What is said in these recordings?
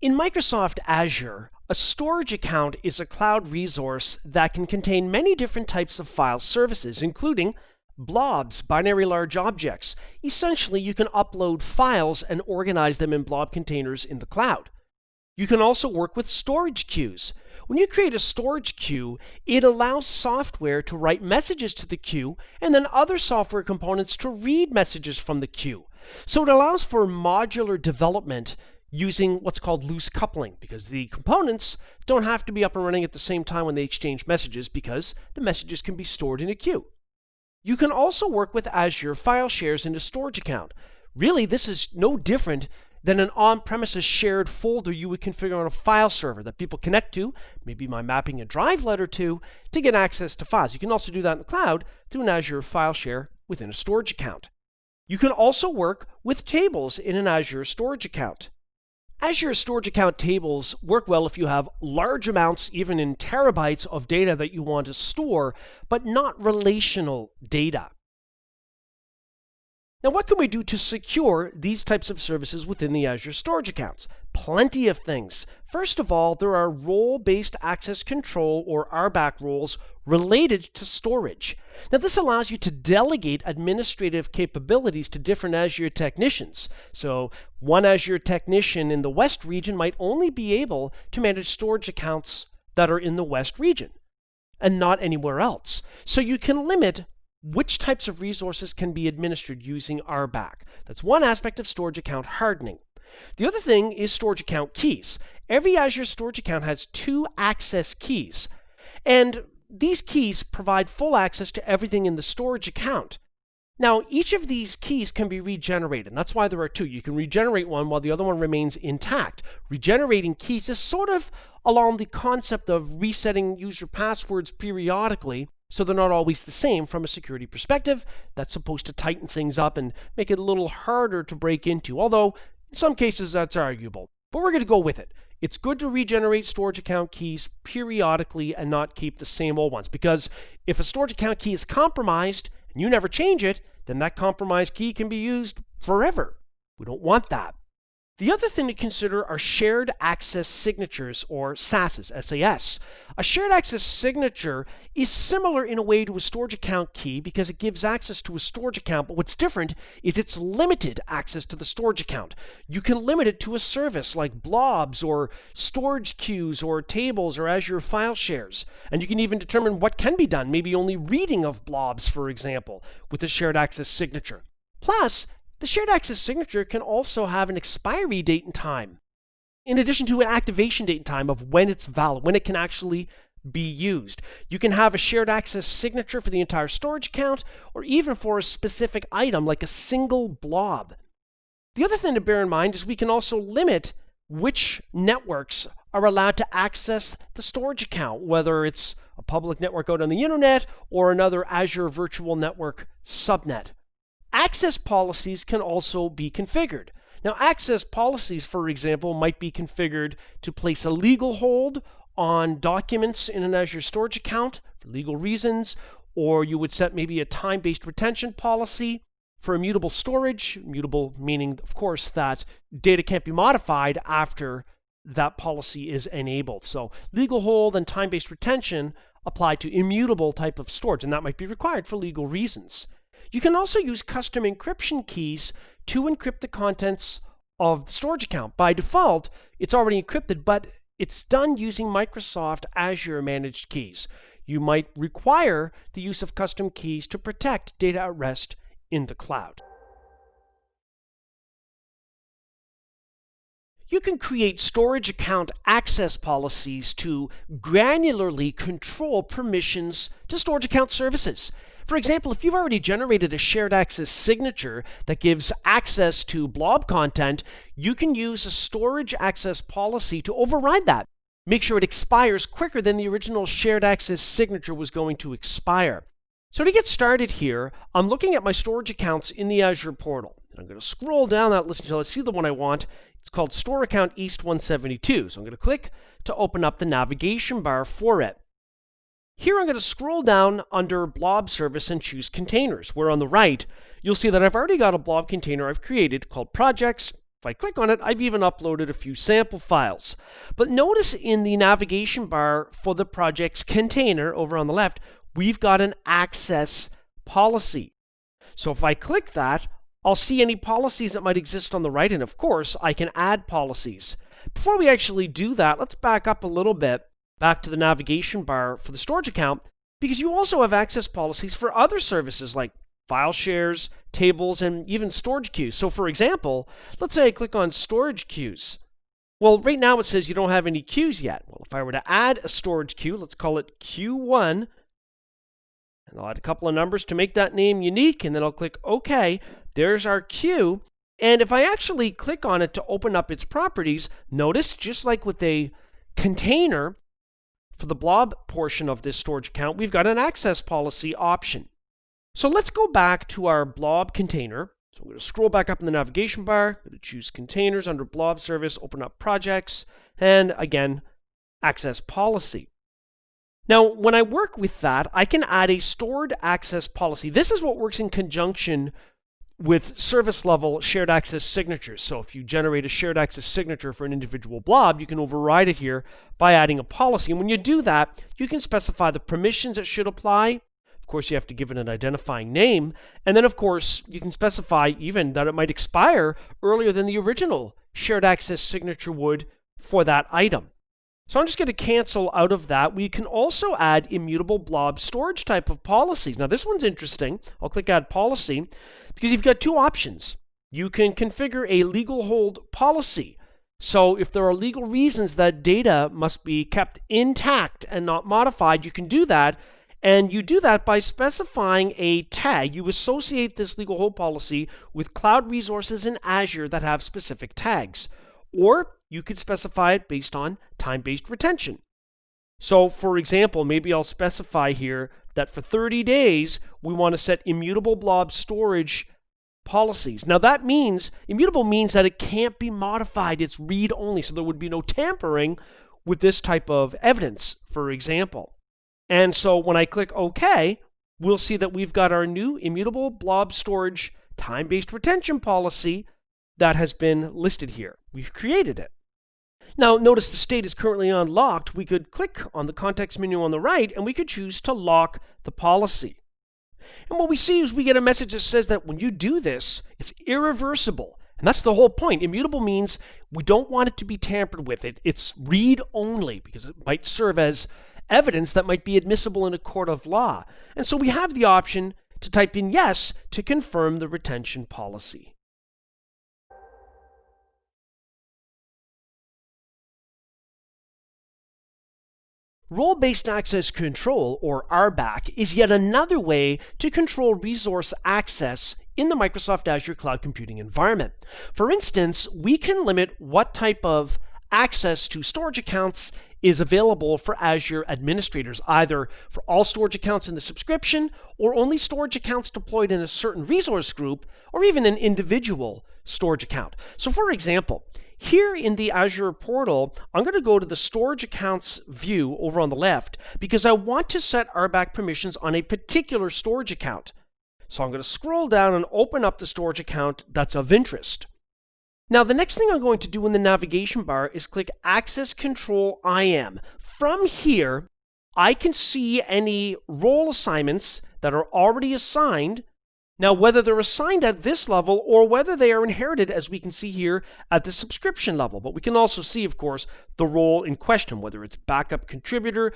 In Microsoft Azure, a storage account is a cloud resource that can contain many different types of file services, including blobs, binary large objects. Essentially, you can upload files and organize them in blob containers in the cloud. You can also work with storage queues. When you create a storage queue, it allows software to write messages to the queue and then other software components to read messages from the queue. So it allows for modular development using what's called loose coupling, because the components don't have to be up and running at the same time when they exchange messages, because the messages can be stored in a queue. You can also work with Azure file shares in a storage account. Really, this is no different than an on-premises shared folder you would configure on a file server that people connect to, maybe by mapping a drive letter to get access to files. You can also do that in the cloud through an Azure file share within a storage account. You can also work with tables in an Azure storage account. Azure storage account tables work well if you have large amounts, even in terabytes, of data that you want to store, but not relational data. Now, what can we do to secure these types of services within the Azure storage accounts? Plenty of things. First of all, there are role-based access control, or RBAC roles, related to storage. Now, this allows you to delegate administrative capabilities to different Azure technicians. So, one Azure technician in the West region might only be able to manage storage accounts that are in the West region and not anywhere else. So you can limit which types of resources can be administered using RBAC. That's one aspect of storage account hardening. The other thing is storage account keys. Every Azure storage account has 2 access keys, and these keys provide full access to everything in the storage account. Now, each of these keys can be regenerated, and that's why there are 2. You can regenerate one while the other one remains intact. Regenerating keys is sort of along the concept of resetting user passwords periodically, so they're not always the same from a security perspective. That's supposed to tighten things up and make it a little harder to break into, although in some cases that's arguable. But we're going to go with it. It's good to regenerate storage account keys periodically and not keep the same old ones, because if a storage account key is compromised and you never change it, then that compromised key can be used forever. We don't want that. The other thing to consider are shared access signatures, or SASs, SAS. A shared access signature is similar in a way to a storage account key because it gives access to a storage account, but what's different is it's limited access to the storage account. You can limit it to a service like blobs or storage queues or tables or Azure file shares. And you can even determine what can be done, maybe only reading of blobs, for example, with a shared access signature. Plus, the shared access signature can also have an expiry date and time, in addition to an activation date and time of when it's valid, when it can actually be used. You can have a shared access signature for the entire storage account, or even for a specific item like a single blob. The other thing to bear in mind is we can also limit which networks are allowed to access the storage account, whether it's a public network out on the internet or another Azure Virtual Network subnet. Access policies can also be configured. Now, access policies, for example, might be configured to place a legal hold on documents in an Azure storage account for legal reasons, or you would set maybe a time-based retention policy for immutable storage. Mutable meaning, of course, that data can't be modified after that policy is enabled. So legal hold and time-based retention apply to immutable type of storage, and that might be required for legal reasons. You can also use custom encryption keys to encrypt the contents of the storage account. By default, it's already encrypted, but it's done using Microsoft Azure managed keys. You might require the use of custom keys to protect data at rest in the cloud. You can create storage account access policies to granularly control permissions to storage account services. For example, if you've already generated a shared access signature that gives access to blob content, you can use a storage access policy to override that. Make sure it expires quicker than the original shared access signature was going to expire. So to get started here, I'm looking at my storage accounts in the Azure portal. I'm going to scroll down that list until I see the one I want. It's called Store Account East 172. So I'm going to click to open up the navigation bar for it. Here I'm going to scroll down under Blob Service and choose Containers, where on the right, you'll see that I've already got a blob container I've created called Projects, If I click on it, I've even uploaded a few sample files. But notice in the navigation bar for the project's container over on the left, we've got an access policy. So if I click that, I'll see any policies that might exist on the right, and of course, I can add policies. Before we actually do that, let's back up a little bit, back to the navigation bar for the storage account, because you also have access policies for other services like file shares, tables, and even storage queues. So for example, let's say I click on storage queues. Well, right now it says you don't have any queues yet. Well, if I were to add a storage queue, let's call it Q1, and I'll add a couple of numbers to make that name unique, and then I'll click OK. There's our queue. And if I actually click on it to open up its properties, notice just like with a container for the blob portion of this storage account, we've got an access policy option. So let's go back to our blob container. So I'm going to scroll back up in the navigation bar, I'm going to choose containers under blob service, open up projects, and again, access policy. Now, when I work with that, I can add a stored access policy. This is what works in conjunction with service level shared access signatures. So if you generate a shared access signature for an individual blob, you can override it here by adding a policy. And when you do that, you can specify the permissions that should apply. Of course, you have to give it an identifying name. And then, of course, you can specify even that it might expire earlier than the original shared access signature would for that item. So I'm just going to cancel out of that. We can also add immutable blob storage type of policies. Now this one's interesting. I'll click Add Policy because you've got two options. You can configure a legal hold policy. So if there are legal reasons that data must be kept intact and not modified, you can do that. And you do that by specifying a tag. You associate this legal hold policy with cloud resources in Azure that have specific tags. Or you could specify it based on time-based retention. So for example, maybe I'll specify here that for 30 days, we want to set immutable blob storage policies. Now that means, immutable means that it can't be modified. It's read-only, so there would be no tampering with this type of evidence, for example. And so when I click OK, we'll see that we've got our new immutable blob storage time-based retention policy that has been listed here. We've created it. Now notice the state is currently unlocked. We could click on the context menu on the right and we could choose to lock the policy. And what we see is we get a message that says that when you do this, it's irreversible. And that's the whole point. Immutable means we don't want it to be tampered with. It's read only because it might serve as evidence that might be admissible in a court of law. And so we have the option to type in yes to confirm the retention policy. Role-based access control, or RBAC, is yet another way to control resource access in the Microsoft Azure Cloud Computing environment. For instance, we can limit what type of access to storage accounts is available for Azure administrators, either for all storage accounts in the subscription, or only storage accounts deployed in a certain resource group, or even an individual storage account. So for example, here in the Azure portal, I'm going to go to the storage accounts view over on the left because I want to set RBAC permissions on a particular storage account. So I'm going to scroll down and open up the storage account that's of interest. Now the next thing I'm going to do in the navigation bar is click Access Control IAM. From here, I can see any role assignments that are already assigned. Now, whether they're assigned at this level or whether they are inherited, as we can see here, at the subscription level. But we can also see, of course, the role in question, whether it's backup contributor.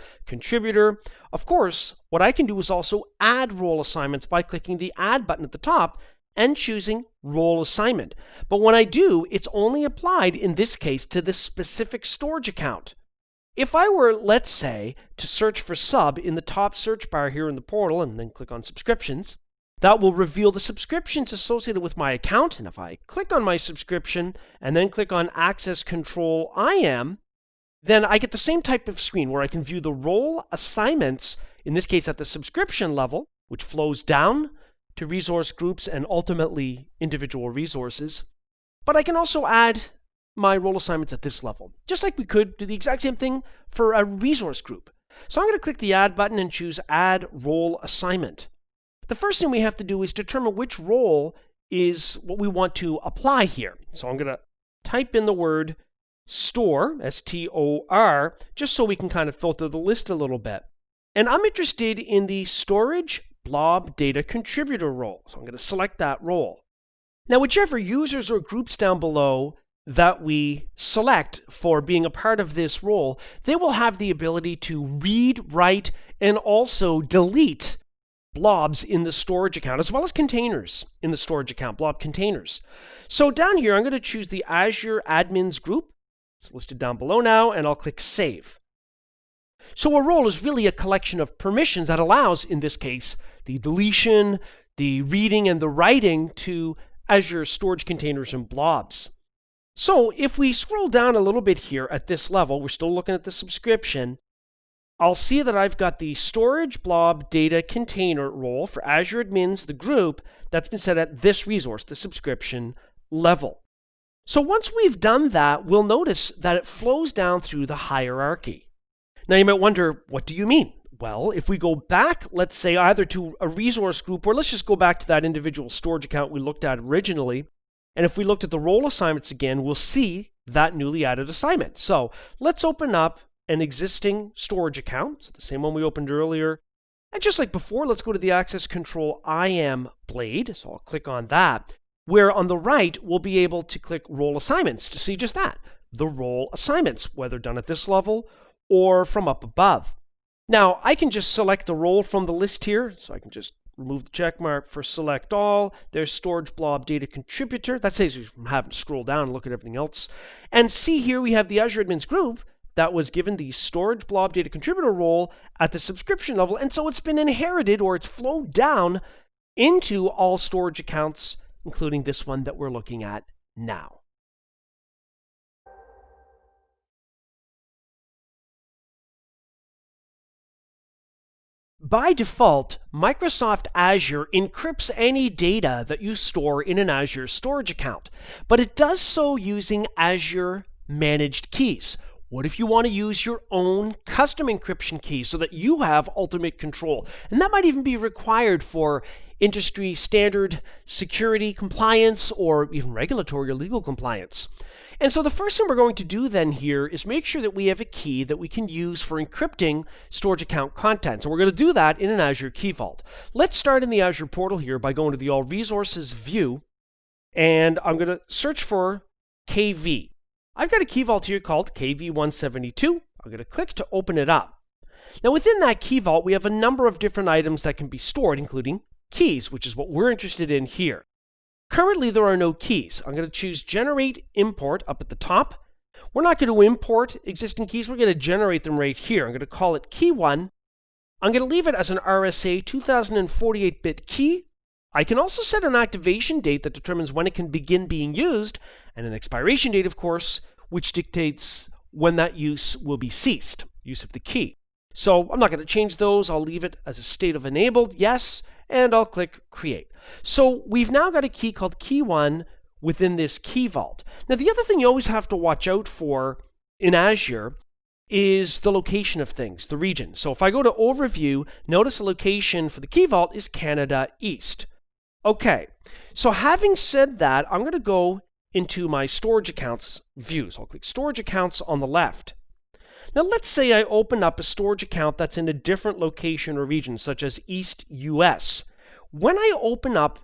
Of course, what I can do is also add role assignments by clicking the Add button at the top and choosing Role Assignment. But when I do, it's only applied, in this case, to this specific storage account. If I were, let's say, to search for sub in the top search bar here in the portal and then click on Subscriptions, that will reveal the subscriptions associated with my account. And if I click on my subscription and then click on Access Control IAM, then I get the same type of screen where I can view the role assignments, in this case at the subscription level, which flows down to resource groups and ultimately individual resources. But I can also add my role assignments at this level, just like we could do the exact same thing for a resource group. So I'm going to click the Add button and choose Add Role Assignment. The first thing we have to do is determine which role is what we want to apply here. So I'm going to type in the word store, S-T-O-R, just so we can kind of filter the list a little bit. And I'm interested in the storage blob data contributor role. So I'm going to select that role. Now, whichever users or groups down below that we select for being a part of this role, they will have the ability to read, write, and also delete blobs in the storage account, as well as containers in the storage account, blob containers. So down here, I'm going to choose the Azure admins group. It's listed down below now, and I'll click Save. So a role is really a collection of permissions that allows, in this case, the deletion, the reading, and the writing to Azure storage containers and blobs. So if we scroll down a little bit here at this level, we're still looking at the subscription, I'll see that I've got the storage blob data container role for Azure admins, the group, that's been set at this resource, the subscription level. So once we've done that, we'll notice that it flows down through the hierarchy. Now you might wonder, what do you mean? Well, if we go back, let's say either to a resource group, or let's just go back to that individual storage account we looked at originally, and if we looked at the role assignments again, we'll see that newly added assignment. So let's open up an existing storage account, so the same one we opened earlier. And just like before, let's go to the access control IAM blade. So I'll click on that, where on the right, we'll be able to click role assignments to see just that, the role assignments, whether done at this level or from up above. Now, I can just select the role from the list here, so I can just remove the check mark for select all. There's storage blob data contributor. That saves me from having to scroll down and look at everything else. And see here we have the Azure admins group that was given the storage blob data contributor role at the subscription level. And so it's been inherited, or it's flowed down into all storage accounts, including this one that we're looking at now. By default, Microsoft Azure encrypts any data that you store in an Azure storage account, but it does so using Azure managed keys. What if you want to use your own custom encryption key so that you have ultimate control? And that might even be required for industry standard security compliance or even regulatory or legal compliance. And so the first thing we're going to do then here is make sure that we have a key that we can use for encrypting storage account contents. And we're going to do that in an Azure Key Vault. Let's start in the Azure portal here by going to the All Resources view, and I'm going to search for KV. I've got a Key Vault here called KV172. I'm going to click to open it up. Now within that Key Vault, we have a number of different items that can be stored, including keys, which is what we're interested in here. Currently, there are no keys. I'm going to choose Generate Import up at the top. We're not going to import existing keys. We're going to generate them right here. I'm going to call it Key1. I'm going to leave it as an RSA 2048-bit key. I can also set an activation date that determines when it can begin being used, and an expiration date, of course, which dictates when that use will be ceased, use of the key. So I'm not going to change those. I'll leave it as a state of enabled, yes, and I'll click Create. So we've now got a key called Key1 within this Key Vault. Now, the other thing you always have to watch out for in Azure is the location of things, the region. So if I go to Overview, notice the location for the Key Vault is Canada East. Okay, so having said that, I'm going to go into my Storage Accounts view. So I'll click Storage Accounts on the left. Now let's say I open up a storage account that's in a different location or region, such as East US. When I open up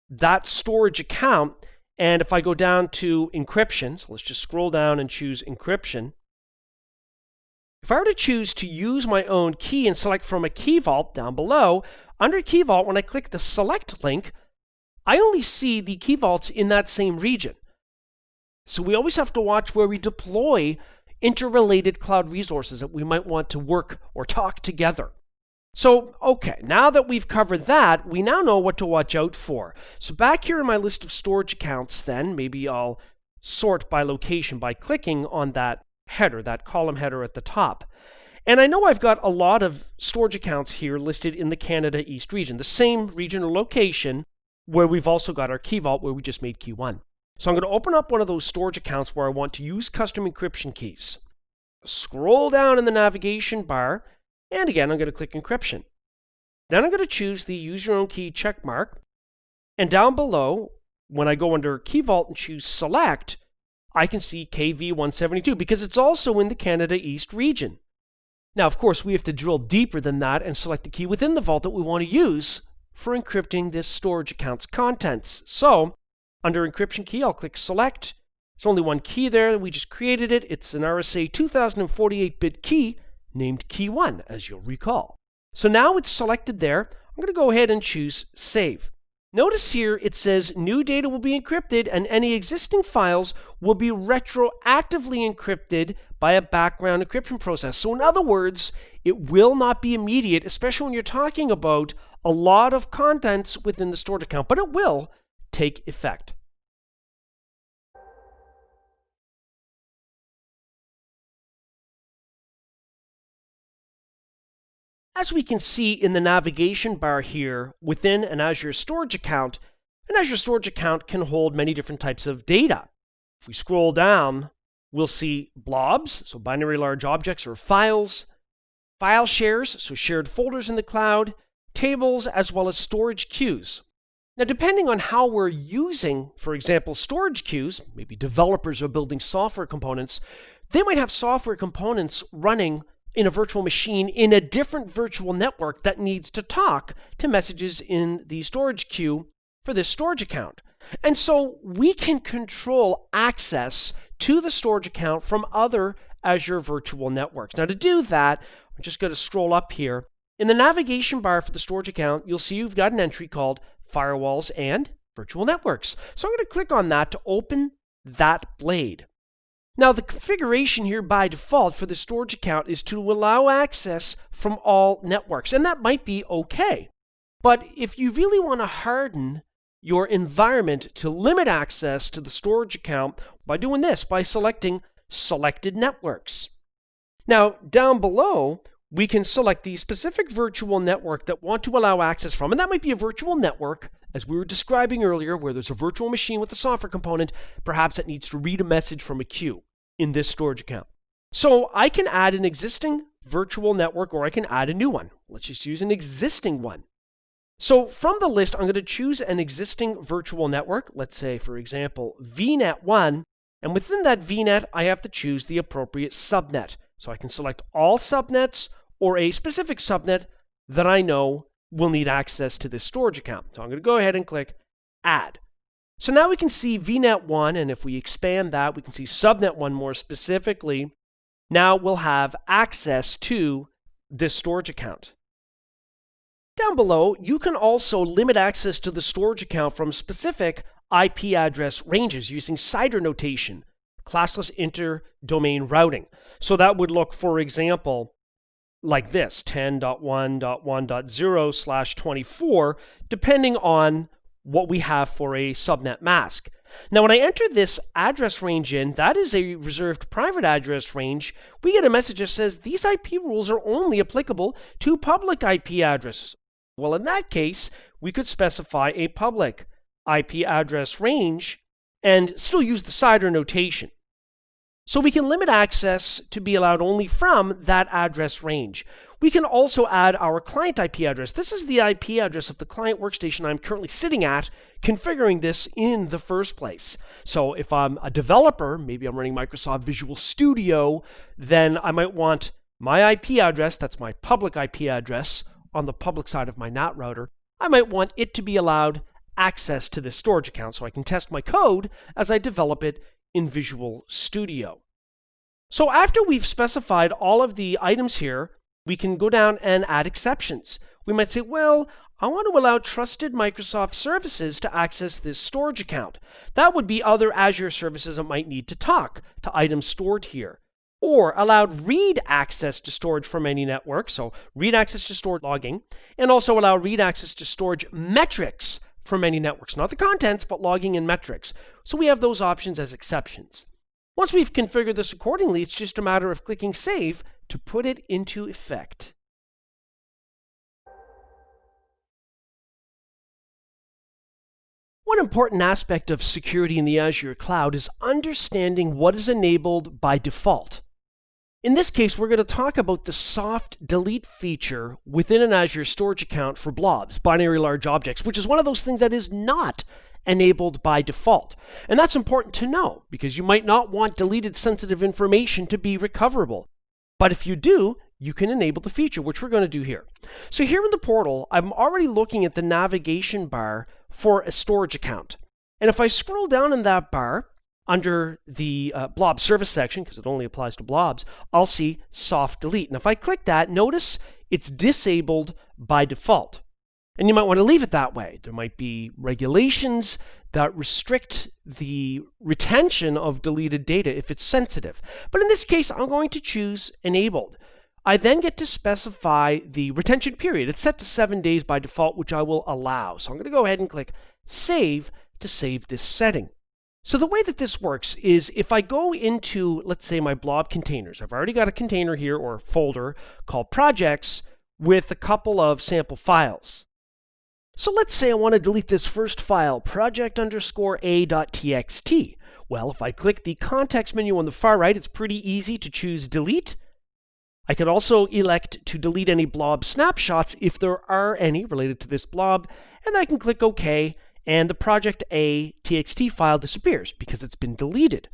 that storage account, and if I go down to encryption, so let's just scroll down and choose encryption. If I were to choose to use my own key and select from a Key Vault down below, under Key Vault, when I click the Select link, I only see the Key Vaults in that same region. So we always have to watch where we deploy interrelated cloud resources that we might want to work or talk together. So, okay, now that we've covered that, we now know what to watch out for. So back here in my list of storage accounts then, maybe I'll sort by location by clicking on that header, that column header at the top. And I know I've got a lot of storage accounts here listed in the Canada East region, the same region or location where we've also got our Key Vault where we just made Key1. So I'm going to open up one of those storage accounts where I want to use custom encryption keys. Scroll down in the navigation bar, and again, I'm going to click encryption. Then I'm going to choose the use your own key check mark. And down below, when I go under Key Vault and choose select, I can see KV172 because it's also in the Canada East region. Now, of course, we have to drill deeper than that and select the key within the vault that we want to use for encrypting this storage account's contents. So, under encryption key, I'll click select. There's only one key there. We just created it. It's an RSA 2048-bit key named key 1, as you'll recall. So now it's selected there. I'm going to go ahead and choose save. Notice here it says new data will be encrypted and any existing files will be retroactively encrypted by a background encryption process. So in other words, it will not be immediate, especially when you're talking about a lot of contents within the storage account, but it will take effect. As we can see in the navigation bar here within an Azure storage account can hold many different types of data. If we scroll down, we'll see blobs, so binary large objects or files, file shares, so shared folders in the cloud, tables, as well as storage queues. Now, depending on how we're using, for example, storage queues, maybe developers are building software components, they might have software components running in a virtual machine in a different virtual network that needs to talk to messages in the storage queue for this storage account. And so we can control access to the storage account from other Azure virtual networks. Now to do that, I'm just going to scroll up here. In the navigation bar for the storage account, you'll see you've got an entry called Firewalls and Virtual Networks. So I'm going to click on that to open that blade. Now, the configuration here by default for the storage account is to allow access from all networks, and that might be okay. But if you really want to harden your environment to limit access to the storage account by doing this, by selecting Selected Networks. Now, down below, we can select the specific virtual network that we want to allow access from, and that might be a virtual network, as we were describing earlier, where there's a virtual machine with a software component, perhaps it needs to read a message from a queue in this storage account. So I can add an existing virtual network or I can add a new one. Let's just use an existing one. So from the list, I'm going to choose an existing virtual network. Let's say, for example, VNet1. And within that VNet, I have to choose the appropriate subnet. So I can select all subnets or a specific subnet that I know will need access to this storage account. So I'm going to go ahead and click Add. So now we can see VNet1, and if we expand that, we can see subnet1 more specifically. Now we'll have access to this storage account. Down below, you can also limit access to the storage account from specific IP address ranges using CIDR notation, classless inter-domain routing. So that would look, for example, like this, 10.1.1.0/24, depending on what we have for a subnet mask. Now, when I enter this address range in, that is a reserved private address range, we get a message that says these IP rules are only applicable to public IP addresses. Well, in that case, we could specify a public IP address range and still use the CIDR notation. So we can limit access to be allowed only from that address range. We can also add our client IP address. This is the IP address of the client workstation I'm currently sitting at, configuring this in the first place. So if I'm a developer, maybe I'm running Microsoft Visual Studio, then I might want my IP address, that's my public IP address, on the public side of my NAT router. I might want it to be allowed access to this storage account so I can test my code as I develop it in Visual Studio. So after we've specified all of the items here, we can go down and add exceptions. We might say, well, I want to allow trusted Microsoft services to access this storage account. That would be other Azure services that might need to talk to items stored here. Or allowed read access to storage from any network, so read access to storage logging, and also allow read access to storage metrics from any networks, not the contents, but logging and metrics. So we have those options as exceptions. Once we've configured this accordingly, it's just a matter of clicking Save to put it into effect. One important aspect of security in the Azure cloud is understanding what is enabled by default. In this case, we're going to talk about the soft delete feature within an Azure storage account for blobs, binary large objects, which is one of those things that is not enabled by default. And that's important to know because you might not want deleted sensitive information to be recoverable. But if you do, you can enable the feature, which we're going to do here. So here in the portal, I'm already looking at the navigation bar for a storage account. And if I scroll down in that bar, under the blob service section, because it only applies to blobs, I'll see soft delete. And if I click that, notice it's disabled by default. And you might want to leave it that way. There might be regulations that restrict the retention of deleted data if it's sensitive. But in this case, I'm going to choose enabled. I then get to specify the retention period. It's set to 7 days by default, which I will allow. So I'm going to go ahead and click Save to save this setting. So the way that this works is if I go into, let's say, my blob containers, I've already got a container here or folder called projects with a couple of sample files. So let's say I want to delete this first file, project_a.txt. Well, if I click the context menu on the far right, it's pretty easy to choose delete. I could also elect to delete any blob snapshots if there are any related to this blob, and then I can click OK, and the project A txt file disappears because it's been deleted.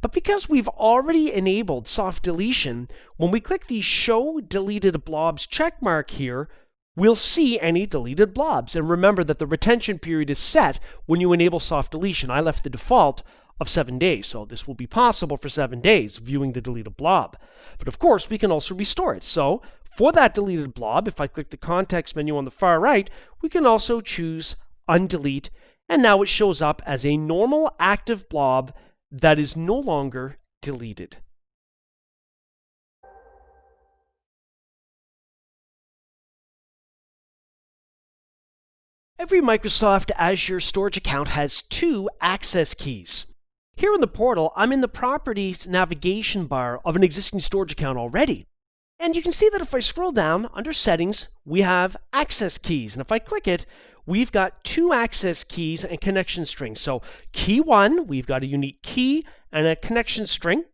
But because we've already enabled soft deletion, when we click the Show Deleted Blobs checkmark here, we'll see any deleted blobs. And remember that the retention period is set when you enable soft deletion. I left the default of 7 days, so this will be possible for 7 days, viewing the deleted blob. But of course, we can also restore it. So for that deleted blob, if I click the context menu on the far right, we can also choose undelete, and now it shows up as a normal active blob that is no longer deleted. Every Microsoft Azure storage account has 2 access keys. Here in the portal, I'm in the Properties navigation bar of an existing storage account already. And you can see that if I scroll down under Settings, we have Access Keys. And if I click it, we've got 2 access keys and connection strings. So key 1, we've got a unique key and a connection string.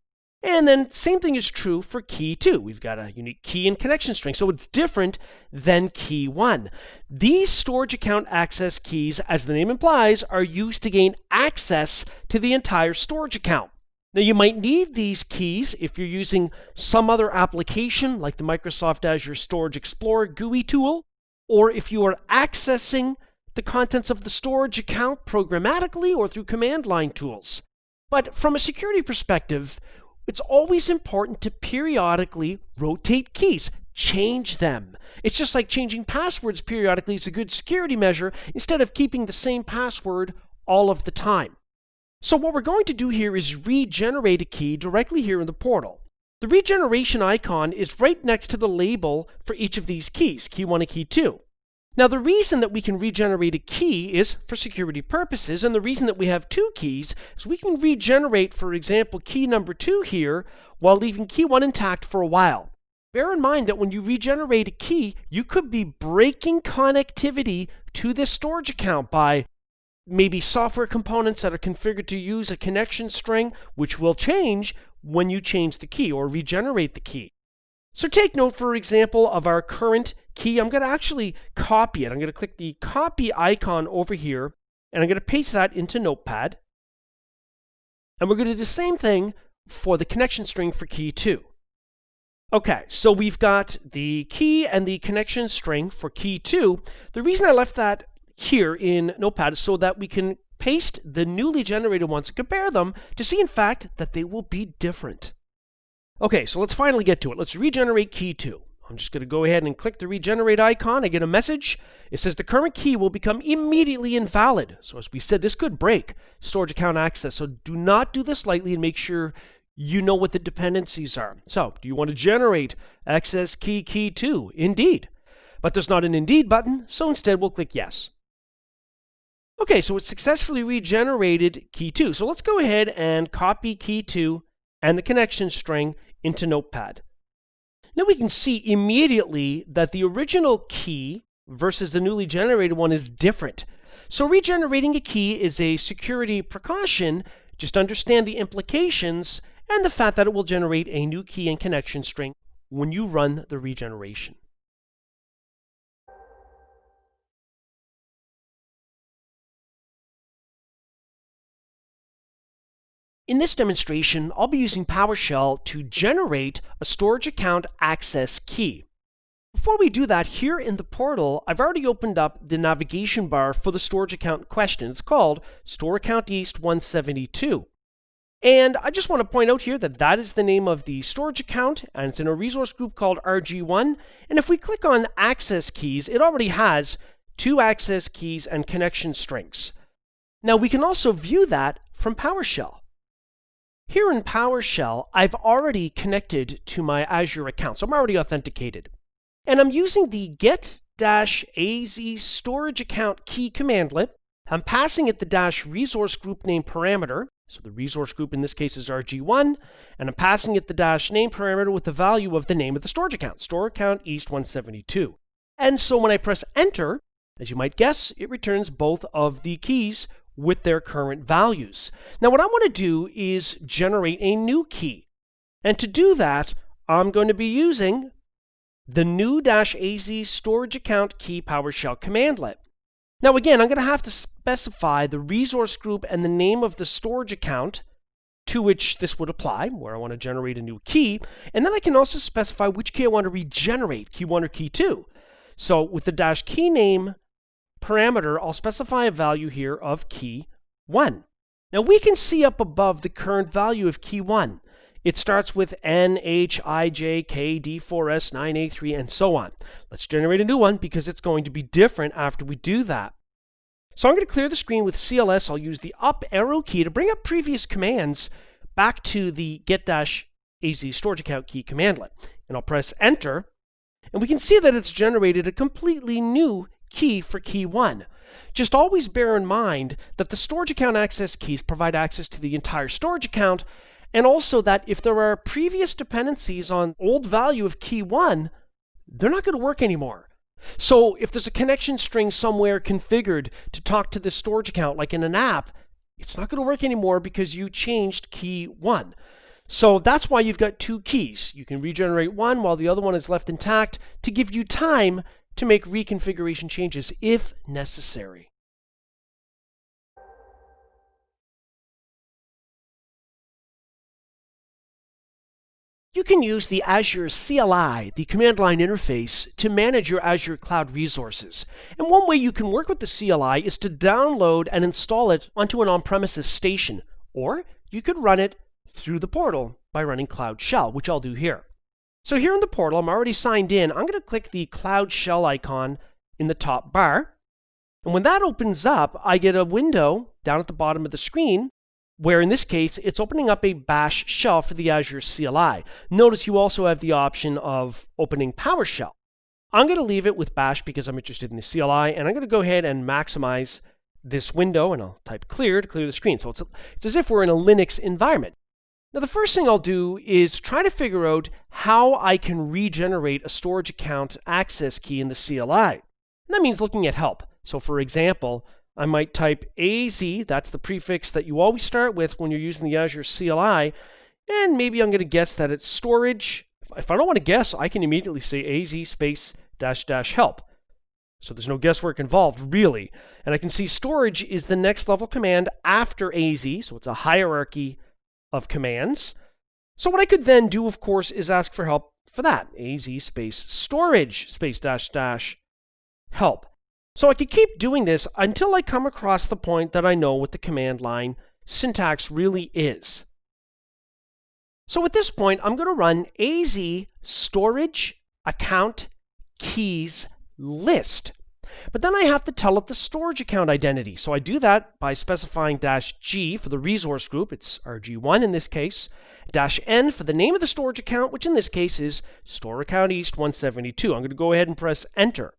And then same thing is true for key 2. We've got a unique key and connection string. So it's different than key 1. These storage account access keys, as the name implies, are used to gain access to the entire storage account. Now you might need these keys if you're using some other application like the Microsoft Azure Storage Explorer GUI tool, or if you are accessing the contents of the storage account programmatically or through command line tools. But from a security perspective, it's always important to periodically rotate keys, change them. It's just like changing passwords periodically is a good security measure instead of keeping the same password all of the time. So what we're going to do here is regenerate a key directly here in the portal. The regeneration icon is right next to the label for each of these keys, key 1 and key 2. Now the reason that we can regenerate a key is for security purposes, and the reason that we have 2 keys is we can regenerate, for example, key number 2 here while leaving key 1 intact for a while. Bear in mind that when you regenerate a key, you could be breaking connectivity to this storage account by maybe software components that are configured to use a connection string, which will change when you change the key or regenerate the key. So take note, for example, of our current key. I'm going to actually copy it. I'm going to click the copy icon over here, and I'm going to paste that into Notepad. And we're going to do the same thing for the connection string for key 2. Okay, so we've got the key and the connection string for key 2. The reason I left that here in Notepad is so that we can paste the newly generated ones and compare them to see, in fact, that they will be different. Okay, so let's finally get to it. Let's regenerate key 2. I'm just going to go ahead and click the regenerate icon. I get a message. It says the current key will become immediately invalid. So as we said, this could break storage account access. So do not do this lightly and make sure you know what the dependencies are. So do you want to generate access key 2? Indeed. But there's not an Indeed button, so instead we'll click yes. Okay, so it's successfully regenerated key 2. So let's go ahead and copy key 2 and the connection string into Notepad. Now we can see immediately that the original key versus the newly generated one is different. So regenerating a key is a security precaution. Just understand the implications and the fact that it will generate a new key and connection string when you run the regeneration. In this demonstration, I'll be using PowerShell to generate a storage account access key. Before we do that, here in the portal, I've already opened up the navigation bar for the storage account in question. It's called Store Account East 172. And I just want to point out here that that is the name of the storage account, and it's in a resource group called RG1. And if we click on access keys, it already has 2 access keys and connection strings. Now we can also view that from PowerShell. Here in PowerShell, I've already connected to my Azure account, so I'm already authenticated. And I'm using the get-az storage account key commandlet. I'm passing it the -resource group name parameter. So the resource group in this case is RG1, and I'm passing it the -name parameter with the value of the name of the storage account, Store Account East 172. And so when I press enter, as you might guess, it returns both of the keys with their current values. Now what I want to do is generate a new key. And to do that, I'm going to be using the new -az storage account key PowerShell commandlet. Now again, I'm going to have to specify the resource group and the name of the storage account to which this would apply, where I want to generate a new key, and then I can also specify which key I want to regenerate, key 1 or key 2. So with the -key name parameter, I'll specify a value here of key 1. Now we can see up above the current value of key 1. It starts with N, H, I, J, K, D4S, 9A3, and so on. Let's generate a new one because it's going to be different after we do that. So I'm going to clear the screen with CLS. I'll use the up arrow key to bring up previous commands back to the get-az storage account key commandlet. And I'll press enter, and we can see that it's generated a completely new key for key 1. Just always bear in mind that the storage account access keys provide access to the entire storage account, and also that if there are previous dependencies on old value of key 1, they're not going to work anymore. So if there's a connection string somewhere configured to talk to this storage account, like in an app, it's not going to work anymore because you changed key 1. So that's why you've got 2 keys. You can regenerate one while the other one is left intact to give you time to make reconfiguration changes if necessary. You can use the Azure CLI, the command line interface, to manage your Azure cloud resources. And one way you can work with the CLI is to download and install it onto an on-premises station, or you could run it through the portal by running Cloud Shell, which I'll do here. So here in the portal, I'm already signed in. I'm going to click the Cloud Shell icon in the top bar. And when that opens up, I get a window down at the bottom of the screen where in this case, it's opening up a bash shell for the Azure CLI. Notice you also have the option of opening PowerShell. I'm going to leave it with bash because I'm interested in the CLI, and I'm going to go ahead and maximize this window, and I'll type clear to clear the screen. So it's as if we're in a Linux environment. Now the first thing I'll do is try to figure out how I can regenerate a storage account access key in the CLI. And that means looking at help. So for example, I might type AZ, that's the prefix that you always start with when you're using the Azure CLI, and maybe I'm going to guess that it's storage. If I don't want to guess, I can immediately say AZ space -- help. So there's no guesswork involved, really. And I can see storage is the next level command after AZ, so it's a hierarchy of commands. So what I could then do, of course, is ask for help for that. AZ space storage space -- help. So I could keep doing this until I come across the point that I know what the command line syntax really is. So at this point, I'm going to run AZ storage account keys list. But then I have to tell it the storage account identity. So I do that by specifying -G for the resource group, it's RG1 in this case, -N for the name of the storage account, which in this case is Store Account East 172. I'm going to go ahead and press enter.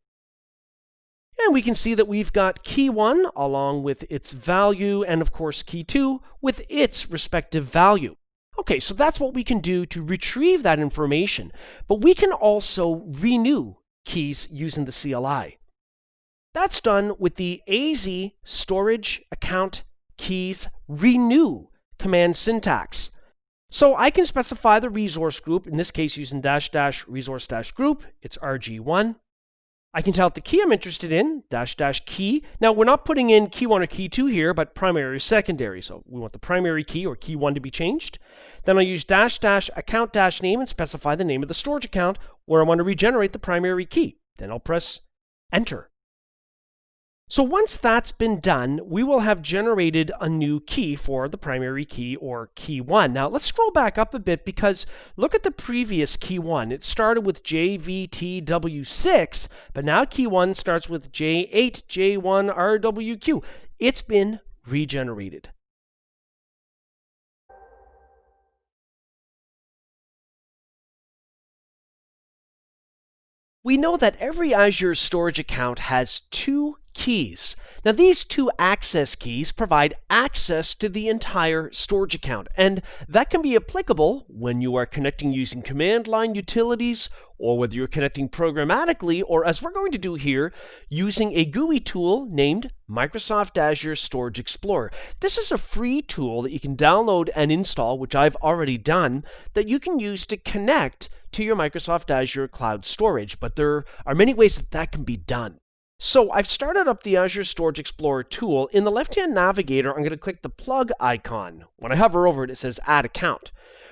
And we can see that we've got key 1 along with its value, and of course key 2 with its respective value. Okay, so that's what we can do to retrieve that information, but we can also renew keys using the CLI. That's done with the AZ storage account keys renew command syntax. So I can specify the resource group, in this case using -- resource - group, it's RG1. I can tell the key I'm interested in, -- key. Now we're not putting in key 1 or key 2 here, but primary or secondary. So we want the primary key or key 1 to be changed. Then I'll use -- account -name and specify the name of the storage account where I want to regenerate the primary key. Then I'll press enter. So once that's been done, we will have generated a new key for the primary key or key 1. Now let's scroll back up a bit because look at the previous key 1. It started with JVTW6, but now key 1 starts with J8J1RWQ. It's been regenerated. We know that every Azure storage account has two keys. Now, these two access keys provide access to the entire storage account, and that can be applicable when you are connecting using command line utilities, or whether you're connecting programmatically, or as we're going to do here, using a GUI tool named Microsoft Azure Storage Explorer. This is a free tool that you can download and install, which I've already done, that you can use to connect to your Microsoft Azure cloud storage, but there are many ways that can be done. So I've started up the Azure Storage Explorer tool. In the left-hand navigator, I'm going to click the plug icon. When I hover over it, it says Add Account.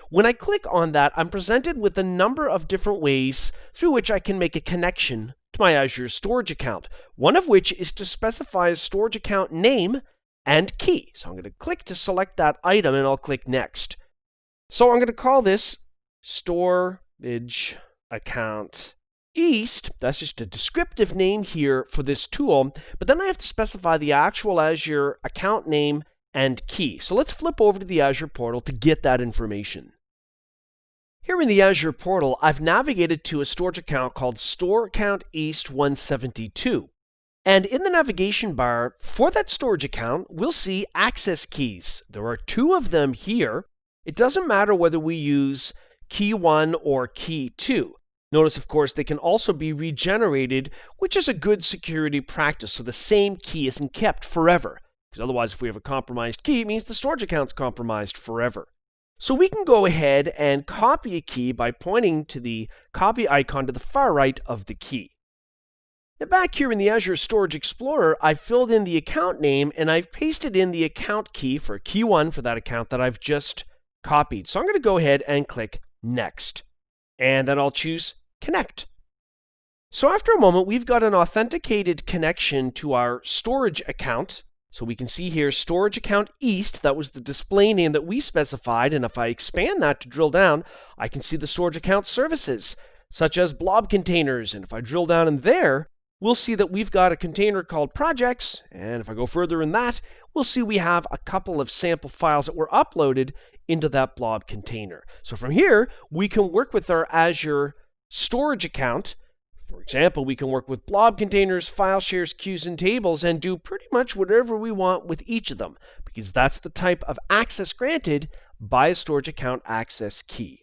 When I click on that, I'm presented with a number of different ways through which I can make a connection to my Azure storage account, one of which is to specify a storage account name and key. So I'm going to click to select that item, and I'll click Next. So I'm going to call this Storage Account East. That's just a descriptive name here for this tool, but then I have to specify the actual Azure account name and key. So let's flip over to the Azure portal to get that information. Here in the Azure portal, I've navigated to a storage account called Store Account East 172. And in the navigation bar for that storage account, we'll see access keys. There are two of them here. It doesn't matter whether we use key 1 or key 2. Notice, of course, they can also be regenerated, which is a good security practice, so the same key isn't kept forever. Because otherwise, if we have a compromised key, it means the storage account's compromised forever. So we can go ahead and copy a key by pointing to the copy icon to the far right of the key. Now back here in the Azure Storage Explorer, I've filled in the account name and I've pasted in the account key for key 1 for that account that I've just copied. So I'm going to go ahead and click Next. And then I'll choose Connect. So after a moment, we've got an authenticated connection to our storage account. So we can see here Storage Account East, that was the display name that we specified, and if I expand that to drill down, I can see the storage account services, such as blob containers, and if I drill down in there, we'll see that we've got a container called projects, and if I go further in that, we'll see we have a couple of sample files that were uploaded into that blob container. So from here, we can work with our Azure storage account. For example, we can work with blob containers, file shares, queues, and tables, and do pretty much whatever we want with each of them, because that's the type of access granted by a storage account access key.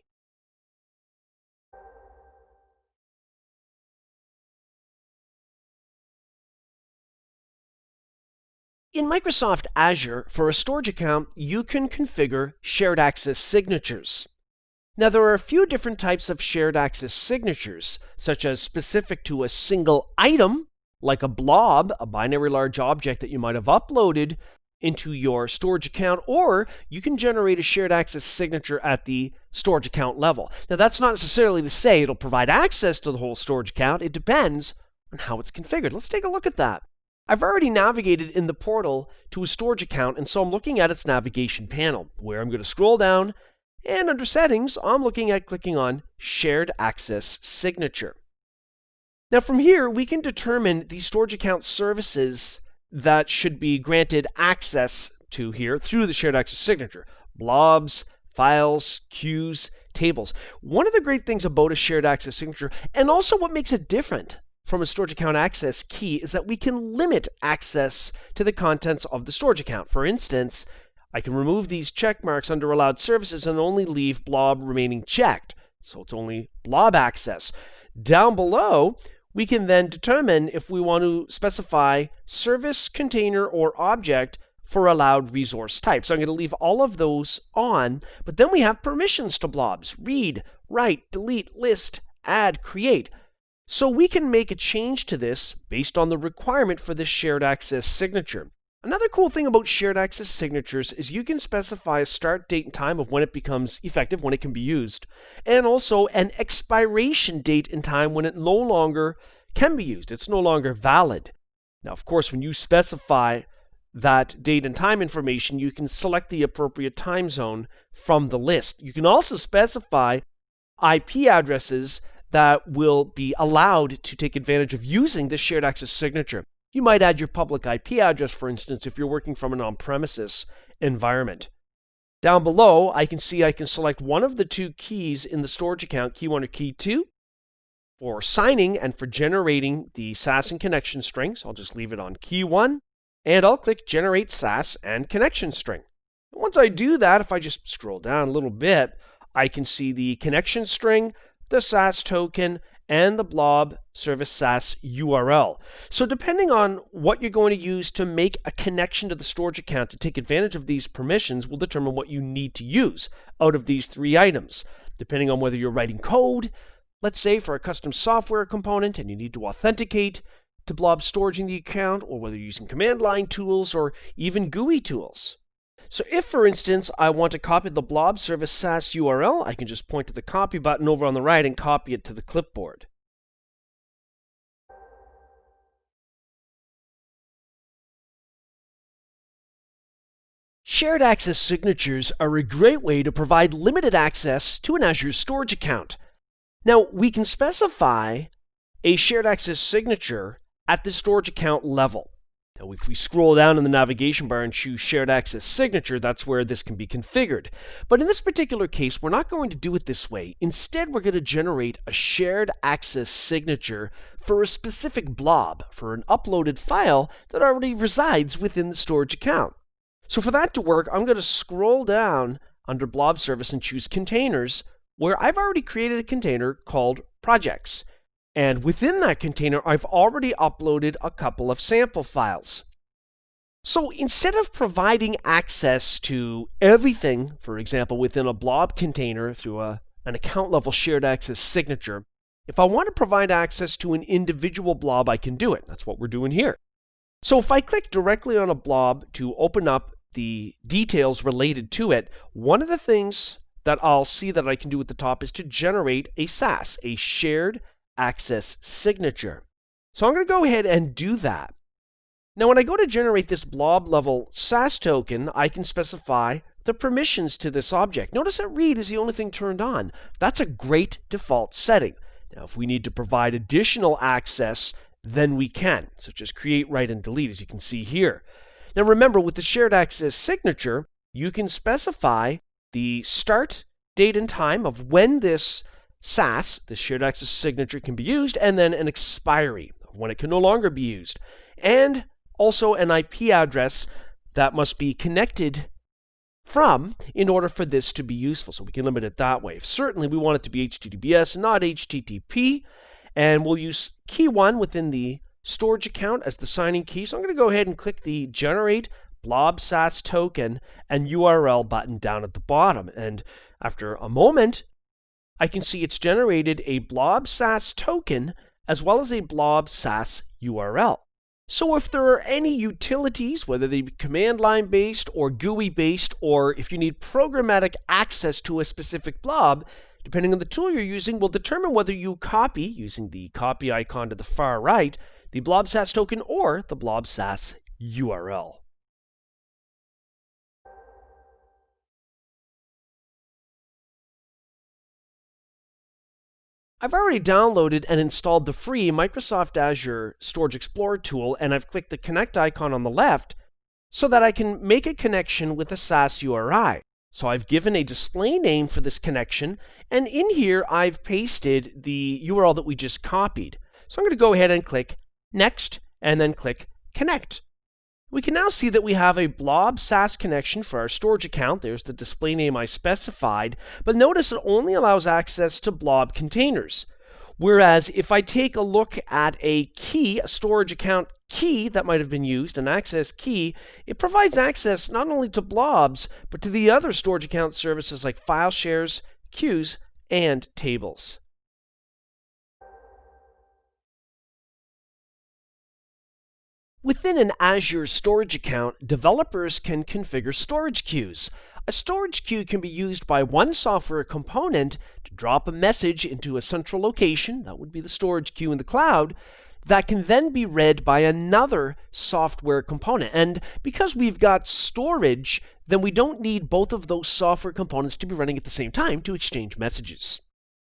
In Microsoft Azure, for a storage account, you can configure shared access signatures. Now, there are a few different types of shared access signatures, such as specific to a single item, like a blob, a binary large object that you might have uploaded into your storage account, or you can generate a shared access signature at the storage account level. Now, that's not necessarily to say it'll provide access to the whole storage account. It depends on how it's configured. Let's take a look at that. I've already navigated in the portal to a storage account, and so I'm looking at its navigation panel, where I'm going to scroll down, and under Settings, I'm looking at clicking on Shared Access Signature. Now from here, we can determine the storage account services that should be granted access to here through the shared access signature. Blobs, files, queues, tables. One of the great things about a shared access signature, and also what makes it different from a storage account access key, is that we can limit access to the contents of the storage account. For instance, I can remove these check marks under allowed services and only leave blob remaining checked. So it's only blob access. Down below, we can then determine if we want to specify service, container, or object for allowed resource type. So I'm going to leave all of those on, but then we have permissions to blobs: read, write, delete, list, add, create. So we can make a change to this based on the requirement for this shared access signature. Another cool thing about shared access signatures is you can specify a start date and time of when it becomes effective, when it can be used, and also an expiration date and time when it no longer can be used. It's no longer valid. Now, of course, when you specify that date and time information, you can select the appropriate time zone from the list. You can also specify IP addresses that will be allowed to take advantage of using this shared access signature. You might add your public IP address, for instance, if you're working from an on-premises environment. Down below, I can see I can select one of the two keys in the storage account, key 1 or key 2, for signing and for generating the SAS and connection strings. I'll just leave it on key 1, and I'll click Generate SAS and Connection String. Once I do that, if I just scroll down a little bit, I can see the connection string, the SAS token, and the blob service SAS URL. So depending on what you're going to use to make a connection to the storage account to take advantage of these permissions will determine what you need to use out of these three items. Depending on whether you're writing code, let's say for a custom software component and you need to authenticate to blob storage in the account, or whether you're using command line tools or even GUI tools. So if, for instance, I want to copy the blob service SAS URL, I can just point to the copy button over on the right and copy it to the clipboard. Shared access signatures are a great way to provide limited access to an Azure storage account. Now, we can specify a shared access signature at the storage account level. Now, if we scroll down in the navigation bar and choose Shared Access Signature, that's where this can be configured. But in this particular case, we're not going to do it this way. Instead, we're going to generate a Shared Access Signature for a specific blob, for an uploaded file that already resides within the storage account. So for that to work, I'm going to scroll down under Blob Service and choose Containers, where I've already created a container called Projects. And within that container, I've already uploaded a couple of sample files. So instead of providing access to everything, for example, within a blob container through an account level shared access signature, if I want to provide access to an individual blob, I can do it. That's what we're doing here. So if I click directly on a blob to open up the details related to it, one of the things that I'll see that I can do at the top is to generate a SAS, a shared access signature. So I'm going to go ahead and do that. Now when I go to generate this blob level SAS token, I can specify the permissions to this object. Notice that read is the only thing turned on. That's a great default setting. Now if we need to provide additional access, then we can, such as create, write, and delete, as you can see here. Now remember, with the shared access signature, you can specify the start date and time of when this SAS, the shared access signature, can be used, and then an expiry, when it can no longer be used, and also an IP address that must be connected from in order for this to be useful. So we can limit it that way. Certainly we want it to be HTTPS and not HTTP, and we'll use key 1 within the storage account as the signing key. So I'm going to go ahead and click the Generate Blob SAS Token and URL button down at the bottom, and after a moment, I can see it's generated a blob SAS token as well as a blob SAS URL. So if there are any utilities, whether they be command line based or GUI based, or if you need programmatic access to a specific blob, depending on the tool you're using, will determine whether you copy, using the copy icon to the far right, the blob SAS token or the blob SAS URL. I've already downloaded and installed the free Microsoft Azure Storage Explorer tool, and I've clicked the Connect icon on the left so that I can make a connection with a SAS URI. So I've given a display name for this connection, and in here I've pasted the URL that we just copied. So I'm going to go ahead and click Next, and then click Connect. We can now see that we have a blob SAS connection for our storage account. There's the display name I specified, but notice it only allows access to blob containers. Whereas if I take a look at a key, a storage account key that might have been used, an access key, it provides access not only to blobs, but to the other storage account services like file shares, queues, and tables. Within an Azure storage account, developers can configure storage queues. A storage queue can be used by one software component to drop a message into a central location, that would be the storage queue in the cloud, that can then be read by another software component. And because we've got storage, then we don't need both of those software components to be running at the same time to exchange messages.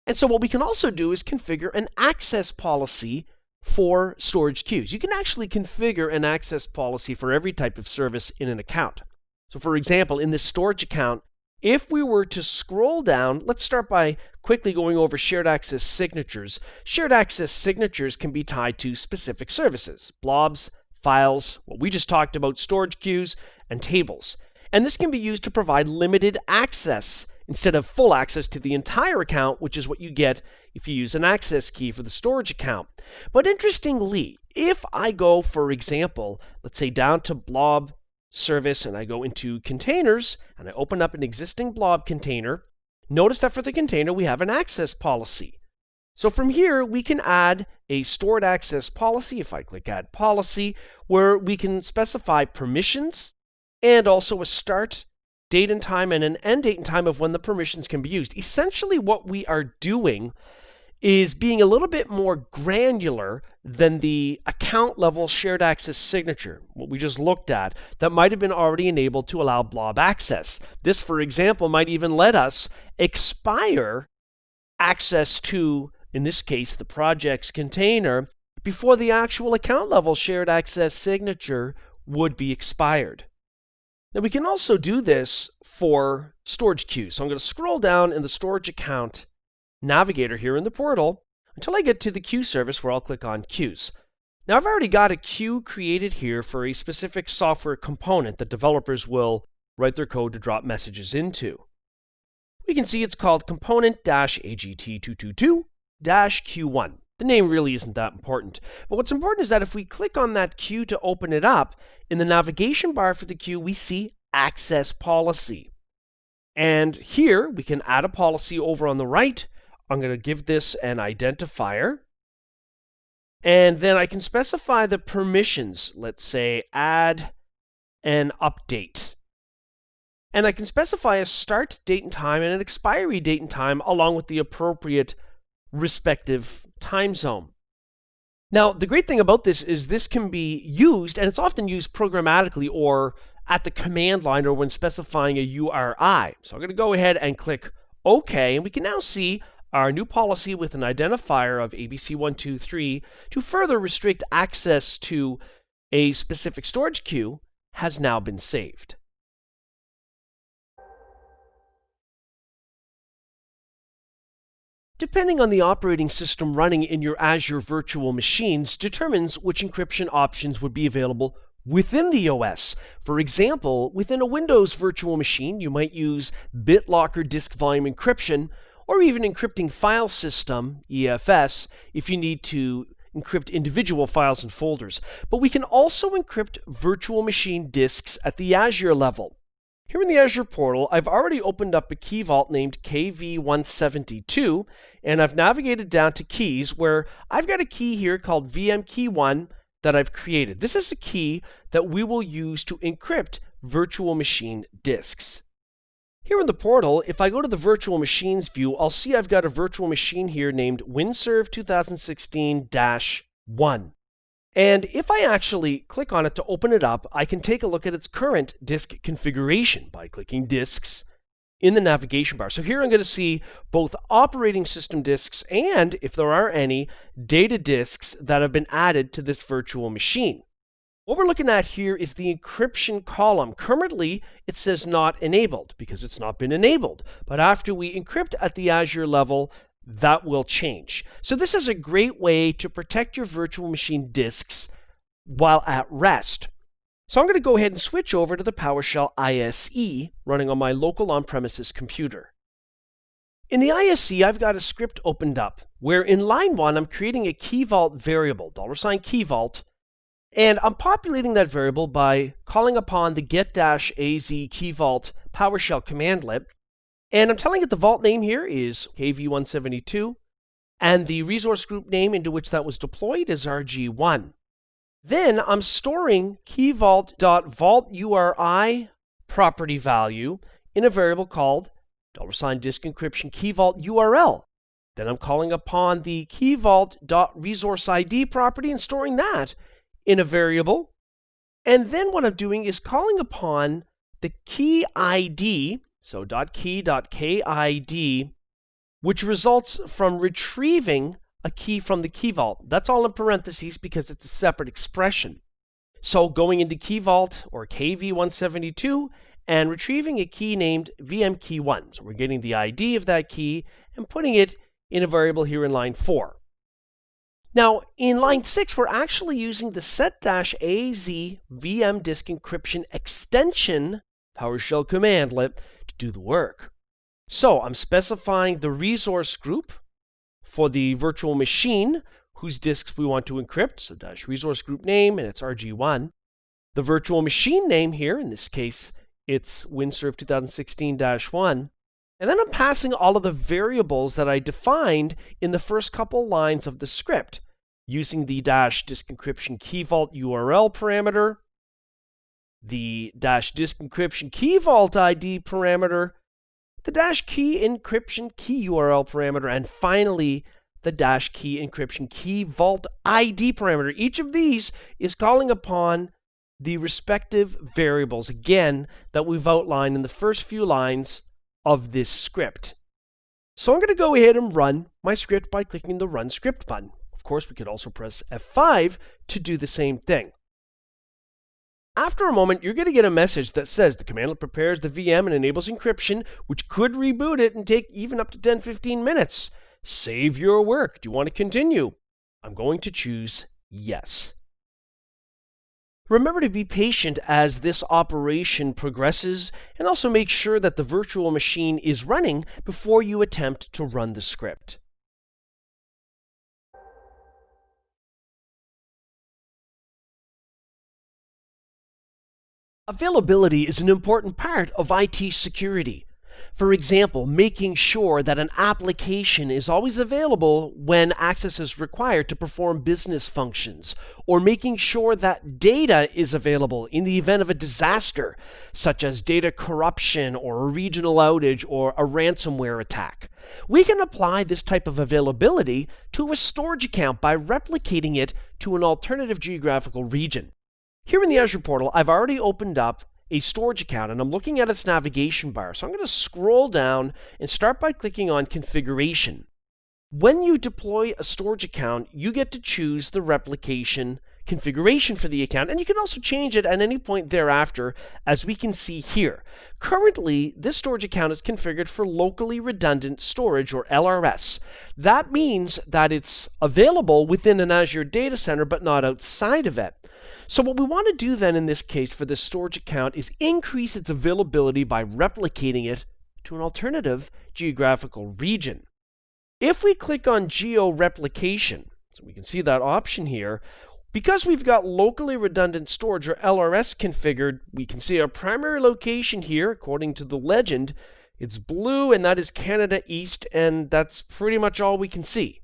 And so what we can also do is configure an access policy for storage queues. You can actually configure an access policy for every type of service in an account. So for example, in this storage account, if we were to scroll down, let's start by quickly going over shared access signatures. Shared access signatures can be tied to specific services, blobs, files, what we just talked about, storage queues, and tables. And this can be used to provide limited access instead of full access to the entire account, which is what you get if you use an access key for the storage account. But interestingly, if I go, for example, let's say down to blob service and I go into containers and I open up an existing blob container, notice that for the container we have an access policy. So from here we can add a stored access policy, if I click add policy, where we can specify permissions and also a start date and time and an end date and time of when the permissions can be used. Essentially what we are doing is being a little bit more granular than the account level shared access signature, what we just looked at, that might have been already enabled to allow blob access. This, for example, might even let us expire access to, in this case, the project's container before the actual account level shared access signature would be expired. Now we can also do this for storage queues. So I'm going to scroll down in the storage account navigator here in the portal until I get to the queue service where I'll click on queues. Now I've already got a queue created here for a specific software component that developers will write their code to drop messages into. We can see it's called component-AGT222-Q1. The name really isn't that important. But what's important is that if we click on that queue to open it up, in the navigation bar for the queue, we see access policy. And here we can add a policy over on the right. I'm going to give this an identifier. And then I can specify the permissions. Let's say add an update. And I can specify a start date and time and an expiry date and time along with the appropriate respective time zone. Now, the great thing about this is this can be used, and it's often used programmatically or at the command line or when specifying a URI. So I'm going to go ahead and click OK, and we can now see our new policy with an identifier of ABC123 to further restrict access to a specific storage queue has now been saved. Depending on the operating system running in your Azure virtual machines determines which encryption options would be available within the OS. For example, within a Windows virtual machine, you might use BitLocker disk volume encryption or even encrypting file system, EFS, if you need to encrypt individual files and folders. But we can also encrypt virtual machine disks at the Azure level. Here in the Azure portal, I've already opened up a key vault named KV172, and I've navigated down to keys where I've got a key here called VMKey1 that I've created. This is a key that we will use to encrypt virtual machine disks. Here in the portal, if I go to the virtual machines view, I'll see I've got a virtual machine here named WinServe 2016-1. And if I actually click on it to open it up, I can take a look at its current disk configuration by clicking Disks in the navigation bar. So here I'm going to see both operating system disks and, if there are any, data disks that have been added to this virtual machine. What we're looking at here is the encryption column. Currently, it says not enabled because it's not been enabled. But after we encrypt at the Azure level, that will change. So this is a great way to protect your virtual machine disks while at rest. So I'm going to go ahead and switch over to the PowerShell ISE running on my local on-premises computer. In the ISE, I've got a script opened up where in line 1, I'm creating a key vault variable, $key vault, and I'm populating that variable by calling upon the get-az key vault PowerShell commandlet. And I'm telling it the vault name here is KV172, and the resource group name into which that was deployed is RG1. Then I'm storing keyvault.vaultURI property value in a variable called $disk encryption key vault URL. Then I'm calling upon the keyvault.resourceID property and storing that in a variable. And then what I'm doing is calling upon the key ID, so .key.kid, which results from retrieving a key from the key vault. That's all in parentheses because it's a separate expression. So going into key vault or KV172 and retrieving a key named VMKey1. So we're getting the ID of that key and putting it in a variable here in line 4. Now, in line 6, we're actually using the set-AZ VM disk encryption extension PowerShell commandlet to do the work. So I'm specifying the resource group for the virtual machine whose disks we want to encrypt, so -resource group name, and it's RG1. The virtual machine name here, in this case, it's WinServe 2016-1. And then I'm passing all of the variables that I defined in the first couple lines of the script, using the -disk encryption key vault URL parameter, the -disk encryption key vault ID parameter, the -key encryption key URL parameter, and finally the -key encryption key vault ID parameter. Each of these is calling upon the respective variables, again, that we've outlined in the first few lines of this script. So I'm going to go ahead and run my script by clicking the Run Script button. Of course, we could also press F5 to do the same thing. After a moment, you're going to get a message that says the commandlet prepares the VM and enables encryption, which could reboot it and take even up to 10-15 minutes. Save your work. Do you want to continue? I'm going to choose Yes. Remember to be patient as this operation progresses, and also make sure that the virtual machine is running before you attempt to run the script. Availability is an important part of IT security. For example, making sure that an application is always available when access is required to perform business functions, or making sure that data is available in the event of a disaster, such as data corruption or a regional outage or a ransomware attack. We can apply this type of availability to a storage account by replicating it to an alternative geographical region. Here in the Azure portal, I've already opened up a storage account and I'm looking at its navigation bar. So I'm going to scroll down and start by clicking on Configuration. When you deploy a storage account, you get to choose the replication configuration for the account, and you can also change it at any point thereafter, as we can see here. Currently, this storage account is configured for locally redundant storage, or LRS. That means that it's available within an Azure data center, but not outside of it. So what we want to do then in this case for this storage account is increase its availability by replicating it to an alternative geographical region. If we click on Geo Replication, so we can see that option here, because we've got locally redundant storage, or LRS, configured, we can see our primary location here, according to the legend. It's blue, and that is Canada East, and that's pretty much all we can see.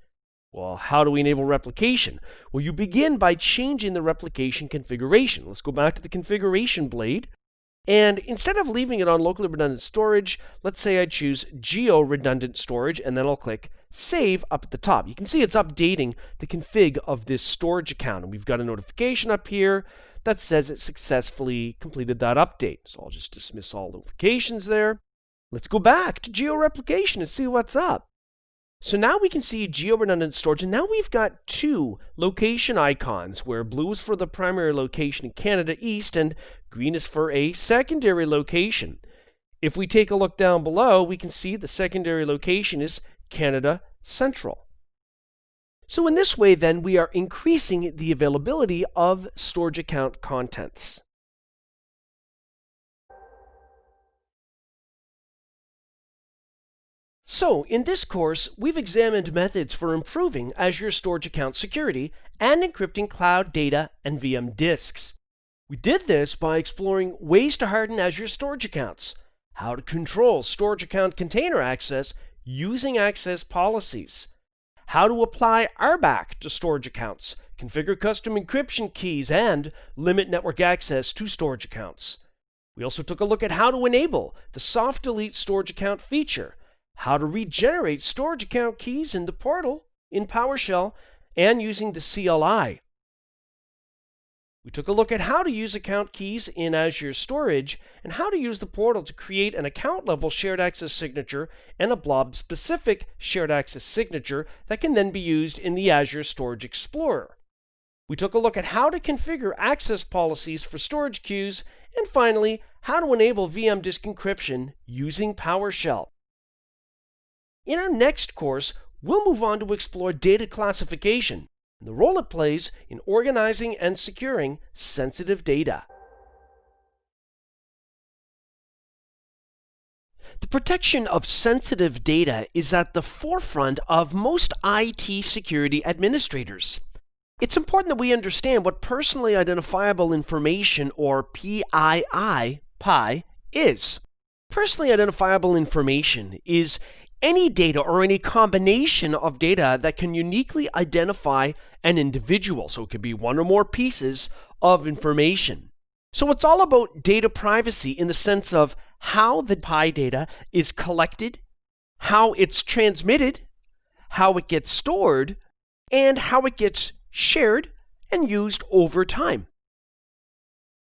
Well, how do we enable replication? Well, you begin by changing the replication configuration. Let's go back to the configuration blade. And instead of leaving it on locally redundant storage, let's say I choose geo redundant storage, and then I'll click Save up at the top. You can see it's updating the config of this storage account. And we've got a notification up here that says it successfully completed that update. So I'll just dismiss all notifications there. Let's go back to geo replication and see what's up. So now we can see geo-redundant storage, and now we've got two location icons, where blue is for the primary location in Canada East, and green is for a secondary location. If we take a look down below, we can see the secondary location is Canada Central. So in this way, then, we are increasing the availability of storage account contents. So, in this course, we've examined methods for improving Azure storage account security and encrypting cloud data and VM disks. We did this by exploring ways to harden Azure storage accounts, how to control storage account container access using access policies, how to apply RBAC to storage accounts, configure custom encryption keys, and limit network access to storage accounts. We also took a look at how to enable the soft delete storage account feature, how to regenerate storage account keys in the portal in PowerShell, and using the CLI. We took a look at how to use account keys in Azure Storage and how to use the portal to create an account-level shared access signature and a blob-specific shared access signature that can then be used in the Azure Storage Explorer. We took a look at how to configure access policies for storage queues, and finally, how to enable VM disk encryption using PowerShell. In our next course, we'll move on to explore data classification and the role it plays in organizing and securing sensitive data. The protection of sensitive data is at the forefront of most IT security administrators. It's important that we understand what personally identifiable information, or PII, is. Personally identifiable information is any data or any combination of data that can uniquely identify an individual. So it could be one or more pieces of information. So it's all about data privacy in the sense of how the PI data is collected, how it's transmitted, how it gets stored, and how it gets shared and used over time.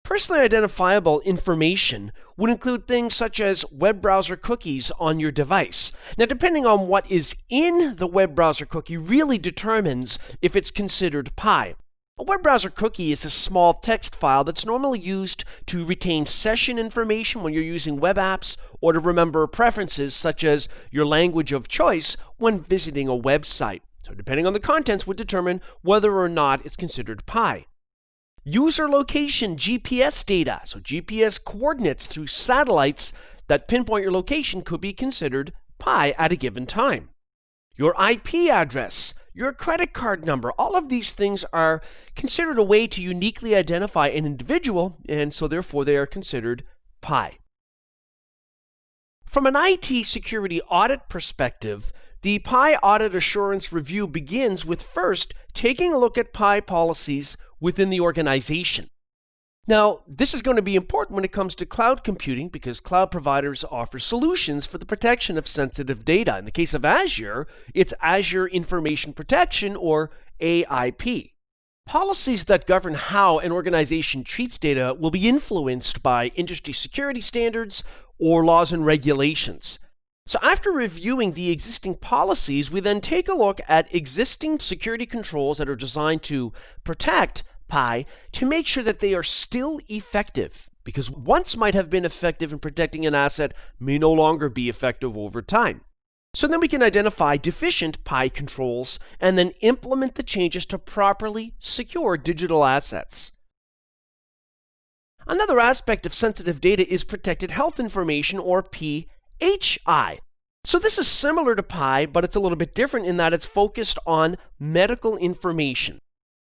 Personally identifiable information would include things such as web browser cookies on your device. Now, depending on what is in the web browser cookie really determines if it's considered PI. A web browser cookie is a small text file that's normally used to retain session information when you're using web apps or to remember preferences such as your language of choice when visiting a website. So depending on the contents would determine whether or not it's considered PI. User location GPS data, so GPS coordinates through satellites that pinpoint your location, could be considered PI at a given time. Your IP address, your credit card number, all of these things are considered a way to uniquely identify an individual, and so therefore they are considered PI. From an IT security audit perspective, the PI Audit Assurance Review begins with first taking a look at PI policies within the organization. Now, this is going to be important when it comes to cloud computing because cloud providers offer solutions for the protection of sensitive data. In the case of Azure, it's Azure Information Protection, or AIP. Policies that govern how an organization treats data will be influenced by industry security standards or laws and regulations. So after reviewing the existing policies, we then take a look at existing security controls that are designed to protect PI to make sure that they are still effective, because once might have been effective in protecting an asset may no longer be effective over time. So then we can identify deficient PI controls and then implement the changes to properly secure digital assets. Another aspect of sensitive data is protected health information, or PHI. So this is similar to PI, but it's a little bit different in that it's focused on medical information.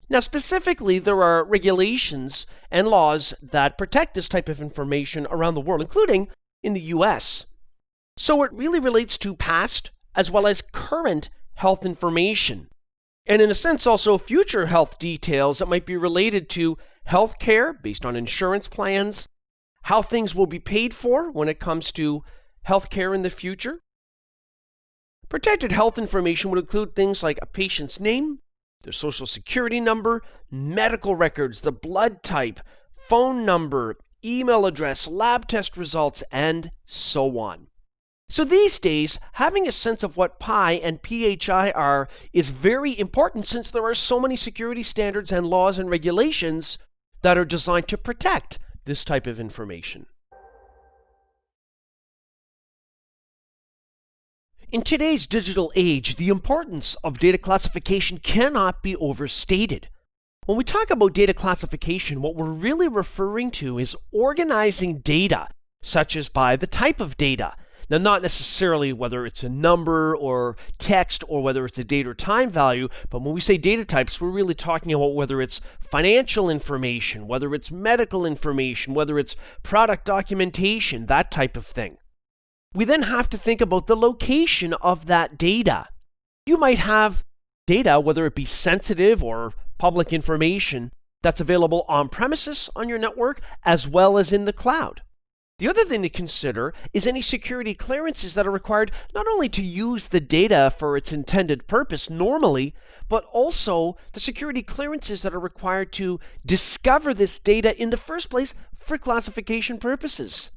Now, specifically, there are regulations and laws that protect this type of information around the world, including in the US. So it really relates to past as well as current health information. And in a sense, also future health details that might be related to health care based on insurance plans, how things will be paid for when it comes to health care in the future. Protected health information would include things like a patient's name, their social security number, medical records, the blood type, phone number, email address, lab test results, and so on. So these days, having a sense of what PI and PHI are is very important since there are so many security standards and laws and regulations that are designed to protect this type of information. In today's digital age, the importance of data classification cannot be overstated. When we talk about data classification, what we're really referring to is organizing data, such as by the type of data. Now, not necessarily whether it's a number or text or whether it's a date or time value, but when we say data types, we're really talking about whether it's financial information, whether it's medical information, whether it's product documentation, that type of thing. We then have to think about the location of that data. You might have data, whether it be sensitive or public information that's available on premises on your network as well as in the cloud. The other thing to consider is any security clearances that are required not only to use the data for its intended purpose normally, but also the security clearances that are required to discover this data in the first place for classification purposes.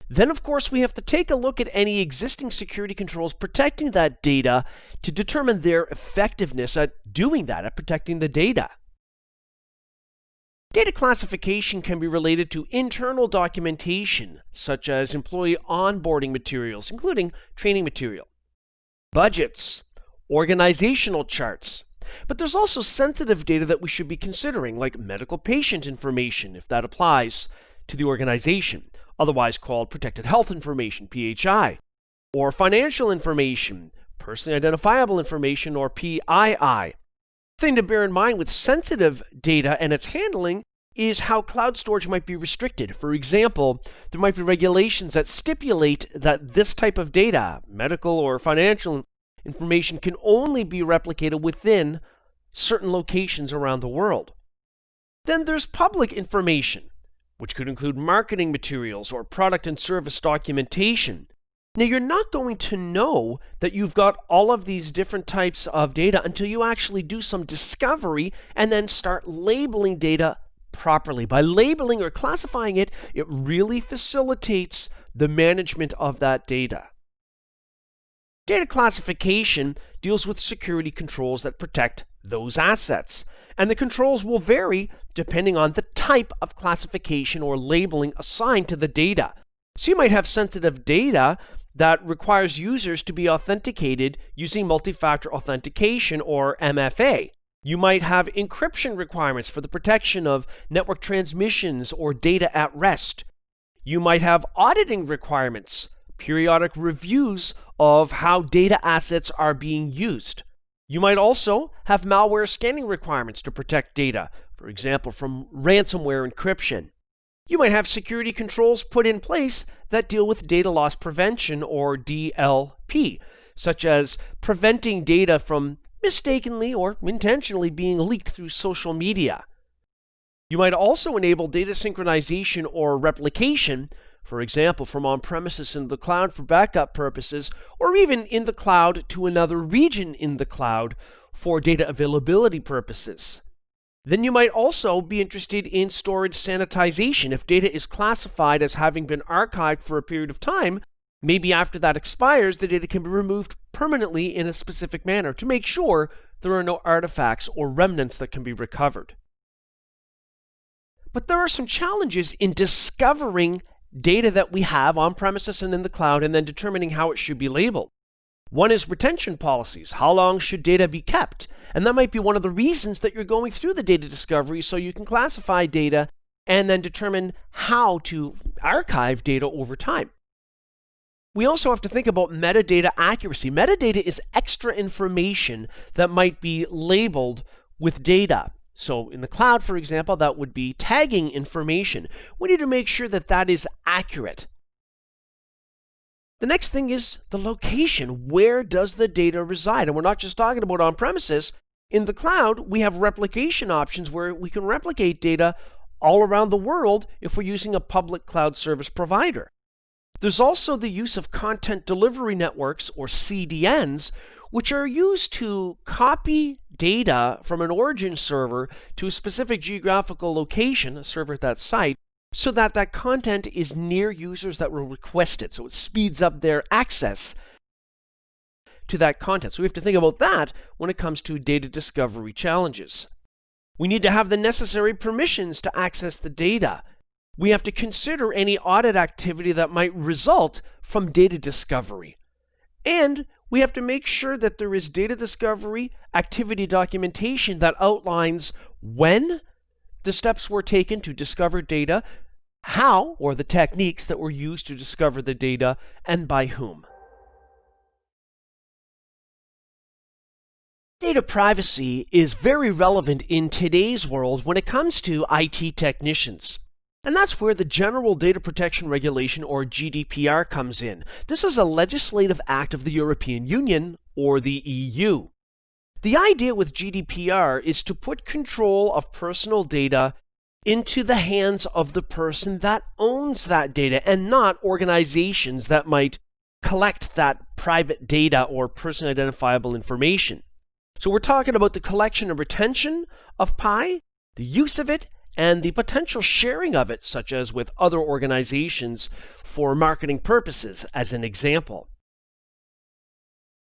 Then, of course, we have to take a look at any existing security controls protecting that data to determine their effectiveness at doing that, at protecting the data. Data classification can be related to internal documentation, such as employee onboarding materials, including training material, budgets, organizational charts. But there's also sensitive data that we should be considering, like medical patient information, if that applies to the organization, otherwise called protected health information, PHI, or financial information, personally identifiable information, or PII. Thing to bear in mind with sensitive data and its handling is how cloud storage might be restricted. For example, there might be regulations that stipulate that this type of data, medical or financial information, can only be replicated within certain locations around the world. Then there's public information, which could include marketing materials or product and service documentation. Now, you're not going to know that you've got all of these different types of data until you actually do some discovery and then start labeling data properly. By labeling or classifying it, it really facilitates the management of that data. Data classification deals with security controls that protect those assets, and the controls will vary depending on the type of classification or labeling assigned to the data. So you might have sensitive data that requires users to be authenticated using multi-factor authentication, or MFA. You might have encryption requirements for the protection of network transmissions or data at rest. You might have auditing requirements, periodic reviews of how data assets are being used. You might also have malware scanning requirements to protect data, for example, from ransomware encryption. You might have security controls put in place that deal with data loss prevention, or DLP, such as preventing data from mistakenly or intentionally being leaked through social media. You might also enable data synchronization or replication, for example, from on-premises into the cloud for backup purposes, or even in the cloud to another region in the cloud for data availability purposes. Then you might also be interested in storage sanitization. If data is classified as having been archived for a period of time, maybe after that expires, the data can be removed permanently in a specific manner to make sure there are no artifacts or remnants that can be recovered. But there are some challenges in discovering data that we have on premises and in the cloud and then determining how it should be labeled. One is retention policies. How long should data be kept? And that might be one of the reasons that you're going through the data discovery, so you can classify data and then determine how to archive data over time. We also have to think about metadata accuracy. Metadata is extra information that might be labeled with data. So in the cloud, for example, that would be tagging information. We need to make sure that that is accurate. The next thing is the location. Where does the data reside? And we're not just talking about on-premises. In the cloud, we have replication options where we can replicate data all around the world if we're using a public cloud service provider. There's also the use of content delivery networks, or CDNs, which are used to copy data from an origin server to a specific geographical location, a server at that site, so that that content is near users that will request it. So it speeds up their access to that content. So we have to think about that when it comes to data discovery challenges. We need to have the necessary permissions to access the data. We have to consider any audit activity that might result from data discovery. And we have to make sure that there is data discovery activity documentation that outlines when the steps were taken to discover data, how, or the techniques that were used to discover the data, and by whom. Data privacy is very relevant in today's world when it comes to IT technicians. And that's where the General Data Protection Regulation, or GDPR, comes in. This is a legislative act of the European Union, or the EU. The idea with GDPR is to put control of personal data into the hands of the person that owns that data and not organizations that might collect that private data or person identifiable information. So we're talking about the collection and retention of PI, the use of it, and the potential sharing of it, such as with other organizations for marketing purposes, as an example.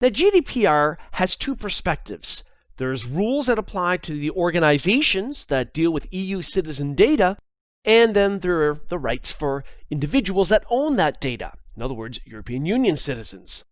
Now, GDPR has two perspectives. There's rules that apply to the organizations that deal with EU citizen data, and then there are the rights for individuals that own that data. In other words, European Union citizens.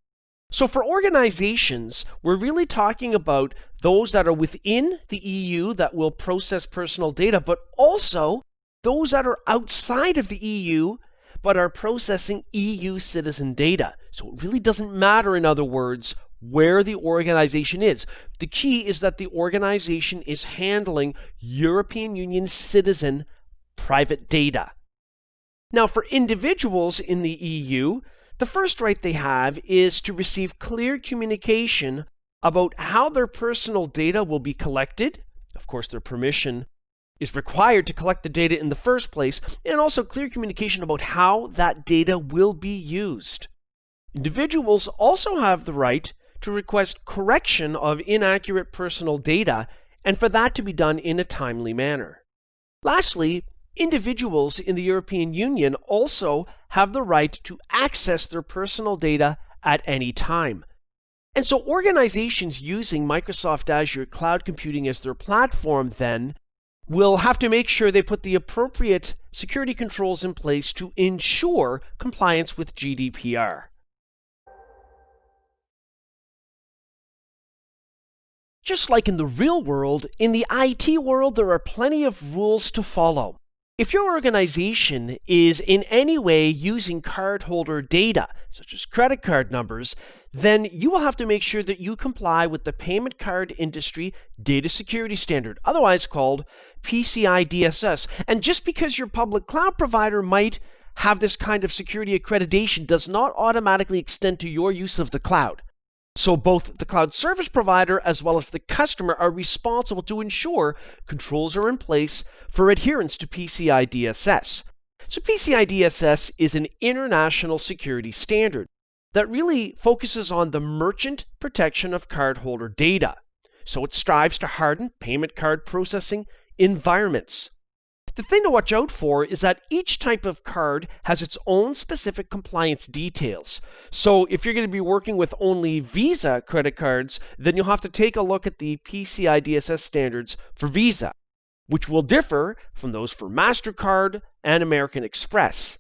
So for organizations, we're really talking about those that are within the EU that will process personal data, but also those that are outside of the EU but are processing EU citizen data. So it really doesn't matter, in other words, where the organization is. The key is that the organization is handling European Union citizen private data. Now, for individuals in the EU, the first right they have is to receive clear communication about how their personal data will be collected. Of course, their permission is required to collect the data in the first place, and also clear communication about how that data will be used. Individuals also have the right to request correction of inaccurate personal data, and for that to be done in a timely manner. Lastly, individuals in the European Union also have the right to access their personal data at any time. And so organizations using Microsoft Azure Cloud Computing as their platform then will have to make sure they put the appropriate security controls in place to ensure compliance with GDPR. Just like in the real world, in the IT world, there are plenty of rules to follow. If your organization is in any way using cardholder data, such as credit card numbers, then you will have to make sure that you comply with the Payment Card Industry Data Security Standard, otherwise called PCI DSS. And just because your public cloud provider might have this kind of security accreditation does not automatically extend to your use of the cloud. So both the cloud service provider as well as the customer are responsible to ensure controls are in place for adherence to PCI DSS. So PCI DSS is an international security standard that really focuses on the merchant protection of cardholder data. So it strives to harden payment card processing environments. The thing to watch out for is that each type of card has its own specific compliance details. So if you're going to be working with only Visa credit cards, then you'll have to take a look at the PCI DSS standards for Visa, which will differ from those for MasterCard and American Express.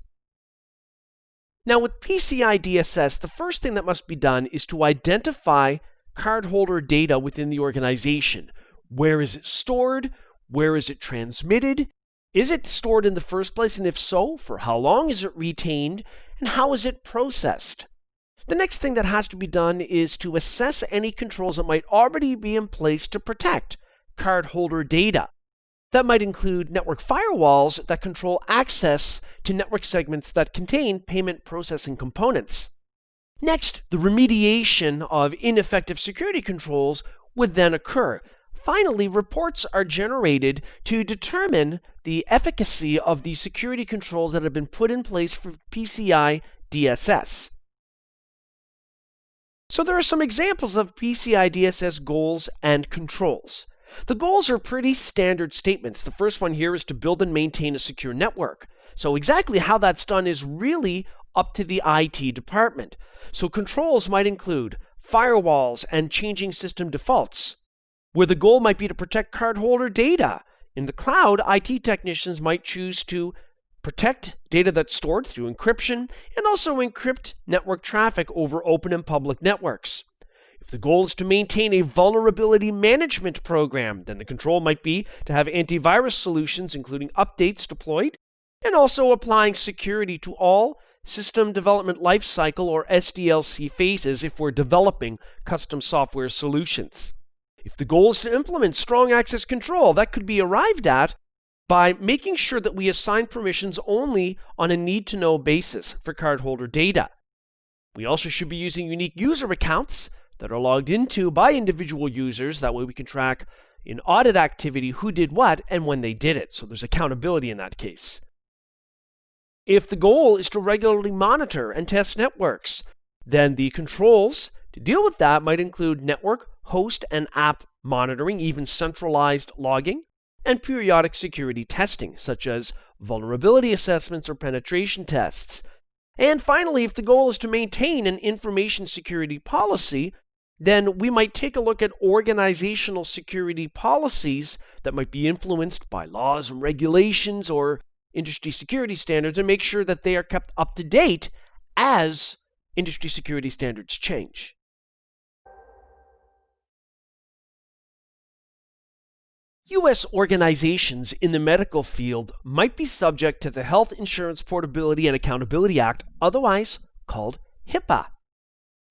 Now with PCI DSS, the first thing that must be done is to identify cardholder data within the organization. Where is it stored? Where is it transmitted? Is it stored in the first place, and if so, for how long is it retained, and how is it processed? The next thing that has to be done is to assess any controls that might already be in place to protect cardholder data. That might include network firewalls that control access to network segments that contain payment processing components. Next, the remediation of ineffective security controls would then occur. Finally, reports are generated to determine the efficacy of the security controls that have been put in place for PCI DSS. So there are some examples of PCI DSS goals and controls. The goals are pretty standard statements. The first one here is to build and maintain a secure network. So exactly how that's done is really up to the IT department. So controls might include firewalls and changing system defaults, where the goal might be to protect cardholder data. In the cloud, IT technicians might choose to protect data that's stored through encryption and also encrypt network traffic over open and public networks. If the goal is to maintain a vulnerability management program, then the control might be to have antivirus solutions, including updates deployed, and also applying security to all system development lifecycle or SDLC phases if we're developing custom software solutions. If the goal is to implement strong access control, that could be arrived at by making sure that we assign permissions only on a need-to-know basis for cardholder data. We also should be using unique user accounts that are logged into by individual users. That way we can track in audit activity who did what and when they did it. So there's accountability in that case. If the goal is to regularly monitor and test networks, then the controls to deal with that might include network, host, and app monitoring, even centralized logging, and periodic security testing, such as vulnerability assessments or penetration tests. And finally, if the goal is to maintain an information security policy, then we might take a look at organizational security policies that might be influenced by laws and regulations or industry security standards and make sure that they are kept up to date as industry security standards change. U.S. organizations in the medical field might be subject to the Health Insurance Portability and Accountability Act, otherwise called HIPAA.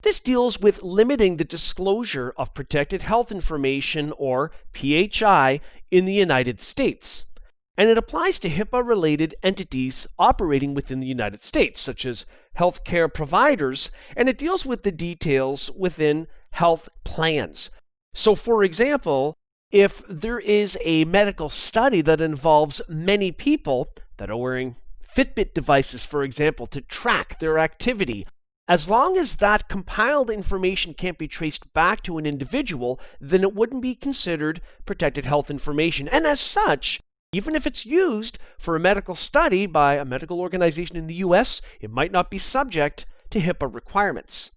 This deals with limiting the disclosure of protected health information, or PHI, in the United States. And it applies to HIPAA-related entities operating within the United States, such as healthcare providers, and it deals with the details within health plans. So, for example, if there is a medical study that involves many people that are wearing Fitbit devices, for example, to track their activity, as long as that compiled information can't be traced back to an individual, then it wouldn't be considered protected health information. And as such, even if it's used for a medical study by a medical organization in the US, it might not be subject to HIPAA requirements.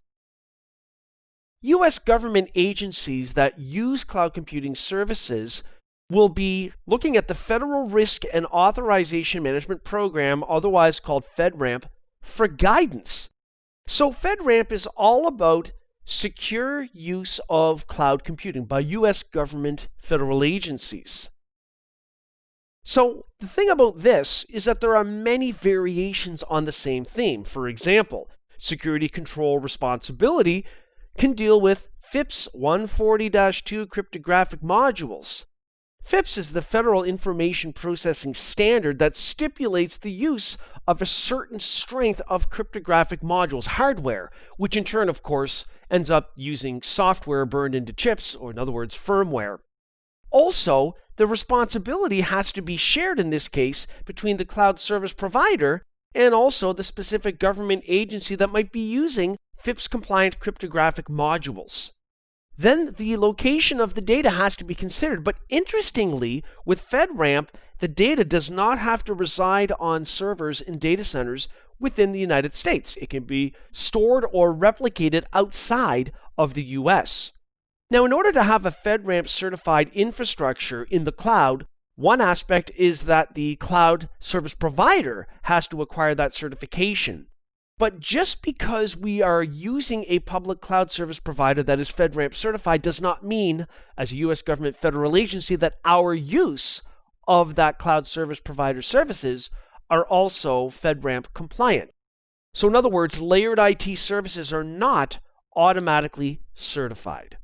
U.S. government agencies that use cloud computing services will be looking at the Federal Risk and Authorization Management Program, otherwise called FedRAMP, for guidance. So FedRAMP is all about secure use of cloud computing by U.S. government federal agencies. So the thing about this is that there are many variations on the same theme. For example, security control responsibility can deal with FIPS 140-2 cryptographic modules. FIPS is the Federal Information Processing Standard that stipulates the use of a certain strength of cryptographic modules, hardware, which in turn, of course, ends up using software burned into chips, or in other words, firmware. Also, the responsibility has to be shared in this case between the cloud service provider and also the specific government agency that might be using FIPS-compliant cryptographic modules. Then the location of the data has to be considered, but interestingly, with FedRAMP, the data does not have to reside on servers in data centers within the United States. It can be stored or replicated outside of the US. Now, in order to have a FedRAMP certified infrastructure in the cloud, one aspect is that the cloud service provider has to acquire that certification. But just because we are using a public cloud service provider that is FedRAMP certified does not mean, as a U.S. government federal agency, that our use of that cloud service provider services are also FedRAMP compliant. So in other words, layered IT services are not automatically certified.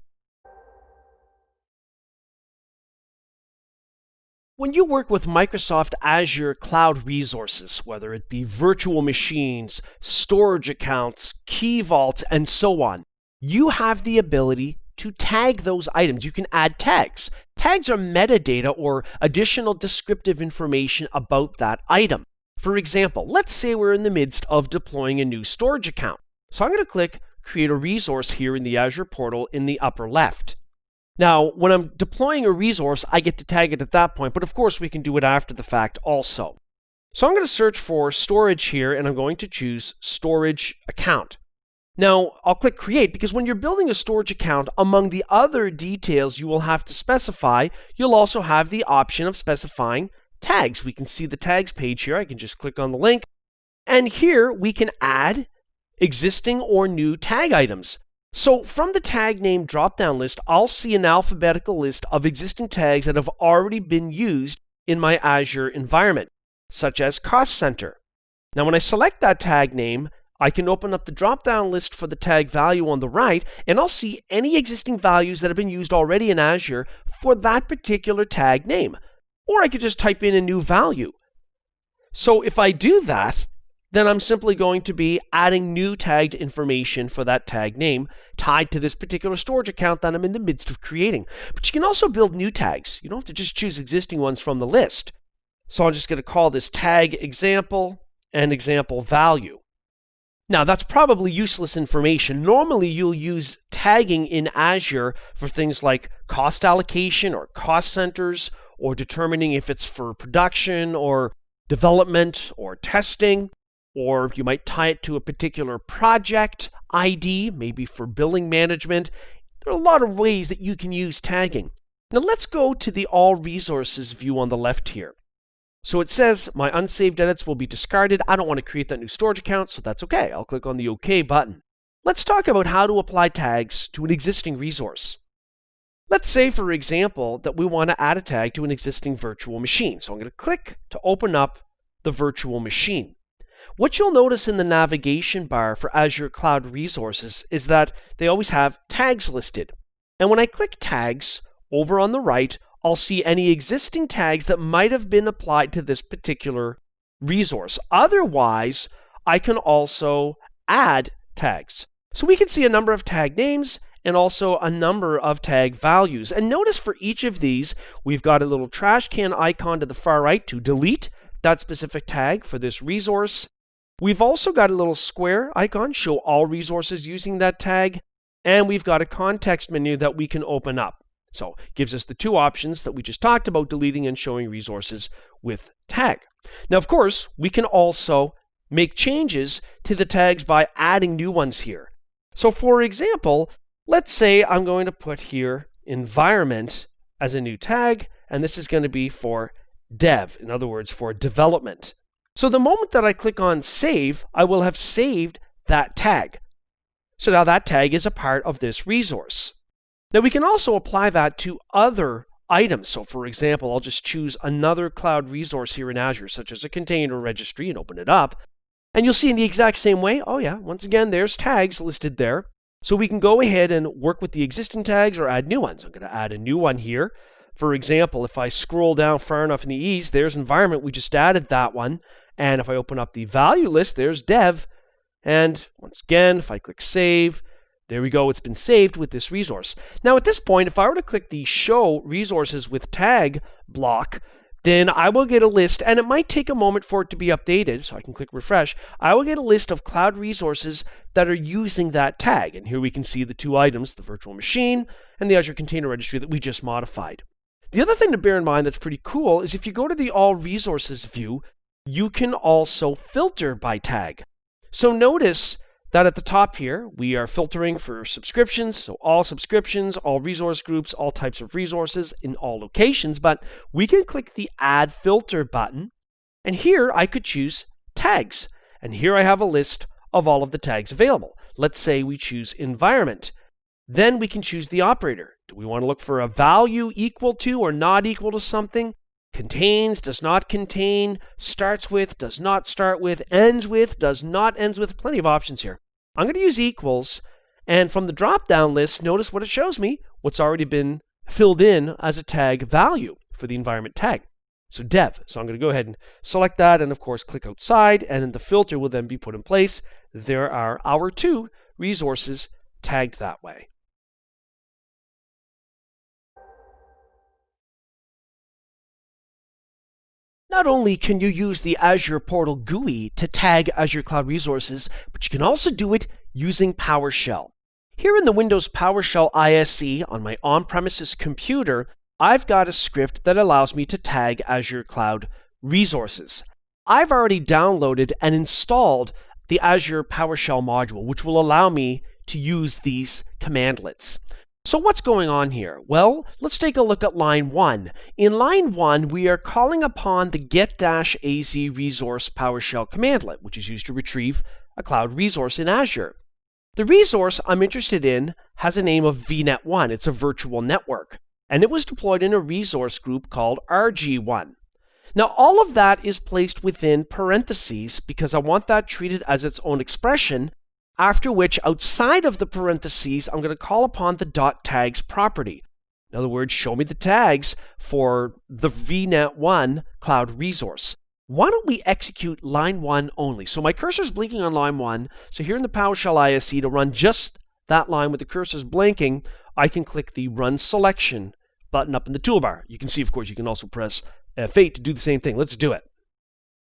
When you work with Microsoft Azure cloud resources, whether it be virtual machines, storage accounts, key vaults, and so on, you have the ability to tag those items. You can add tags. Tags are metadata or additional descriptive information about that item. For example, let's say we're in the midst of deploying a new storage account. So I'm going to click Create a Resource here in the Azure portal in the upper left. Now, when I'm deploying a resource, I get to tag it at that point, but of course we can do it after the fact also. So I'm going to search for storage here, and I'm going to choose Storage Account. Now, I'll click Create, because when you're building a storage account, among the other details you will have to specify, you'll also have the option of specifying tags. We can see the tags page here. I can just click on the link, and here we can add existing or new tag items. So from the tag name drop-down list, I'll see an alphabetical list of existing tags that have already been used in my Azure environment, such as Cost Center. Now when I select that tag name, I can open up the drop-down list for the tag value on the right, and I'll see any existing values that have been used already in Azure for that particular tag name. Or I could just type in a new value. So if I do that, then I'm simply going to be adding new tagged information for that tag name tied to this particular storage account that I'm in the midst of creating. But you can also build new tags. You don't have to just choose existing ones from the list. So I'm just going to call this tag example and example value. Now, that's probably useless information. Normally, you'll use tagging in Azure for things like cost allocation or cost centers, or determining if it's for production or development or testing, or you might tie it to a particular project ID, maybe for billing management. There are a lot of ways that you can use tagging. Now, let's go to the All Resources view on the left here. So it says my unsaved edits will be discarded. I don't want to create that new storage account, so that's okay. I'll click on the OK button. Let's talk about how to apply tags to an existing resource. Let's say, for example, that we want to add a tag to an existing virtual machine. So I'm going to click to open up the virtual machine. What you'll notice in the navigation bar for Azure Cloud Resources is that they always have tags listed. And when I click tags over on the right, I'll see any existing tags that might have been applied to this particular resource. Otherwise, I can also add tags. So we can see a number of tag names and also a number of tag values. And notice for each of these, we've got a little trash can icon to the far right to delete that specific tag for this resource. We've also got a little square icon, show all resources using that tag. And we've got a context menu that we can open up. So it gives us the two options that we just talked about, deleting and showing resources with tag. Now, of course, we can also make changes to the tags by adding new ones here. So for example, let's say I'm going to put here environment as a new tag, and this is going to be for dev, in other words, for development. So the moment that I click on save, I will have saved that tag. So now that tag is a part of this resource. Now we can also apply that to other items. So for example, I'll just choose another cloud resource here in Azure, such as a container registry, and open it up. And you'll see in the exact same way, oh yeah, once again, there's tags listed there. So we can go ahead and work with the existing tags or add new ones. I'm going to add a new one here. For example, if I scroll down far enough in the east, there's environment. We just added that one. And if I open up the value list, there's dev. And once again, if I click save, there we go, it's been saved with this resource. Now at this point, if I were to click the Show Resources with Tag block, then I will get a list, and it might take a moment for it to be updated, so I can click refresh. I will get a list of cloud resources that are using that tag. And here we can see the two items, the virtual machine and the Azure Container Registry that we just modified. The other thing to bear in mind that's pretty cool is if you go to the All Resources view, you can also filter by tag. So notice that at the top here, we are filtering for subscriptions, so all subscriptions, all resource groups, all types of resources in all locations, but we can click the Add Filter button, and here I could choose tags. And here I have a list of all of the tags available. Let's say we choose environment. Then we can choose the operator. Do we want to look for a value equal to or not equal to something? Contains, does not contain, starts with, does not start with, ends with, does not ends with. Plenty of options here. I'm going to use equals, and from the drop-down list, notice what it shows me, what's already been filled in as a tag value for the environment tag. So dev. So I'm going to go ahead and select that, and of course click outside, and then the filter will then be put in place. There are our two resources tagged that way. Not only can you use the Azure Portal GUI to tag Azure Cloud Resources, but you can also do it using PowerShell. Here in the Windows PowerShell ISE on my on-premises computer, I've got a script that allows me to tag Azure Cloud Resources. I've already downloaded and installed the Azure PowerShell module, which will allow me to use these commandlets. So what's going on here? Well, let's take a look at line 1. In line 1, we are calling upon the get-az resource PowerShell commandlet, which is used to retrieve a cloud resource in Azure. The resource I'm interested in has a name of VNet1. It's a virtual network, and it was deployed in a resource group called RG1. Now, all of that is placed within parentheses because I want that treated as its own expression, after which, outside of the parentheses, I'm going to call upon the .tags property. In other words, show me the tags for the VNet1 cloud resource. why don't we execute line 1 only? So my cursor is blinking on line 1. So here in the PowerShell ISE, to run just that line with the cursor blinking, I can click the Run Selection button up in the toolbar. You can see, of course, you can also press F8 to do the same thing. Let's do it.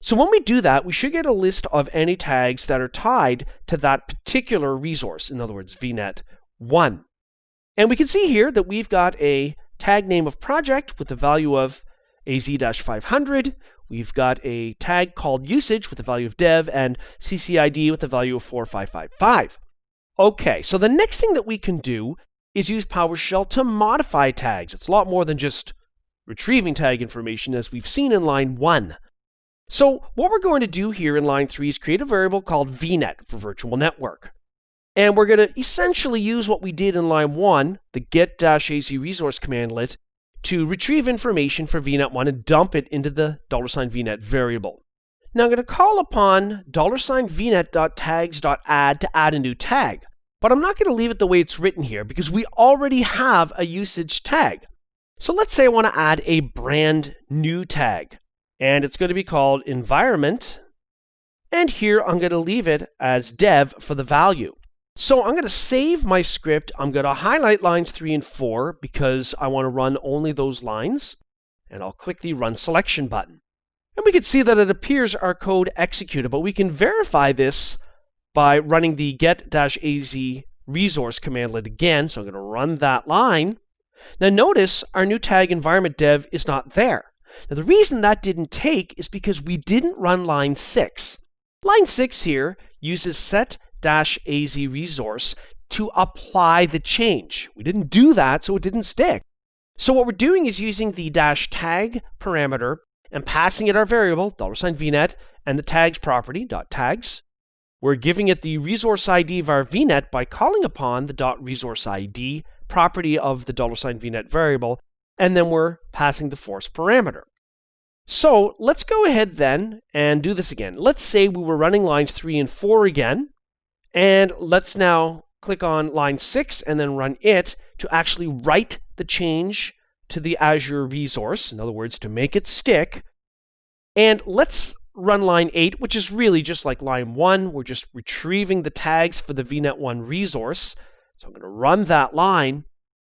So when we do that, we should get a list of any tags that are tied to that particular resource, in other words, VNet 1. And we can see here that we've got a tag name of project with the value of AZ-500. We've got a tag called usage with the value of dev, and CCID with the value of 4555. Okay, so the next thing that we can do is use PowerShell to modify tags. It's a lot more than just retrieving tag information, as we've seen in line 1. So what we're going to do here in line 3 is create a variable called VNet for virtual network. And we're going to essentially use what we did in line 1, the get-az resource commandlet, to retrieve information for VNet 1 and dump it into the $VNet variable. Now I'm going to call upon $VNet.tags.add to add a new tag. But I'm not going to leave it the way it's written here because we already have a usage tag. So let's say I want to add a brand new tag. And it's going to be called environment. And here I'm going to leave it as dev for the value. So I'm going to save my script. I'm going to highlight lines 3 and 4 because I want to run only those lines. And I'll click the Run Selection button. And we can see that it appears our code executed, but we can verify this by running the get-az resource commandlet again. So I'm going to run that line. Now notice our new tag environment dev is not there. Now the reason that didn't take is because we didn't run line 6. Line 6 here uses set-az resource to apply the change. We didn't do that, so it didn't stick. So what we're doing is using the -tag parameter and passing it our variable, $VNet, and the tags property, .tags. We're giving it the resource ID of our VNet by calling upon the .resource ID property of the $VNet variable, and then we're passing the force parameter. So let's go ahead then and do this again. Let's say we were running lines 3 and 4 again, and let's now click on line 6 and then run it to actually write the change to the Azure resource, in other words, to make it stick. And let's run line 8, which is really just like line 1. We're just retrieving the tags for the VNet 1 resource. So I'm going to run that line.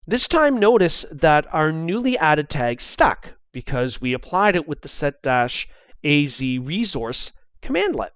This time, notice that our newly added tag stuck because we applied it with the set-az resource commandlet.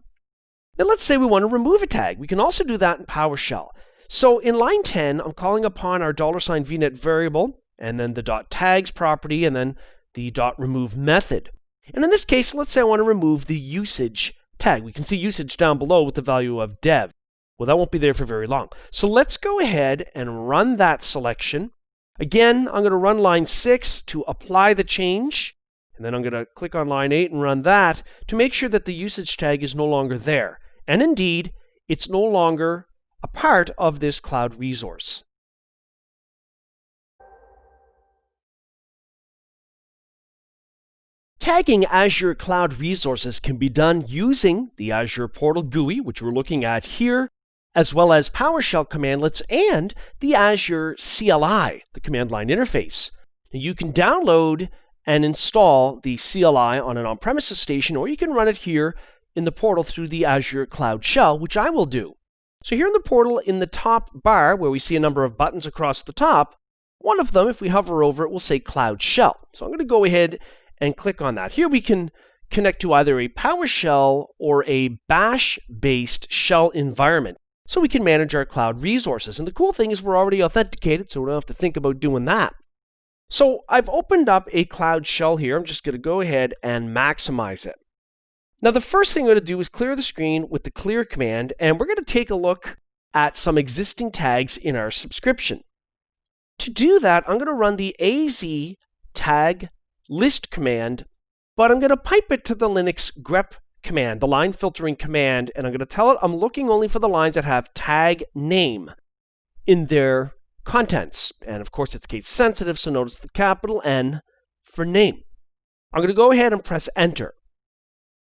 Now let's say we want to remove a tag. We can also do that in PowerShell. So in line 10, I'm calling upon our $VNet variable, and then the .tags property, and then the .remove method. And in this case, let's say I want to remove the usage tag. We can see usage down below with the value of dev. Well, that won't be there for very long. So let's go ahead and run that selection. Again, I'm going to run line 6 to apply the change. And then I'm going to click on line 8 and run that to make sure that the usage tag is no longer there. And indeed, it's no longer a part of this cloud resource. Tagging Azure Cloud resources can be done using the Azure Portal GUI, which we're looking at here, as well as PowerShell commandlets and the Azure CLI, the command line interface. Now, you can download and install the CLI on an on-premises station, or you can run it here in the portal through the Azure Cloud Shell, which I will do. So here in the portal, in the top bar, where we see a number of buttons across the top, one of them, if we hover over it, will say Cloud Shell. So I'm going to go ahead and click on that. Here we can connect to either a PowerShell or a Bash-based shell environment, so we can manage our cloud resources. And the cool thing is we're already authenticated, so we don't have to think about doing that. So I've opened up a Cloud Shell here. I'm just going to go ahead and maximize it. Now the first thing I'm going to do is clear the screen with the clear command, and we're going to take a look at some existing tags in our subscription. To do that, I'm going to run the AZ tag list command, but I'm going to pipe it to the Linux grep command, the line filtering command, and I'm going to tell it I'm looking only for the lines that have tag name in their contents. And of course, it's case sensitive, so notice the capital N for name. I'm going to go ahead and press enter.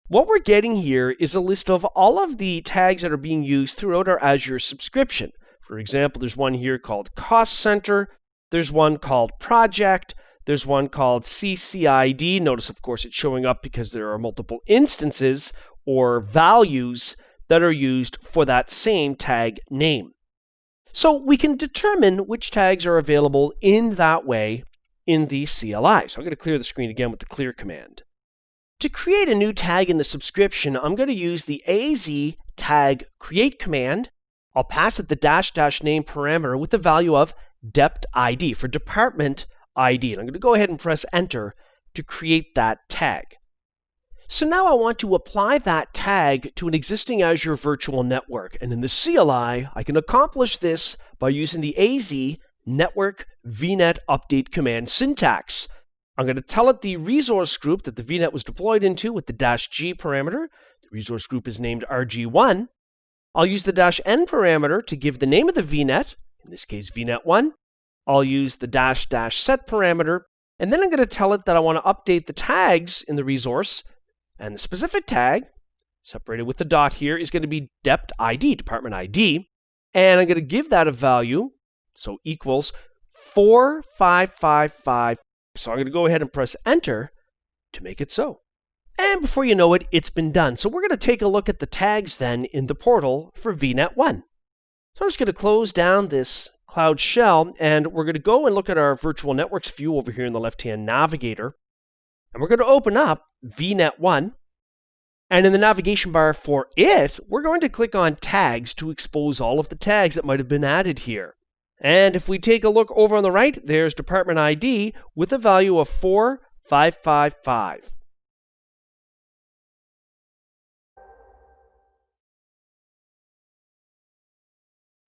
What we're getting here is a list of all of the tags that are being used throughout our Azure subscription. For example, there's one here called Cost Center, there's one called Project, There's one called CCID. Notice, of course, it's showing up because there are multiple instances or values that are used for that same tag name. So we can determine which tags are available in that way in the CLI. So I'm going to clear the screen again with the clear command. To create a new tag in the subscription, I'm going to use the AZ tag create command. I'll pass it the -- name parameter with the value of dept ID for department ID. And I'm going to go ahead and press enter to create that tag. So now I want to apply that tag to an existing Azure virtual network. And in the CLI, I can accomplish this by using the AZ network vnet update command syntax. I'm going to tell it the resource group that the VNet was deployed into with the -g parameter. The resource group is named RG1. I'll use the -n parameter to give the name of the VNet, in this case VNet1. I'll use the --set parameter, and then I'm going to tell it that I want to update the tags in the resource, and the specific tag, separated with the dot here, is going to be dept ID, department ID, and I'm going to give that a value, so equals 4555. So I'm going to go ahead and press enter to make it so. And before you know it, it's been done. So we're going to take a look at the tags then in the portal for VNet1. So I'm just going to close down this Cloud Shell, and we're going to go and look at our virtual networks view over here in the left-hand navigator. And we're going to open up VNet1. And in the navigation bar for it, we're going to click on tags to expose all of the tags that might have been added here. And if we take a look over on the right, there's department ID with a value of 4555.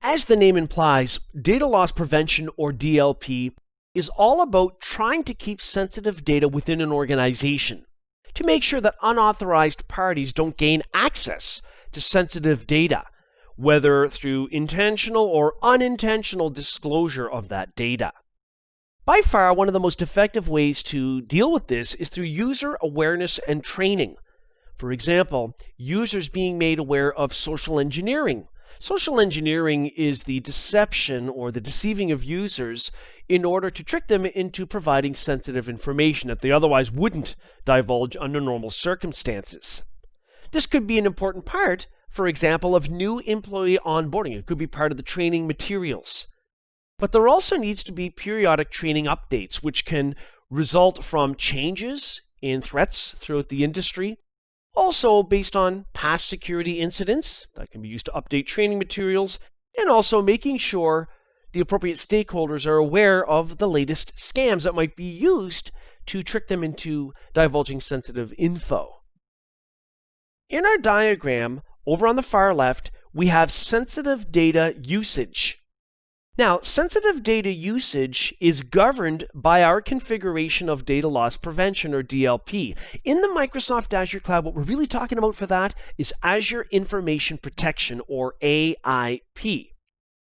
As the name implies, data loss prevention, or DLP, is all about trying to keep sensitive data within an organization to make sure that unauthorized parties don't gain access to sensitive data, whether through intentional or unintentional disclosure of that data. By far, one of the most effective ways to deal with this is through user awareness and training. For example, users being made aware of social engineering. Social engineering is the deception or the deceiving of users in order to trick them into providing sensitive information that they otherwise wouldn't divulge under normal circumstances. This could be an important part, for example, of new employee onboarding. It could be part of the training materials. But there also needs to be periodic training updates, which can result from changes in threats throughout the industry. Also based on past security incidents that can be used to update training materials, and also making sure the appropriate stakeholders are aware of the latest scams that might be used to trick them into divulging sensitive info. In our diagram, over on the far left, we have sensitive data usage. Now, sensitive data usage is governed by our configuration of data loss prevention, or DLP. In the Microsoft Azure Cloud, what we're really talking about for that is Azure Information Protection, or AIP.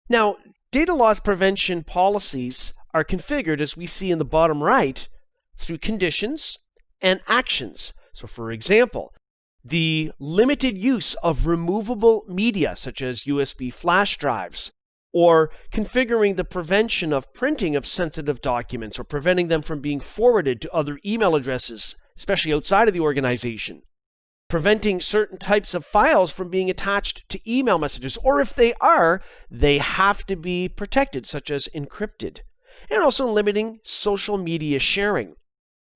Now, data loss prevention policies are configured, as we see in the bottom right, through conditions and actions. So, for example, the limited use of removable media, such as USB flash drives, or configuring the prevention of printing of sensitive documents, or preventing them from being forwarded to other email addresses, especially outside of the organization. Preventing certain types of files from being attached to email messages, or if they are, they have to be protected, such as encrypted. And also limiting social media sharing.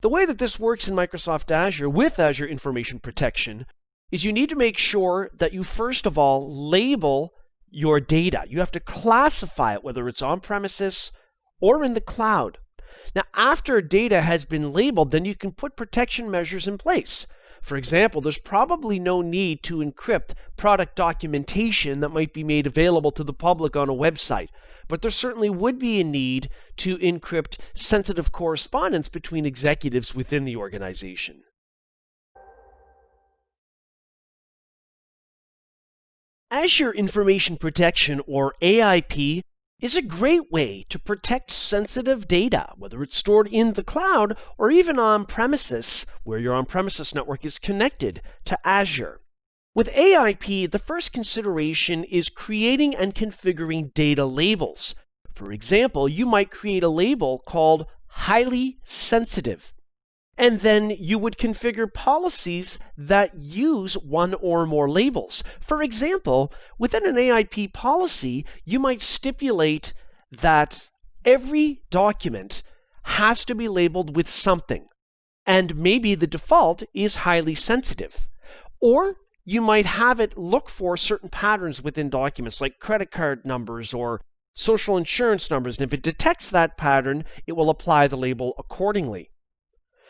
The way that this works in Microsoft Azure with Azure Information Protection is you need to make sure that you first of all label your data. You have to classify it, whether it's on premises or in the cloud. Now, after data has been labeled, then you can put protection measures in place. For example, there's probably no need to encrypt product documentation that might be made available to the public on a website, but there certainly would be a need to encrypt sensitive correspondence between executives within the organization. Azure Information Protection, or AIP, is a great way to protect sensitive data, whether it's stored in the cloud or even on premises, where your on-premises network is connected to Azure. With AIP, the first consideration is creating and configuring data labels. For example, you might create a label called highly sensitive. And then you would configure policies that use one or more labels. For example, within an AIP policy, you might stipulate that every document has to be labeled with something, and maybe the default is highly sensitive. Or you might have it look for certain patterns within documents like credit card numbers or social insurance numbers, and if it detects that pattern, it will apply the label accordingly.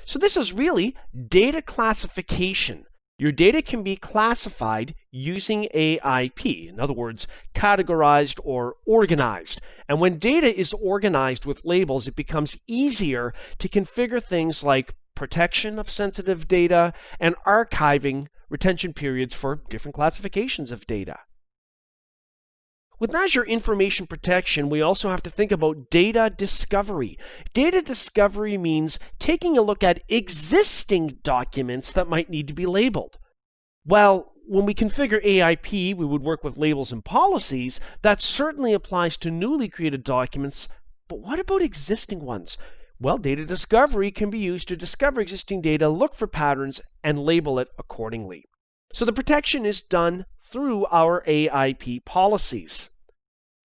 So this is really data classification. Your data can be classified using AIP, in other words, categorized or organized. And when data is organized with labels, it becomes easier to configure things like protection of sensitive data and archiving retention periods for different classifications of data. With Azure Information Protection, we also have to think about data discovery. Data discovery means taking a look at existing documents that might need to be labeled. Well, when we configure AIP, we would work with labels and policies. That certainly applies to newly created documents, but what about existing ones? Well, data discovery can be used to discover existing data, look for patterns, and label it accordingly. So the protection is done through our AIP policies.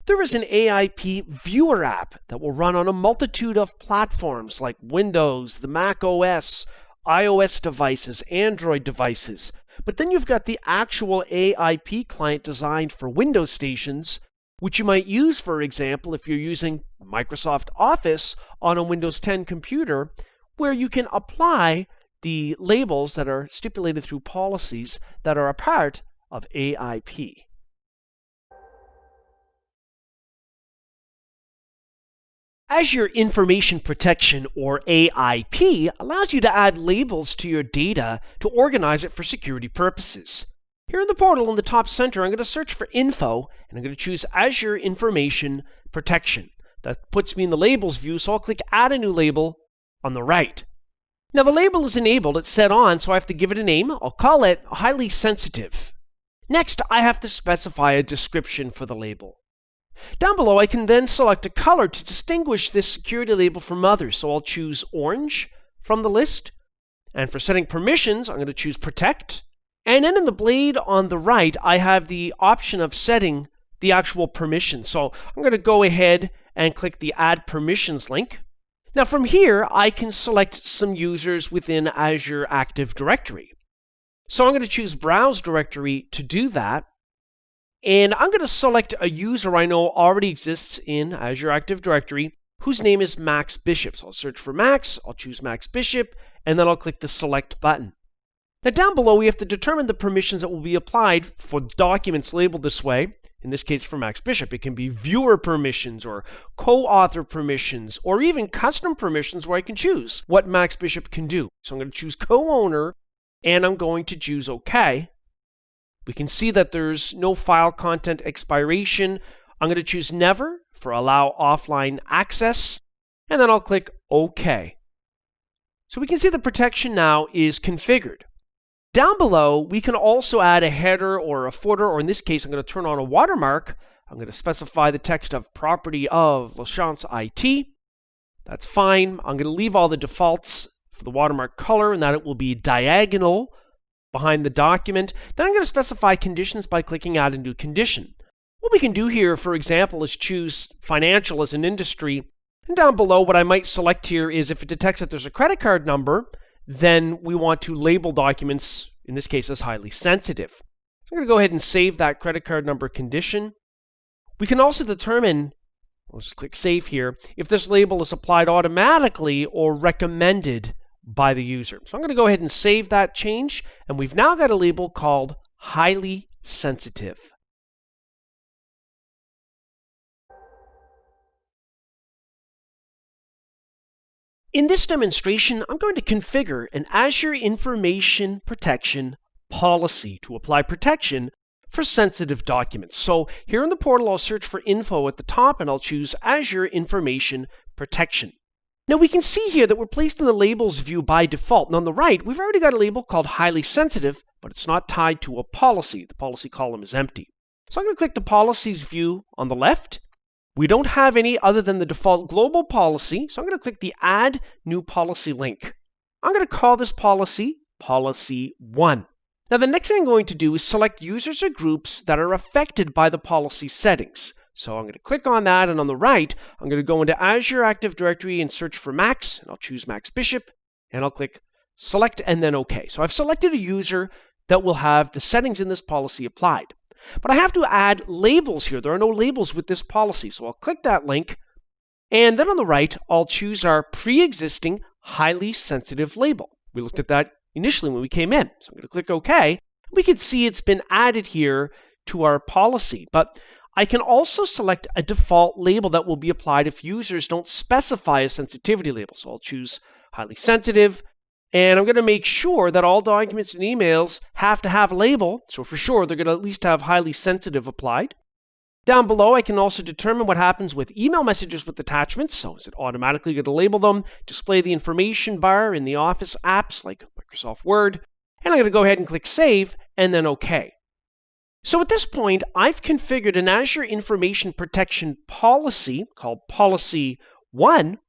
There is an AIP viewer app that will run on a multitude of platforms like Windows, the Mac OS, iOS devices, Android devices. But then you've got the actual AIP client designed for Windows stations, which you might use, for example, if you're using Microsoft Office on a Windows 10 computer, where you can apply the labels that are stipulated through policies that are a part of AIP. Azure Information Protection, or AIP, allows you to add labels to your data to organize it for security purposes. Here in the portal in the top center, I'm going to search for Info, and I'm going to choose Azure Information Protection. That puts me in the Labels view, so I'll click Add a New Label on the right. Now the label is enabled, it's set on, so I have to give it a name. I'll call it Highly Sensitive. Next, I have to specify a description for the label. Down below, I can then select a color to distinguish this security label from others. So I'll choose orange from the list. And for setting permissions, I'm going to choose Protect. And then in the blade on the right, I have the option of setting the actual permissions. So I'm going to go ahead and click the Add Permissions link. Now from here, I can select some users within Azure Active Directory. So I'm going to choose Browse Directory to do that. And I'm going to select a user I know already exists in Azure Active Directory, whose name is Max Bishop. So I'll search for Max, I'll choose Max Bishop, and then I'll click the Select button. Now down below, we have to determine the permissions that will be applied for documents labeled this way. In this case, for Max Bishop, it can be viewer permissions or co-author permissions or even custom permissions where I can choose what Max Bishop can do. So I'm going to choose co-owner and I'm going to choose OK. We can see that there's no file content expiration. I'm going to choose Never for allow offline access, and then I'll click OK. So we can see the protection now is configured. Down below, we can also add a header or a footer, or in this case, I'm going to turn on a watermark. I'm going to specify the text of property of Lachance IT. That's fine. I'm going to leave all the defaults for the watermark color, and that it will be diagonal behind the document. Then I'm going to specify conditions by clicking Add a New Condition. What we can do here, for example, is choose financial as an industry. And down below, what I might select here is if it detects that there's a credit card number, then we want to label documents, in this case, as highly sensitive. So I'm going to go ahead and save that credit card number condition. We can also determine, we'll just click Save here, if this label is applied automatically or recommended by the user. So I'm going to go ahead and save that change, and we've now got a label called highly sensitive. In this demonstration, I'm going to configure an Azure Information Protection policy to apply protection for sensitive documents. So here in the portal, I'll search for Info at the top, and I'll choose Azure Information Protection. Now we can see here that we're placed in the Labels view by default. And on the right, we've already got a label called Highly Sensitive, but it's not tied to a policy. The policy column is empty. So I'm going to click the Policies view on the left, We don't have any other than the default global policy, so I'm going to click the Add New Policy link. I'm going to call this policy Policy 1. Now, the next thing I'm going to do is select users or groups that are affected by the policy settings. So I'm going to click on that, and on the right, I'm going to go into Azure Active Directory and search for Max, and I'll choose Max Bishop, and I'll click Select and then OK. So I've selected a user that will have the settings in this policy applied. But I have to add labels here. There are no labels with this policy, so I'll click that link, and then on the right, I'll choose our pre-existing highly sensitive label. We looked at that initially when we came in, so I'm going to click OK. We can see it's been added here to our policy, but I can also select a default label that will be applied if users don't specify a sensitivity label. So I'll choose highly sensitive, and I'm going to make sure that all documents and emails have to have a label. So for sure, they're going to at least have highly sensitive applied. Down below, I can also determine what happens with email messages with attachments. So is it automatically going to label them, display the information bar in the Office apps like Microsoft Word, and I'm going to go ahead and click Save, and then OK. So at this point, I've configured an Azure Information Protection policy called Policy 1.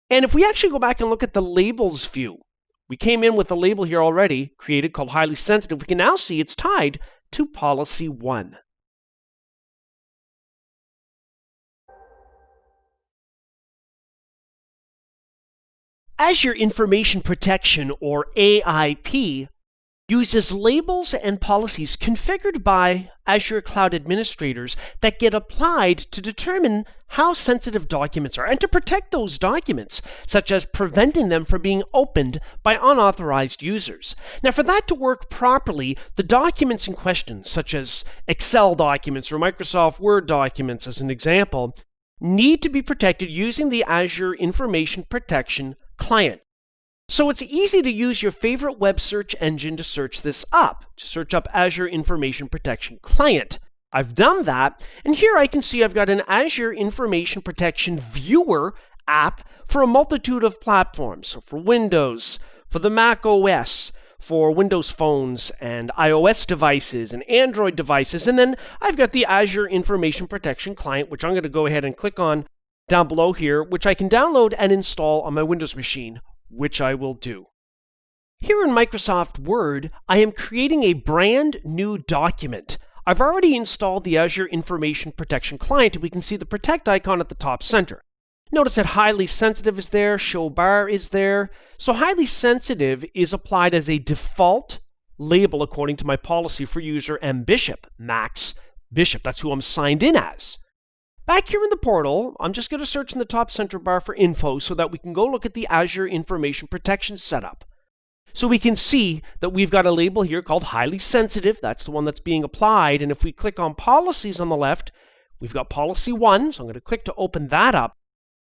And if we actually go back and look at the labels view, we came in with a label here already created called Highly Sensitive. We can now see it's tied to Policy 1. Azure Information Protection, or AIP, uses labels and policies configured by Azure Cloud administrators that get applied to determine how sensitive documents are and to protect those documents, such as preventing them from being opened by unauthorized users. Now, for that to work properly, the documents in question, such as Excel documents or Microsoft Word documents as an example, need to be protected using the Azure Information Protection client. So it's easy to use your favorite web search engine to search this up, to search up Azure Information Protection Client. I've done that, and here I can see I've got an Azure Information Protection Viewer app for a multitude of platforms. So for Windows, for the Mac OS, for Windows phones and iOS devices and Android devices, and then I've got the Azure Information Protection Client, which I'm going to go ahead and click on down below here, which I can download and install on my Windows machine, which I will do. Here in Microsoft Word, I am creating a brand new document. I've already installed the Azure Information Protection Client, and we can see the Protect icon at the top center. Notice that Highly Sensitive is there, Show Bar is there. So Highly Sensitive is applied as a default label according to my policy for user M Bishop, Max Bishop. That's who I'm signed in as. Back here in the portal, I'm just going to search in the top center bar for info so that we can go look at the Azure Information Protection setup. So we can see that we've got a label here called Highly Sensitive. That's the one that's being applied. And if we click on Policies on the left, we've got Policy 1. So I'm going to click to open that up.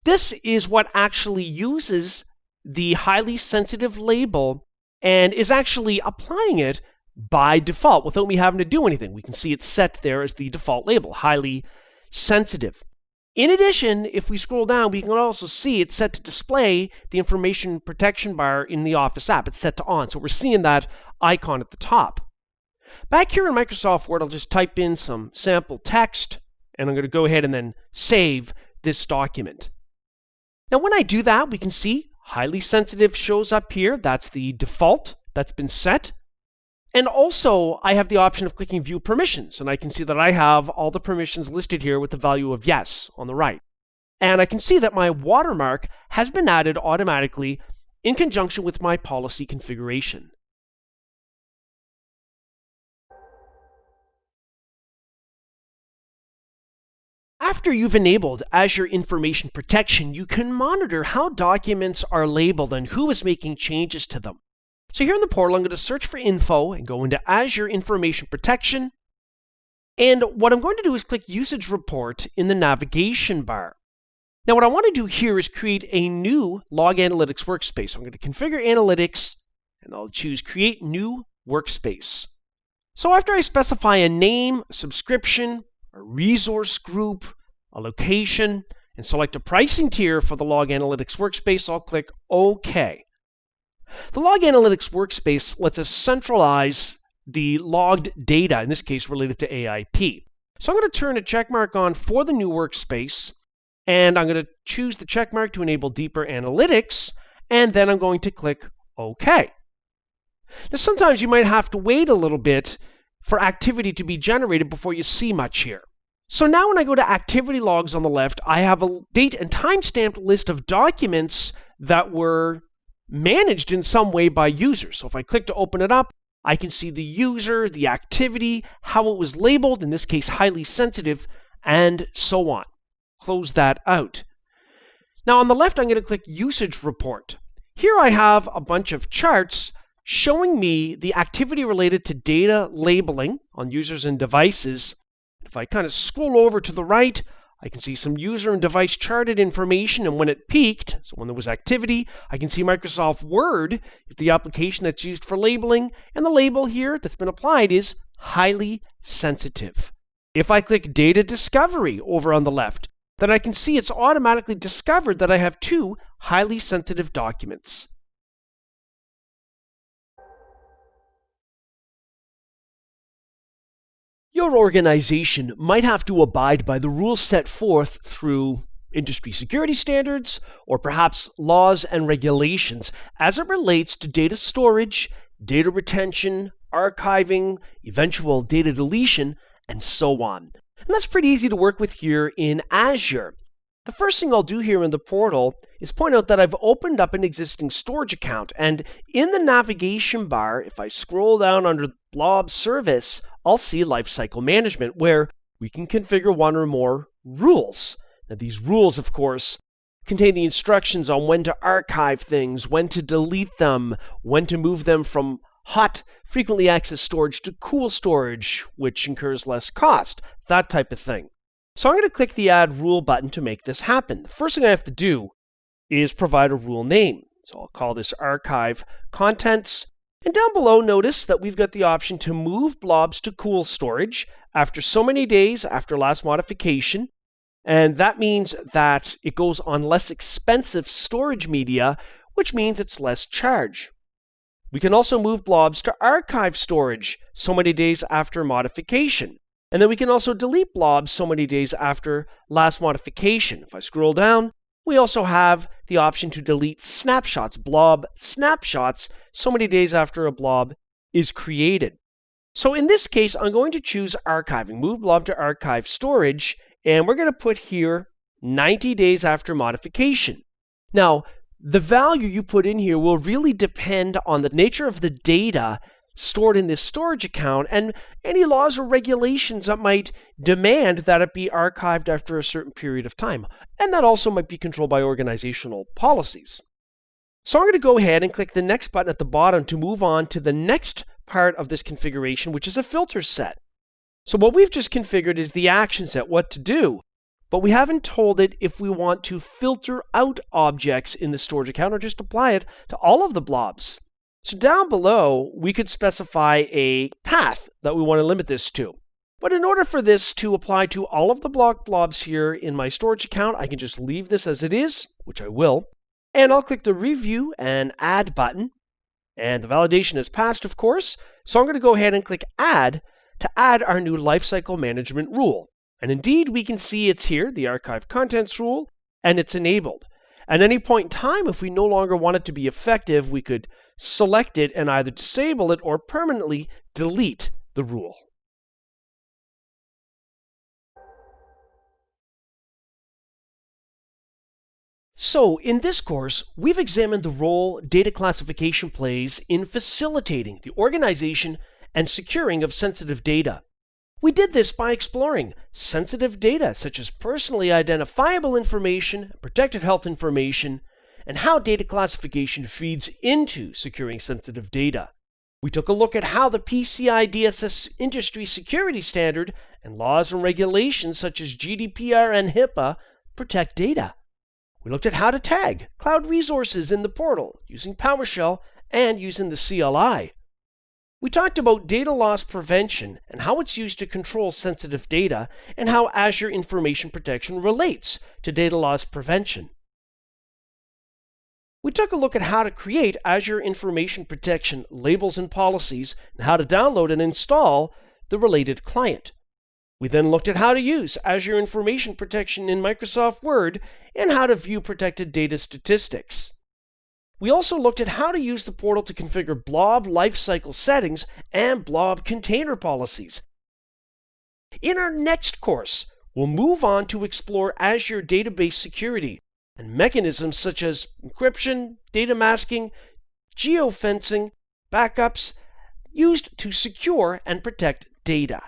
This is what actually uses the Highly Sensitive label and is actually applying it by default without me having to do anything. We can see it's set there as the default label, Highly Sensitive. In addition, if we scroll down, we can also see it's set to display the information protection bar in the Office app. It's set to on, so we're seeing that icon at the top. Back here in Microsoft Word, I'll just type in some sample text, and I'm going to go ahead and then save this document. Now, when I do that, we can see Highly Sensitive shows up here. That's the default that's been set. And also, I have the option of clicking View Permissions, and I can see that I have all the permissions listed here with the value of yes on the right. And I can see that my watermark has been added automatically in conjunction with my policy configuration. After you've enabled Azure Information Protection, you can monitor how documents are labeled and who is making changes to them. So here in the portal, I'm going to search for info and go into Azure Information Protection. And what I'm going to do is click Usage Report in the navigation bar. Now, what I want to do here is create a new Log Analytics workspace. So I'm going to configure Analytics, and I'll choose Create New Workspace. So after I specify a name, a subscription, a resource group, a location, and select a pricing tier for the Log Analytics workspace, I'll click OK. The Log Analytics workspace lets us centralize the logged data, in this case related to AIP. So I'm going to turn a check mark on for the new workspace, and I'm going to choose the check mark to enable deeper analytics, and then I'm going to click OK. Now sometimes you might have to wait a little bit for activity to be generated before you see much here. So now when I go to activity logs on the left, I have a date and timestamped list of documents that were managed in some way by users. So if I click to open it up, I can see the user, the activity, how it was labeled, in this case highly sensitive, and so on. Close that out. Now on the left, I'm going to click Usage Report. Here I have a bunch of charts showing me the activity related to data labeling on users and devices. If I kind of scroll over to the right, I can see some user and device charted information and when it peaked, so when there was activity. I can see Microsoft Word is the application that's used for labeling, and the label here that's been applied is highly sensitive. If I click Data Discovery over on the left, then I can see it's automatically discovered that I have two highly sensitive documents. Your organization might have to abide by the rules set forth through industry security standards or perhaps laws and regulations as it relates to data storage, data retention, archiving, eventual data deletion, and so on. And that's pretty easy to work with here in Azure. The first thing I'll do here in the portal is point out that I've opened up an existing storage account, and in the navigation bar, if I scroll down under Blob Service, I'll see Lifecycle Management, where we can configure one or more rules. Now these rules, of course, contain the instructions on when to archive things, when to delete them, when to move them from hot, frequently accessed storage to cool storage, which incurs less cost, that type of thing. So I'm going to click the Add Rule button to make this happen. The first thing I have to do is provide a rule name. So I'll call this Archive Contents. And down below, notice that we've got the option to move blobs to cool storage after so many days after last modification. And that means that it goes on less expensive storage media, which means it's less charge. We can also move blobs to archive storage so many days after modification. And then we can also delete blobs so many days after last modification. If I scroll down, we also have the option to delete snapshots, blob snapshots, so many days after a blob is created. So in this case, I'm going to choose archiving, move blob to archive storage, and we're going to put here 90 days after modification. Now, the value you put in here will really depend on the nature of the data stored in this storage account and any laws or regulations that might demand that it be archived after a certain period of time. And that also might be controlled by organizational policies. So I'm going to go ahead and click the next button at the bottom to move on to the next part of this configuration, which is a filter set. So what we've just configured is the action set, what to do, but we haven't told it if we want to filter out objects in the storage account or just apply it to all of the blobs. So down below, we could specify a path that we want to limit this to. But in order for this to apply to all of the blobs here in my storage account, I can just leave this as it is, which I will. And I'll click the Review and Add button. And the validation is passed, of course. So I'm going to go ahead and click Add to add our new Lifecycle Management rule. And indeed, we can see it's here, the Archive Contents rule, and it's enabled. At any point in time, if we no longer want it to be effective, we could select it and either disable it or permanently delete the rule. So, in this course, we've examined the role data classification plays in facilitating the organization and securing of sensitive data. We did this by exploring sensitive data such as personally identifiable information, protected health information, and how data classification feeds into securing sensitive data. We took a look at how the PCI DSS industry security standard and laws and regulations such as GDPR and HIPAA protect data. We looked at how to tag cloud resources in the portal using PowerShell and using the CLI. We talked about data loss prevention and how it's used to control sensitive data and how Azure Information Protection relates to data loss prevention. We took a look at how to create Azure Information Protection labels and policies and how to download and install the related client. We then looked at how to use Azure Information Protection in Microsoft Word and how to view protected data statistics. We also looked at how to use the portal to configure blob lifecycle settings and blob container policies. In our next course, we'll move on to explore Azure database security and mechanisms such as encryption, data masking, geofencing, backups, used to secure and protect data.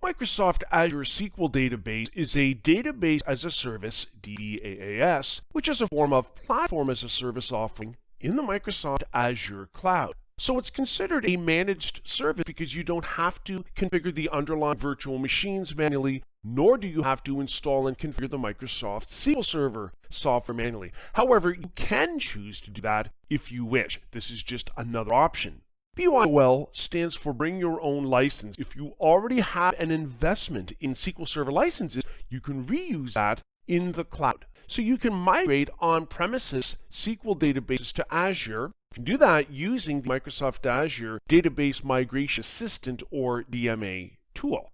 Microsoft Azure SQL Database is a database as a service, DBaaS, which is a form of platform as a service offering in the Microsoft Azure cloud. So it's considered a managed service because you don't have to configure the underlying virtual machines manually, nor do you have to install and configure the Microsoft SQL Server software manually. However, you can choose to do that if you wish. This is just another option. BYOL stands for Bring Your Own License. If you already have an investment in SQL Server licenses, you can reuse that in the cloud. So you can migrate on-premises SQL databases to Azure. You can do that using the Microsoft Azure Database Migration Assistant or DMA tool.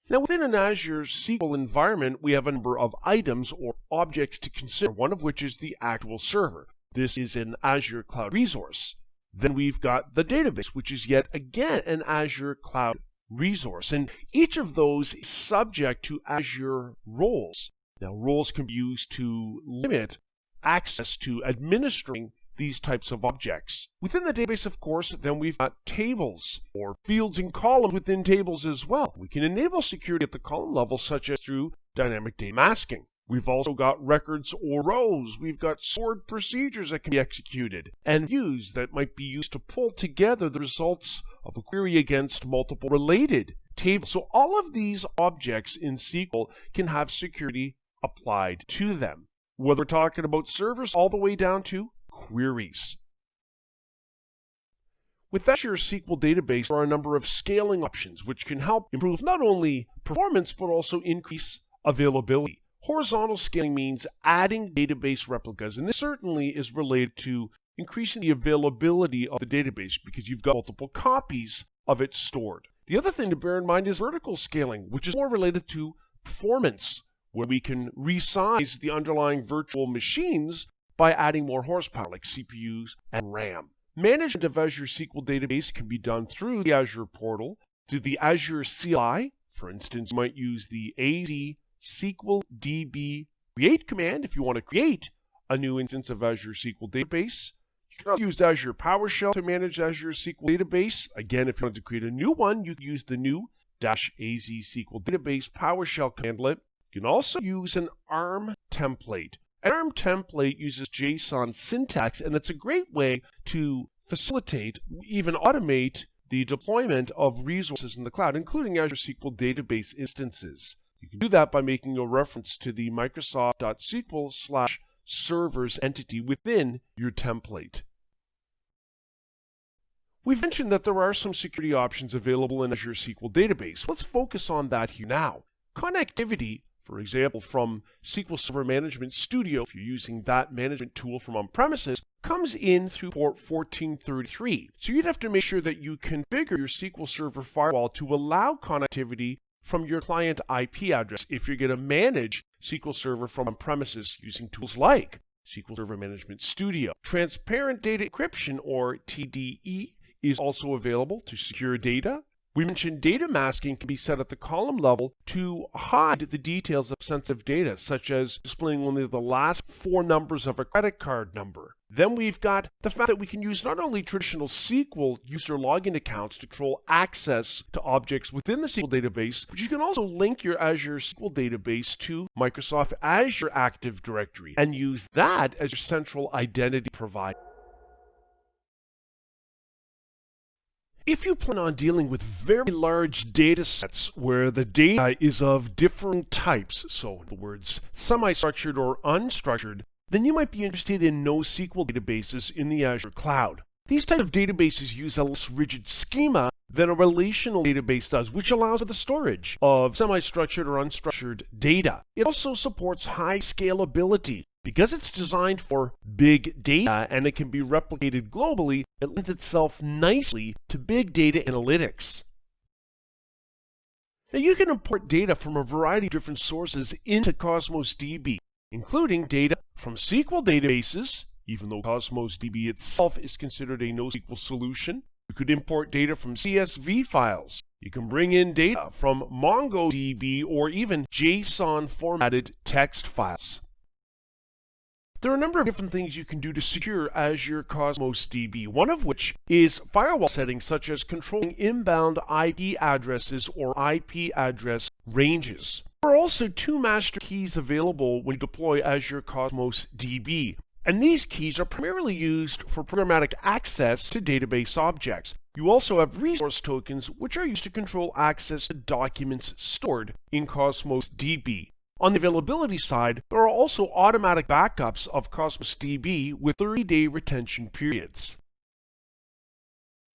Now, within an Azure SQL environment, we have a number of items or objects to consider, one of which is the actual server. This is an Azure Cloud resource. Then we've got the database, which is yet again an Azure Cloud resource. And each of those is subject to Azure roles. Now, roles can be used to limit access to administering these types of objects. Within the database, of course, then we've got tables or fields and columns within tables as well. We can enable security at the column level, such as through dynamic data masking. We've also got records or rows. We've got stored procedures that can be executed and views that might be used to pull together the results of a query against multiple related tables. So all of these objects in SQL can have security applied to them, whether we're talking about servers all the way down to queries. With Azure SQL Database, there are a number of scaling options which can help improve not only performance but also increase availability. Horizontal scaling means adding database replicas, and this certainly is related to increasing the availability of the database because you've got multiple copies of it stored. The other thing to bear in mind is vertical scaling, which is more related to performance, where we can resize the underlying virtual machines by adding more horsepower like CPUs and RAM. Management of Azure SQL Database can be done through the Azure portal, through the Azure CLI. For instance, you might use the AZ-SQL DB create command if you want to create a new instance of Azure SQL Database. You can also use Azure PowerShell to manage Azure SQL Database. Again, if you want to create a new one, you can use the new -AZ SQL Database PowerShell commandlet. You can also use an ARM template. An ARM template uses JSON syntax, and it's a great way to facilitate, even automate, the deployment of resources in the cloud, including Azure SQL Database instances. You can do that by making a reference to the Microsoft.SQL/servers entity within your template. We've mentioned that there are some security options available in Azure SQL Database. Let's focus on that here now. Connectivity, for example, from SQL Server Management Studio, if you're using that management tool from on-premises, comes in through port 1433. So you'd have to make sure that you configure your SQL Server firewall to allow connectivity from your client IP address if you're going to manage SQL Server from on-premises using tools like SQL Server Management Studio. Transparent Data Encryption, or TDE, is also available to secure data. We mentioned data masking can be set at the column level to hide the details of sensitive data, such as displaying only the last 4 numbers of a credit card number. Then we've got the fact that we can use not only traditional SQL user login accounts to control access to objects within the SQL database, but you can also link your Azure SQL database to Microsoft Azure Active Directory and use that as your central identity provider. If you plan on dealing with very large data sets where the data is of different types, so in other words, semi-structured or unstructured, then you might be interested in NoSQL databases in the Azure cloud. These types of databases use a less rigid schema than a relational database does, which allows for the storage of semi-structured or unstructured data. It also supports high scalability, Because it's designed for big data and it can be replicated globally, it lends itself nicely to big data analytics. Now you can import data from a variety of different sources into Cosmos DB, including data from SQL databases, even though Cosmos DB itself is considered a NoSQL solution. You could import data from CSV files. You can bring in data from MongoDB or even JSON formatted text files. There are a number of different things you can do to secure Azure Cosmos DB, one of which is firewall settings such as controlling inbound IP addresses or IP address ranges. There are also two master keys available when you deploy Azure Cosmos DB, and these keys are primarily used for programmatic access to database objects. You also have resource tokens, which are used to control access to documents stored in Cosmos DB. On the availability side, there are also automatic backups of Cosmos DB with 30-day retention periods.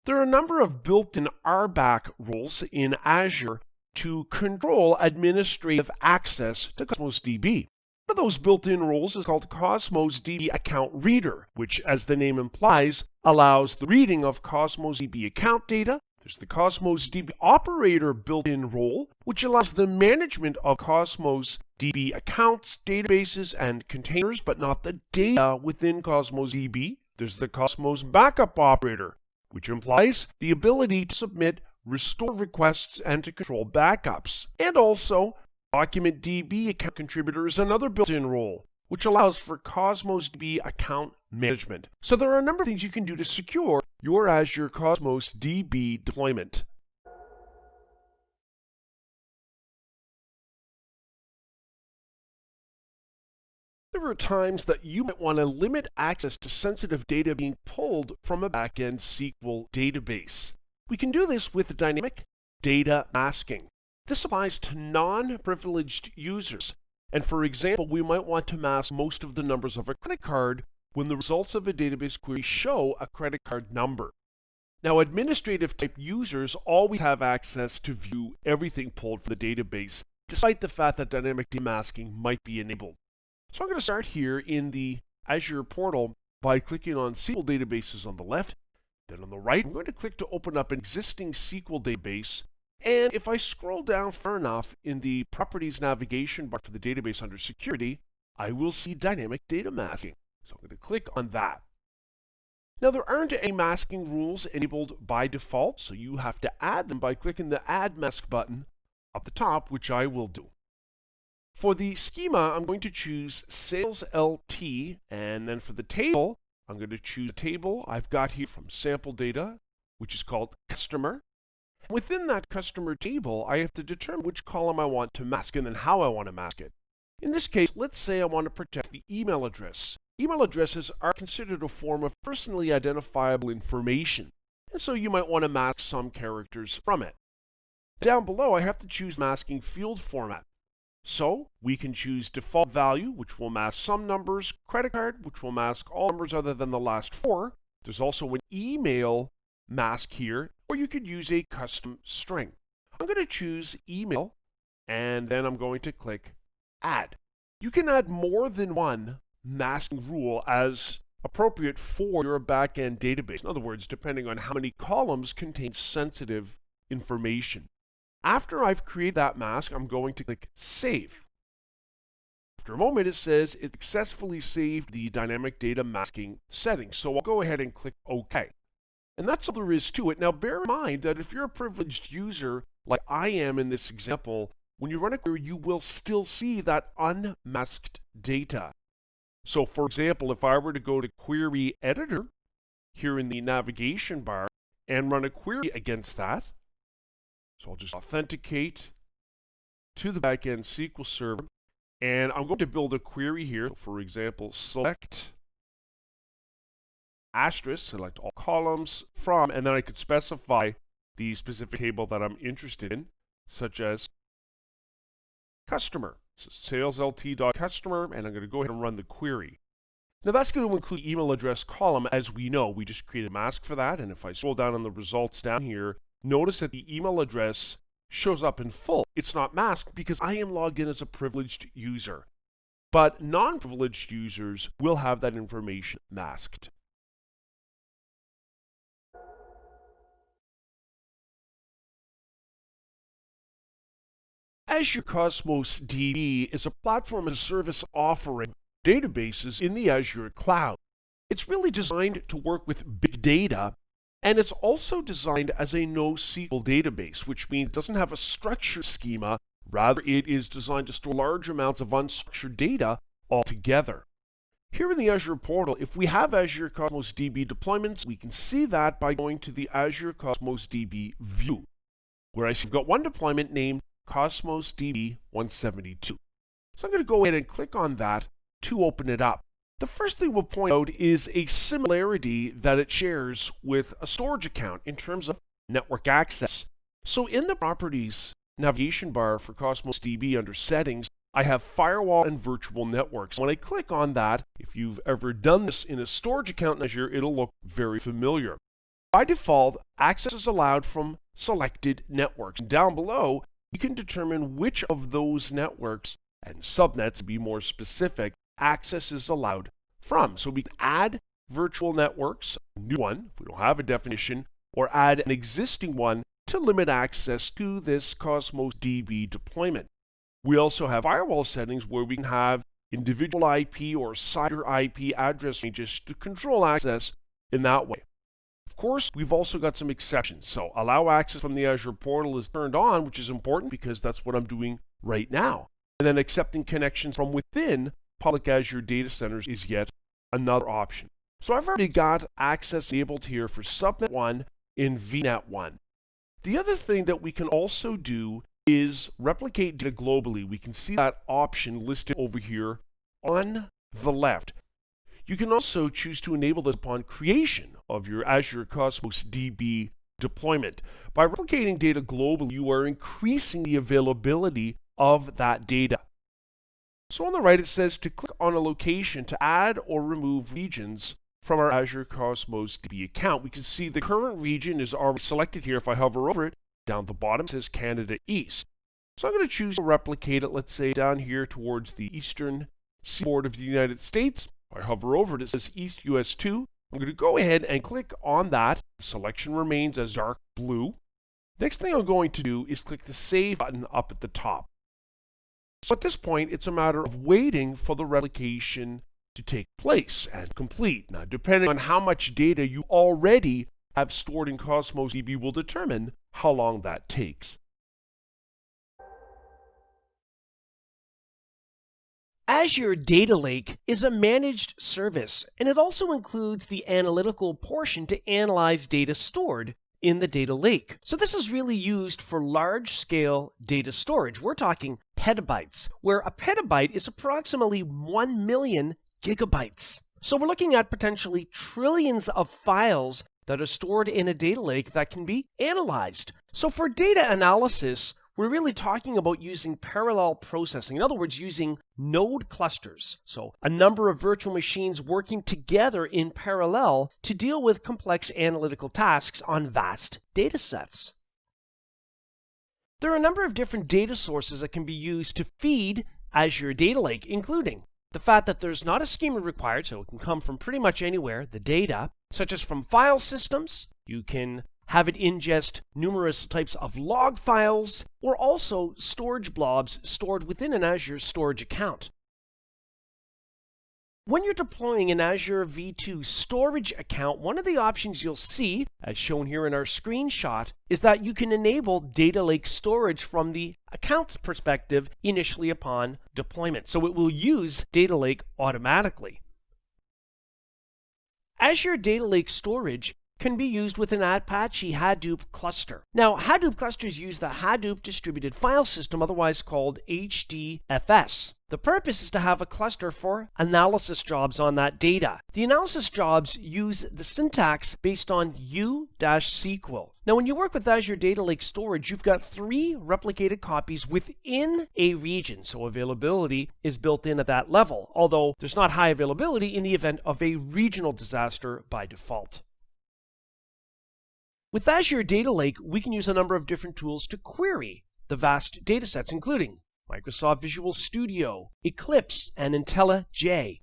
There are a number of built-in RBAC roles in Azure to control administrative access to Cosmos DB. One of those built-in roles is called Cosmos DB Account Reader, which, as the name implies, allows the reading of Cosmos DB account data. There's the Cosmos DB Operator built-in role, which allows the management of Cosmos DB accounts, databases, and containers, but not the data within Cosmos DB. There's the Cosmos Backup Operator, which implies the ability to submit restore requests and to control backups. And also, Document DB Account Contributor is another built-in role, which allows for Cosmos DB account management. So there are a number of things you can do to secure your Azure Cosmos DB deployment. There are times that you might want to limit access to sensitive data being pulled from a back-end SQL database. We can do this with dynamic data masking. This applies to non-privileged users. And for example, we might want to mask most of the numbers of a credit card when the results of a database query show a credit card number. Now, administrative type users always have access to view everything pulled from the database, despite the fact that dynamic data masking might be enabled. So I'm going to start here in the Azure portal by clicking on SQL databases on the left. Then on the right, I'm going to click to open up an existing SQL database. And if I scroll down far enough in the Properties navigation bar for the database under Security, I will see dynamic data masking. So I'm going to click on that. Now, there aren't any masking rules enabled by default, so you have to add them by clicking the Add Mask button up the top, which I will do. For the schema, I'm going to choose Sales LT, and then for the table, I'm going to choose a table I've got here from sample data, which is called Customer. Within that customer table, I have to determine which column I want to mask and then how I want to mask it. In this case, let's say I want to protect the email address. Email addresses are considered a form of personally identifiable information, and so you might want to mask some characters from it. Down below, I have to choose masking field format. So we can choose default value, which will mask some numbers, credit card, which will mask all numbers other than the last four. There's also an email mask here, or you could use a custom string. I'm going to choose email, and then I'm going to click Add. You can add more than one masking rule as appropriate for your backend database. In other words, depending on how many columns contain sensitive information. After I've created that mask, I'm going to click Save. After a moment, it says it successfully saved the dynamic data masking settings. So I'll go ahead and click OK. And that's all there is to it. Now, bear in mind that if you're a privileged user, like I am in this example, when you run a query, you will still see that unmasked data. So, for example, if I were to go to Query Editor here in the navigation bar and run a query against that, so I'll just authenticate to the backend SQL Server, and I'm going to build a query here. For example, select asterisk, select all columns from, and then I could specify the specific table that I'm interested in, such as customer. So saleslt.customer, and I'm going to go ahead and run the query. Now that's going to include email address column. As we know, we just created a mask for that, and if I scroll down on the results down here, notice that the email address shows up in full. It's not masked because I am logged in as a privileged user. but non-privileged users will have that information masked. Azure Cosmos DB is a platform as a service offering databases in the Azure cloud. It's really designed to work with big data, and it's also designed as a NoSQL database, which means it doesn't have a structured schema. Rather, it is designed to store large amounts of unstructured data altogether. Here in the Azure portal, if we have Azure Cosmos DB deployments, we can see that by going to the Azure Cosmos DB view, where I see we've got one deployment named Cosmos DB 172. So I'm going to go ahead and click on that to open it up. The first thing we'll point out is a similarity that it shares with a storage account in terms of network access. So in the properties navigation bar for Cosmos DB under settings, I have firewall and virtual networks. When I click on that, if you've ever done this in a storage account in Azure, it'll look very familiar. By default, access is allowed from selected networks. Down below, you can determine which of those networks and subnets, to be more specific, access is allowed from. So we can add virtual networks, a new one, if we don't have a definition, or add an existing one to limit access to this Cosmos DB deployment. We also have firewall settings where we can have individual IP or CIDR IP address ranges to control access in that way. Of course, we've also got some exceptions. So allow access from the Azure portal is turned on, which is important because that's what I'm doing right now. And then accepting connections from within public Azure data centers is yet another option. So I've already got access enabled here for subnet 1 in VNet 1. The other thing that we can also do is replicate data globally. We can see that option listed over here on the left. You can also choose to enable this upon creation of your Azure Cosmos DB deployment. By replicating data globally, you are increasing the availability of that data. So on the right, it says to click on a location to add or remove regions from our Azure Cosmos DB account. We can see the current region is already selected here. If I hover over it, down the bottom it says Canada East. So I'm going to choose to replicate it, let's say down here towards the eastern seaboard of the United States. If I hover over it, it says East US 2. I'm going to go ahead and click on that. The selection remains as dark blue. Next thing I'm going to do is click the Save button up at the top. So at this point, it's a matter of waiting for the replication to take place and complete. Now, depending on how much data you already have stored in Cosmos DB will determine how long that takes. Azure Data Lake is a managed service, and it also includes the analytical portion to analyze data stored in the data lake. So this is really used for large-scale data storage. We're talking petabytes, where a petabyte is approximately 1 million gigabytes. So we're looking at potentially trillions of files that are stored in a data lake that can be analyzed. So for data analysis, we're really talking about using parallel processing. In other words, using node clusters. So a number of virtual machines working together in parallel to deal with complex analytical tasks on vast data sets. There are a number of different data sources that can be used to feed Azure Data Lake, including the fact that there's not a schema required, so it can come from pretty much anywhere, the data, such as from file systems. You can have it ingest numerous types of log files, or also storage blobs stored within an Azure storage account. When you're deploying an Azure V2 storage account, one of the options you'll see, as shown here in our screenshot, is that you can enable data lake storage from the account's perspective initially upon deployment. So it will use data lake automatically. Azure Data Lake Storage can be used with an Apache Hadoop cluster. Now, Hadoop clusters use the Hadoop Distributed File System, otherwise called HDFS. The purpose is to have a cluster for analysis jobs on that data. The analysis jobs use the syntax based on U-SQL. Now, when you work with Azure Data Lake Storage, you've got 3 replicated copies within a region, so availability is built in at that level, although there's not high availability in the event of a regional disaster by default. With Azure Data Lake, we can use a number of different tools to query the vast datasets, including Microsoft Visual Studio, Eclipse, and IntelliJ.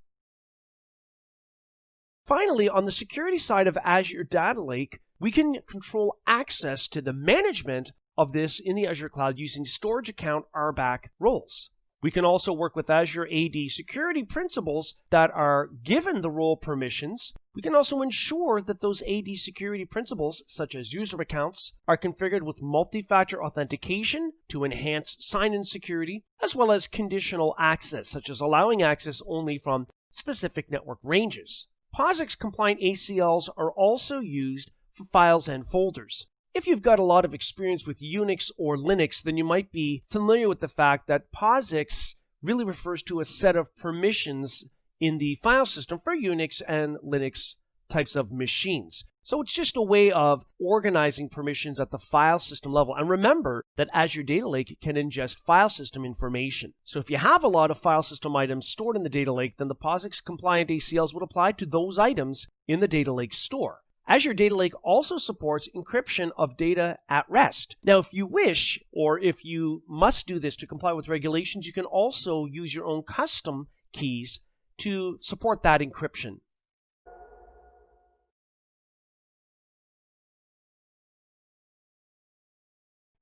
Finally, on the security side of Azure Data Lake, we can control access to the management of this in the Azure cloud using storage account RBAC roles. We can also work with Azure AD security principles that are given the role permissions. We can also ensure that those AD security principles, such as user accounts, are configured with multi-factor authentication to enhance sign-in security, as well as conditional access, such as allowing access only from specific network ranges. POSIX-compliant ACLs are also used for files and folders. If you've got a lot of experience with Unix or Linux, then you might be familiar with the fact that POSIX really refers to a set of permissions in the file system for Unix and Linux types of machines. So it's just a way of organizing permissions at the file system level. And remember that Azure Data Lake can ingest file system information. So if you have a lot of file system items stored in the data lake, then the POSIX-compliant ACLs would apply to those items in the data lake store. Azure Data Lake also supports encryption of data at rest. Now, if you wish, or if you must do this to comply with regulations, you can also use your own custom keys to support that encryption.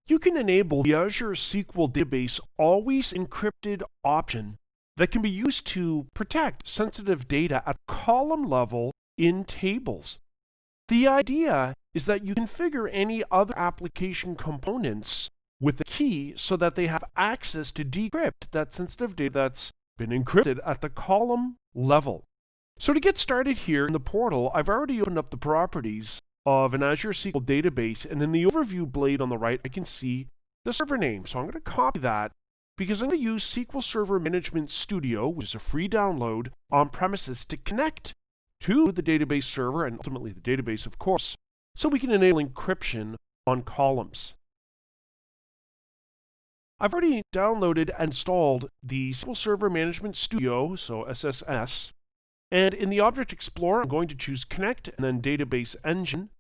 You can enable the Azure SQL Database Always Encrypted option that can be used to protect sensitive data at column level in tables. The idea is that you configure any other application components with a key so that they have access to decrypt that sensitive data that's been encrypted at the column level. So to get started here in the portal, I've already opened up the properties of an Azure SQL database, and in the overview blade on the right, I can see the server name. So I'm going to copy that because I'm going to use SQL Server Management Studio, which is a free download on premises, to connect to the database server and ultimately the database, of course, so we can enable encryption on columns. I've already downloaded and installed the SQL Server Management Studio, so SSS, and in the Object Explorer, I'm going to choose Connect and then Database Engine.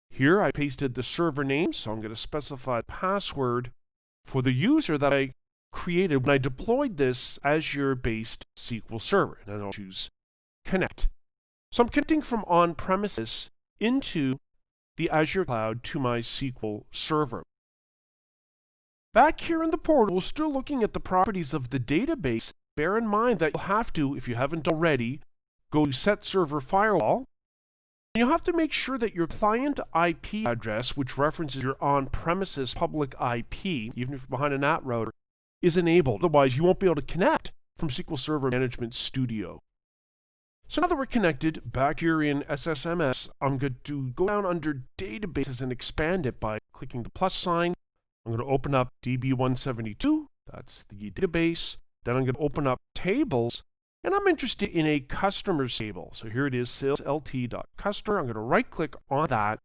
Here I pasted the server name, so I'm going to specify the password for the user that I created when I deployed this Azure-based SQL Server, and then I'll choose Connect. So I'm connecting from on-premises into the Azure cloud to my SQL Server. Back here in the portal, we're still looking at the properties of the database. Bear in mind that you'll have to, if you haven't already, go to Set Server Firewall. And you'll have to make sure that your client IP address, which references your on-premises public IP, even if you're behind a NAT router, is enabled. Otherwise, you won't be able to connect from SQL Server Management Studio. So now that we're connected, back here in SSMS, I'm going to go down under Databases and expand it by clicking the plus sign. I'm going to open up DB172, that's the database. Then I'm going to open up Tables, and I'm interested in a Customers table. So here it is, saleslt.customer. I'm going to right-click on that,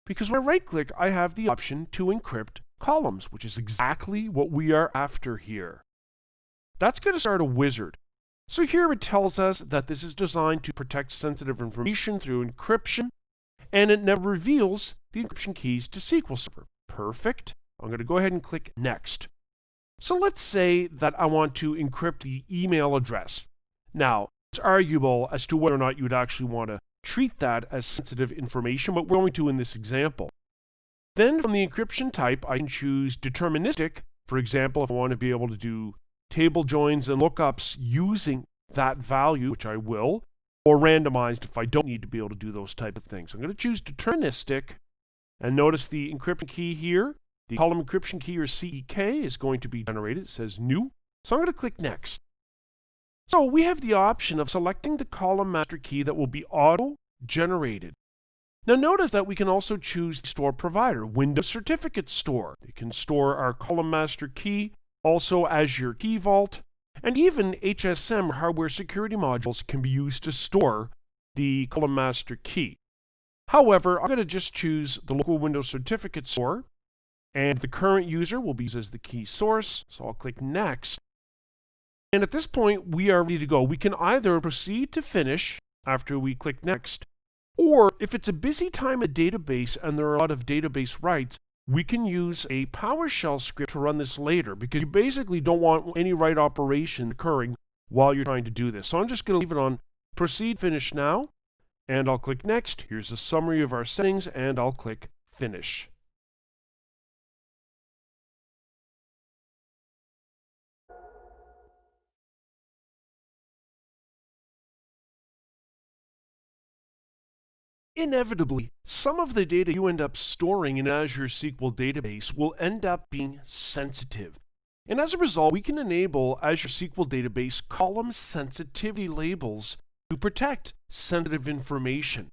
because when I right-click, I have the option to encrypt columns, which is exactly what we are after here. That's going to start a wizard. So here it tells us that this is designed to protect sensitive information through encryption, and it never reveals the encryption keys to SQL Server. Perfect. I'm going to go ahead and click Next. So let's say that I want to encrypt the email address. Now, it's arguable as to whether or not you would actually want to treat that as sensitive information, but we're going to in this example. Then from the encryption type, I can choose deterministic. For example, if I want to be able to do table joins and lookups using that value, which I will, or randomized if I don't need to be able to do those type of things. I'm going to choose deterministic, and notice the encryption key here. The column encryption key, or CEK, is going to be generated. It says New. So I'm going to click Next. So we have the option of selecting the column master key that will be auto-generated. Now notice that we can also choose the store provider, Windows Certificate Store. It can store our column master key, also Azure Key Vault, and even HSM, hardware security modules, can be used to store the column master key. However, I'm going to just choose the local Windows Certificate Store, and the current user will be used as the key source, so I'll click Next. And at this point, we are ready to go. We can either proceed to finish after we click Next, or if it's a busy time at database and there are a lot of database writes, We can use a PowerShell script to run this later because you basically don't want any write operation occurring while you're trying to do this. So I'm just going to leave it on Proceed Finish Now, and I'll click Next. Here's a summary of our settings, and I'll click Finish. Inevitably, some of the data you end up storing in Azure SQL database will end up being sensitive. And as a result, we can enable Azure SQL database column sensitivity labels to protect sensitive information.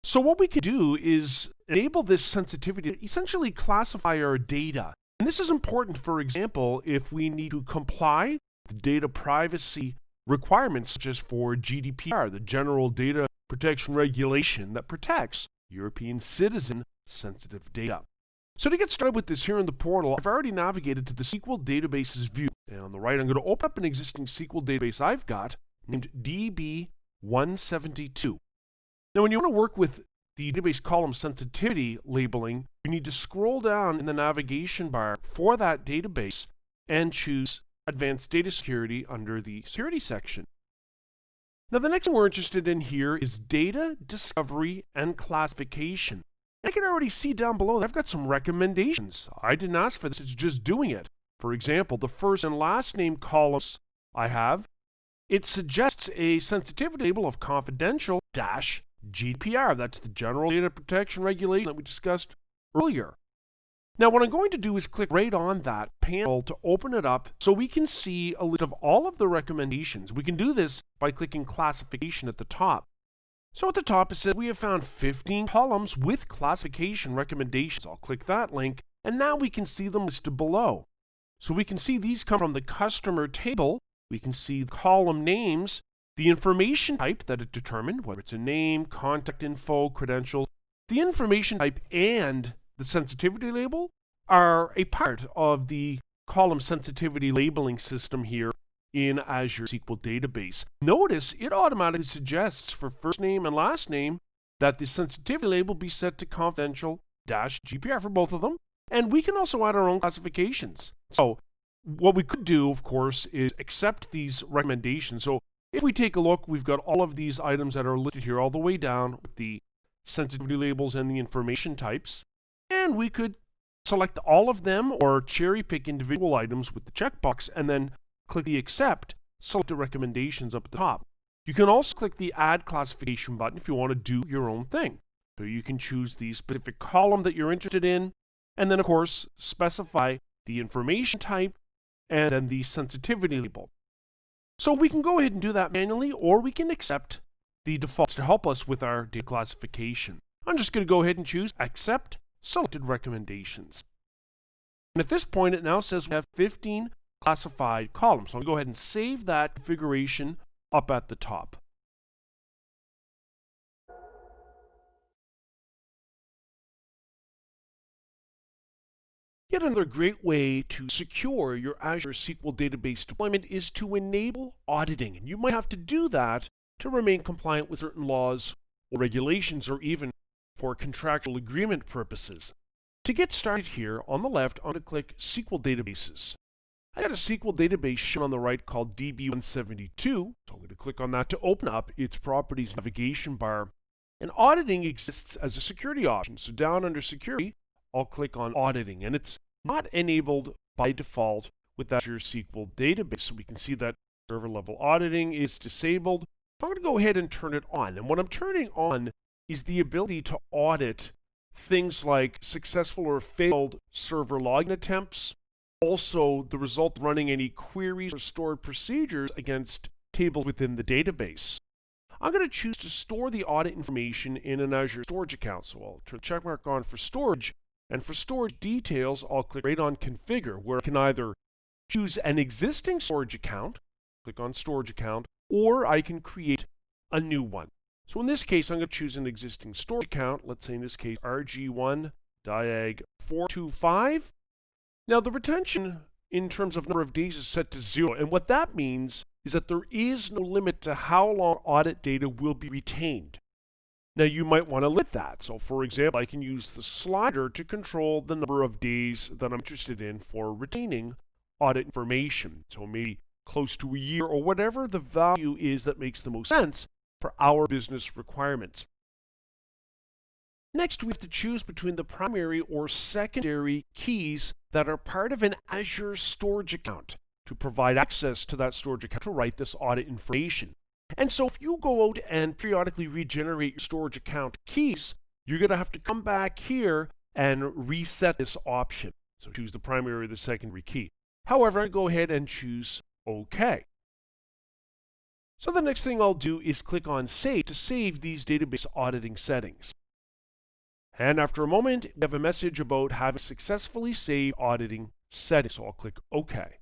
So what we can do is enable this sensitivity to essentially classify our data. And this is important, for example, if we need to comply with data privacy requirements, such as for GDPR, the General Data Protection Regulation that protects European citizen sensitive data. So to get started with this here in the portal, I've already navigated to the SQL databases view. And on the right, I'm going to open up an existing SQL database I've got named DB172. Now, when you want to work with the database column sensitivity labeling, you need to scroll down in the navigation bar for that database and choose Advanced Data Security under the Security section. Now, the next thing we're interested in here is data discovery and classification. I can already see down below that I've got some recommendations. I didn't ask for this, it's just doing it. For example, the first and last name columns I have, it suggests a sensitivity label of confidential -GDPR. That's the General Data Protection Regulation that we discussed earlier. Now, what I'm going to do is click right on that panel to open it up so we can see a list of all of the recommendations. We can do this by clicking classification at the top. So at the top it says we have found 15 columns with classification recommendations. I'll click that link, and now we can see them listed below. So we can see these come from the customer table. We can see the column names, the information type that it determined, whether it's a name, contact info, credentials. The information type and the sensitivity label are a part of the column sensitivity labeling system here in Azure SQL Database. Notice it automatically suggests for first name and last name that the sensitivity label be set to confidential -GDPR for both of them. And we can also add our own classifications. So what we could do, of course, is accept these recommendations. So if we take a look, we've got all of these items that are listed here all the way down with the sensitivity labels and the information types. And we could select all of them or cherry pick individual items with the checkbox and then click the Accept Selected Recommendations up at the top. You can also click the Add Classification button if you want to do your own thing. So you can choose the specific column that you're interested in, and then, of course, specify the information type and then the sensitivity label. So we can go ahead and do that manually, or we can accept the defaults to help us with our data classification. I'm just going to go ahead and choose Accept Selected Recommendations. And at this point, it now says we have 15 classified columns. So I'll go ahead and save that configuration up at the top. Yet another great way to secure your Azure SQL database deployment is to enable auditing. And you might have to do that to remain compliant with certain laws or regulations, or even for contractual agreement purposes. To get started here, on the left, I'm going to click SQL Databases. I got a SQL database shown on the right called DB172, so I'm going to click on that to open up its properties navigation bar. And auditing exists as a security option. So down under security, I'll click on auditing, and it's not enabled by default with Azure SQL database. So we can see that server level auditing is disabled. I'm going to go ahead and turn it on. And what I'm turning on is the ability to audit things like successful or failed server login attempts, also the result of running any queries or stored procedures against tables within the database. I'm going to choose to store the audit information in an Azure storage account. So I'll turn the check mark on for storage, and for storage details, I'll click right on Configure, where I can either choose an existing storage account, click on Storage Account, or I can create a new one. So in this case, I'm going to choose an existing storage account. Let's say in this case, RG1 Diag 425. Now the retention in terms of number of days is set to 0. And what that means is that there is no limit to how long audit data will be retained. Now you might want to limit that. So for example, I can use the slider to control the number of days that I'm interested in for retaining audit information. So maybe close to a year or whatever the value is that makes the most sense for our business requirements. Next, we have to choose between the primary or secondary keys that are part of an Azure storage account to provide access to that storage account to write this audit information. And so if you go out and periodically regenerate your storage account keys, you're going to have to come back here and reset this option. So choose the primary or the secondary key. However, I go ahead and choose OK. So the next thing I'll do is click on Save to save these database auditing settings. And after a moment, we have a message about having successfully saved auditing settings. So I'll click OK.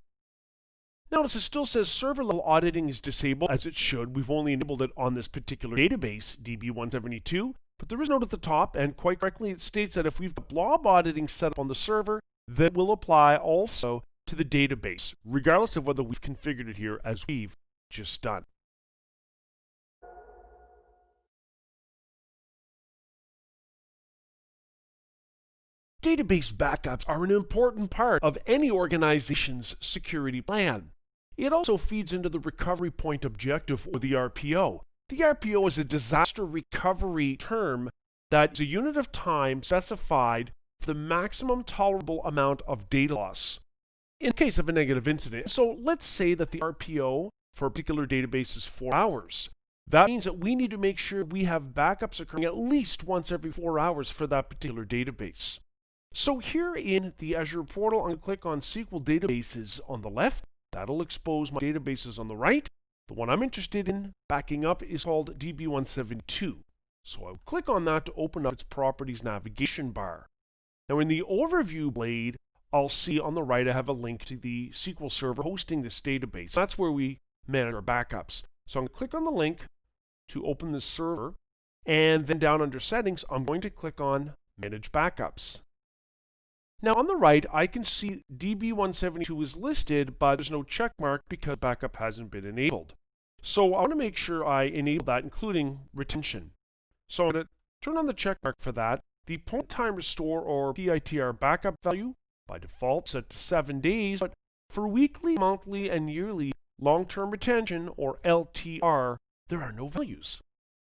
Notice it still says server level auditing is disabled, as it should. We've only enabled it on this particular database, DB172, but there is a note at the top, and quite correctly it states that if we've got blob auditing set up on the server, that will apply also to the database, regardless of whether we've configured it here as we've just done. Database backups are an important part of any organization's security plan. It also feeds into the recovery point objective, or the RPO. The RPO is a disaster recovery term that is a unit of time specified for the maximum tolerable amount of data loss in case of a negative incident. So let's say that the RPO for a particular database is 4 hours. That means that we need to make sure we have backups occurring at least once every 4 hours for that particular database. So here in the Azure portal, I'm going to click on SQL Databases on the left. That'll expose my databases on the right. The one I'm interested in backing up is called DB172. So I'll click on that to open up its Properties navigation bar. Now in the Overview blade, I'll see on the right I have a link to the SQL server hosting this database. That's where we manage our backups. So I'm going to click on the link to open the server, and then down under Settings, I'm going to click on Manage Backups. Now on the right, I can see DB172 is listed, but there's no check mark because backup hasn't been enabled. So I want to make sure I enable that, including retention. So I'm going to turn on the check mark for that. The point time restore or PITR backup value, by default, set to 7 days, but for weekly, monthly, and yearly long-term retention, or LTR, there are no values.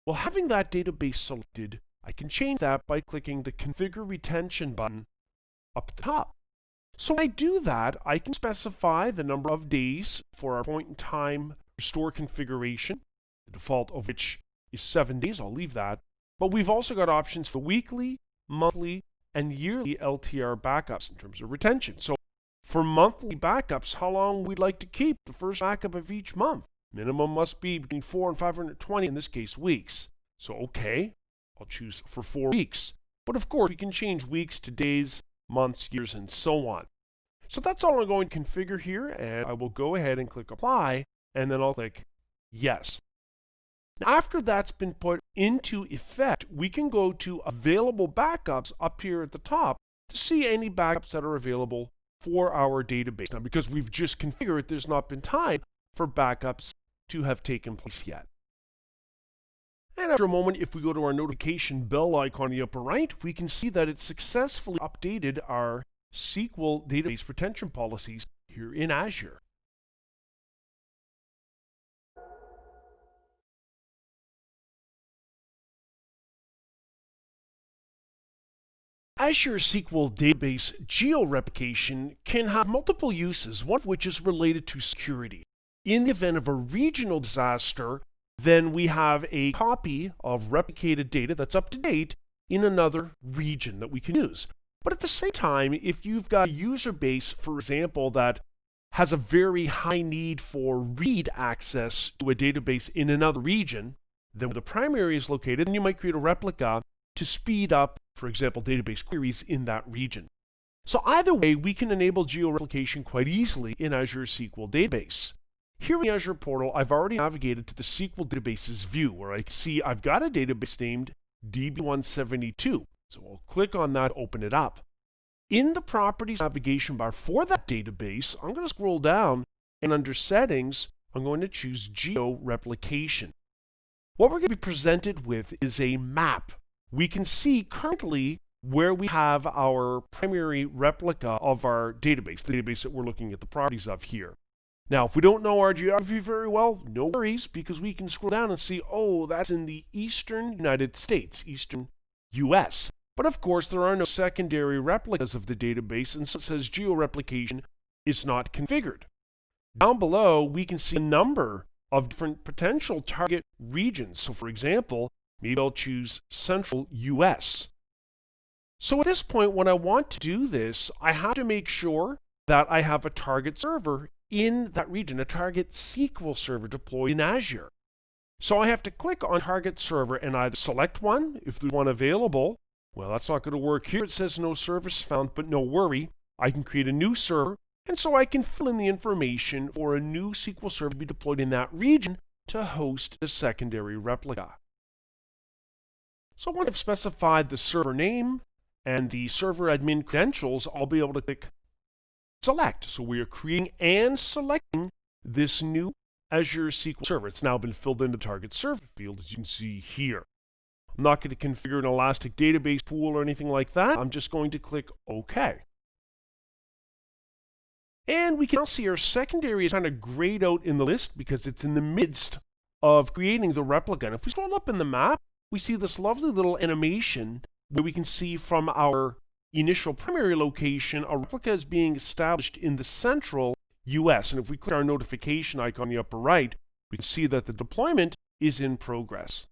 Well, having that database selected, I can change that by clicking the Configure Retention button up at the top. So when I do that, I can specify the number of days for our point in time restore configuration, the default of which is 7 days. I'll leave that. But we've also got options for weekly, monthly, and yearly LTR backups in terms of retention. So for monthly backups, how long we'd like to keep the first backup of each month. Minimum must be between 4 and 520, in this case, weeks. So okay, I'll choose for 4 weeks. But of course, we can change weeks to days, months, years, and so on. So that's all I'm going to configure here, and I will go ahead and click Apply, and then I'll click Yes. Now, after that's been put into effect, we can go to Available Backups up here at the top to see any backups that are available for our database. Now, because we've just configured it, there's not been time for backups to have taken place yet. And after a moment, if we go to our notification bell icon in the upper right, we can see that it successfully updated our SQL database retention policies here in Azure. Azure SQL Database geo-replication can have multiple uses, one of which is related to security. In the event of a regional disaster, then we have a copy of replicated data that's up to date in another region that we can use. But at the same time, if you've got a user base, for example, that has a very high need for read access to a database in another region, then where the primary is located, then you might create a replica to speed up, for example, database queries in that region. So either way, we can enable geo-replication quite easily in Azure SQL Database. Here in the Azure portal, I've already navigated to the SQL Databases view, where I can see I've got a database named DB172. So I'll click on that to open it up. In the Properties navigation bar for that database, I'm going to scroll down, and under Settings, I'm going to choose Geo-replication. what we're going to be presented with is a map. We can see currently where we have our primary replica of our database, the database that we're looking at the properties of here. Now, if we don't know our geography very well, no worries, because we can scroll down and see, oh, that's in the eastern United States, eastern US. But of course, there are no secondary replicas of the database, and so it says georeplication is not configured. Down below, we can see a number of different potential target regions. So for example, maybe I'll choose Central US. So at this point, when I want to do this, I have to make sure that I have a target server in that region, a target SQL server deployed in Azure. So I have to click on target server and either select one if there's one available. Well, that's not going to work here. It says no service found, but no worry. I can create a new server, and so I can fill in the information for a new SQL server to be deployed in that region to host a secondary replica. So once I've specified the server name and the server admin credentials, I'll be able to click select. So we are creating and selecting this new Azure SQL Server. It's now been filled into the target server field, as you can see here. I'm not going to configure an elastic database pool or anything like that. I'm just going to click OK. And we can now see our secondary is kind of grayed out in the list because it's in the midst of creating the replica. And if we scroll up in the map, we see this lovely little animation where we can see from our initial primary location, a replica is being established in the central US. And if we click our notification icon on the upper right, we can see that the deployment is in progress.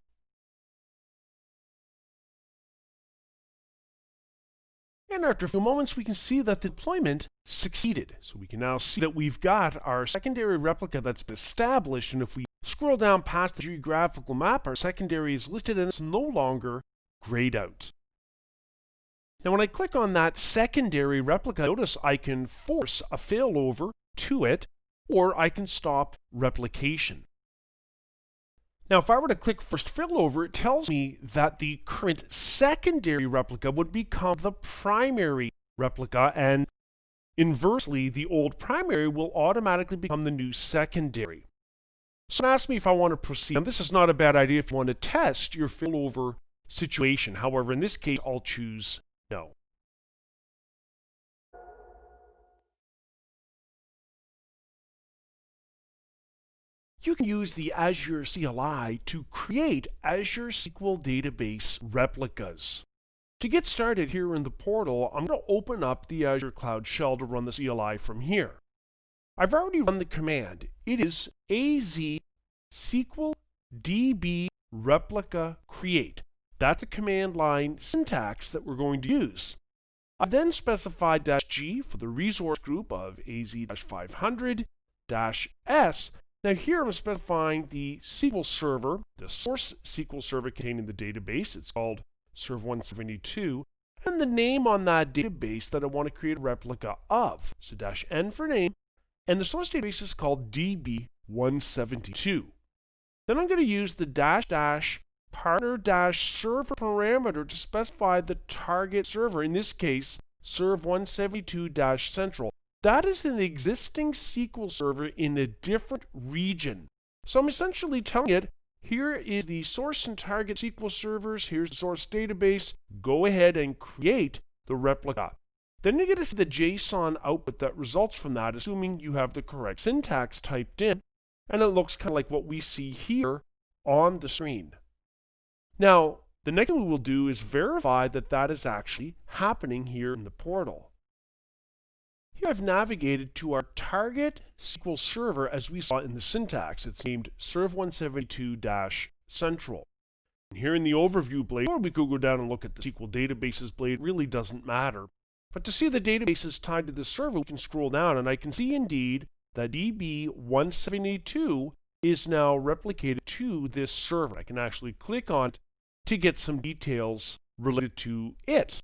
And after a few moments, we can see that the deployment succeeded. So we can now see that we've got our secondary replica that's been established. And if we scroll down past the geographical map, our secondary is listed and it's no longer grayed out. Now, when I click on that secondary replica, notice I can force a failover to it, or I can stop replication. Now, if I were to click First Failover, it tells me that the current secondary replica would become the primary replica, and inversely, the old primary will automatically become the new secondary. So it asks me if I want to proceed. And this is not a bad idea if you want to test your failover situation. However, in this case, I'll choose no. You can use the Azure CLI to create Azure SQL database replicas. To get started here in the portal, I'm going to open up the Azure Cloud Shell to run the CLI from here. I've already run the command. It is AZ-SQL DB replica create. That's the command line syntax that we're going to use. I then specified -G for the resource group of AZ-500 -S. Now here I'm specifying the SQL server, the source SQL server containing the database. It's called Serve172, and the name on that database that I want to create a replica of. So -N for name, and the source database is called DB172. Then I'm going to use the --partner-server parameter to specify the target server, in this case, Serve172-central. That is an existing SQL server in a different region. So I'm essentially telling it, here is the source and target SQL servers, here's the source database, go ahead and create the replica. Then you're going to see the JSON output that results from that, assuming you have the correct syntax typed in, and it looks kind of like what we see here on the screen. Now, the next thing we will do is verify that that is actually happening here in the portal. Here I've navigated to our target SQL server as we saw in the syntax. It's named Serve172-central. And here in the overview blade, or we could go down and look at the SQL databases blade, it really doesn't matter. But to see the databases tied to the server, we can scroll down and I can see indeed that DB172 is now replicated to this server. I can actually click on it to get some details related to it.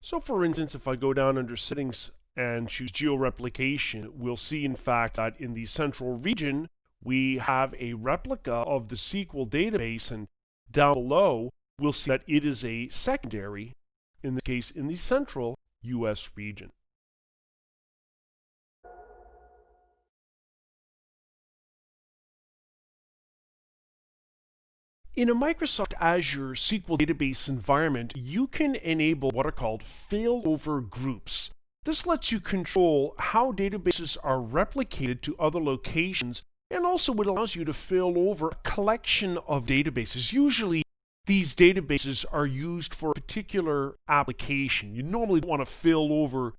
So for instance, if I go down under settings and choose georeplication, we'll see in fact that in the central region, we have a replica of the SQL database, and down below, we'll see that it is a secondary, in this case, in the central US region. In a Microsoft Azure SQL database environment, you can enable what are called failover groups. This lets you control how databases are replicated to other locations, and also it allows you to fail over a collection of databases. Usually, these databases are used for a particular application. You normally want to fail over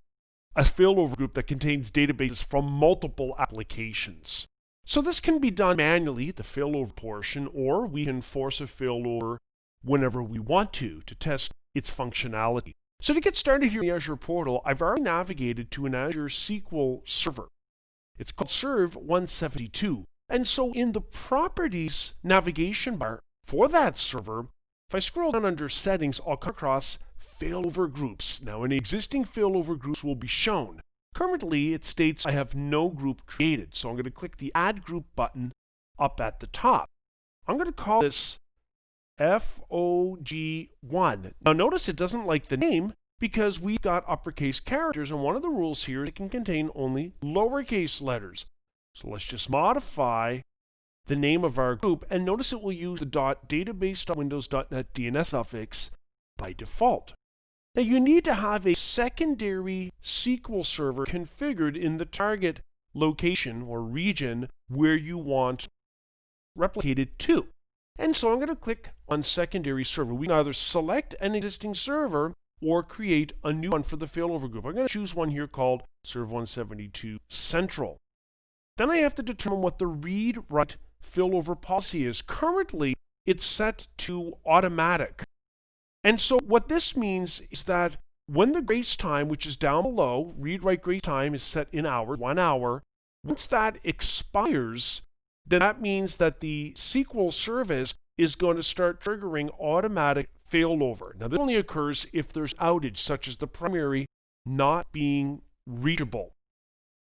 a failover group that contains databases from multiple applications. So this can be done manually, the failover portion, or we can force a failover whenever we want to test its functionality. So to get started here in the Azure portal, I've already navigated to an Azure SQL server. It's called Serve 172. And so in the Properties navigation bar for that server, if I scroll down under Settings, I'll come across Failover Groups. Now, any existing failover groups will be shown. Currently, it states I have no group created, so I'm going to click the Add Group button up at the top. I'm going to call this FOG1. Now, notice it doesn't like the name because we've got uppercase characters, and one of the rules here is it can contain only lowercase letters. So let's just modify the name of our group, and notice it will use the .database.windows.net DNS suffix by default. Now you need to have a secondary SQL server configured in the target location or region where you want replicated to. And so I'm going to click on secondary server. We can either select an existing server or create a new one for the failover group. I'm going to choose one here called Serve 172 Central. Then I have to determine what the read-write failover policy is. Currently, it's set to automatic. And so what this means is that when the grace time, which is down below, read-write grace time is set in hours, 1 hour. Once that expires, then that means that the SQL service is going to start triggering automatic failover. Now, this only occurs if there's outage, such as the primary not being reachable.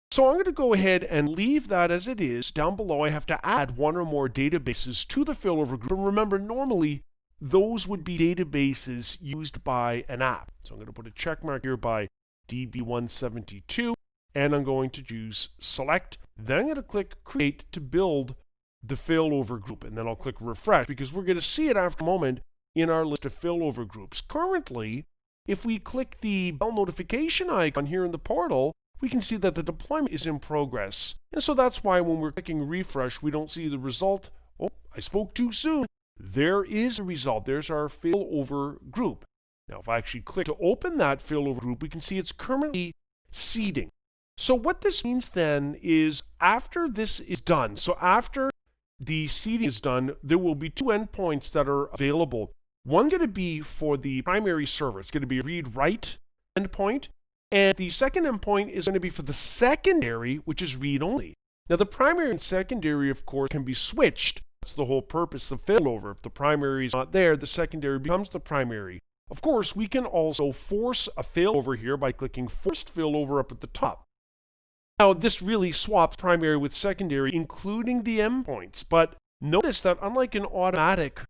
So I'm going to go ahead and leave that as it is. Down below, I have to add one or more databases to the failover group. And remember, normally, those would be databases used by an app. So I'm going to put a check mark here by DB172, and I'm going to choose Select. Then I'm going to click Create to build the failover group, and then I'll click Refresh because we're going to see it after a moment in our list of failover groups. Currently, if we click the bell notification icon here in the portal, we can see that the deployment is in progress. And so that's why when we're clicking Refresh, we don't see the result. Oh, I spoke too soon. There is a result. There's our failover group. Now, if I actually click to open that failover group, we can see it's currently seeding. So what this means then is after this is done, so after the seeding is done, there will be two endpoints that are available. One's going to be for the primary server. It's going to be a read-write endpoint. And the second endpoint is going to be for the secondary, which is read-only. Now, the primary and secondary, of course, can be switched. That's the whole purpose of failover. If the primary is not there, the secondary becomes the primary. Of course, we can also force a failover here by clicking Forced Failover up at the top. Now, this really swaps primary with secondary, including the endpoints. But notice that unlike an automatic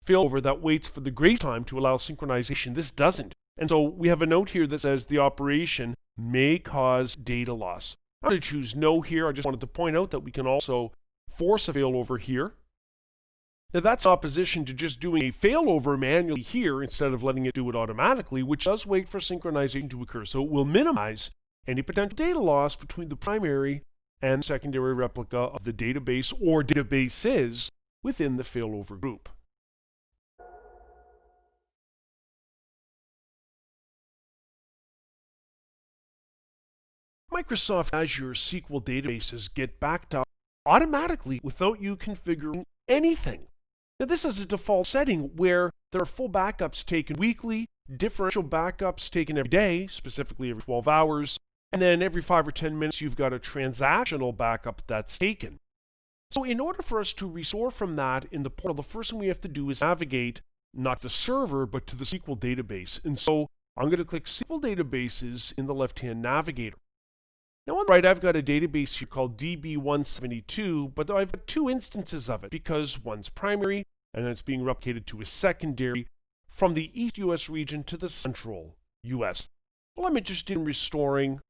failover that waits for the grace time to allow synchronization, this doesn't. And so we have a note here that says the operation may cause data loss. I'm going to choose No here. I just wanted to point out that we can also force a failover here. Now that's in opposition to just doing a failover manually here instead of letting it do it automatically, which does wait for synchronization to occur. So it will minimize any potential data loss between the primary and secondary replica of the database or databases within the failover group. Microsoft Azure SQL databases get backed up automatically without you configuring anything. Now, this is a default setting where there are full backups taken weekly, differential backups taken every day, specifically every 12 hours, and then every 5 or 10 minutes you've got a transactional backup that's taken. So in order for us to restore from that in the portal, the first thing we have to do is navigate not the server, but to the SQL database. And so I'm going to click SQL Databases in the left-hand navigator. Now on the right, I've got a database here called DB172, but I've got two instances of it because one's primary and then it's being replicated to a secondary from the East US region to the Central US. Well, I'm interested in restoring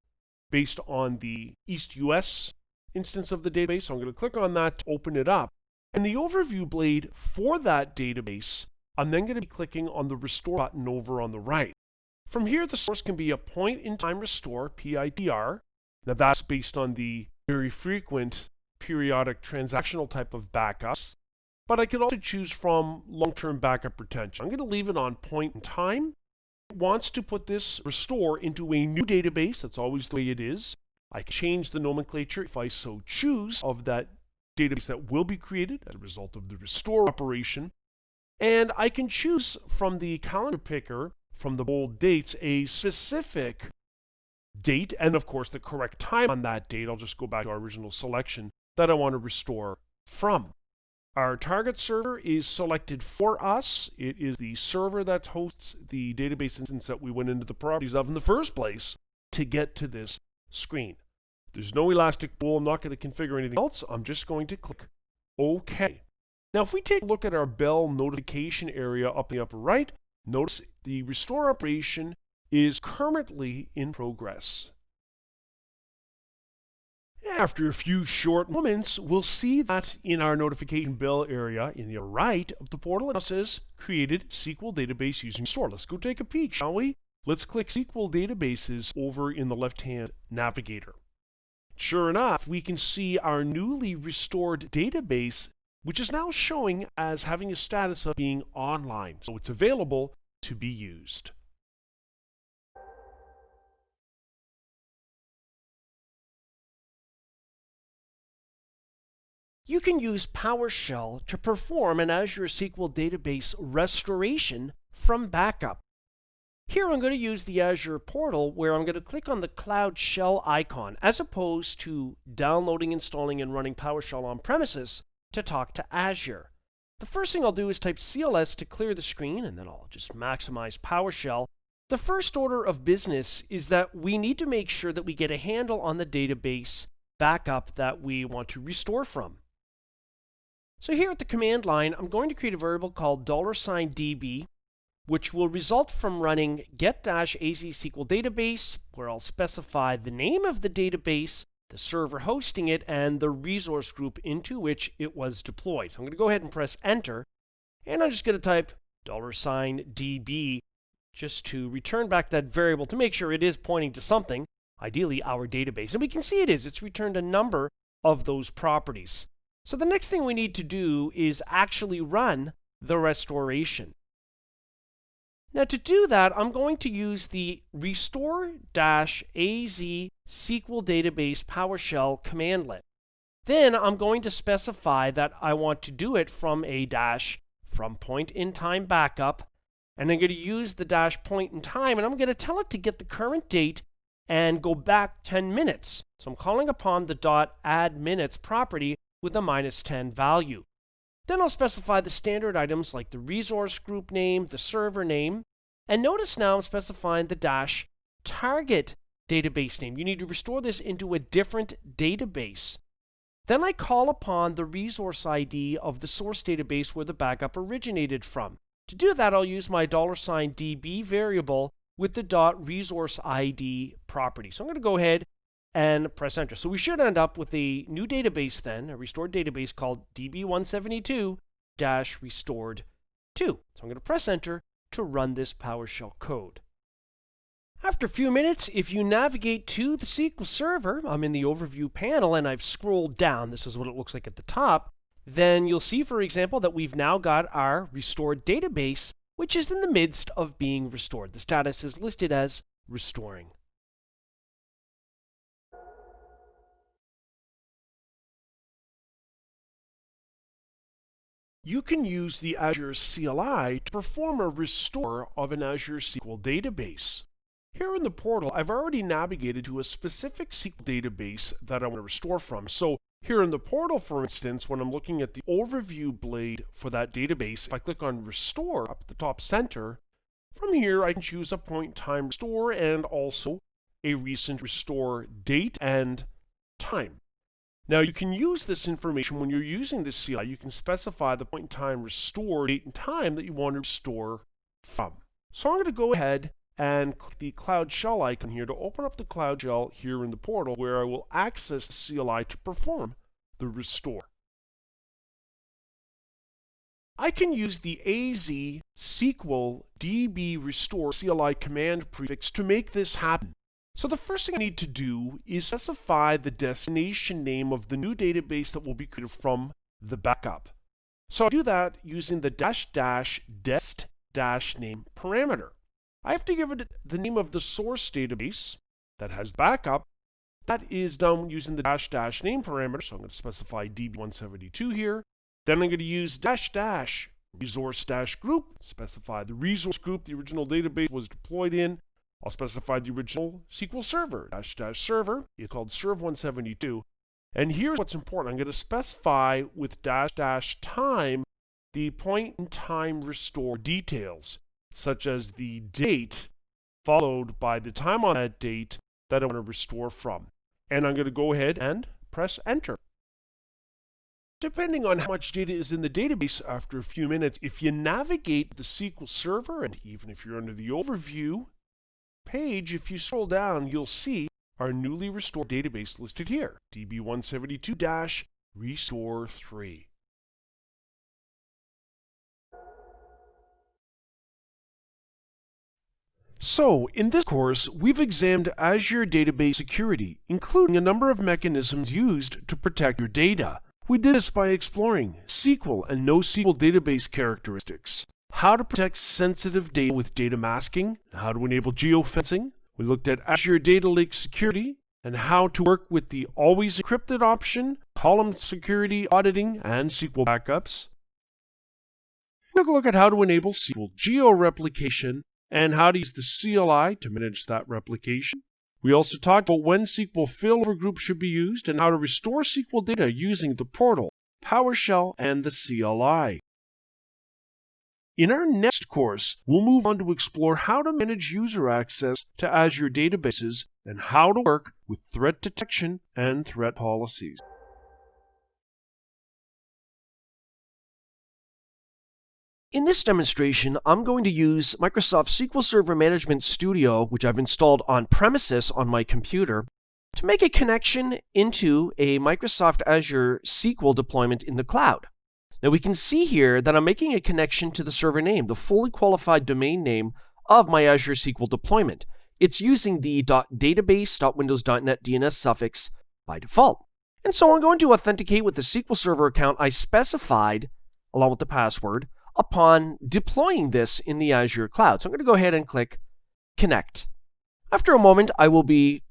based on the East US instance of the database, so I'm going to click on that to open it up. In the overview blade for that database, I'm then going to be clicking on the restore button over on the right. From here, the source can be a point-in-time restore, PITR. Now that's based on the very frequent periodic transactional type of backups. But I could also choose from long-term backup retention. I'm going to leave it on point in time. It wants to put this restore into a new database. That's always the way it is. I can change the nomenclature if I so choose of that database that will be created as a result of the restore operation. And I can choose from the calendar picker, from the bold dates, a specific date and of course the correct time on that date. I'll just go back to our original selection that I want to restore from. Our target server is selected for us. It is the server that hosts the database instance that we went into the properties of in the first place to get to this screen. There's no elastic pool. I'm not going to configure anything else. I'm just going to click OK. Now, if we take a look at our bell notification area up in the upper right, notice the restore operation is currently in progress. After a few short moments, we'll see that in our notification bell area in the right of the portal, it says created SQL database using restore. Let's go take a peek, shall we? Let's click SQL databases over in the left-hand navigator. Sure enough, we can see our newly restored database, which is now showing as having a status of being online. So it's available to be used. You can use PowerShell to perform an Azure SQL database restoration from backup. Here I'm going to use the Azure portal where I'm going to click on the Cloud Shell icon as opposed to downloading, installing, and running PowerShell on premises to talk to Azure. The first thing I'll do is type CLS to clear the screen, and then I'll just maximize PowerShell. The first order of business is that we need to make sure that we get a handle on the database backup that we want to restore from. So here at the command line, I'm going to create a variable called $DB, which will result from running get-AZ-SQL database, where I'll specify the name of the database, the server hosting it, and the resource group into which it was deployed. So I'm going to go ahead and press enter, and I'm just going to type $DB just to return back that variable to make sure it is pointing to something, ideally our database. And we can see it is. It's returned a number of those properties. So the next thing we need to do is actually run the restoration. Now to do that, I'm going to use the restore-AZ-SQL database PowerShell commandlet. Then I'm going to specify that I want to do it from a dash from point-in-time backup, and I'm going to use the dash point in time, and I'm going to tell it to get the current date and go back 10 minutes. So I'm calling upon the .add minutes property with a -10 value. Then I'll specify the standard items like the resource group name, the server name, and notice now I'm specifying the dash target database name. You need to restore this into a different database. Then I call upon the resource ID of the source database where the backup originated from. To do that, I'll use my $DB variable with the .resource ID property. So I'm going to go ahead and press enter. So we should end up with a new database then, a restored database called DB172-restored2. So I'm going to press enter to run this PowerShell code. After a few minutes, if you navigate to the SQL Server, I'm in the overview panel and I've scrolled down, this is what it looks like at the top, then you'll see, for example, that we've now got our restored database, which is in the midst of being restored. The status is listed as restoring. You can use the Azure CLI to perform a restore of an Azure SQL database. Here in the portal, I've already navigated to a specific SQL database that I want to restore from. So here in the portal, for instance, when I'm looking at the overview blade for that database, if I click on Restore up at the top center, from here I can choose a point-in-time restore and also a recent restore date and time. Now you can use this information when you're using the CLI. You can specify the point-in-time restore date and time that you want to restore from. So I'm going to go ahead and click the Cloud Shell icon here to open up the Cloud Shell here in the portal where I will access the CLI to perform the restore. I can use the AZ SQL DB restore CLI command prefix to make this happen. So the first thing I need to do is specify the destination name of the new database that will be created from the backup. So I do that using the --dest-name parameter. I have to give it the name of the source database that has backup. That is done using the --name parameter. So I'm going to specify DB172 here. Then I'm going to use --resource-group, specify the resource group the original database was deployed in. I'll specify the original SQL server, --server, it's called serve172. And here's what's important. I'm going to specify with --time the point in time restore details, such as the date followed by the time on that date that I want to restore from. And I'm going to go ahead and press enter. Depending on how much data is in the database after a few minutes, if you navigate the SQL Server, and even if you're under the overview page, if you scroll down, you'll see our newly restored database listed here, DB172-restore3. So, in this course, we've examined Azure database security, including a number of mechanisms used to protect your data. We did this by exploring SQL and NoSQL database characteristics, how to protect sensitive data with data masking, how to enable geofencing. We looked at Azure Data Lake security and how to work with the always encrypted option, column security auditing, and SQL backups. We took a look at how to enable SQL geo-replication and how to use the CLI to manage that replication. We also talked about when SQL failover groups should be used and how to restore SQL data using the portal, PowerShell, and the CLI. In our next course, we'll move on to explore how to manage user access to Azure databases and how to work with threat detection and threat policies. In this demonstration, I'm going to use Microsoft SQL Server Management Studio, which I've installed on premises on my computer, to make a connection into a Microsoft Azure SQL deployment in the cloud. Now we can see here that I'm making a connection to the server name, the fully qualified domain name of my Azure SQL deployment. It's using the .database.windows.net DNS suffix by default. And so I'm going to authenticate with the SQL Server account I specified, along with the password, upon deploying this in the Azure cloud. So I'm going to go ahead and click Connect. After a moment, I will be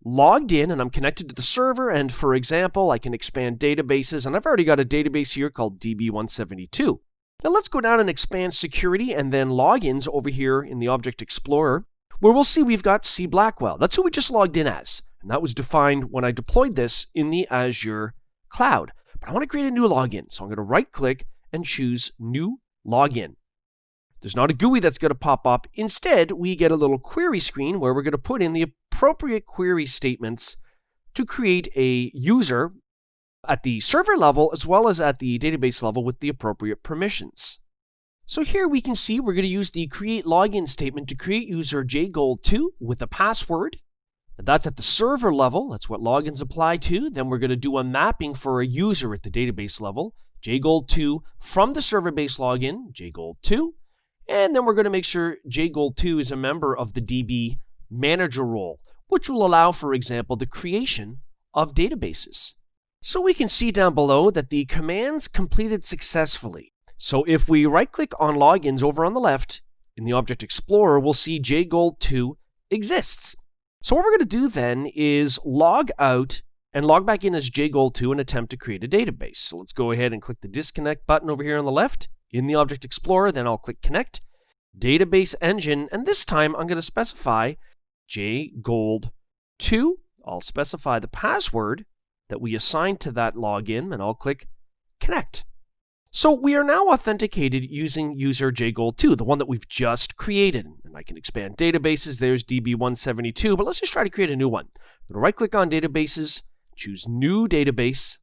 logged in and I'm connected to the server, and for example, I can expand databases, and I've already got a database here called DB172. Now let's go down and expand security and then logins over here in the Object Explorer, where we'll see we've got C. Blackwell. That's who we just logged in as, and that was defined when I deployed this in the Azure cloud. But I want to create a new login, so I'm going to right-click and choose New Login. There's not a GUI that's going to pop up. Instead, we get a little query screen where we're going to put in the appropriate query statements to create a user at the server level as well as at the database level with the appropriate permissions. So here we can see we're going to use the create login statement to create user jgold2 with a password. That's at the server level. That's what logins apply to. Then we're going to do a mapping for a user at the database level, jgold2 from the server-based login, jgold2. And then we're going to make sure jgold2 is a member of the DB manager role, which will allow, for example, the creation of databases. So we can see down below that the commands completed successfully. So if we right-click on logins over on the left in the Object Explorer, we'll see jgold2 exists. So what we're going to do then is log out and log back in as jgold2 and attempt to create a database. So let's go ahead and click the disconnect button over here on the left in the Object Explorer, then I'll click Connect, Database Engine, and this time I'm going to specify jgold2. I'll specify the password that we assigned to that login, and I'll click Connect. So we are now authenticated using user jgold2, the one that we've just created. And I can expand databases. There's DB172, but let's just try to create a new one. I'm going to right-click on Databases, choose New Database.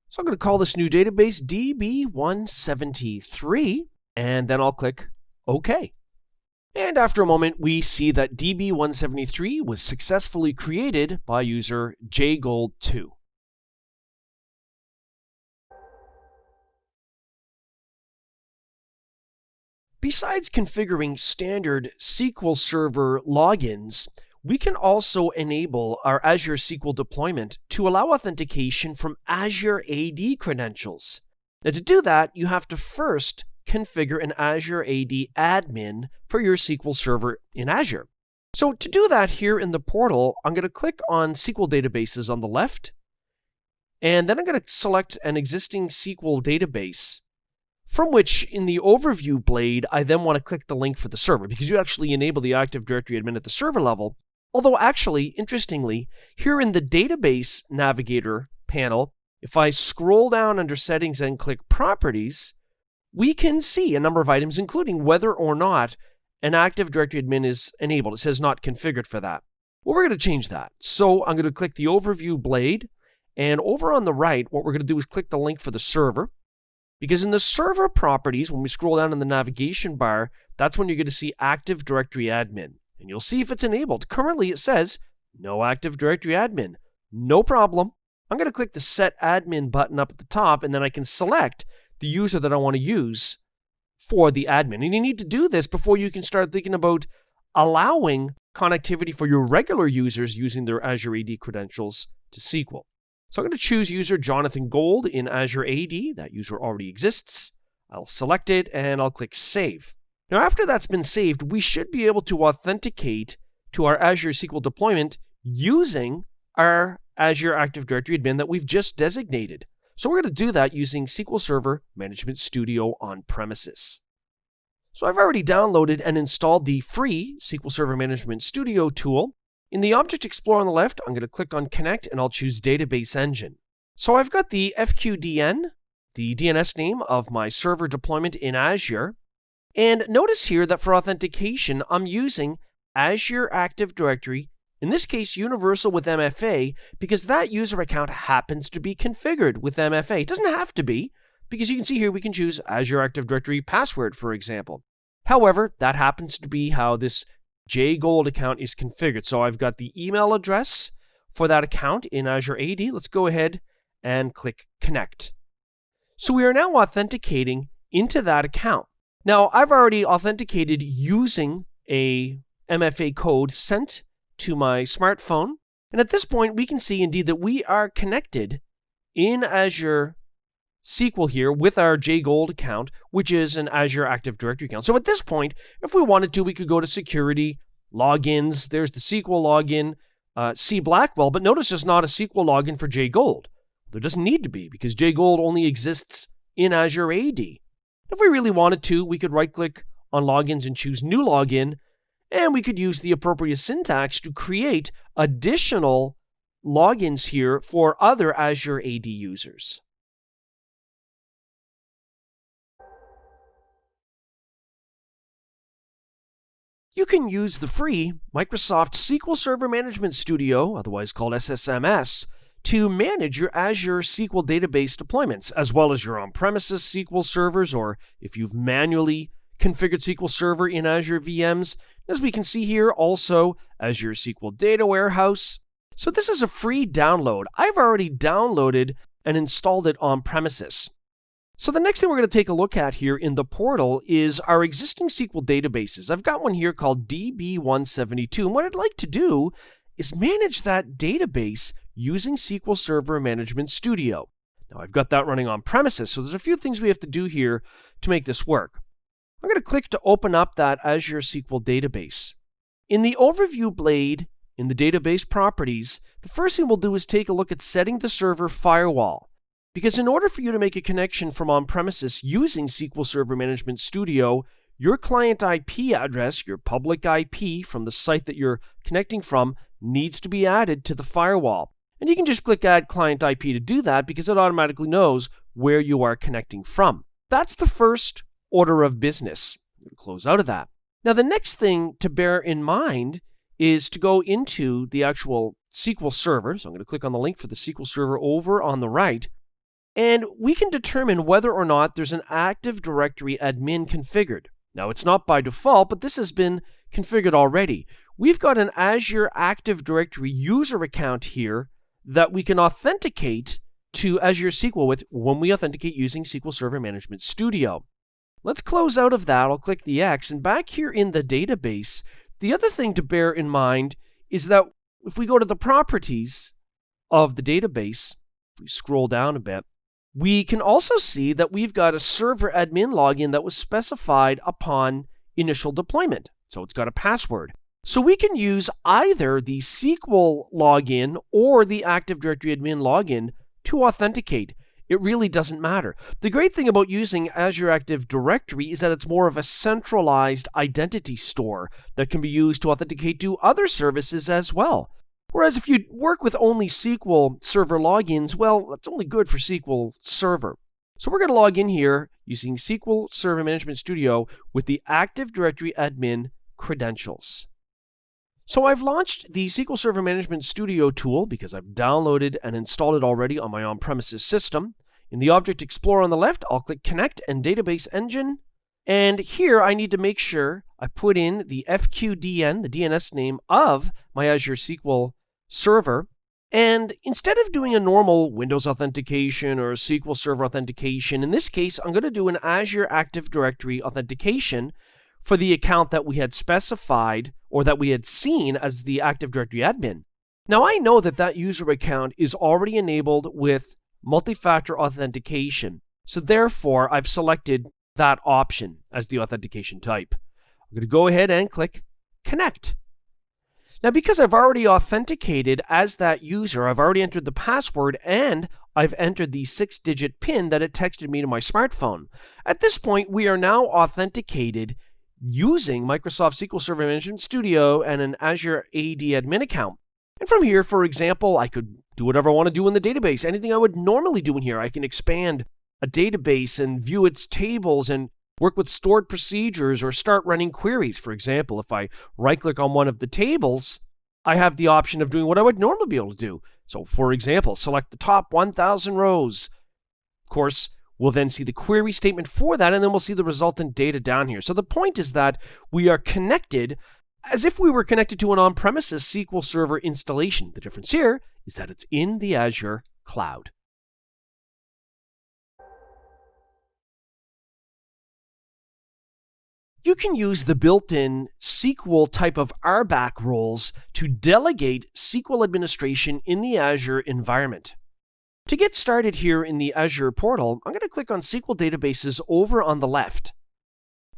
So I'm going to call this new database DB173, and then I'll click OK. And after a moment, we see that DB173 was successfully created by user jgold2. Besides configuring standard SQL Server logins, we can also enable our Azure SQL deployment to allow authentication from Azure AD credentials. Now, to do that, you have to first configure an Azure AD admin for your SQL Server in Azure. So to do that here in the portal, I'm going to click on SQL Databases on the left, and then I'm going to select an existing SQL database, from which in the overview blade, I then want to click the link for the server, because you actually enable the Active Directory admin at the server level. Although actually, interestingly, here in the Database Navigator panel, if I scroll down under Settings and click Properties, we can see a number of items, including whether or not an Active Directory admin is enabled. It says not configured for that. Well, we're going to change that. So I'm going to click the Overview blade, and over on the right, what we're going to do is click the link for the server, because in the server properties, when we scroll down in the navigation bar, that's when you're going to see Active Directory admin. And you'll see if it's enabled. Currently, it says no Active Directory admin. No problem. I'm going to click the Set Admin button up at the top, and then I can select the user that I want to use for the admin. And you need to do this before you can start thinking about allowing connectivity for your regular users using their Azure AD credentials to SQL. So I'm going to choose user Jonathan Gold in Azure AD. That user already exists. I'll select it, and I'll click Save. Now, after that's been saved, we should be able to authenticate to our Azure SQL deployment using our Azure Active Directory admin that we've just designated. So we're going to do that using SQL Server Management Studio on premises. So I've already downloaded and installed the free SQL Server Management Studio tool. In the Object Explorer on the left, I'm going to click on Connect, and I'll choose Database Engine. So I've got the FQDN, the DNS name of my server deployment in Azure. And notice here that for authentication, I'm using Azure Active Directory, in this case Universal with MFA, because that user account happens to be configured with MFA. It doesn't have to be, because you can see here we can choose Azure Active Directory password, for example. However, that happens to be how this JGold account is configured. So I've got the email address for that account in Azure AD. Let's go ahead and click Connect. So we are now authenticating into that account. Now, I've already authenticated using a MFA code sent to my smartphone. And at this point, we can see indeed that we are connected in Azure SQL here with our JGold account, which is an Azure Active Directory account. So at this point, if we wanted to, we could go to Security, Logins. There's the SQL login, see Blackwell. But notice there's not a SQL login for JGold. There doesn't need to be, because JGold only exists in Azure AD. If we really wanted to, we could right-click on Logins and choose New Login, and we could use the appropriate syntax to create additional logins here for other Azure AD users. You can use the free Microsoft SQL Server Management Studio, otherwise called SSMS, to manage your Azure SQL database deployments, as well as your on-premises SQL servers, or if you've manually configured SQL Server in Azure VMs. As we can see here, also Azure SQL Data Warehouse. So this is a free download. I've already downloaded and installed it on premises. So the next thing we're going to take a look at here in the portal is our existing SQL databases. I've got one here called DB172, and what I'd like to do is manage that database using SQL Server Management Studio. Now I've got that running on premises, so there's a few things we have to do here to make this work. I'm going to click to open up that Azure SQL database. In the Overview blade, in the Database Properties, the first thing we'll do is take a look at setting the server firewall. Because in order for you to make a connection from on-premises using SQL Server Management Studio, your client IP address, your public IP from the site that you're connecting from, needs to be added to the firewall. And you can just click Add Client IP to do that, because it automatically knows where you are connecting from. That's the first order of business. I'm going to close out of that. Now, the next thing to bear in mind is to go into the actual SQL Server. So I'm going to click on the link for the SQL Server over on the right. And we can determine whether or not there's an Active Directory admin configured. Now, it's not by default, but this has been configured already. We've got an Azure Active Directory user account here that we can authenticate to Azure SQL with when we authenticate using SQL Server Management Studio. Let's close out of that. I'll click the X, and back here in the database, the other thing to bear in mind is that if we go to the properties of the database, if we scroll down a bit, we can also see that we've got a server admin login that was specified upon initial deployment. So it's got a password. So we can use either the SQL login or the Active Directory admin login to authenticate. It really doesn't matter. The great thing about using Azure Active Directory is that it's more of a centralized identity store that can be used to authenticate to other services as well. Whereas if you work with only SQL Server logins, well, that's only good for SQL Server. So we're going to log in here using SQL Server Management Studio with the Active Directory admin credentials. So I've launched the SQL Server Management Studio tool because I've downloaded and installed it already on my on-premises system. In the Object Explorer on the left, I'll click Connect and Database Engine. And here I need to make sure I put in the FQDN, the DNS name of my Azure SQL Server. And instead of doing a normal Windows authentication or SQL Server authentication, in this case, I'm going to do an Azure Active Directory authentication for the account that we had specified or that we had seen as the Active Directory admin. Now I know that that user account is already enabled with multi-factor authentication. So therefore, I've selected that option as the authentication type. I'm going to go ahead and click Connect. Now, because I've already authenticated as that user, I've already entered the password and I've entered the 6-digit PIN that it texted me to my smartphone. At this point, we are now authenticated using Microsoft SQL Server Management Studio and an Azure AD admin account. And from here, for example, I could do whatever I want to do in the database. Anything I would normally do in here. I can expand a database and view its tables and work with stored procedures or start running queries. For example, if I right-click on one of the tables, I have the option of doing what I would normally be able to do. So, for example, select the top 1,000 rows. Of course, we'll then see the query statement for that, and then we'll see the resultant data down here. So the point is that we are connected as if we were connected to an on-premises SQL Server installation. The difference here is that it's in the Azure cloud. You can use the built-in SQL type of RBAC roles to delegate SQL administration in the Azure environment. To get started here in the Azure portal, I'm going to click on SQL Databases over on the left.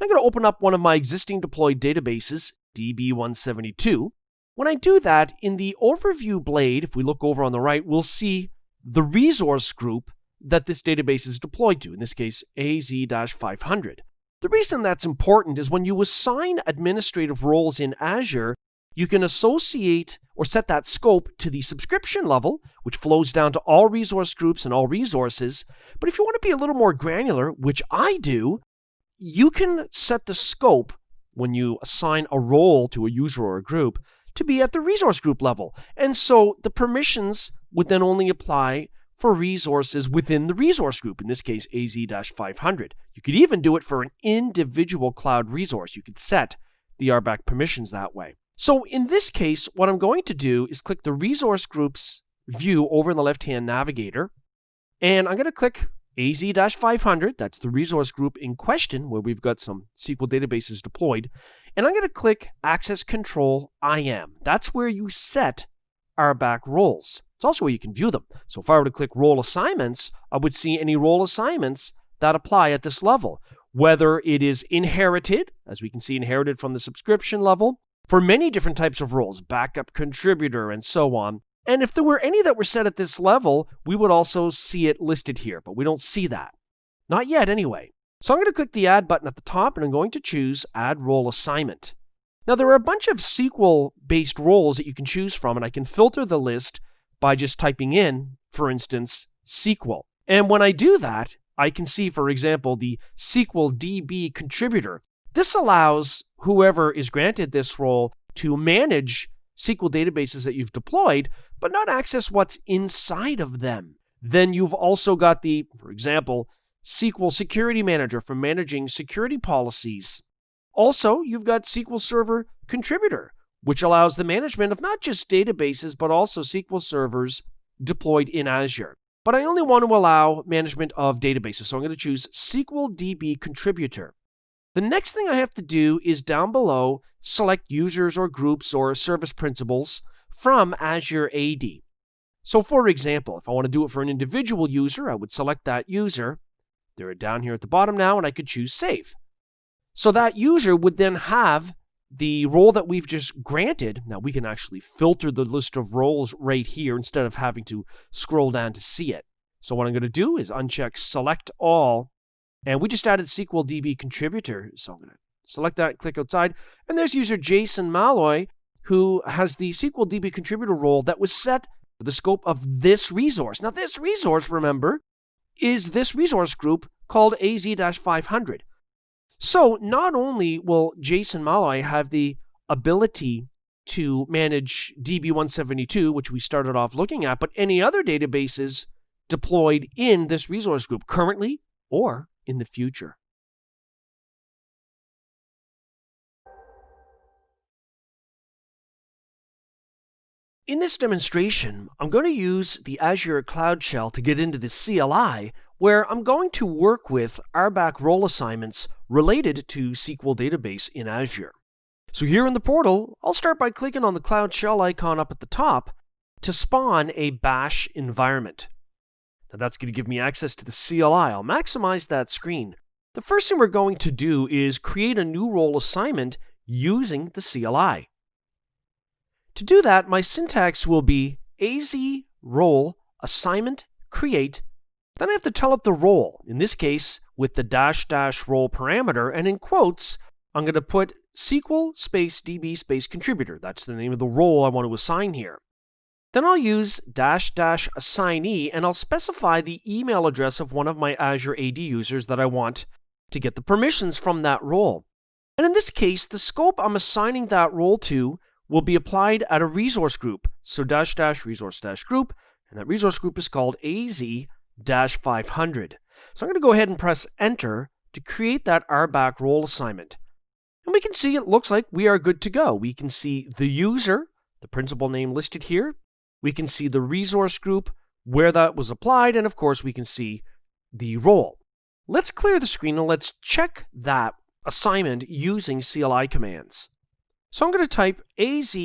I'm going to open up one of my existing deployed databases, DB172. When I do that, in the Overview blade, if we look over on the right, we'll see the resource group that this database is deployed to, in this case, AZ-500. The reason that's important is when you assign administrative roles in Azure, you can associate or set that scope to the subscription level, which flows down to all resource groups and all resources. But if you want to be a little more granular, which I do, you can set the scope when you assign a role to a user or a group to be at the resource group level. And so the permissions would then only apply for resources within the resource group, in this case, AZ-500. You could even do it for an individual cloud resource. You could set the RBAC permissions that way. So in this case, what I'm going to do is click the resource groups view over in the left-hand navigator, and I'm going to click AZ-500, that's the resource group in question where we've got some SQL databases deployed, and I'm going to click Access Control IAM. That's where you set RBAC roles. It's also where you can view them. So if I were to click Role Assignments, I would see any role assignments that apply at this level, whether it is inherited, as we can see inherited from the subscription level, for many different types of roles, backup contributor, and so on. And if there were any that were set at this level, we would also see it listed here, but we don't see that. Not yet, anyway. So I'm going to click the Add button at the top, and I'm going to choose Add Role Assignment. Now, there are a bunch of SQL-based roles that you can choose from, and I can filter the list by just typing in, for instance, SQL. And when I do that, I can see, for example, the SQL DB contributor. This allows whoever is granted this role to manage SQL databases that you've deployed, but not access what's inside of them. Then you've also got the, for example, SQL Security Manager for managing security policies. Also, you've got SQL Server Contributor, which allows the management of not just databases, but also SQL servers deployed in Azure. but I only want to allow management of databases. So I'm going to choose SQL DB contributor. The next thing I have to do is down below, select users or groups or service principals from Azure AD. So for example, if I want to do it for an individual user, I would select that user. They're down here at the bottom now, and I could choose save. So that user would then have the role that we've just granted. Now we can actually filter the list of roles right here instead of having to scroll down to see it. So what I'm going to do is uncheck select all, and we just added SQL DB contributor. So I'm going to select that and click outside, and there's user Jason Malloy, who has the SQL DB contributor role that was set for the scope of this resource. Now this resource, remember, is this resource group called AZ-500. So not only will Jason Malloy have the ability to manage DB172, which we started off looking at, but any other databases deployed in this resource group currently or in the future. In this demonstration, I'm going to use the Azure Cloud Shell to get into the CLI, where I'm going to work with RBAC role assignments related to SQL database in Azure. So here in the portal, I'll start by clicking on the Cloud Shell icon up at the top to spawn a bash environment. Now that's going to give me access to the CLI. I'll maximize that screen. The first thing we're going to do is create a new role assignment using the CLI. To do that, my syntax will be AZ role assignment create. Then I have to tell it the role, in this case with the -- role parameter, and in quotes, I'm going to put SQL space DB space contributor. That's the name of the role I want to assign here. Then I'll use -- assignee, and I'll specify the email address of one of my Azure AD users that I want to get the permissions from that role. And in this case, the scope I'm assigning that role to will be applied at a resource group. So -- resource - group, and that resource group is called AZ-500. So I'm going to go ahead and press enter to create that RBAC role assignment. And we can see it looks like we are good to go. We can see the user, the principal name listed here. We can see the resource group, where that was applied, and of course we can see the role. Let's clear the screen and let's check that assignment using CLI commands. So I'm going to type AZ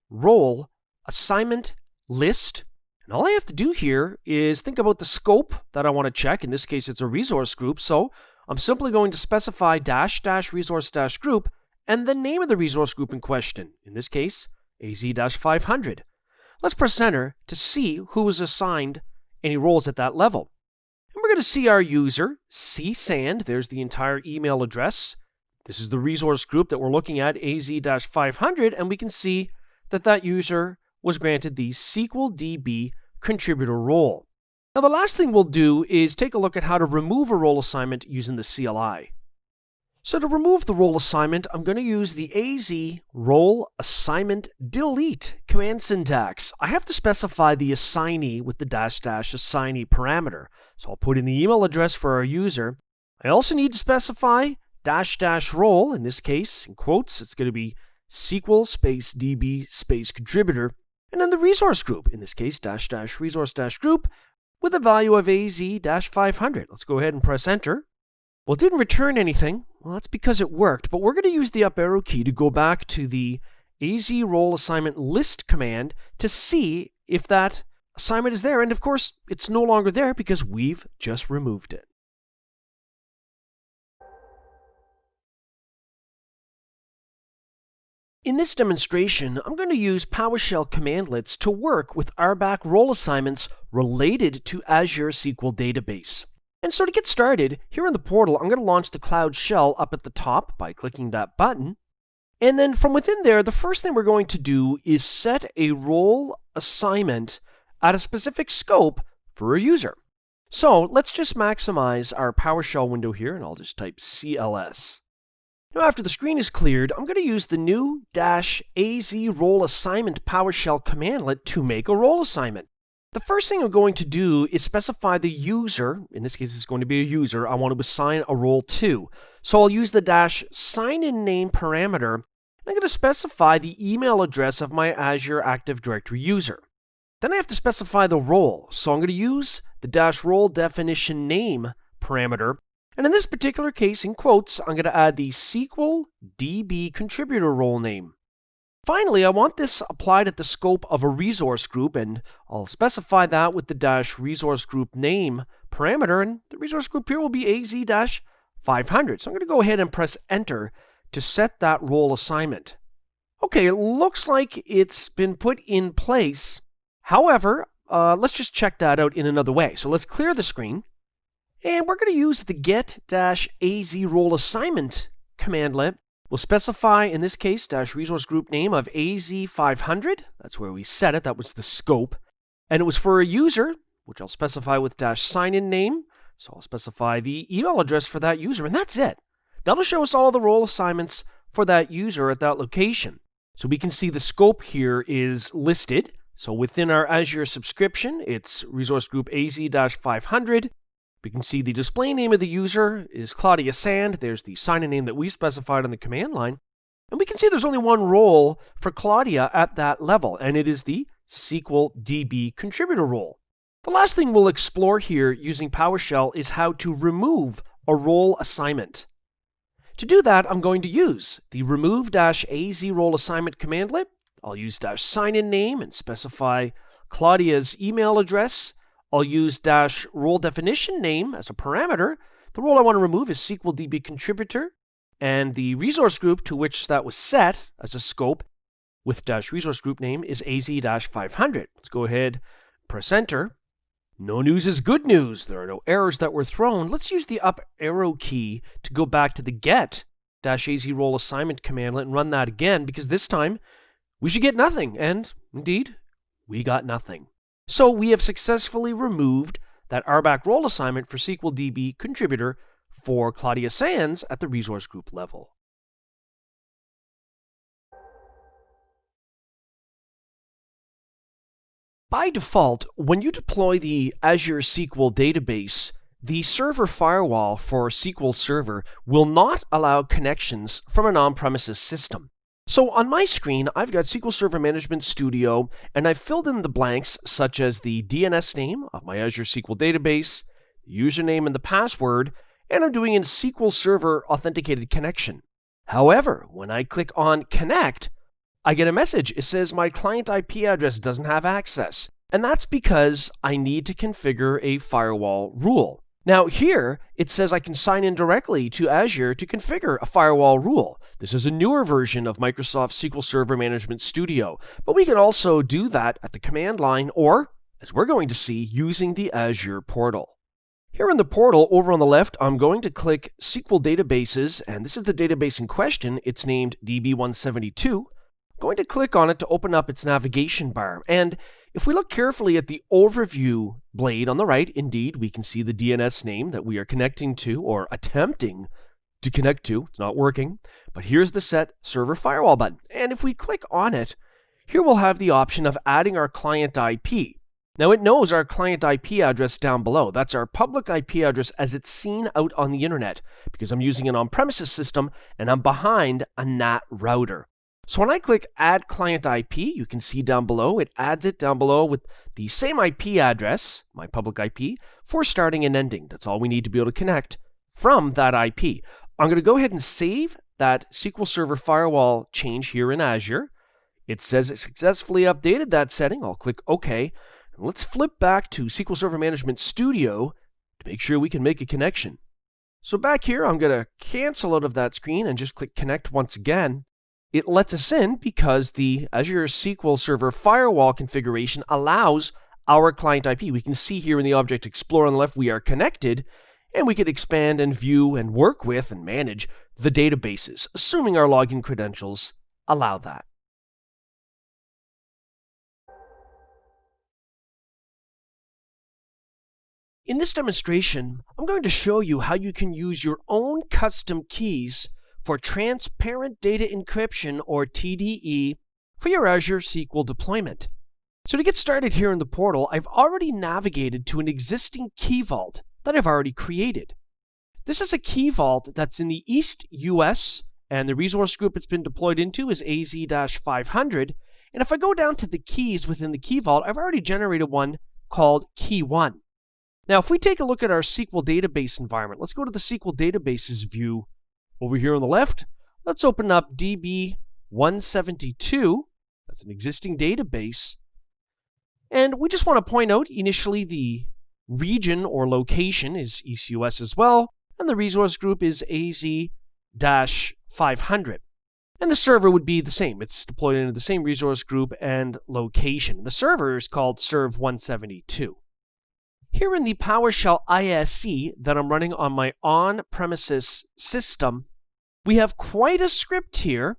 role assignment list. And all I have to do here is think about the scope that I want to check. In this case, it's a resource group. So I'm simply going to specify -- resource - group and the name of the resource group in question. In this case, AZ-500. Let's press enter to see who was assigned any roles at that level. And we're going to see our user, csand. There's the entire email address. This is the resource group that we're looking at, AZ-500, and we can see that that user was granted the SQL DB contributor role. Now the last thing we'll do is take a look at how to remove a role assignment using the CLI. So to remove the role assignment, I'm going to use the AZ role assignment delete command syntax. I have to specify the assignee with the -- assignee parameter. So I'll put in the email address for our user. I also need to specify -- role, in this case, in quotes, it's going to be SQL space DB space contributor, and then the resource group, in this case, -- resource - group, with a value of AZ-500. Let's go ahead and press enter. Well, it didn't return anything. Well, that's because it worked, but we're going to use the up arrow key to go back to the AZ role assignment list command to see if that assignment is there, and of course, it's no longer there because we've just removed it. In this demonstration, I'm going to use PowerShell commandlets to work with RBAC role assignments related to Azure SQL Database. And so to get started, here in the portal, I'm going to launch the Cloud Shell up at the top by clicking that button. And then from within there, the first thing we're going to do is set a role assignment at a specific scope for a user. So let's just maximize our PowerShell window here, and I'll just type CLS. Now, after the screen is cleared, I'm going to use the new -AZ role assignment PowerShell commandlet to make a role assignment. The first thing I'm going to do is specify the user. In this case, it's going to be a user I want to assign a role to. So I'll use the -signin name parameter. I'm going to specify the email address of my Azure Active Directory user. Then I have to specify the role. So I'm going to use the -role definition name parameter. And in this particular case, in quotes, I'm going to add the SQL DB contributor role name. Finally, I want this applied at the scope of a resource group, and I'll specify that with the -resource group name parameter, and the resource group here will be AZ-500. So I'm going to go ahead and press enter to set that role assignment. Okay, it looks like it's been put in place. However, let's just check that out in another way. So let's clear the screen, and we're going to use the get-az role assignment commandlet. We'll specify, in this case, -resource group name of AZ-500. That's where we set it. That was the scope. And it was for a user, which I'll specify with -sign-in name. So I'll specify the email address for that user, and that's it. That'll show us all the role assignments for that user at that location. So we can see the scope here is listed. So within our Azure subscription, it's resource group AZ-500. We can see the display name of the user is Claudia Sand. There's the sign-in name that we specified on the command line. And we can see there's only one role for Claudia at that level, and it is the SQL DB contributor role. The last thing we'll explore here using PowerShell is how to remove a role assignment. To do that, I'm going to use the remove-az role assignment commandlet. I'll use -sign-in name and specify Claudia's email address. I'll use -role definition name as a parameter. The role I want to remove is SQL DB contributor, and the resource group to which that was set as a scope with -resource group name is AZ-500. Let's go ahead, press enter. No news is good news. There are no errors that were thrown. Let's use the up arrow key to go back to the get-az role assignment commandlet and run that again, because this time we should get nothing. And indeed, we got nothing. So we have successfully removed that RBAC role assignment for SQL DB contributor for Claudia Sands at the resource group level. By default, when you deploy the Azure SQL database, the server firewall for SQL Server will not allow connections from an on-premises system. So on my screen, I've got SQL Server Management Studio, and I've filled in the blanks such as the DNS name of my Azure SQL database, the username and the password, and I'm doing a SQL Server authenticated connection. However, when I click on Connect, I get a message. It says my client IP address doesn't have access, and that's because I need to configure a firewall rule. Now here, it says I can sign in directly to Azure to configure a firewall rule. This is a newer version of Microsoft SQL Server Management Studio, but we can also do that at the command line or, as we're going to see, using the Azure portal. Here in the portal, over on the left, I'm going to click SQL Databases, and this is the database in question. It's named DB172. I'm going to click on it to open up its navigation bar, and if we look carefully at the overview blade on the right, indeed, we can see the DNS name that we are connecting to or attempting to connect to. It's not working, but here's the Set Server Firewall button. And if we click on it, here we'll have the option of adding our client IP. Now it knows our client IP address down below. That's our public IP address as it's seen out on the internet, because I'm using an on-premises system and I'm behind a NAT router. So when I click Add Client IP, you can see down below, it adds it down below with the same IP address, my public IP, for starting and ending. That's all we need to be able to connect from that IP. I'm going to go ahead and save that SQL Server Firewall change here in Azure. It says it successfully updated that setting. I'll click OK. And let's flip back to SQL Server Management Studio to make sure we can make a connection. So back here, I'm going to cancel out of that screen and just click Connect once again. It lets us in because the Azure SQL Server Firewall configuration allows our client IP. We can see here in the Object Explorer on the left we are connected, and we can expand and view and work with and manage the databases, assuming our login credentials allow that. In this demonstration, I'm going to show you how you can use your own custom keys for Transparent Data Encryption, or TDE, for your Azure SQL deployment. So to get started here in the portal, I've already navigated to an existing key vault that I've already created. This is a key vault that's in the East US, and the resource group it's been deployed into is AZ-500, And if I go down to the keys within the key vault, I've already generated one called key 1. Now, if we take a look at our SQL database environment, let's go to the SQL databases view over here on the left. Let's open up DB172. That's an existing database. And we just want to point out initially the region or location is ECUS as well, and the resource group is AZ-500. And the server would be the same. It's deployed into the same resource group and location. The server is called Serve172. Here in the PowerShell ISE that I'm running on my on-premises system, we have quite a script here.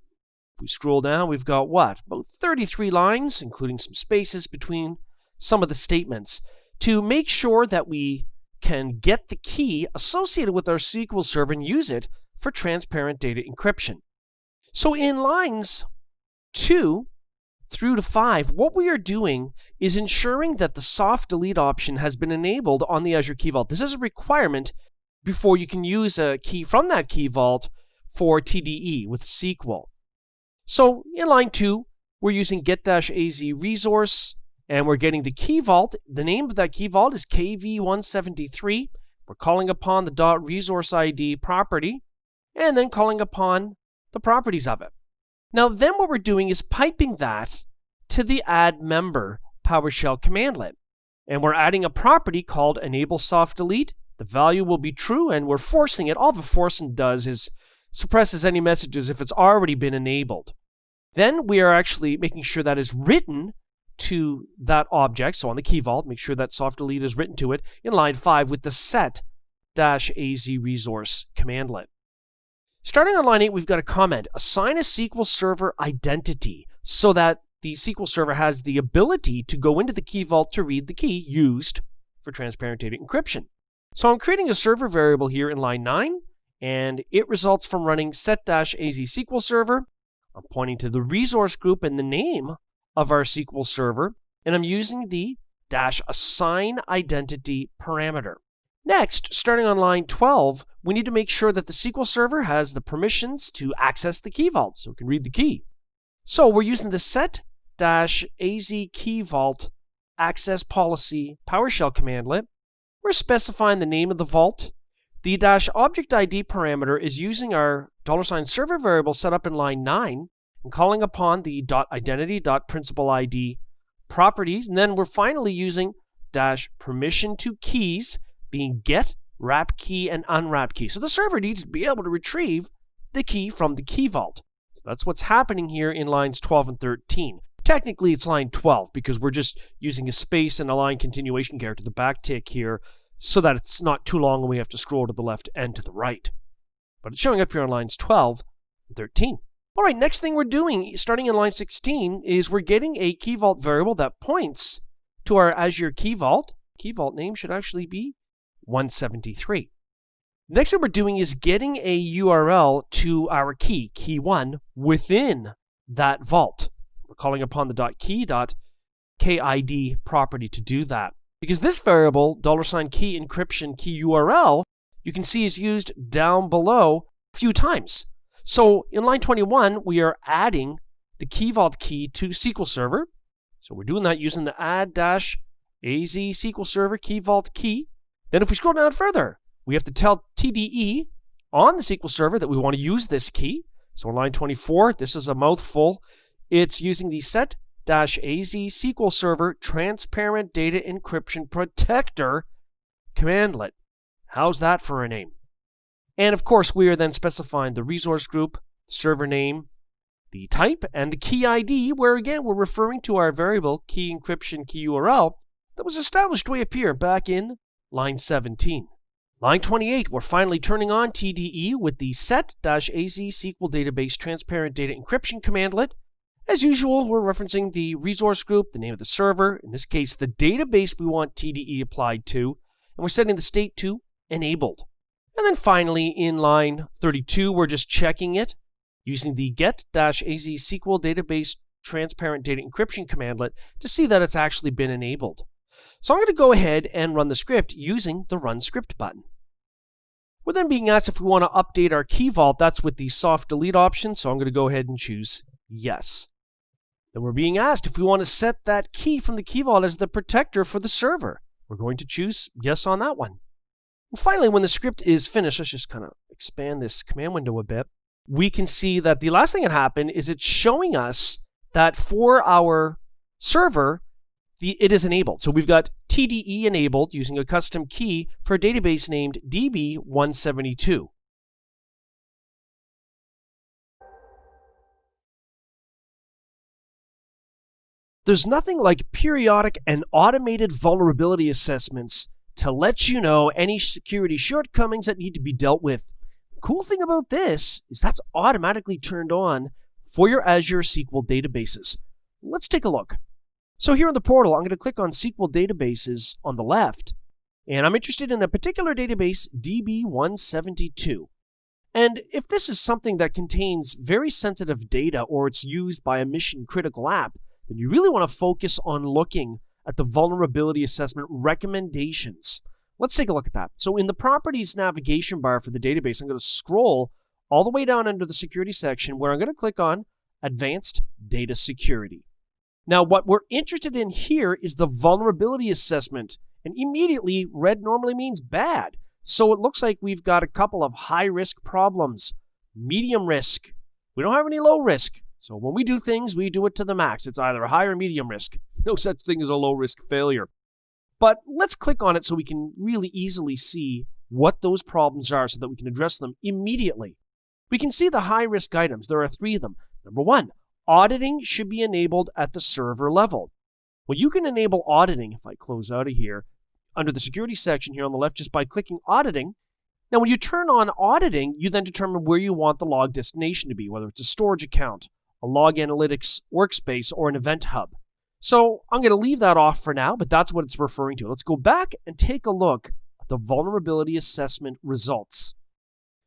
If we scroll down, we've got what? About 33 lines, including some spaces between some of the statements, to make sure that we can get the key associated with our SQL Server and use it for transparent data encryption. So in lines 2 through to 5, what we are doing is ensuring that the soft delete option has been enabled on the Azure Key Vault. This is a requirement before you can use a key from that Key Vault for TDE with SQL. So in line 2, we're using get-az resource, and we're getting the Key Vault. The name of that Key Vault is KV173. We're calling upon the .resource ID property, and then calling upon the properties of it. Now, then what we're doing is piping that to the add member PowerShell commandlet. And we're adding a property called enable soft delete. The value will be true, and we're forcing it. All the forcing does is suppresses any messages if it's already been enabled. Then we are actually making sure that is written to that object. So on the Key Vault, make sure that soft delete is written to it in line 5 with the set-az resource commandlet. Starting on line 8, we've got a comment. Assign a SQL Server identity so that the SQL Server has the ability to go into the Key Vault to read the key used for transparent data encryption. So I'm creating a server variable here in line 9, and it results from running set-az SQL Server. I'm pointing to the resource group and the name of our SQL Server, and I'm using the -assign identity parameter. Next, starting on line 12, we need to make sure that the SQL Server has the permissions to access the Key Vault so it can read the key. So we're using the set-az key vault access policy PowerShell commandlet. We're specifying the name of the vault. The -object ID parameter is using our $server variable set up in line 9 and calling upon the .identity.principal_ID properties. And then we're finally using -permission to keys being get, wrap key, and unwrap key. So the server needs to be able to retrieve the key from the Key Vault. So that's what's happening here in lines 12 and 13. Technically, it's line 12 because we're just using a space and a line continuation character, the backtick here, so that it's not too long and we have to scroll to the left and to the right. But it's showing up here on lines 12 and 13. All right, next thing we're doing, starting in line 16, is we're getting a Key Vault variable that points to our Azure Key Vault. Key Vault name should actually be 173. Next thing we're doing is getting a URL to our key, key 1, within that vault. We're calling upon the .key.kid property to do that. Because this variable, $key encryption key URL, you can see is used down below a few times. So in line 21, we are adding the Key Vault key to SQL Server. So we're doing that using the add-az SQL Server Key Vault key. Then if we scroll down further, we have to tell TDE on the SQL Server that we want to use this key. So in line 24, this is a mouthful. It's using the set-az SQL Server Transparent Data Encryption Protector commandlet. How's that for a name? And of course, we are then specifying the resource group, server name, the type, and the key ID, where again, we're referring to our variable key encryption key URL that was established way up here back in line 17. Line 28, we're finally turning on TDE with the set-az SQL Database Transparent Data Encryption commandlet. As usual, we're referencing the resource group, the name of the server, in this case, the database we want TDE applied to, and we're setting the state to enabled. And then finally, in line 32, we're just checking it using the get-az SQL Database Transparent Data Encryption commandlet to see that it's actually been enabled. So I'm going to go ahead and run the script using the Run Script button. We're then being asked if we want to update our Key Vault. That's with the soft delete option, so I'm going to go ahead and choose yes. Then we're being asked if we want to set that key from the key vault as the protector for the server. We're going to choose yes on that one. And finally, when the script is finished, let's just kind of expand this command window a bit. We can see that the last thing that happened is it's showing us that for our server, it is enabled. So we've got TDE enabled using a custom key for a database named DB172. There's nothing like periodic and automated vulnerability assessments to let you know any security shortcomings that need to be dealt with. The cool thing about this is that's automatically turned on for your Azure SQL databases. Let's take a look. So here in the portal, I'm going to click on SQL databases on the left, and I'm interested in a particular database, DB172. And if this is something that contains very sensitive data or it's used by a mission-critical app, then you really want to focus on looking at the vulnerability assessment recommendations. Let's take a look at that. So in the properties navigation bar for the database, I'm going to scroll all the way down under the security section where I'm going to click on Advanced Data Security. Now, what we're interested in here is the vulnerability assessment. And immediately, red normally means bad. So it looks like we've got a couple of high-risk problems. Medium risk. We don't have any low risk. So when we do things, we do it to the max. It's either a high or medium risk. No such thing as a low-risk failure. But let's click on it so we can really easily see what those problems are so that we can address them immediately. We can see the high-risk items. There are 3 of them. Number 1. Auditing should be enabled at the server level. Well, you can enable auditing, if I close out of here, under the security section here on the left just by clicking auditing. Now, when you turn on auditing, you then determine where you want the log destination to be, whether it's a storage account, a log analytics workspace, or an event hub. So I'm going to leave that off for now, but that's what it's referring to. Let's go back and take a look at the vulnerability assessment results.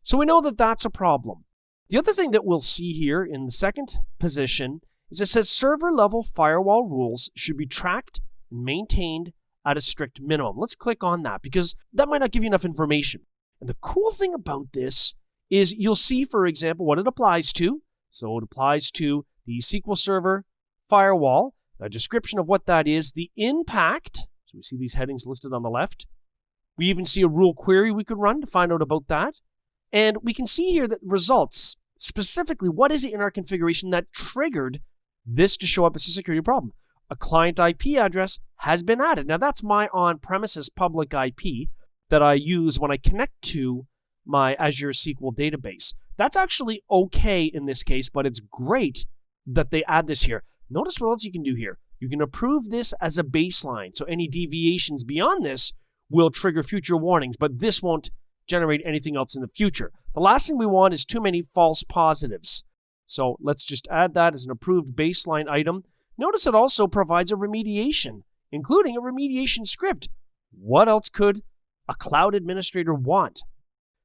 So we know that that's a problem. The other thing that we'll see here in the second position is it says server level firewall rules should be tracked and maintained at a strict minimum. Let's click on that because that might not give you enough information. And the cool thing about this is you'll see, for example, what it applies to. So it applies to the SQL Server firewall, a description of what that is, the impact. So we see these headings listed on the left. We even see a rule query we could run to find out about that. And we can see here that results, specifically, what is it in our configuration that triggered this to show up as a security problem? A client IP address has been added. Now, that's my on-premises public IP that I use when I connect to my Azure SQL database. That's actually okay in this case, but it's great that they add this here. Notice what else you can do here. You can approve this as a baseline, so any deviations beyond this will trigger future warnings, but this won't generate anything else in the future. The last thing we want is too many false positives. So let's just add that as an approved baseline item. Notice it also provides a remediation, including a remediation script. What else could a cloud administrator want?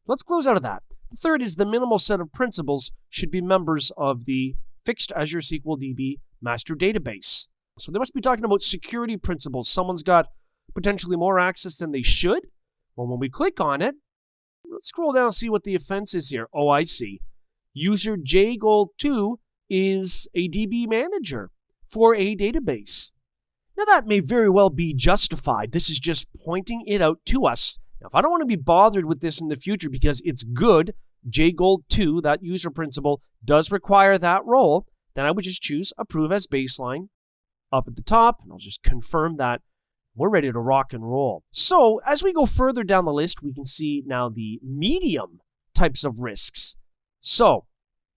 Let's close out of that. The third is the minimal set of principals should be members of the fixed Azure SQL DB master database. So they must be talking about security principles. Someone's got potentially more access than they should. Well, when we click on it, let's scroll down and see what the offense is here. Oh, I see. User jgold2 is a DB manager for a database. Now, that may very well be justified. This is just pointing it out to us. Now, if I don't want to be bothered with this in the future because it's good, jgold2, that user principal, does require that role, then I would just choose Approve as Baseline up at the top, and I'll just confirm that we're ready to rock and roll. So, as we go further down the list, we can see now the medium types of risks. So,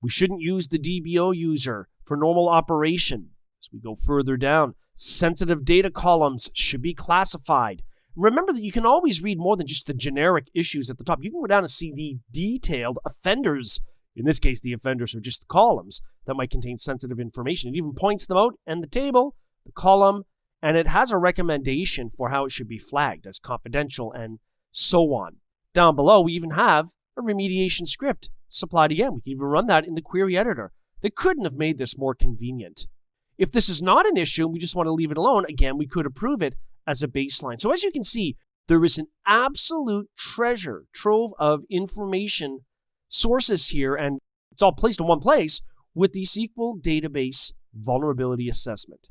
we shouldn't use the DBO user for normal operation. As we go further down, sensitive data columns should be classified. Remember that you can always read more than just the generic issues at the top. You can go down and see the detailed offenders. In this case, the offenders are just the columns that might contain sensitive information. It even points them out in the table, the column, and it has a recommendation for how it should be flagged as confidential and so on. Down below, we even have a remediation script supplied again. We can even run that in the query editor. They couldn't have made this more convenient. If this is not an issue and we just want to leave it alone, again, we could approve it as a baseline. So as you can see, there is an absolute treasure trove of information sources here, and it's all placed in one place with the SQL database vulnerability assessment.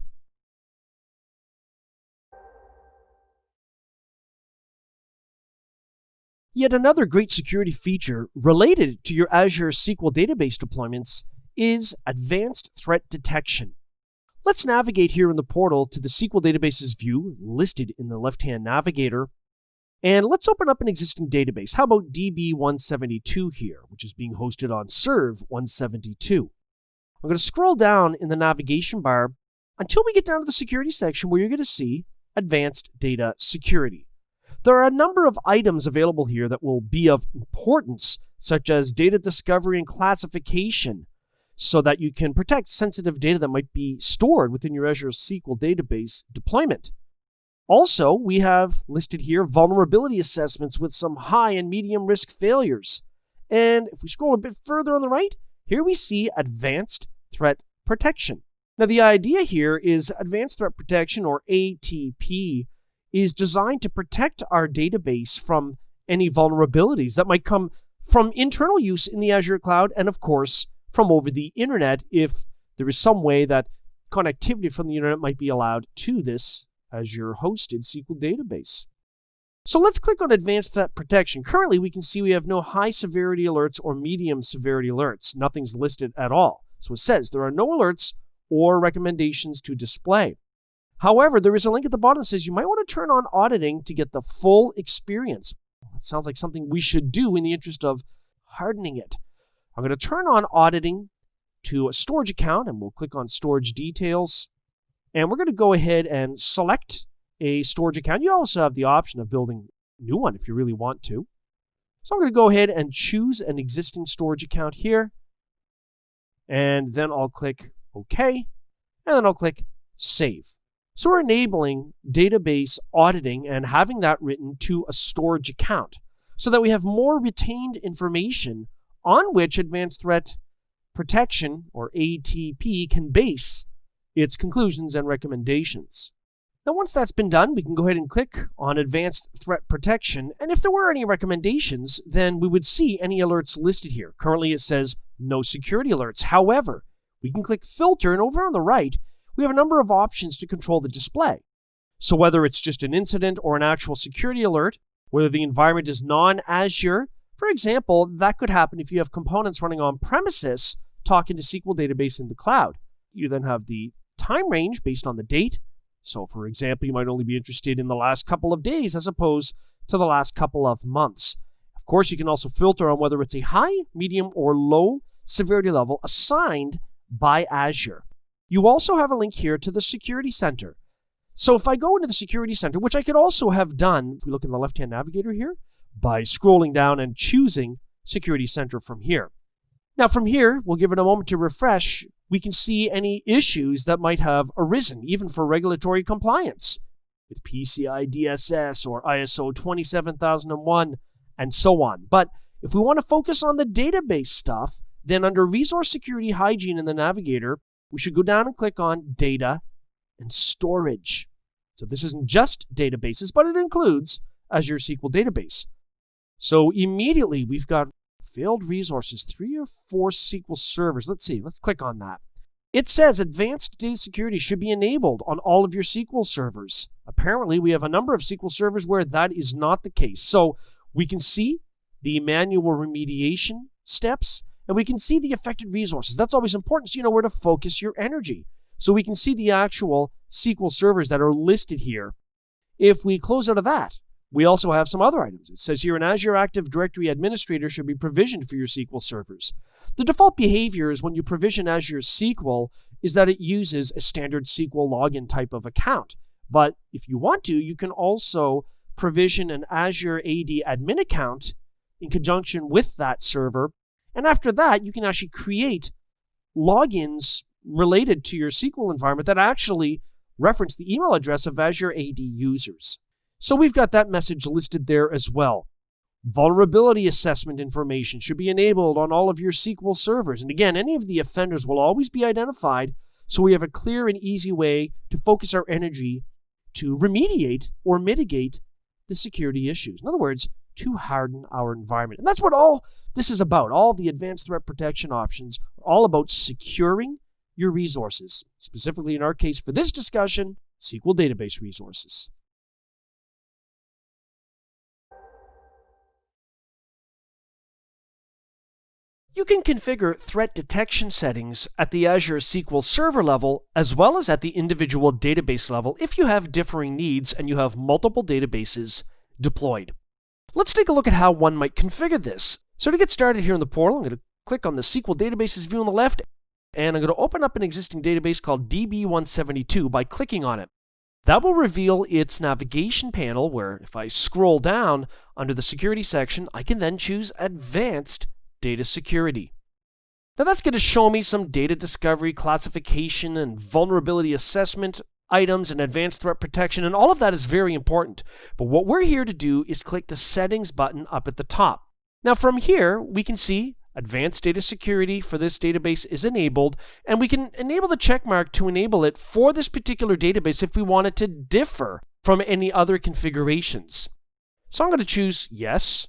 Yet another great security feature related to your Azure SQL database deployments is advanced threat detection. Let's navigate here in the portal to the SQL databases view listed in the left-hand navigator. And let's open up an existing database. How about DB172 here, which is being hosted on Serve 172. I'm going to scroll down in the navigation bar until we get down to the security section where you're going to see Advanced Data Security. There are a number of items available here that will be of importance, such as data discovery and classification, so that you can protect sensitive data that might be stored within your Azure SQL database deployment. Also, we have listed here vulnerability assessments with some high and medium risk failures. And if we scroll a bit further on the right, here we see advanced threat protection. Now, the idea here is advanced threat protection, or ATP, is designed to protect our database from any vulnerabilities that might come from internal use in the Azure cloud, and of course, from over the internet if there is some way that connectivity from the internet might be allowed to this Azure hosted SQL database. So let's click on Advanced Threat Protection. Currently, we can see we have no high severity alerts or medium severity alerts. Nothing's listed at all. So it says there are no alerts or recommendations to display. However, there is a link at the bottom that says you might want to turn on auditing to get the full experience. That sounds like something we should do in the interest of hardening it. I'm going to turn on auditing to a storage account, and we'll click on storage details. And we're going to go ahead and select a storage account. You also have the option of building a new one if you really want to. So I'm going to go ahead and choose an existing storage account here. And then I'll click OK. And then I'll click Save. So we're enabling database auditing and having that written to a storage account so that we have more retained information on which Advanced Threat Protection, or ATP, can base its conclusions and recommendations. Now, once that's been done, we can go ahead and click on Advanced Threat Protection, and if there were any recommendations, then we would see any alerts listed here. Currently, it says no security alerts. However, we can click Filter, and over on the right, we have a number of options to control the display. So whether it's just an incident or an actual security alert, whether the environment is non-Azure, for example, that could happen if you have components running on premises talking to SQL database in the cloud. You then have the time range based on the date. So for example, you might only be interested in the last couple of days as opposed to the last couple of months. Of course, you can also filter on whether it's a high, medium, or low severity level assigned by Azure. You also have a link here to the Security Center. So if I go into the Security Center, which I could also have done, if we look in the left-hand navigator here, by scrolling down and choosing Security Center from here. Now from here, we'll give it a moment to refresh. We can see any issues that might have arisen, even for regulatory compliance, with PCI DSS or ISO 27001 and so on. But if we want to focus on the database stuff, then under Resource Security Hygiene in the navigator, we should go down and click on Data and Storage. So this isn't just databases, but it includes Azure SQL Database. So immediately we've got failed resources, 3 or 4 SQL servers. Let's see, let's click on that. It says advanced data security should be enabled on all of your SQL servers. Apparently, we have a number of SQL servers where that is not the case. So we can see the manual remediation steps, and we can see the affected resources. That's always important so you know where to focus your energy. So we can see the actual SQL servers that are listed here. If we close out of that, we also have some other items. It says here an Azure Active Directory administrator should be provisioned for your SQL servers. The default behavior is when you provision Azure SQL is that it uses a standard SQL login type of account. But if you want to, you can also provision an Azure AD admin account in conjunction with that server. And after that, you can actually create logins related to your SQL environment that actually reference the email address of Azure AD users. So we've got that message listed there as well. Vulnerability assessment information should be enabled on all of your SQL servers. And again, any of the offenders will always be identified, so we have a clear and easy way to focus our energy to remediate or mitigate the security issues. In other words, to harden our environment. And that's what all this is about. All the advanced threat protection options are all about securing your resources, specifically in our case for this discussion, SQL database resources. You can configure threat detection settings at the Azure SQL Server level as well as at the individual database level if you have differing needs and you have multiple databases deployed. Let's take a look at how one might configure this. So to get started here in the portal, I'm going to click on the SQL Databases view on the left, and I'm going to open up an existing database called DB172 by clicking on it. That will reveal its navigation panel where if I scroll down under the security section, I can then choose Advanced Data Security. Now that's going to show me some data discovery, classification, and vulnerability assessment items and advanced threat protection, and all of that is very important. But what we're here to do is click the Settings button up at the top. Now from here, we can see Advanced Data Security for this database is enabled, and we can enable the check mark to enable it for this particular database if we want it to differ from any other configurations. So I'm going to choose Yes,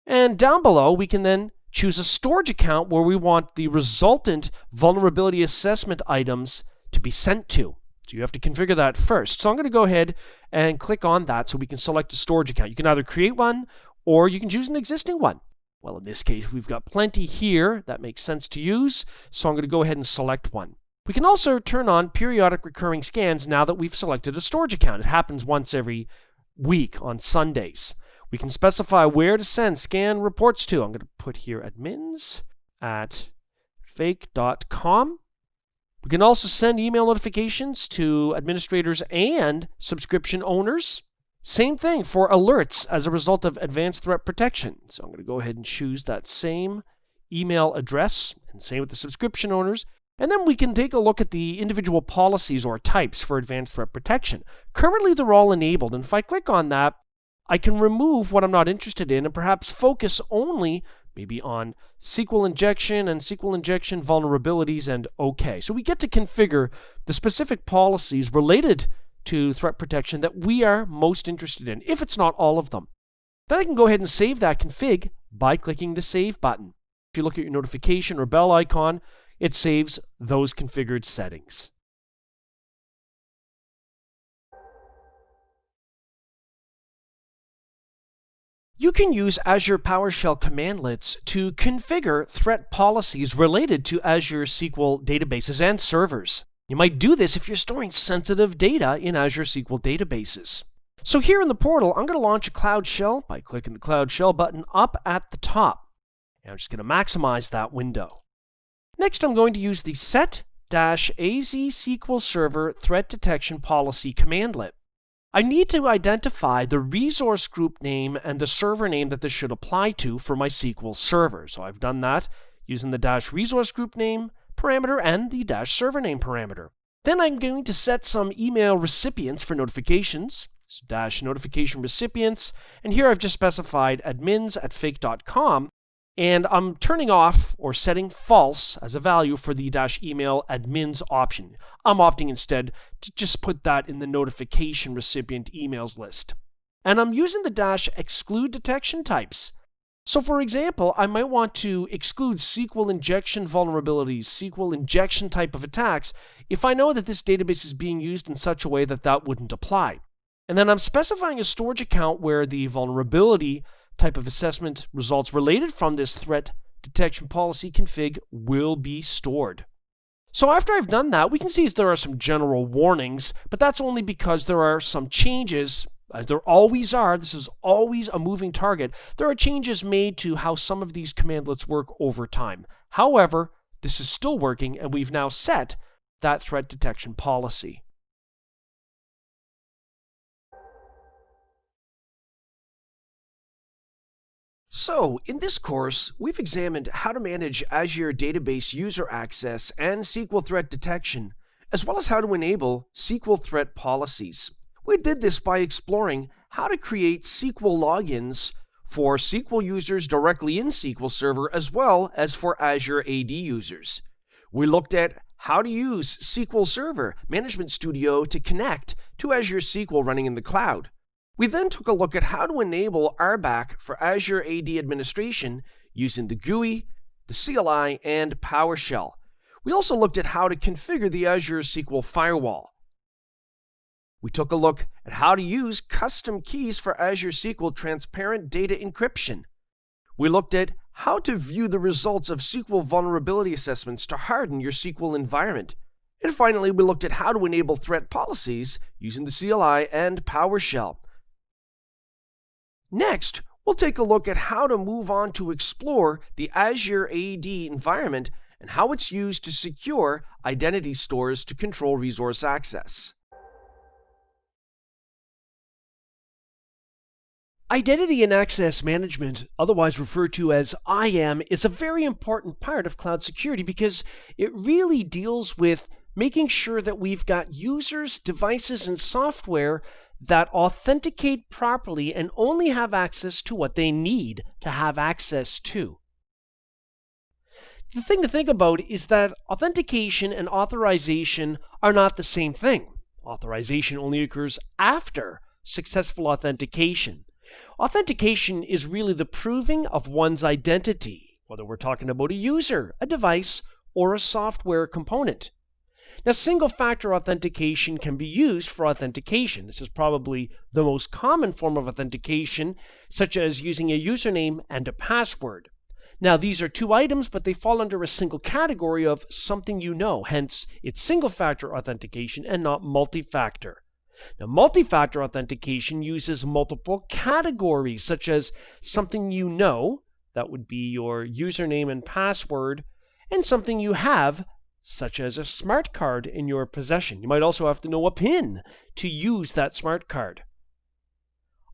and down below we can then choose a storage account where we want the resultant vulnerability assessment items to be sent to. So you have to configure that first. So I'm going to go ahead and click on that so we can select a storage account. You can either create one or you can choose an existing one. Well, in this case, we've got plenty here that makes sense to use, so I'm going to go ahead and select one. We can also turn on periodic recurring scans now that we've selected a storage account. It happens once every week on Sundays. We can specify where to send scan reports to. I'm going to put here admins@fake.com. We can also send email notifications to administrators and subscription owners. Same thing for alerts as a result of advanced threat protection. So I'm going to go ahead and choose that same email address, and same with the subscription owners. And then we can take a look at the individual policies or types for advanced threat protection. Currently, they're all enabled, and if I click on that, I can remove what I'm not interested in and perhaps focus only maybe on SQL injection and SQL injection vulnerabilities and OK. So we get to configure the specific policies related to threat protection that we are most interested in, if it's not all of them. Then I can go ahead and save that config by clicking the Save button. If you look at your notification or bell icon, it saves those configured settings. You can use Azure PowerShell commandlets to configure threat policies related to Azure SQL databases and servers. You might do this if you're storing sensitive data in Azure SQL databases. So here in the portal, I'm going to launch a Cloud Shell by clicking the Cloud Shell button up at the top. And I'm just going to maximize that window. Next, I'm going to use the set-AZ SQL Server Threat Detection Policy commandlet. I need to identify the resource group name and the server name that this should apply to for my SQL server. So I've done that using the -resource group name parameter and the -server name parameter. Then I'm going to set some email recipients for notifications. So -notification recipients. And here I've just specified admins@fake.com. And I'm turning off or setting false as a value for the -email admins option. I'm opting instead to just put that in the notification recipient emails list. And I'm using the -exclude detection types. So for example, I might want to exclude SQL injection vulnerabilities, SQL injection type of attacks, if I know that this database is being used in such a way that that wouldn't apply. And then I'm specifying a storage account where the vulnerability type of assessment results related from this threat detection policy config will be stored. So after I've done that, we can see there are some general warnings, but that's only because there are some changes, as there always are. This is always a moving target. There are changes made to how some of these commandlets work over time. However, this is still working, and we've now set that threat detection policy. So, in this course, we've examined how to manage Azure database user access and SQL threat detection, as well as how to enable SQL threat policies. We did this by exploring how to create SQL logins for SQL users directly in SQL Server, as well as for Azure AD users. We looked at how to use SQL Server Management Studio to connect to Azure SQL running in the cloud. We then took a look at how to enable RBAC for Azure AD administration using the GUI, the CLI, and PowerShell. We also looked at how to configure the Azure SQL firewall. We took a look at how to use custom keys for Azure SQL transparent data encryption. We looked at how to view the results of SQL vulnerability assessments to harden your SQL environment. And finally, we looked at how to enable threat policies using the CLI and PowerShell. Next, we'll take a look at how to move on to explore the Azure AD environment and how it's used to secure identity stores to control resource access. Identity and access management, otherwise referred to as IAM, is a very important part of cloud security because it really deals with making sure that we've got users, devices, and software that authenticate properly and only have access to what they need to have access to. The thing to think about is that authentication and authorization are not the same thing. Authorization only occurs after successful authentication. Authentication is really the proving of one's identity, whether we're talking about a user, a device, or a software component. Now, single-factor authentication can be used for authentication. This is probably the most common form of authentication, such as using a username and a password. Now, these are two items, but they fall under a single category of something you know. Hence, it's single-factor authentication and not multi-factor. Now, multi-factor authentication uses multiple categories, such as something you know, that would be your username and password, and something you have, such as a smart card in your possession. You might also have to know a PIN to use that smart card.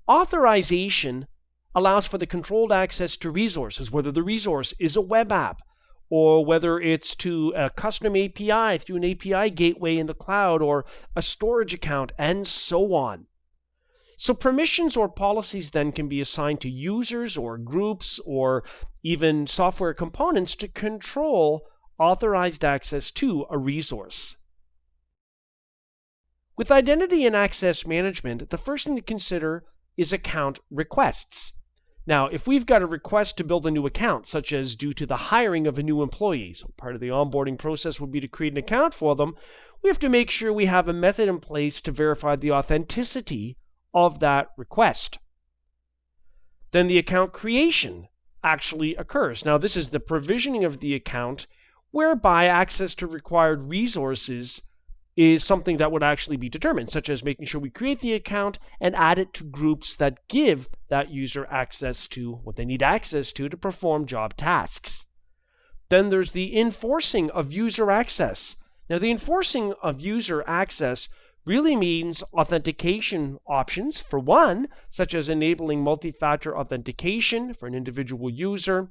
Authorization allows for the controlled access to resources, whether the resource is a web app, or whether it's to a custom API through an API gateway in the cloud, or a storage account, and so on. So permissions or policies then can be assigned to users or groups or even software components to control authorized access to a resource. With identity and access management, the first thing to consider is account requests. Now, if we've got a request to build a new account, such as due to the hiring of a new employee, so part of the onboarding process would be to create an account for them, we have to make sure we have a method in place to verify the authenticity of that request. Then the account creation actually occurs. Now, this is the provisioning of the account, whereby access to required resources is something that would actually be determined, such as making sure we create the account and add it to groups that give that user access to what they need access to perform job tasks. Then there's the enforcing of user access. Now, the enforcing of user access really means authentication options, for one, such as enabling multi-factor authentication for an individual user,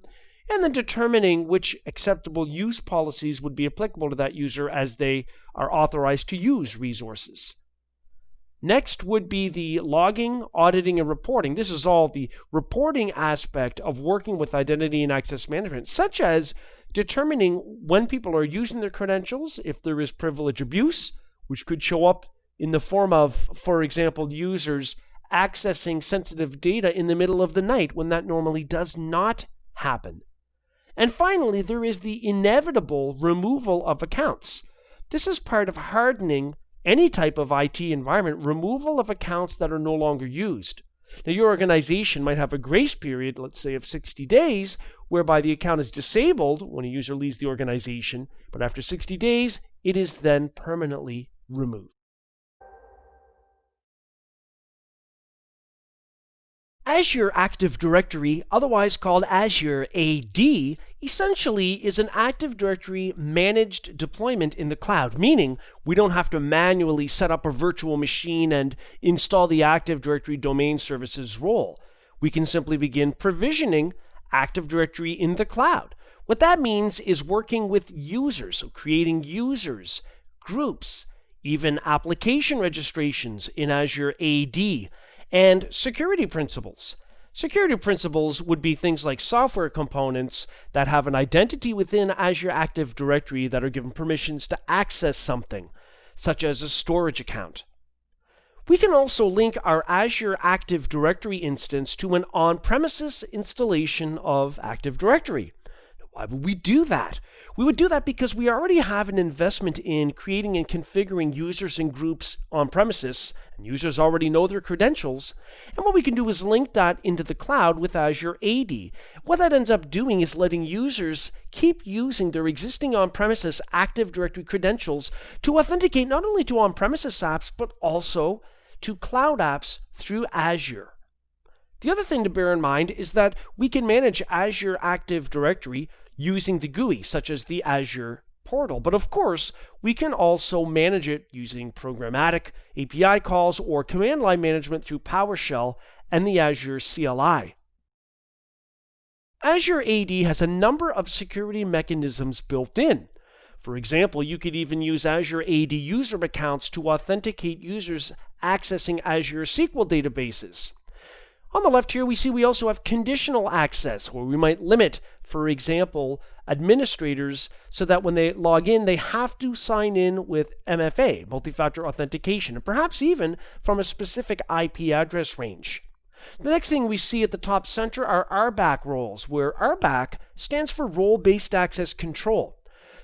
and then determining which acceptable use policies would be applicable to that user as they are authorized to use resources. Next would be the logging, auditing, and reporting. This is all the reporting aspect of working with identity and access management, such as determining when people are using their credentials, if there is privilege abuse, which could show up in the form of, for example, users accessing sensitive data in the middle of the night when that normally does not happen. And finally, there is the inevitable removal of accounts. This is part of hardening any type of IT environment, removal of accounts that are no longer used. Now, your organization might have a grace period, let's say of 60 days, whereby the account is disabled when a user leaves the organization, but after 60 days, it is then permanently removed. Azure Active Directory, otherwise called Azure AD, essentially is an Active Directory managed deployment in the cloud, meaning we don't have to manually set up a virtual machine and install the Active Directory domain services role. We can simply begin provisioning Active Directory in the cloud. What that means is working with users, so creating users, groups, even application registrations in Azure AD, and security principles. Security principles would be things like software components that have an identity within Azure Active Directory that are given permissions to access something, such as a storage account. We can also link our Azure Active Directory instance to an on-premises installation of Active Directory. Why would we do that? We would do that because we already have an investment in creating and configuring users and groups on premises, and users already know their credentials. And what we can do is link that into the cloud with Azure AD. What that ends up doing is letting users keep using their existing on-premises Active Directory credentials to authenticate not only to on-premises apps, but also to cloud apps through Azure. The other thing to bear in mind is that we can manage Azure Active Directory using the GUI, such as the Azure portal. But of course, we can also manage it using programmatic API calls or command line management through PowerShell and the Azure CLI. Azure AD has a number of security mechanisms built in. For example, you could even use Azure AD user accounts to authenticate users accessing Azure SQL databases. On the left here, we also have conditional access, where we might limit, for example, administrators so that when they log in, they have to sign in with MFA, multi-factor authentication, and perhaps even from a specific IP address range. The next thing we see at the top center are RBAC roles, where RBAC stands for Role-Based Access Control.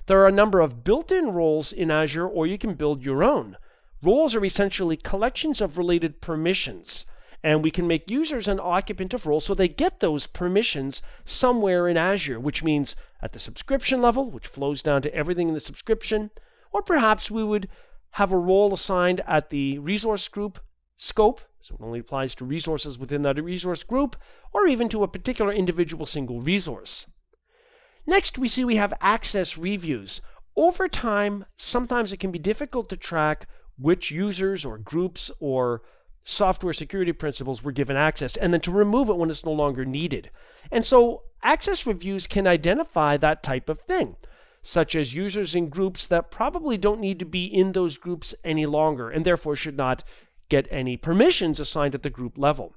There are a number of built-in roles in Azure, or you can build your own. Roles are essentially collections of related permissions. And we can make users an occupant of roles so they get those permissions somewhere in Azure, which means at the subscription level, which flows down to everything in the subscription, or perhaps we would have a role assigned at the resource group scope, so it only applies to resources within that resource group, or even to a particular individual single resource. Next, we have access reviews. Over time, sometimes it can be difficult to track which users or groups or software security principles were given access, and then to remove it when it's no longer needed. And so access reviews can identify that type of thing, such as users in groups that probably don't need to be in those groups any longer, and therefore should not get any permissions assigned at the group level.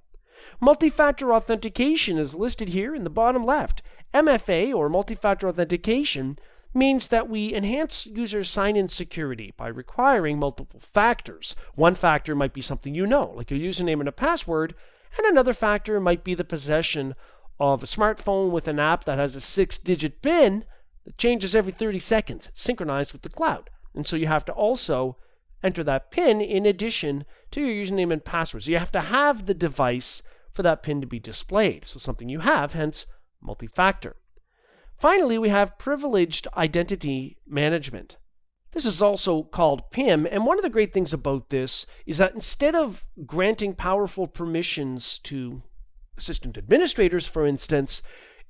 Multi-factor authentication is listed here in the bottom left. MFA, or multi-factor authentication, means that we enhance user sign-in security by requiring multiple factors. One factor might be something you know, like your username and a password, and another factor might be the possession of a smartphone with an app that has a 6-digit PIN that changes every 30 seconds, synchronized with the cloud. And so you have to also enter that PIN in addition to your username and password. So you have to have the device for that PIN to be displayed. So something you have, hence multi-factor. Finally, we have privileged identity management. This is also called PIM, and one of the great things about this is that instead of granting powerful permissions to assistant administrators, for instance,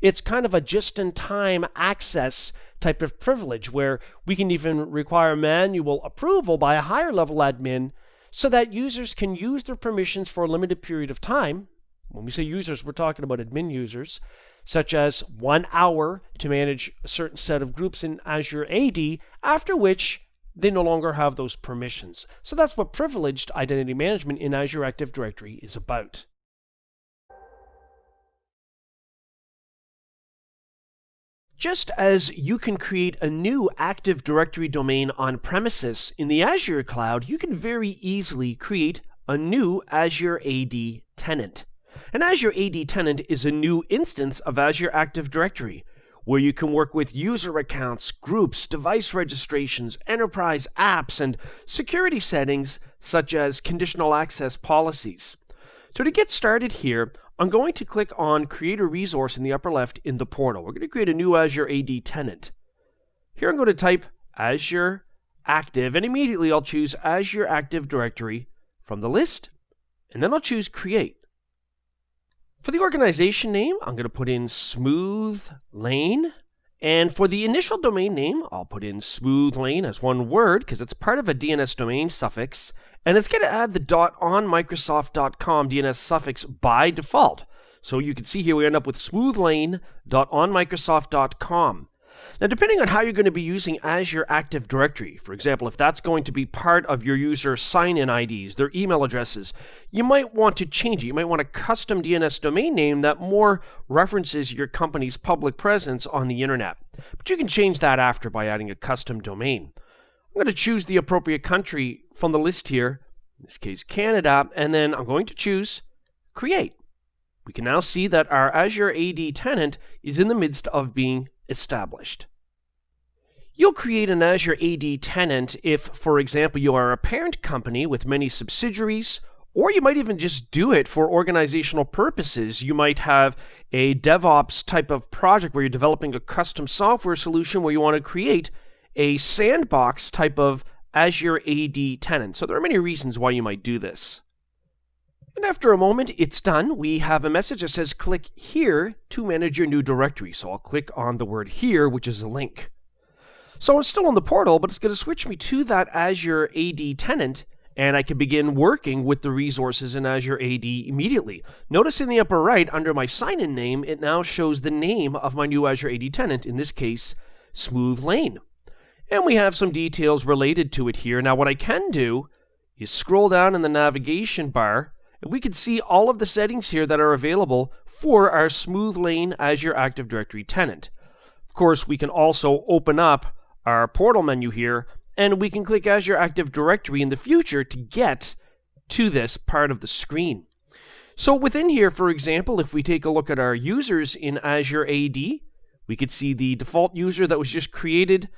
it's kind of a just-in-time access type of privilege where we can even require manual approval by a higher level admin so that users can use their permissions for a limited period of time. When we say users, we're talking about admin users, such as 1 hour to manage a certain set of groups in Azure AD, after which they no longer have those permissions. So that's what privileged identity management in Azure Active Directory is about. Just as you can create a new Active Directory domain on premises in the Azure cloud, you can very easily create a new Azure AD tenant. An Azure AD tenant is a new instance of Azure Active Directory, where you can work with user accounts, groups, device registrations, enterprise apps, and security settings such as conditional access policies. So to get started here, I'm going to click on Create a Resource in the upper left in the portal. We're going to create a new Azure AD tenant. Here I'm going to type Azure Active, and immediately I'll choose Azure Active Directory from the list, and then I'll choose Create. For the organization name, I'm going to put in Smooth Lane. And for the initial domain name, I'll put in Smooth Lane as one word because it's part of a DNS domain suffix. And it's going to add the .onmicrosoft.com DNS suffix by default. So you can see here we end up with smooithlane.onmicrosoft.com. Now, depending on how you're going to be using Azure Active Directory, for example, if that's going to be part of your user sign-in IDs, their email addresses, you might want to change it. You might want a custom DNS domain name that more references your company's public presence on the internet. But you can change that after by adding a custom domain. I'm going to choose the appropriate country from the list here, in this case Canada, and then I'm going to choose Create. We can now see that our Azure AD tenant is in the midst of being established. You'll create an Azure AD tenant if, for example, you are a parent company with many subsidiaries, or you might even just do it for organizational purposes. You might have a DevOps type of project where you're developing a custom software solution where you want to create a sandbox type of Azure AD tenant. So there are many reasons why you might do this. And after a moment, it's done. We have a message that says click here to manage your new directory. So I'll click on the word here, which is a link. So it's still in the portal, but it's going to switch me to that Azure AD tenant, and I can begin working with the resources in Azure AD immediately. Notice in the upper right, under my sign-in name, it now shows the name of my new Azure AD tenant, in this case, Smooth Lane. And we have some details related to it here. Now what I can do is scroll down in the navigation bar, and we can see all of the settings here that are available for our Smooth Lane Azure Active Directory tenant. Of course, we can also open up our portal menu here, and we can click Azure Active Directory in the future to get to this part of the screen. So within here, for example, if we take a look at our users in Azure AD, we could see the default user that was just created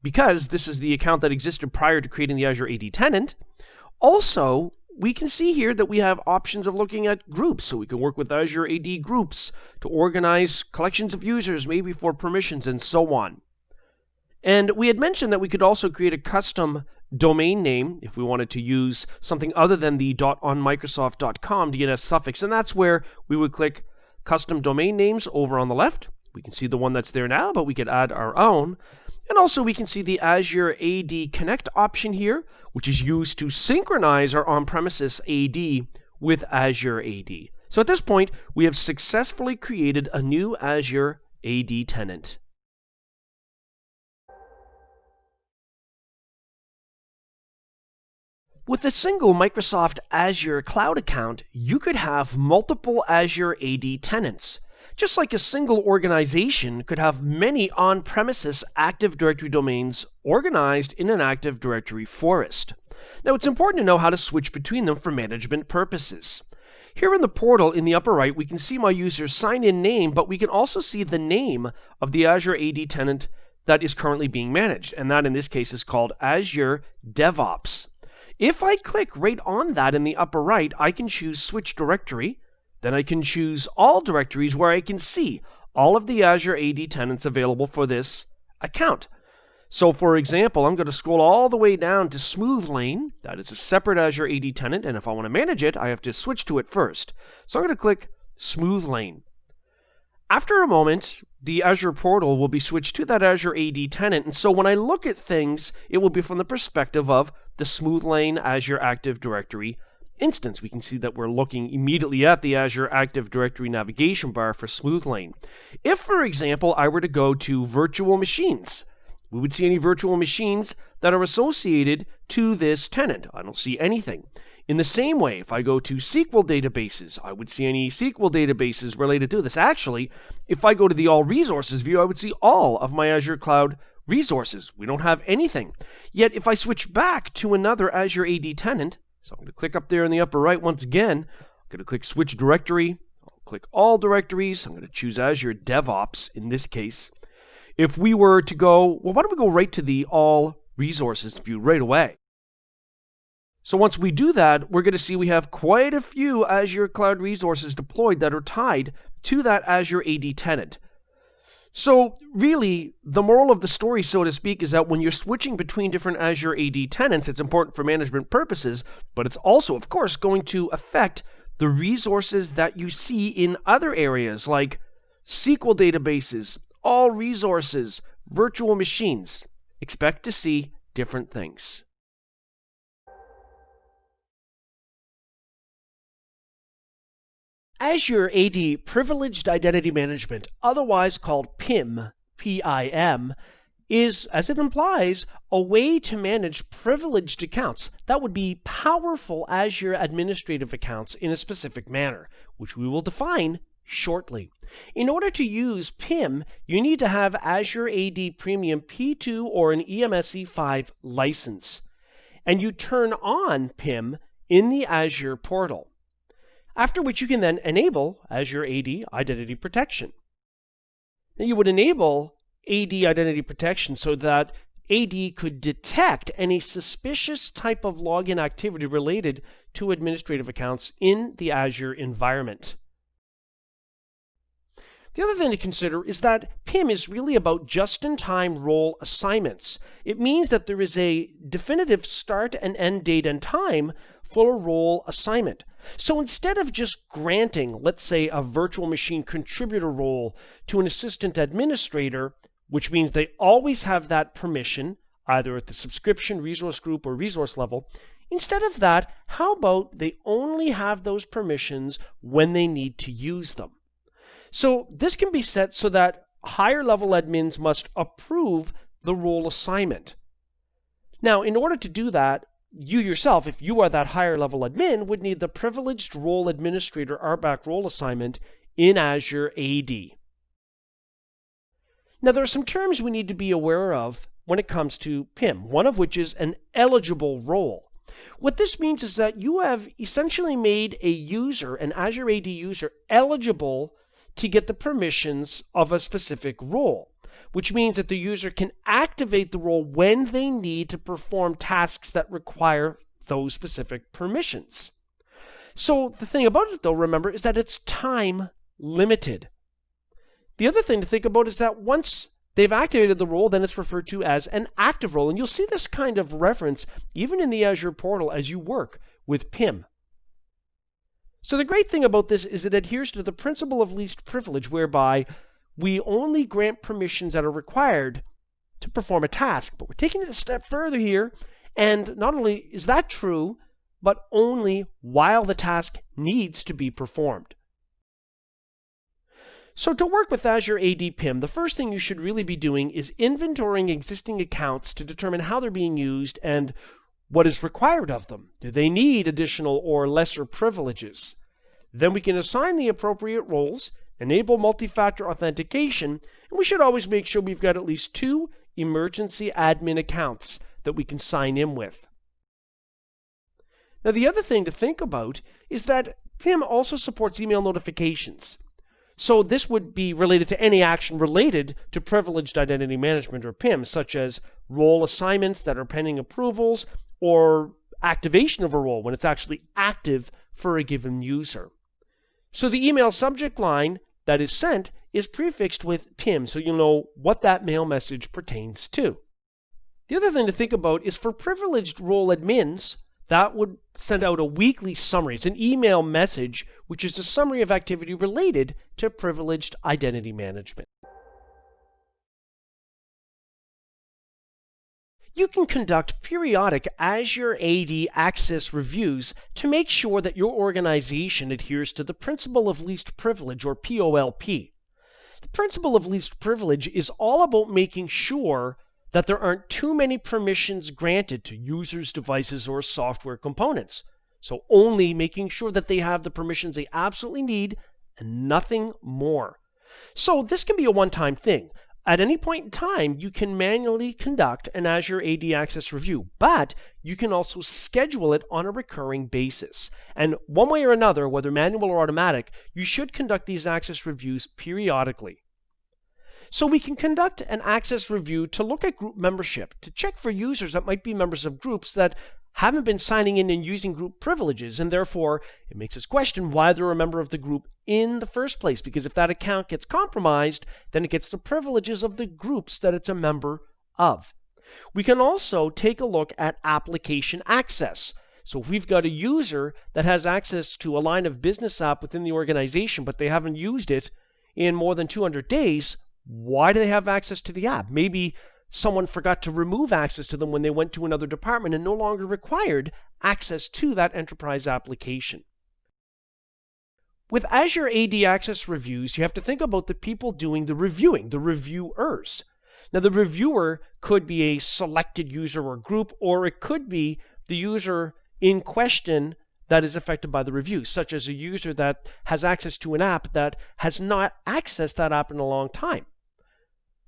because this is the account that existed prior to creating the Azure AD tenant. Also, we can see here that we have options of looking at groups, so we can work with Azure AD groups to organize collections of users, maybe for permissions and so on. And we had mentioned that we could also create a custom domain name if we wanted to use something other than the .onmicrosoft.com DNS suffix, and that's where we would click Custom Domain Names over on the left. We can see the one that's there now, but we could add our own. And also we can see the Azure AD Connect option here, which is used to synchronize our on-premises AD with Azure AD. So at this point, we have successfully created a new Azure AD tenant. With a single Microsoft Azure cloud account, you could have multiple Azure AD tenants, just like a single organization could have many on-premises Active Directory domains organized in an Active Directory forest. Now, it's important to know how to switch between them for management purposes. Here in the portal in the upper right, we can see my user's sign-in name, but we can also see the name of the Azure AD tenant that is currently being managed, and that in this case is called Azure DevOps. If I click right on that in the upper right, I can choose Switch Directory. Then I can choose All Directories, where I can see all of the Azure AD tenants available for this account. So for example, I'm going to scroll all the way down to Smooth Lane. That is a separate Azure AD tenant, and if I want to manage it, I have to switch to it first. So I'm going to click Smooth Lane. After a moment, the Azure portal will be switched to that Azure AD tenant, and so when I look at things, it will be from the perspective of the Smooth Lane Azure Active Directory instance. We can see that we're looking immediately at the Azure Active Directory navigation bar for Smooth Lane. If, for example, I were to go to virtual machines, we would see any virtual machines that are associated to this tenant. I don't see anything. In the same way, if I go to SQL databases, I would see any SQL databases related to this. Actually, if I go to the All Resources view, I would see all of my Azure Cloud resources. We don't have anything. Yet if I switch back to another Azure AD tenant, so I'm going to click up there in the upper right once again, I'm going to click Switch Directory, I'll click All Directories, I'm going to choose Azure DevOps in this case. If we were to go, well, why don't we go right to the All Resources view right away? So once we do that, we're going to see we have quite a few Azure Cloud resources deployed that are tied to that Azure AD tenant. So really, the moral of the story, so to speak, is that when you're switching between different Azure AD tenants, it's important for management purposes, but it's also, of course, going to affect the resources that you see in other areas like SQL databases, all resources, virtual machines. Expect to see different things. Azure AD Privileged Identity Management, otherwise called PIM, P-I-M, is, as it implies, a way to manage privileged accounts. That would be powerful Azure administrative accounts in a specific manner, which we will define shortly. In order to use PIM, you need to have Azure AD Premium P2 or an EMSE5 license, and you turn on PIM in the Azure portal. After which you can then enable Azure AD Identity Protection. Now you would enable AD identity protection so that AD could detect any suspicious type of login activity related to administrative accounts in the Azure environment. The other thing to consider is that PIM is really about just-in-time role assignments. It means that there is a definitive start and end date and time for a role assignment. So instead of just granting, let's say, a virtual machine contributor role to an assistant administrator, which means they always have that permission, either at the subscription, resource group, or resource level, instead of that, how about they only have those permissions when they need to use them? So this can be set so that higher level admins must approve the role assignment. Now, in order to do that, you yourself, if you are that higher level admin, would need the privileged role administrator RBAC role assignment in Azure AD. Now, there are some terms we need to be aware of when it comes to PIM, one of which is an eligible role. What this means is that you have essentially made a user, an Azure AD user, eligible to get the permissions of a specific role, which means that the user can activate the role when they need to perform tasks that require those specific permissions. So the thing about it, though, remember, is that it's time limited. The other thing to think about is that once they've activated the role, then it's referred to as an active role. And you'll see this kind of reference even in the Azure portal as you work with PIM. So the great thing about this is it adheres to the principle of least privilege, whereby we only grant permissions that are required to perform a task. But we're taking it a step further here, and not only is that true, but only while the task needs to be performed. So to work with Azure AD PIM, the first thing you should really be doing is inventorying existing accounts to determine how they're being used and what is required of them. Do they need additional or lesser privileges? Then we can assign the appropriate roles, enable multi-factor authentication, and we should always make sure we've got at least 2 emergency admin accounts that we can sign in with. Now, the other thing to think about is that PIM also supports email notifications. So this would be related to any action related to privileged identity management or PIM, such as role assignments that are pending approvals or activation of a role when it's actually active for a given user. So the email subject line that is sent is prefixed with PIM, so you'll know what that mail message pertains to. The other thing to think about is for privileged role admins, that would send out a weekly summary. It's an email message, which is a summary of activity related to privileged identity management. You can conduct periodic Azure AD access reviews to make sure that your organization adheres to the principle of least privilege, or POLP. The principle of least privilege is all about making sure that there aren't too many permissions granted to users, devices, or software components. So only making sure that they have the permissions they absolutely need and nothing more. So this can be a one-time thing. At any point in time, you can manually conduct an Azure AD access review, but you can also schedule it on a recurring basis. And one way or another, whether manual or automatic, you should conduct these access reviews periodically. So we can conduct an access review to look at group membership, to check for users that might be members of groups that haven't been signing in and using group privileges, and therefore it makes us question why they're a member of the group in the first place, because if that account gets compromised, then it gets the privileges of the groups that it's a member of. We can also take a look at application access. So if we've got a user that has access to a line of business app within the organization, but they haven't used it in more than 200 days, why do they have access to the app? Maybe someone forgot to remove access to them when they went to another department and no longer required access to that enterprise application. With Azure AD access reviews, you have to think about the people doing the reviewing, the reviewers. Now, the reviewer could be a selected user or group, or it could be the user in question that is affected by the review, such as a user that has access to an app that has not accessed that app in a long time.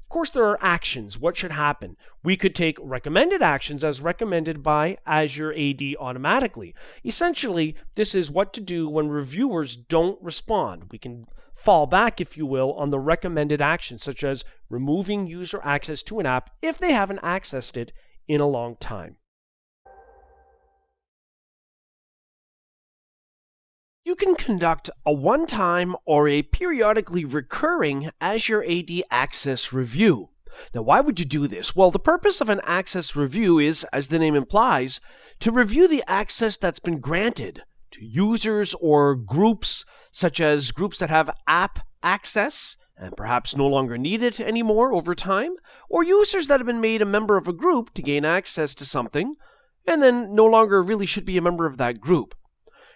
Of course, there are actions. What should happen? We could take recommended actions as recommended by Azure AD automatically. Essentially, this is what to do when reviewers don't respond. We can fall back, if you will, on the recommended actions, such as removing user access to an app if they haven't accessed it in a long time. You can conduct a one-time or a periodically recurring Azure AD access review. Now, why would you do this? Well, the purpose of an access review is, as the name implies, to review the access that's been granted to users or groups, such as groups that have app access and perhaps no longer need it anymore over time, or users that have been made a member of a group to gain access to something and then no longer really should be a member of that group.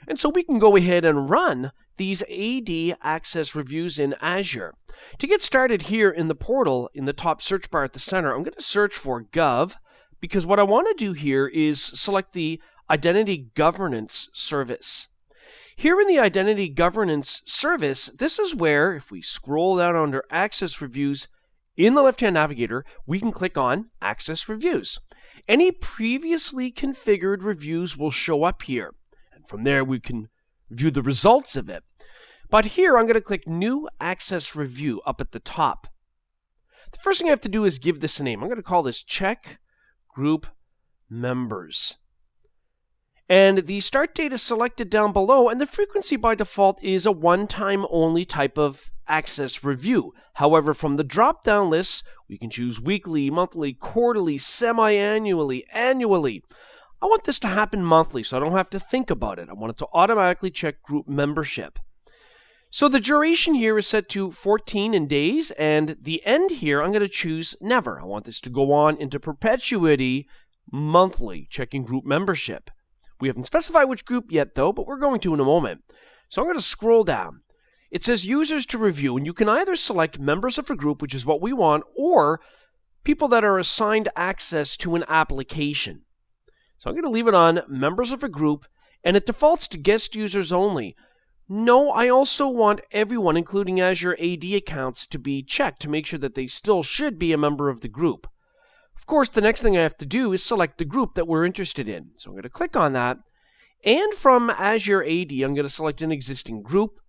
And so we can go ahead and run these AD access reviews in Azure. To get started here in the portal, in the top search bar at the center, I'm going to search for Gov, because what I want to do here is select the Identity Governance Service. Here in the Identity Governance Service, this is where, if we scroll down under Access Reviews, in the left-hand navigator, we can click on Access Reviews. Any previously configured reviews will show up here. From there, we can view the results of it. But here, I'm going to click New Access Review up at the top. The first thing I have to do is give this a name. I'm going to call this Check Group Members. And the start date is selected down below, and the frequency by default is a one-time only type of access review. However, from the drop-down list, we can choose weekly, monthly, quarterly, semi-annually, annually. I want this to happen monthly, so I don't have to think about it. I want it to automatically check group membership. So the duration here is set to 14 in days, and the end here, I'm going to choose never. I want this to go on into perpetuity monthly, checking group membership. We haven't specified which group yet, though, but we're going to in a moment. So I'm going to scroll down. It says users to review, and you can either select members of a group, which is what we want, or people that are assigned access to an application. So I'm going to leave it on members of a group, and it defaults to guest users only. No, I also want everyone, including Azure AD accounts, to be checked to make sure that they still should be a member of the group. Of course, the next thing I have to do is select the group that we're interested in. So I'm going to click on that, and from Azure AD, I'm going to select an existing group,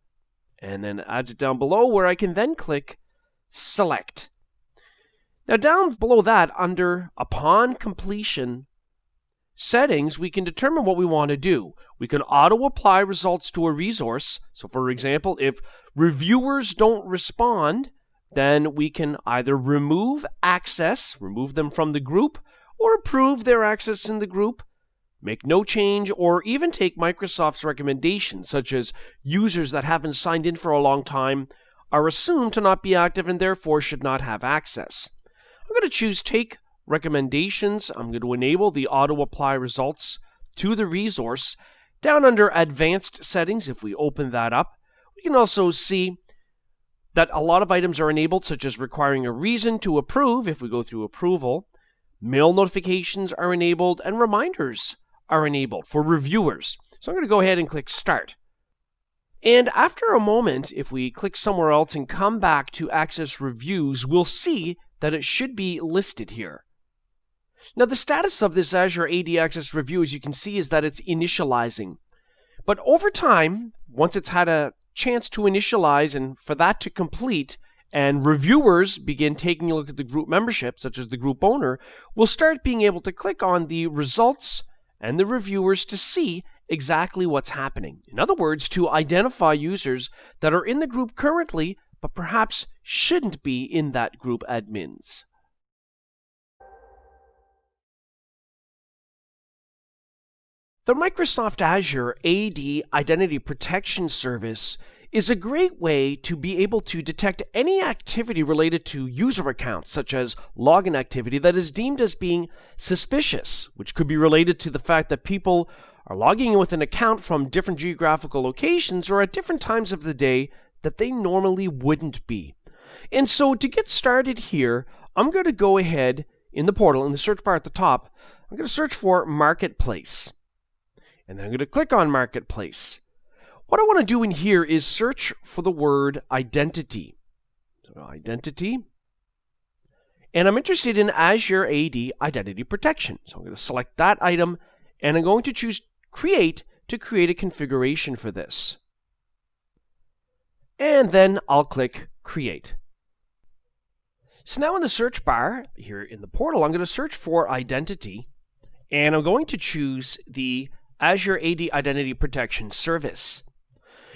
and then adds it down below where I can then click Select. Now down below that, under Upon Completion Settings, we can determine what we want to do. We can auto-apply results to a resource. So for example, if reviewers don't respond, then we can either remove access, remove them from the group, or approve their access in the group, make no change, or even take Microsoft's recommendations, such as users that haven't signed in for a long time are assumed to not be active and therefore should not have access. I'm going to choose Take Recommendations. I'm going to enable the auto-apply results to the resource. Down under Advanced Settings, if we open that up, we can also see that a lot of items are enabled, such as requiring a reason to approve if we go through Approval. Mail notifications are enabled, and reminders are enabled for reviewers. So I'm going to go ahead and click Start. And after a moment, if we click somewhere else and come back to Access Reviews, we'll see that it should be listed here. Now, the status of this Azure AD Access Review, as you can see, is that it's initializing. But over time, once it's had a chance to initialize and for that to complete, and reviewers begin taking a look at the group membership, such as the group owner, we'll start being able to click on the results and the reviewers to see exactly what's happening. In other words, to identify users that are in the group currently, but perhaps shouldn't be in that group admins. The Microsoft Azure AD Identity Protection Service is a great way to be able to detect any activity related to user accounts, such as login activity, that is deemed as being suspicious, which could be related to the fact that people are logging in with an account from different geographical locations or at different times of the day that they normally wouldn't be. And so to get started here, I'm going to go ahead in the portal, in the search bar at the top, I'm going to search for Marketplace. And then I'm going to click on Marketplace. What I want to do in here is search for the word identity. So identity. And I'm interested in Azure AD Identity Protection. So I'm going to select that item, and I'm going to choose Create to create a configuration for this. and then I'll click Create. So now in the search bar here in the portal, I'm going to search for identity, and I'm going to choose the Azure AD Identity Protection Service.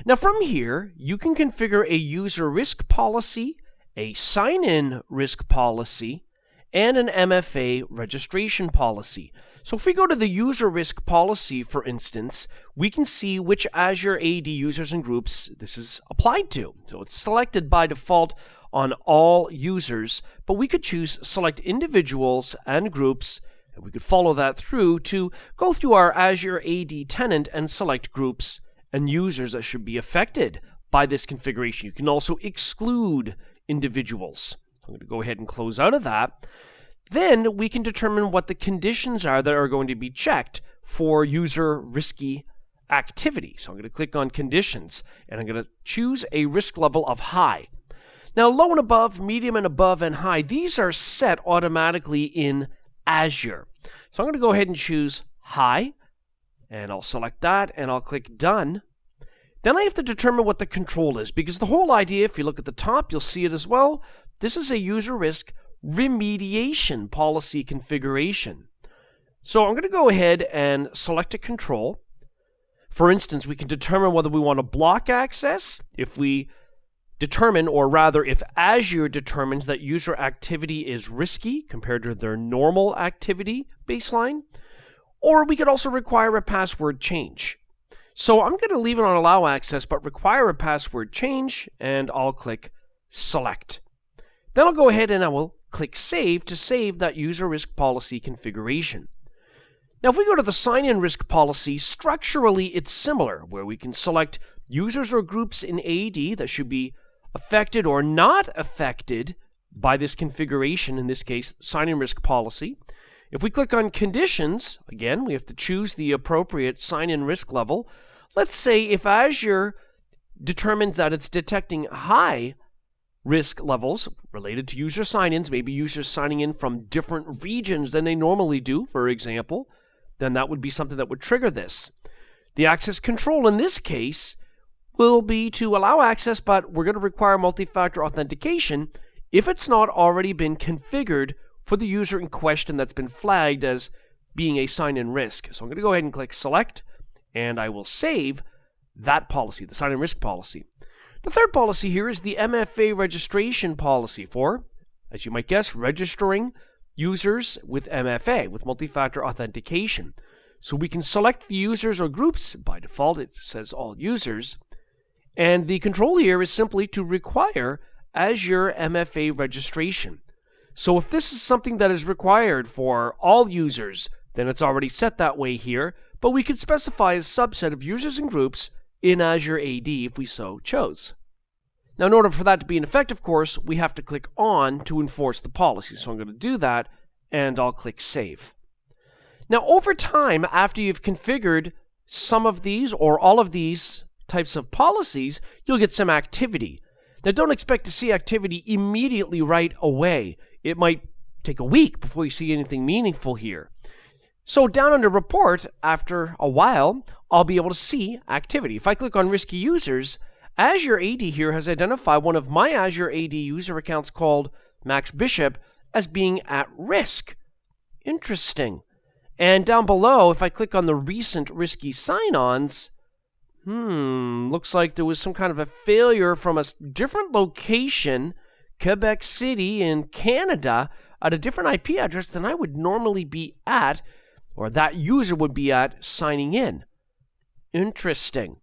Now from here, you can configure a user risk policy, a sign-in risk policy, and an MFA registration policy. So if we go to the user risk policy, for instance, we can see which Azure AD users and groups this is applied to. So it's selected by default on all users, but we could choose select individuals and groups, and we could follow that through to go through our Azure AD tenant and select groups and users that should be affected by this configuration. You can also exclude individuals. I'm going to go ahead and close out of that. Then we can determine what the conditions are that are going to be checked for user risky activity. So I'm going to click on conditions, and I'm going to choose a risk level of high. Now low and above, medium and above, and high, these are set automatically in Azure. So I'm going to go ahead and choose high, and I'll select that, and I'll click Done. Then I have to determine what the control is, because the whole idea, if you look at the top, you'll see it as well. This is a user risk remediation policy configuration. So I'm going to go ahead and select a control. For instance, we can determine whether we want to block access. If we determine, or rather if Azure determines that user activity is risky compared to their normal activity baseline, or we could also require a password change. So I'm going to leave it on allow access, but require a password change, and I'll click select. Then I'll go ahead and I will click save to save that user risk policy configuration. Now if we go to the sign-in risk policy, structurally it's similar, where we can select users or groups in AD that should be affected or not affected by this configuration, in this case, sign-in risk policy. If we click on conditions, again, we have to choose the appropriate sign-in risk level. Let's say if Azure determines that it's detecting high risk levels related to user sign-ins, maybe users signing in from different regions than they normally do, for example, then that would be something that would trigger this. The access control in this case will be to allow access, but we're going to require multi-factor authentication if it's not already been configured for the user in question that's been flagged as being a sign-in risk. So I'm going to go ahead and click select, and I will save that policy, the sign-in risk policy. The third policy here is the MFA registration policy for, as you might guess, registering users with MFA, with multi-factor authentication. So we can select the users or groups. By default, it says all users. And the control here is simply to require Azure MFA registration. So if this is something that is required for all users, then it's already set that way here, but we could specify a subset of users and groups in Azure AD if we so chose. Now in order for that to be in effect, of course, we have to click on to enforce the policy. So I'm going to do that, and I'll click Save. Now over time, after you've configured some of these or all of these types of policies, you'll get some activity. Now don't expect to see activity immediately right away. It might take a week before you see anything meaningful here. So down under Report, after a while, I'll be able to see activity. If I click on Risky Users, Azure AD here has identified one of my Azure AD user accounts called Max Bishop as being at risk. Interesting. And down below, if I click on the recent risky sign-ons, looks like there was some kind of a failure from a different location, Quebec City in Canada, at a different IP address than I would normally be at, or that user would be at signing in. Interesting.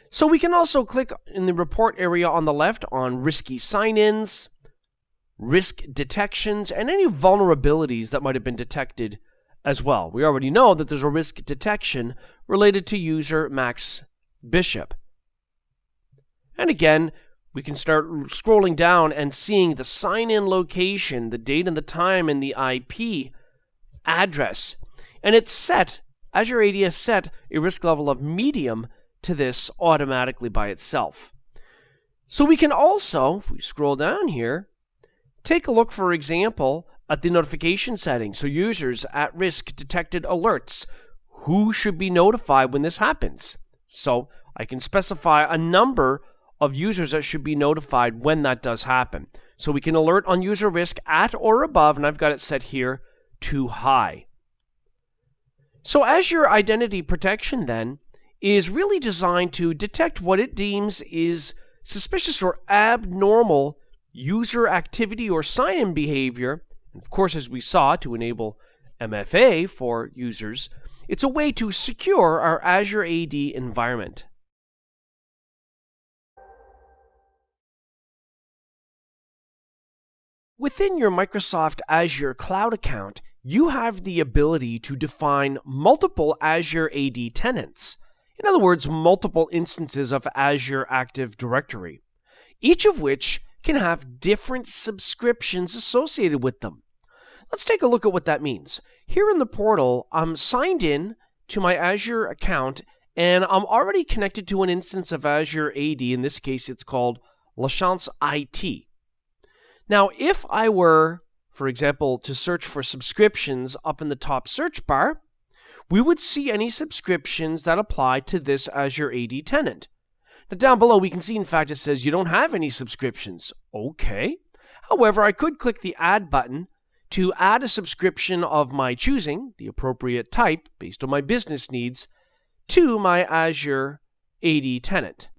So we can also click in the report area on the left on risky sign-ins, risk detections, and any vulnerabilities that might have been detected as well. We already know that there's a risk detection related to user Max Bishop. And again, we can start scrolling down and seeing the sign-in location, the date and the time, and the IP address. And it's set, Azure AD has set a risk level of medium to this automatically by itself. So we can also, if we scroll down here, take a look, for example, at the notification settings. So users at risk detected alerts. Who should be notified when this happens? So I can specify a number of users that should be notified when that does happen. So we can alert on user risk at or above, and I've got it set here to high. So Azure Identity Protection then is really designed to detect what it deems is suspicious or abnormal user activity or sign-in behavior. And of course, as we saw, to enable MFA for users, it's a way to secure our Azure AD environment. Within your Microsoft Azure Cloud account, you have the ability to define multiple Azure AD tenants. In other words, multiple instances of Azure Active Directory, each of which can have different subscriptions associated with them. Let's take a look at what that means. Here in the portal, I'm signed in to my Azure account, and I'm already connected to an instance of Azure AD. In this case, it's called LaChance IT. Now, if I were, for example, to search for subscriptions up in the top search bar, we would see any subscriptions that apply to this Azure AD tenant. Now, down below, we can see, in fact, it says you don't have any subscriptions. Okay. However, I could click the Add button to add a subscription of my choosing, the appropriate type, based on my business needs, to my Azure AD tenant.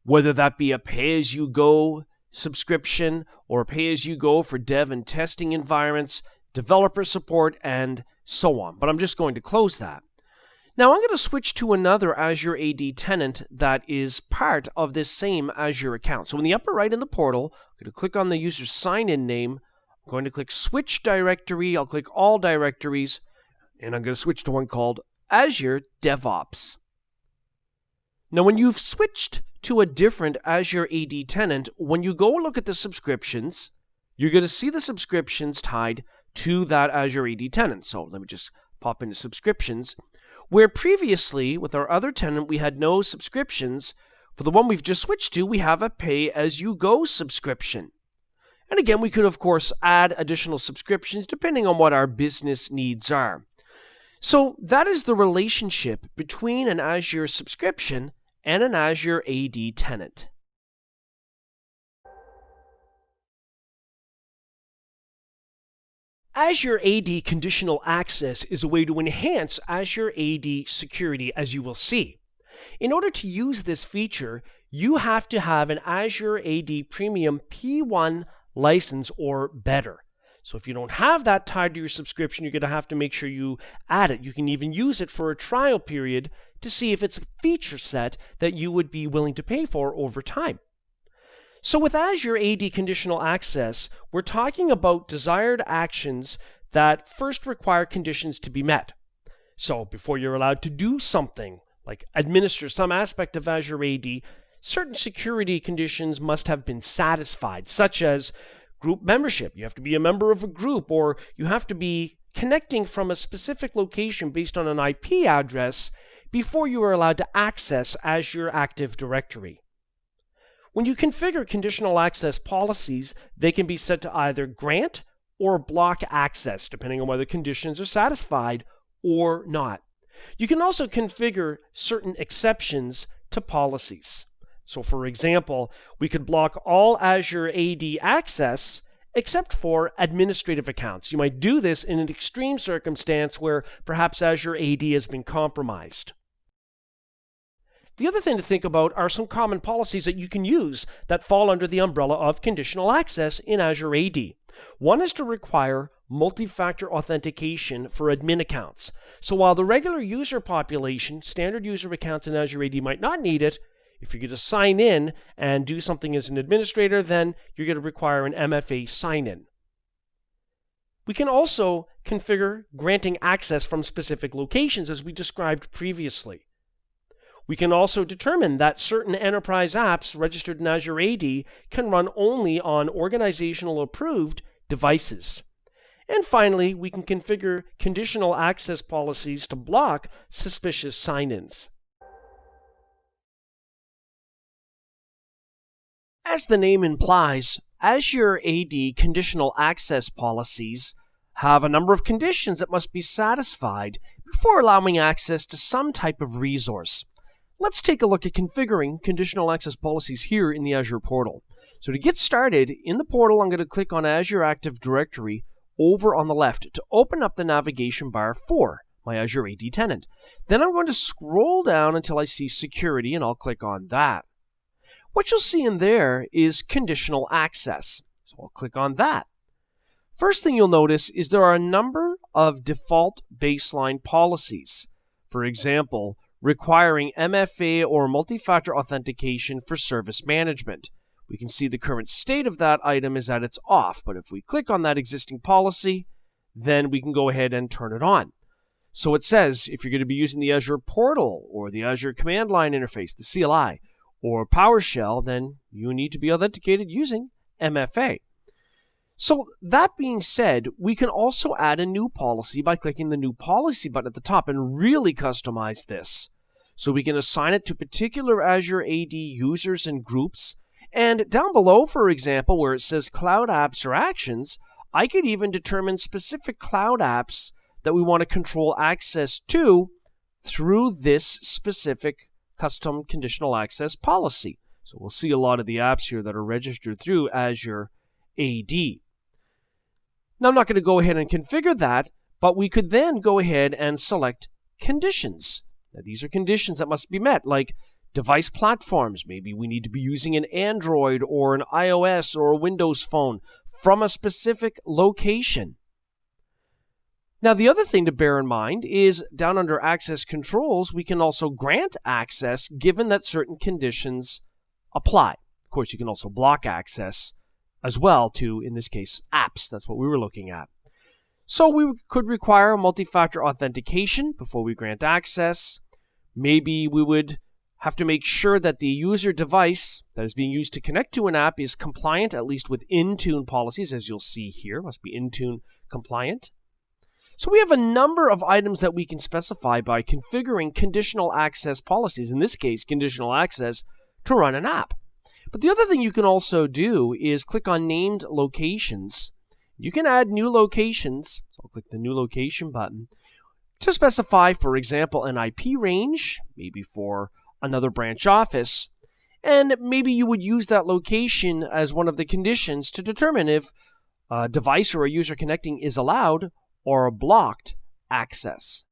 Whether that be a pay-as-you-go subscription or pay-as-you-go for dev and testing environments, developer support, and so on. But I'm just going to close that. Now I'm going to switch to another Azure AD tenant that is part of this same Azure account. So in the upper right in the portal, I'm going to click on the user sign-in name. I'm going to click Switch Directory. I'll click All Directories, and I'm going to switch to one called Azure DevOps. Now when you've switched to a different Azure AD tenant, when you go look at the subscriptions, you're going to see the subscriptions tied to that Azure AD tenant. So let me just pop into subscriptions. Where previously, with our other tenant, we had no subscriptions, for the one we've just switched to, we have a pay-as-you-go subscription. And again, we could, of course, add additional subscriptions depending on what our business needs are. So that is the relationship between an Azure subscription and an Azure AD tenant. Azure AD conditional access is a way to enhance Azure AD security, as you will see. In order to use this feature, you have to have an Azure AD Premium P1 license or better. So if you don't have that tied to your subscription, you're going to have to make sure you add it. You can even use it for a trial period to see if it's a feature set that you would be willing to pay for over time. So with Azure AD conditional access, we're talking about desired actions that first require conditions to be met. So before you're allowed to do something like administer some aspect of Azure AD, certain security conditions must have been satisfied, such as group membership. You have to be a member of a group, or you have to be connecting from a specific location based on an IP address before you are allowed to access Azure Active Directory. When you configure conditional access policies, they can be set to either grant or block access, depending on whether conditions are satisfied or not. You can also configure certain exceptions to policies. So for example, we could block all Azure AD access except for administrative accounts. You might do this in an extreme circumstance where perhaps Azure AD has been compromised. The other thing to think about are some common policies that you can use that fall under the umbrella of conditional access in Azure AD. One is to require multi-factor authentication for admin accounts. So while the regular user population, standard user accounts in Azure AD might not need it, if you're going to sign in and do something as an administrator, then you're going to require an MFA sign-in. We can also configure granting access from specific locations, as we described previously. We can also determine that certain enterprise apps registered in Azure AD can run only on organizational approved devices. And finally, we can configure conditional access policies to block suspicious sign-ins. As the name implies, Azure AD conditional access policies have a number of conditions that must be satisfied before allowing access to some type of resource. Let's take a look at configuring conditional access policies here in the Azure portal. So to get started, in the portal, I'm going to click on Azure Active Directory over on the left to open up the navigation bar for my Azure AD tenant. Then I'm going to scroll down until I see security, and I'll click on that. What you'll see in there is conditional access. So I'll click on that. First thing you'll notice is there are a number of default baseline policies. For example, requiring MFA or multi-factor authentication for service management. We can see the current state of that item is that it's off, but if we click on that existing policy, then we can go ahead and turn it on. So it says if you're going to be using the Azure portal or the Azure command line interface, the CLI, or PowerShell, then you need to be authenticated using MFA. So that being said, we can also add a new policy by clicking the New Policy button at the top and really customize this. So we can assign it to particular Azure AD users and groups. And down below, for example, where it says Cloud Apps or Actions, I could even determine specific cloud apps that we want to control access to through this specific custom conditional access policy. So we'll see a lot of the apps here that are registered through Azure AD. Now, I'm not going to go ahead and configure that, but we could then go ahead and select conditions. Now, these are conditions that must be met, like device platforms. Maybe we need to be using an Android or an iOS or a Windows phone from a specific location. Now, the other thing to bear in mind is down under access controls, we can also grant access given that certain conditions apply. Of course, you can also block access as well to, in this case, apps. That's what we were looking at. So we could require multi-factor authentication before we grant access. Maybe we would have to make sure that the user device that is being used to connect to an app is compliant, at least with Intune policies, as you'll see here. Must be Intune compliant. So we have a number of items that we can specify by configuring conditional access policies, in this case, conditional access to run an app. But the other thing you can also do is click on Named Locations. You can add new locations, so I'll click the New Location button, to specify, for example, an IP range, maybe for another branch office, and maybe you would use that location as one of the conditions to determine if a device or a user connecting is allowed or blocked access.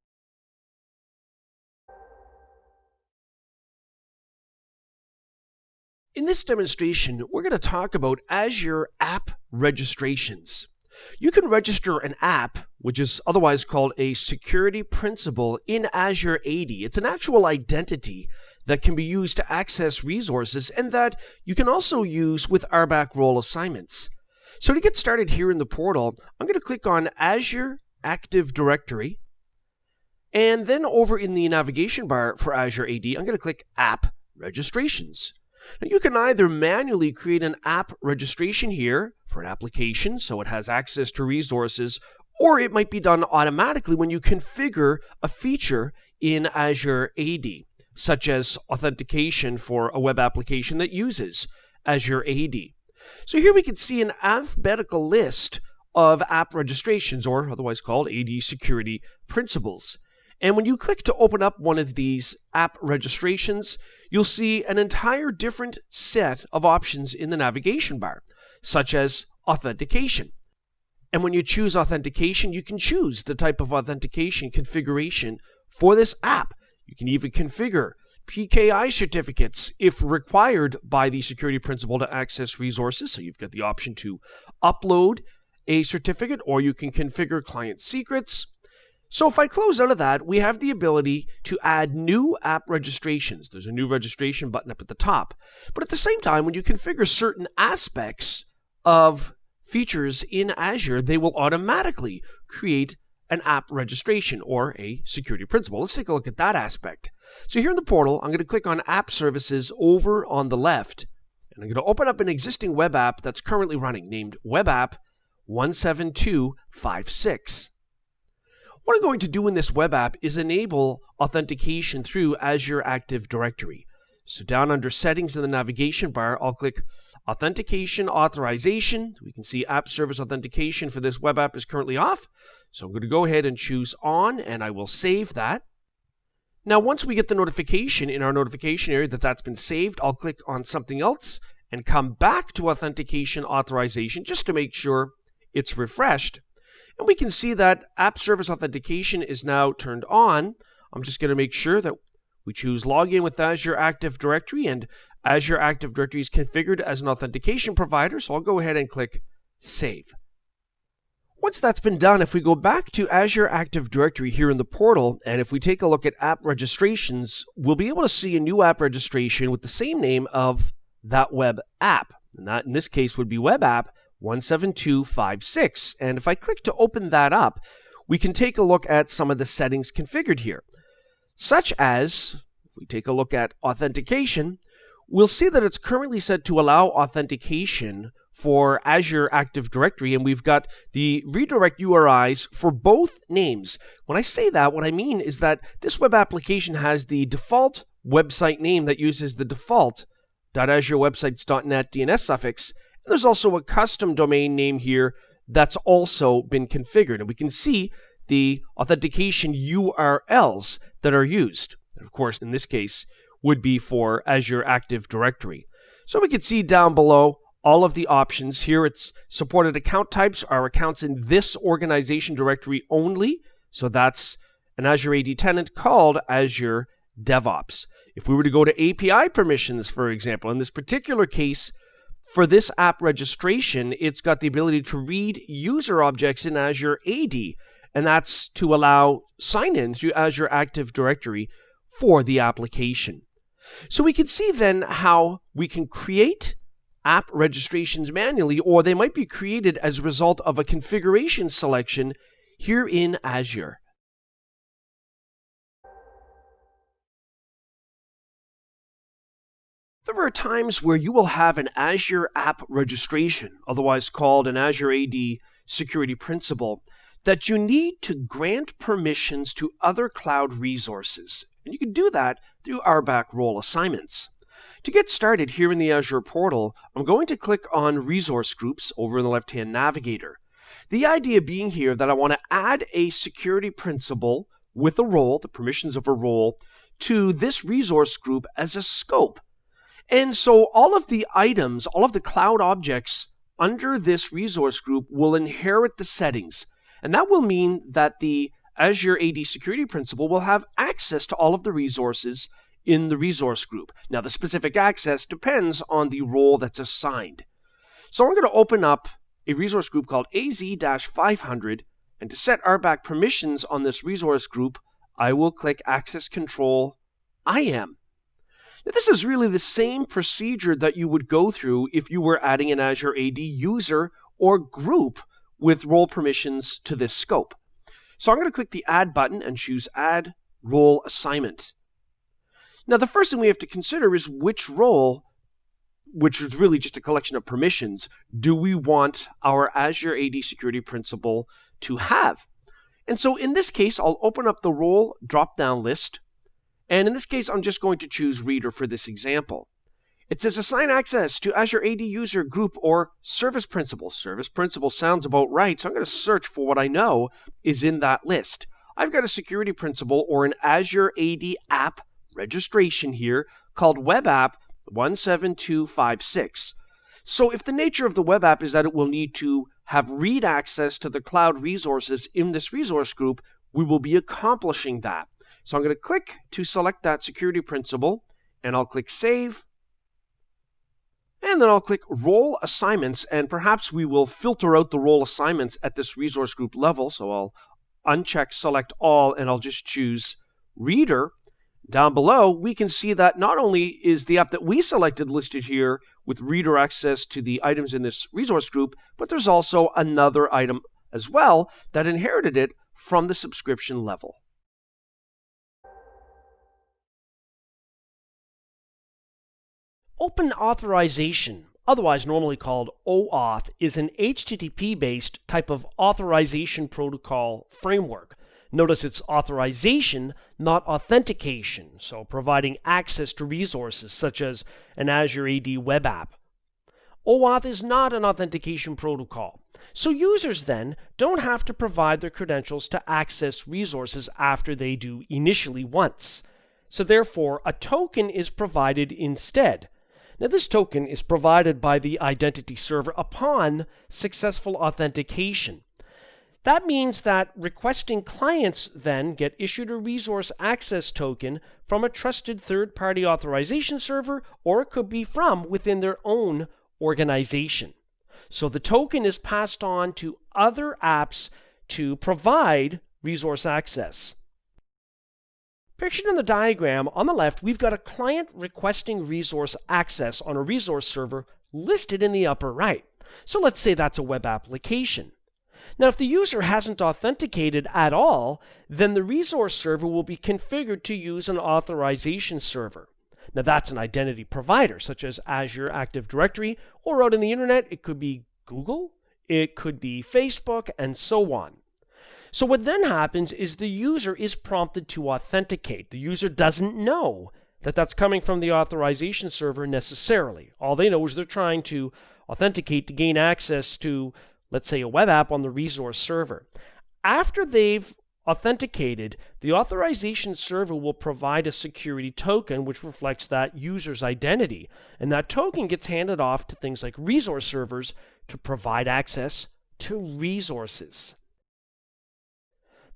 In this demonstration, we're going to talk about Azure app registrations. You can register an app, which is otherwise called a security principal, in Azure AD. It's an actual identity that can be used to access resources and that you can also use with RBAC role assignments. So to get started here in the portal, I'm going to click on Azure Active Directory. And then over in the navigation bar for Azure AD, I'm going to click App Registrations. Now you can either manually create an app registration here for an application so it has access to resources, or it might be done automatically when you configure a feature in Azure AD, such as authentication for a web application that uses Azure AD. So here we can see an alphabetical list of app registrations, or otherwise called AD security principles. And when you click to open up one of these app registrations, you'll see an entire different set of options in the navigation bar, such as authentication. And when you choose authentication, you can choose the type of authentication configuration for this app. You can even configure PKI certificates if required by the security principal to access resources. So you've got the option to upload a certificate, or you can configure client secrets. So if I close out of that, we have the ability to add new app registrations. There's a new registration button up at the top. But at the same time, when you configure certain aspects of features in Azure, they will automatically create an app registration or a security principal. Let's take a look at that aspect. So here in the portal, I'm going to click on App Services over on the left, and I'm going to open up an existing web app that's currently running named Web App 17256. What I'm going to do in this web app is enable authentication through Azure Active Directory. So down under Settings in the navigation bar, I'll click Authentication Authorization. We can see App Service Authentication for this web app is currently off. So I'm going to go ahead and choose On, and I will save that. Now, once we get the notification in our notification area that that's been saved, I'll click on something else and come back to authentication authorization just to make sure it's refreshed. And we can see that app service authentication is now turned on. I'm just going to make sure that we choose login with Azure Active Directory, and Azure Active Directory is configured as an authentication provider, so I'll go ahead and click Save. Once that's been done, if we go back to Azure Active Directory here in the portal, and if we take a look at app registrations, we'll be able to see a new app registration with the same name of that web app. And that in this case would be web app 17256. And if I click to open that up, we can take a look at some of the settings configured here. Such as, if we take a look at authentication, we'll see that it's currently set to allow authentication for Azure Active Directory, and we've got the redirect URIs for both names. When I say that, what I mean is that this web application has the default website name that uses the default .azurewebsites.net DNS suffix, and there's also a custom domain name here that's also been configured, and we can see the authentication URLs that are used. And of course, in this case, would be for Azure Active Directory. So we can see down below all of the options. Here it's supported account types are accounts in this organization directory only. So that's an Azure AD tenant called Azure DevOps. If we were to go to API permissions, for example, in this particular case, for this app registration, it's got the ability to read user objects in Azure AD, and that's to allow sign-in through Azure Active Directory for the application. So we can see then how we can create app registrations manually, or they might be created as a result of a configuration selection here in Azure. There are times where you will have an Azure app registration, otherwise called an Azure AD security principal, that you need to grant permissions to other cloud resources. And you can do that through RBAC role assignments. To get started here in the Azure portal, I'm going to click on Resource Groups over in the left-hand navigator. The idea being here that I want to add a security principal with a role, the permissions of a role, to this resource group as a scope. And so all of the items, all of the cloud objects under this resource group will inherit the settings. And that will mean that the Azure AD security principal will have access to all of the resources in the resource group. Now, the specific access depends on the role that's assigned. So I'm going to open up a resource group called AZ-500, and to set RBAC permissions on this resource group, I will click Access Control IAM. Now, this is really the same procedure that you would go through if you were adding an Azure AD user or group with role permissions to this scope. So I'm going to click the Add button and choose Add Role Assignment. Now, the first thing we have to consider is which role, which is really just a collection of permissions, do we want our Azure AD security principal to have? And so in this case, I'll open up the role drop-down list. And in this case, I'm just going to choose Reader for this example. It says assign access to Azure AD user group or service principal. Service principal sounds about right, so I'm going to search for what I know is in that list. I've got a security principal or an Azure AD app registration here called web app 17256. So if the nature of the web app is that it will need to have read access to the cloud resources in this resource group, we will be accomplishing that. So I'm going to click to select that security principal, and I'll click Save. And then I'll click Role Assignments, and perhaps we will filter out the role assignments at this resource group level. So I'll uncheck Select All, and I'll just choose Reader. Down below, we can see that not only is the app that we selected listed here with reader access to the items in this resource group, but there's also another item as well that inherited it from the subscription level. Open Authorization, otherwise normally called OAuth, is an HTTP-based type of authorization protocol framework. Notice it's authorization, not authentication, so providing access to resources such as an Azure AD web app. OAuth is not an authentication protocol, so users then don't have to provide their credentials to access resources after they do initially once. So therefore, a token is provided instead. Now this token is provided by the identity server upon successful authentication. That means that requesting clients then get issued a resource access token from a trusted third-party authorization server, or it could be from within their own organization. So the token is passed on to other apps to provide resource access. Pictured in the diagram on the left, we've got a client requesting resource access on a resource server listed in the upper right. So let's say that's a web application. Now, if the user hasn't authenticated at all, then the resource server will be configured to use an authorization server. Now, that's an identity provider, such as Azure Active Directory, or out in the internet, it could be Google, it could be Facebook, and so on. So what then happens is the user is prompted to authenticate. The user doesn't know that that's coming from the authorization server necessarily. All they know is they're trying to authenticate to gain access to, let's say, a web app on the resource server. After they've authenticated, the authorization server will provide a security token which reflects that user's identity, and that token gets handed off to things like resource servers to provide access to resources.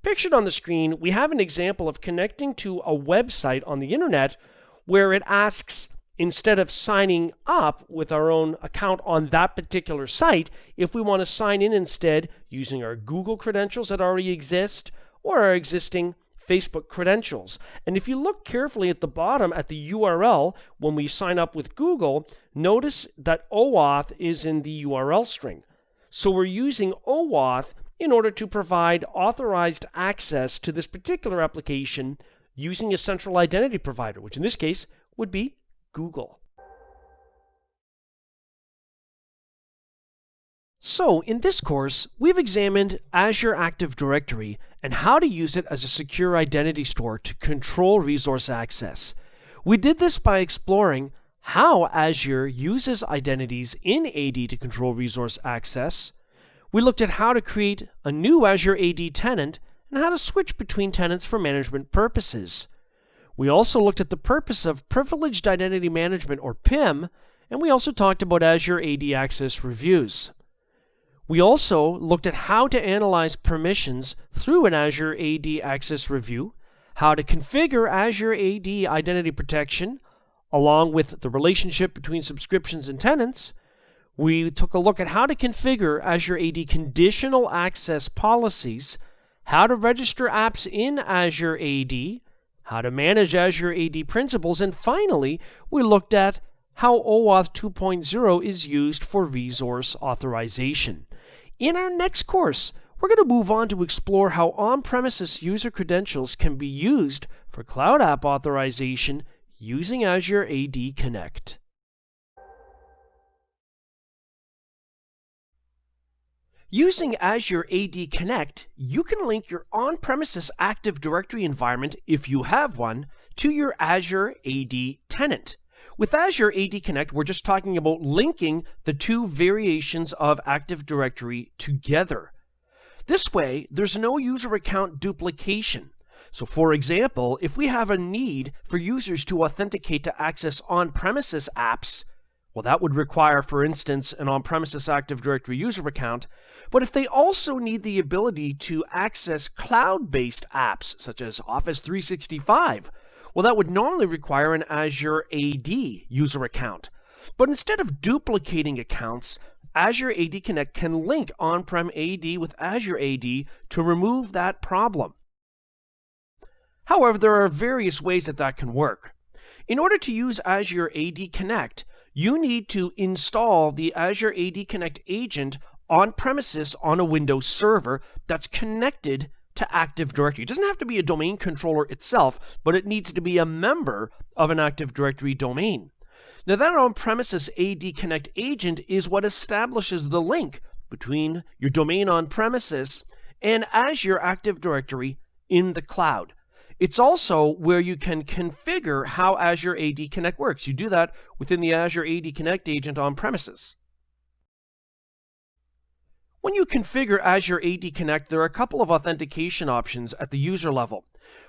Pictured on the screen, we have an example of connecting to a website on the internet where it asks, instead of signing up with our own account on that particular site, if we want to sign in instead using our Google credentials that already exist or our existing Facebook credentials. And if you look carefully at the bottom at the URL when we sign up with Google, notice that OAuth is in the URL string. So we're using OAuth in order to provide authorized access to this particular application using a central identity provider, which in this case would be Google. So in this course, we've examined Azure Active Directory and how to use it as a secure identity store to control resource access. We did this by exploring how Azure uses identities in AD to control resource access. We looked at how to create a new Azure AD tenant and how to switch between tenants for management purposes. We also looked at the purpose of Privileged Identity Management, or PIM, and we also talked about Azure AD Access Reviews. We also looked at how to analyze permissions through an Azure AD Access Review, how to configure Azure AD Identity Protection, along with the relationship between subscriptions and tenants. We took a look at how to configure Azure AD conditional access policies, how to register apps in Azure AD, how to manage Azure AD principals, and finally, we looked at how OAuth 2.0 is used for resource authorization. In our next course, we're going to move on to explore how on-premises user credentials can be used for cloud app authorization using Azure AD Connect. Using Azure AD Connect, you can link your on-premises Active Directory environment, if you have one, to your Azure AD tenant. With Azure AD Connect, we're just talking about linking the two variations of Active Directory together. This way, there's no user account duplication. So for example, if we have a need for users to authenticate to access on-premises apps, well, that would require, for instance, an on-premises Active Directory user account. But if they also need the ability to access cloud-based apps, such as Office 365, well, that would normally require an Azure AD user account. But instead of duplicating accounts, Azure AD Connect can link on-prem AD with Azure AD to remove that problem. However, there are various ways that can work. In order to use Azure AD Connect, you need to install the Azure AD Connect agent on premises on a Windows server that's connected to Active Directory. It doesn't have to be a domain controller itself, but it needs to be a member of an Active Directory domain. Now, that on-premises AD Connect agent is what establishes the link between your domain on-premises and Azure Active Directory in the cloud. It's also where you can configure how Azure AD Connect works. You do that within the Azure AD Connect agent on-premises. When you configure Azure AD Connect, there are a couple of authentication options at the user level.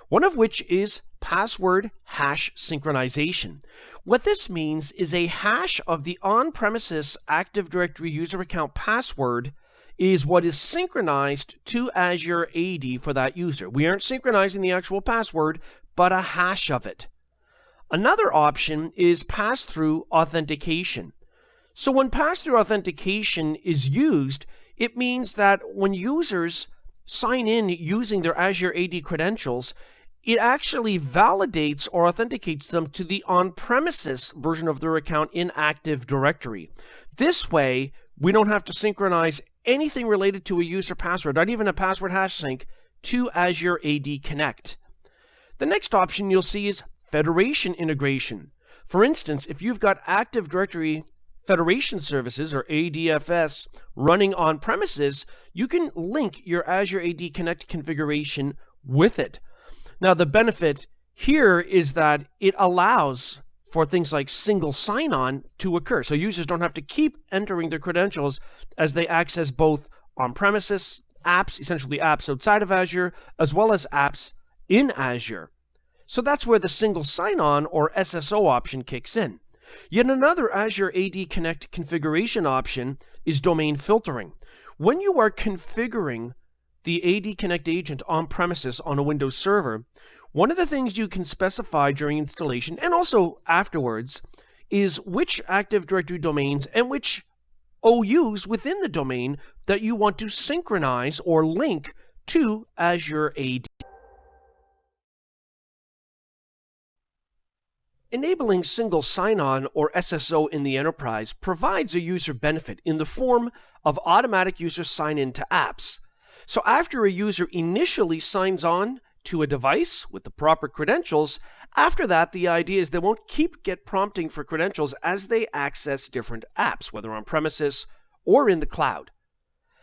one of which is password hash synchronization. What this means is a hash of the on-premises Active Directory user account password is what is synchronized to Azure AD for that user. We aren't synchronizing the actual password, but a hash of it. Another option is pass-through authentication. So when pass-through authentication is used, it means that when users sign in using their Azure AD credentials, it actually validates or authenticates them to the on-premises version of their account in Active Directory. This way, we don't have to synchronize anything related to a user password, not even a password hash sync, to Azure AD Connect. The next option you'll see is federation integration. For instance, if you've got Active Directory Federation Services, or ADFS, running on premises, you can link your Azure AD Connect configuration with it. Now, the benefit here is that it allows for things like single sign-on to occur. So users don't have to keep entering their credentials as they access both on-premises apps, essentially apps outside of Azure, as well as apps in Azure. So that's where the single sign-on or SSO option kicks in. Yet another Azure AD Connect configuration option is domain filtering. When you are configuring the AD Connect agent on premises on a Windows server, one of the things you can specify during installation and also afterwards is which Active Directory domains and which OUs within the domain that you want to synchronize or link to Azure AD. Enabling single sign-on or SSO in the enterprise provides a user benefit in the form of automatic user sign-in to apps. So after a user initially signs on to a device with the proper credentials, after that the idea is they won't get prompting for credentials as they access different apps, whether on premises or in the cloud.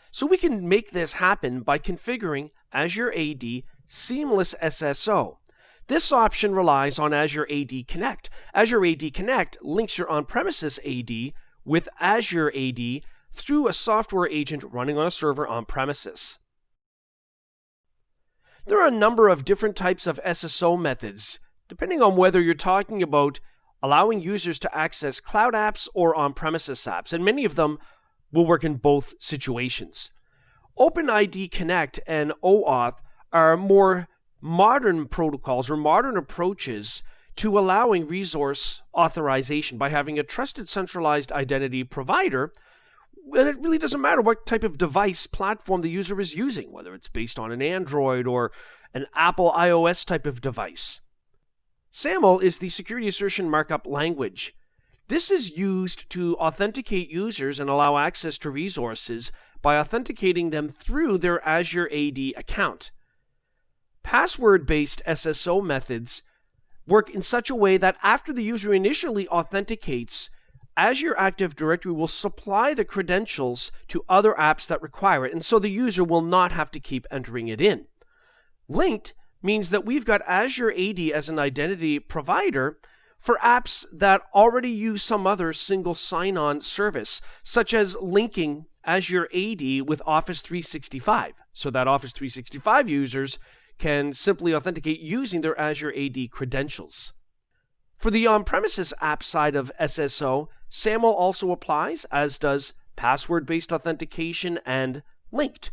So we can make this happen by configuring Azure AD Seamless SSO. This option relies on Azure AD Connect. Azure AD Connect links your on-premises AD with Azure AD through a software agent running on a server on-premises. There are a number of different types of SSO methods, depending on whether you're talking about allowing users to access cloud apps or on-premises apps, and many of them will work in both situations. OpenID Connect and OAuth are more modern protocols or modern approaches to allowing resource authorization by having a trusted centralized identity provider. And it really doesn't matter what type of device platform the user is using, whether it's based on an Android or an Apple iOS type of device. SAML is the security assertion markup language. This is used to authenticate users and allow access to resources by authenticating them through their Azure AD account. Password-based SSO methods work in such a way that after the user initially authenticates, Azure Active Directory will supply the credentials to other apps that require it, and so the user will not have to keep entering it in. Linked means that we've got Azure AD as an identity provider for apps that already use some other single sign-on service, such as linking Azure AD with Office 365, so that Office 365 users can simply authenticate using their Azure AD credentials. For the on-premises app side of SSO, SAML also applies, as does password-based authentication and linked.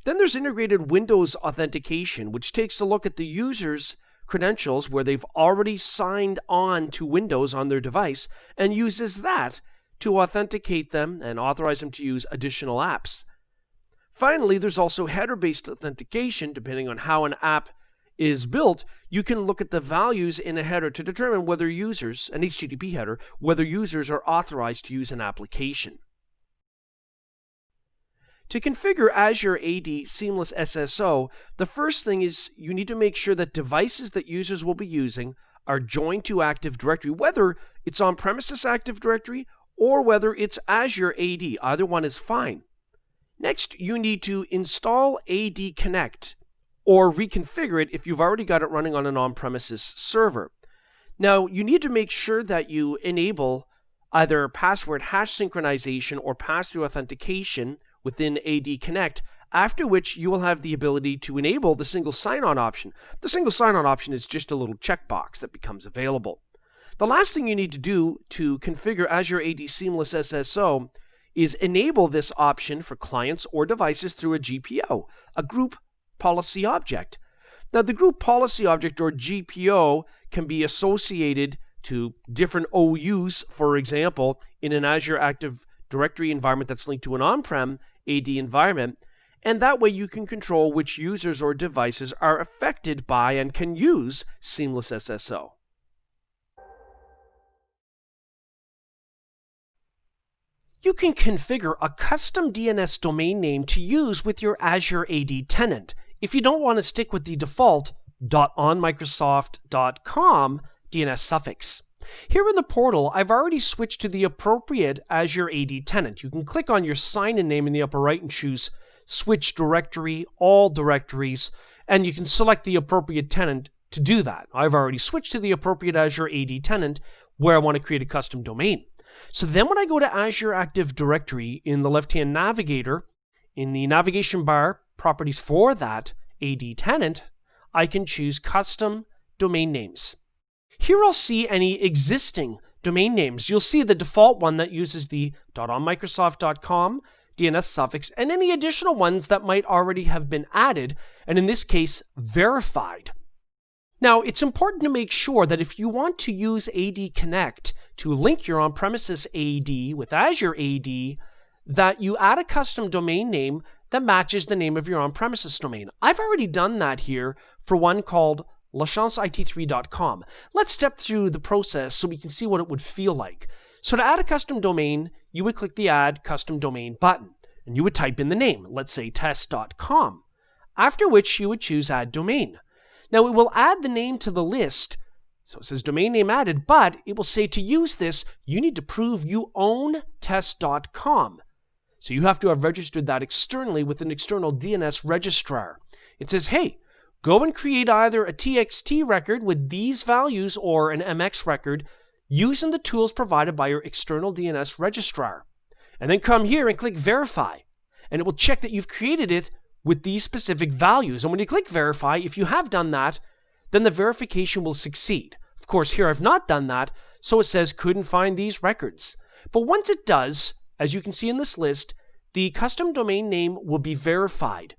Then there's integrated Windows authentication, which takes a look at the user's credentials where they've already signed on to Windows on their device and uses that to authenticate them and authorize them to use additional apps. Finally, there's also header-based authentication. Depending on how an app is built, you can look at the values in a header to determine whether users, an HTTP header, whether users are authorized to use an application. To configure Azure AD Seamless SSO, the first thing is you need to make sure that devices that users will be using are joined to Active Directory, whether it's on-premises Active Directory or whether it's Azure AD. Either one is fine. Next, you need to install AD Connect or reconfigure it if you've already got it running on an on-premises server. Now, you need to make sure that you enable either password hash synchronization or pass-through authentication within AD Connect after which you will have the ability to enable the single sign-on option. The single sign-on option is just a little checkbox that becomes available. The last thing you need to do to configure Azure AD Seamless SSO is enable this option for clients or devices through a GPO, a Group Policy Object. Now, the Group Policy Object, or GPO, can be associated to different OUs, for example, in an Azure Active Directory environment that's linked to an on-prem AD environment, and that way you can control which users or devices are affected by and can use Seamless SSO. You can configure a custom DNS domain name to use with your Azure AD tenant if you don't want to stick with the default .onmicrosoft.com DNS suffix. Here in the portal, I've already switched to the appropriate Azure AD tenant. You can click on your sign-in name in the upper right and choose Switch Directory, All Directories, and you can select the appropriate tenant to do that. I've already switched to the appropriate Azure AD tenant where I want to create a custom domain. So then when I go to Azure Active Directory in the left-hand navigator, in the navigation bar, properties for that AD tenant, I can choose Custom Domain Names. Here I'll see any existing domain names. You'll see the default one that uses the .onmicrosoft.com DNS suffix and any additional ones that might already have been added, and in this case, verified. Now, it's important to make sure that if you want to use AD Connect to link your on-premises AD with Azure AD, that you add a custom domain name that matches the name of your on-premises domain. I've already done that here for one called lachanceIT3.com. Let's step through the process so we can see what it would feel like. So to add a custom domain, you would click the Add Custom Domain button, and you would type in the name, let's say test.com, after which you would choose Add Domain. Now it will add the name to the list, so it says domain name added, but it will say to use this, you need to prove you own test.com. So you have to have registered that externally with an external DNS registrar. It says, hey, go and create either a TXT record with these values or an MX record using the tools provided by your external DNS registrar. And then come here and click Verify. And it will check that you've created it with these specific values. And when you click Verify, if you have done that, then the verification will succeed. Of course, here I've not done that, so it says couldn't find these records. But once it does, as you can see in this list, the custom domain name will be verified.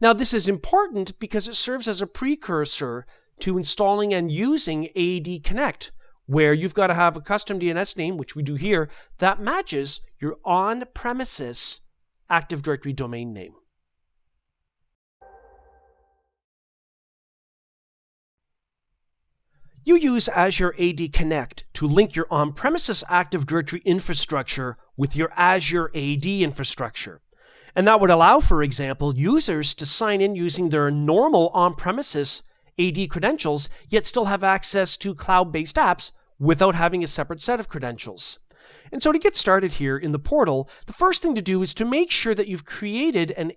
Now, this is important because it serves as a precursor to installing and using AD Connect, where you've got to have a custom DNS name, which we do here, that matches your on-premises Active Directory domain name. You use Azure AD Connect to link your on-premises Active Directory infrastructure with your Azure AD infrastructure. And that would allow, for example, users to sign in using their normal on-premises AD credentials, yet still have access to cloud-based apps without having a separate set of credentials. And so to get started here in the portal, the first thing to do is to make sure that you've created an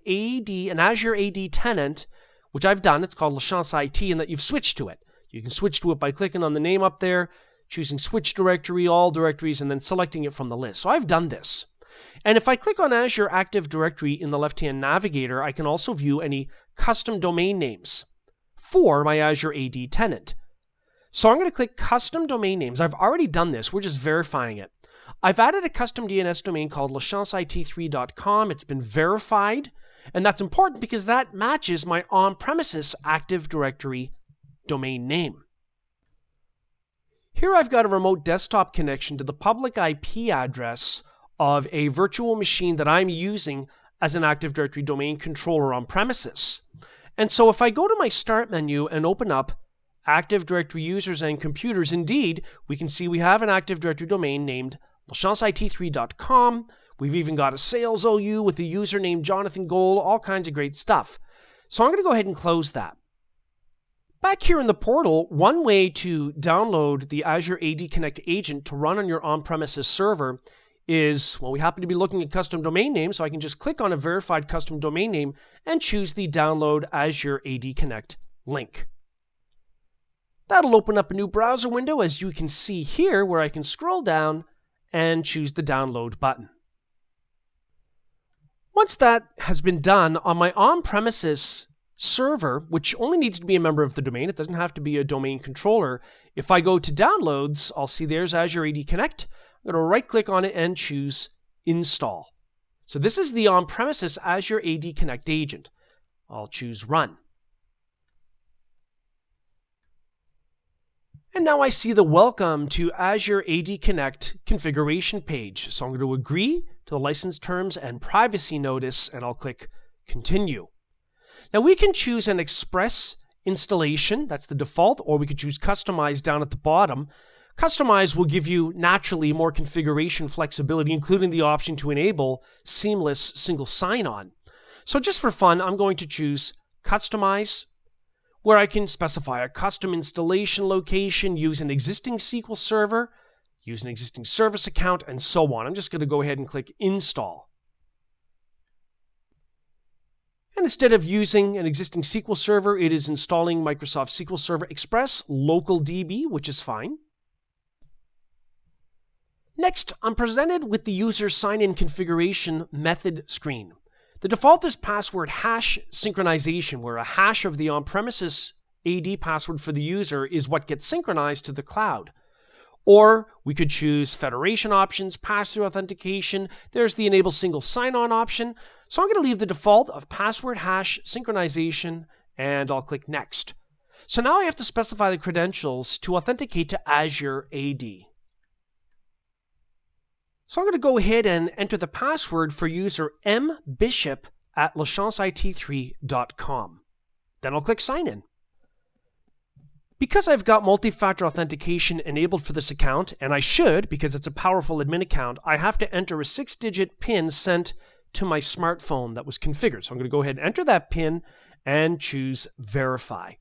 Azure AD tenant, which I've done, it's called LaChanceIT, and that you've switched to it. You can switch to it by clicking on the name up there, choosing Switch Directory, All Directories, and then selecting it from the list. So I've done this. And if I click on Azure Active Directory in the left-hand navigator, I can also view any custom domain names for my Azure AD tenant. So I'm going to click Custom Domain Names. I've already done this. We're just verifying it. I've added a custom DNS domain called lachanceIT3.com. It's been verified, and that's important because that matches my on-premises Active Directory domain name. Here I've got a remote desktop connection to the public IP address of a virtual machine that I'm using as an Active Directory domain controller on premises. And so if I go to my Start menu and open up Active Directory users and computers, indeed, we can see we have an Active Directory domain named lachanceIT3.com. We've even got a sales OU with the user named Jonathan Gold, all kinds of great stuff. So I'm going to go ahead and close that. Back here in the portal, one way to download the Azure AD Connect agent to run on your on-premises server is, well, we happen to be looking at custom domain names, so I can just click on a verified custom domain name and choose the Download Azure AD Connect link. That'll open up a new browser window, as you can see here, where I can scroll down and choose the Download button. Once that has been done on my on-premises server, which only needs to be a member of the domain, it doesn't have to be a domain controller. If I go to downloads, I'll see there's Azure AD Connect. I'm going to right-click on it and choose Install. So this is the on-premises Azure AD Connect agent. I'll choose Run. And now I see the Welcome to Azure AD Connect configuration page. So I'm going to agree to the license terms and privacy notice, and I'll click Continue. Now we can choose an express installation, that's the default, or we could choose Customize down at the bottom. Customize will give you naturally more configuration flexibility, including the option to enable seamless single sign-on. So just for fun, I'm going to choose Customize, where I can specify a custom installation location, use an existing SQL server, use an existing service account, and so on. I'm just going to go ahead and click Install. And instead of using an existing SQL server, it is installing Microsoft SQL Server Express Local DB, which is fine. Next, I'm presented with the user sign-in configuration method screen. The default is password hash synchronization, where a hash of the on-premises AD password for the user is what gets synchronized to the cloud. Or we could choose federation options, pass-through authentication. There's the enable single sign-on option. So I'm going to leave the default of password hash synchronization, and I'll click Next. So now I have to specify the credentials to authenticate to Azure AD. So I'm going to go ahead and enter the password for user mbishop@lachanceit3.com. Then I'll click Sign In. Because I've got multi-factor authentication enabled for this account, and I should because it's a powerful admin account, I have to enter a 6-digit PIN sent to my smartphone that was configured. So I'm going to go ahead and enter that PIN and choose Verify.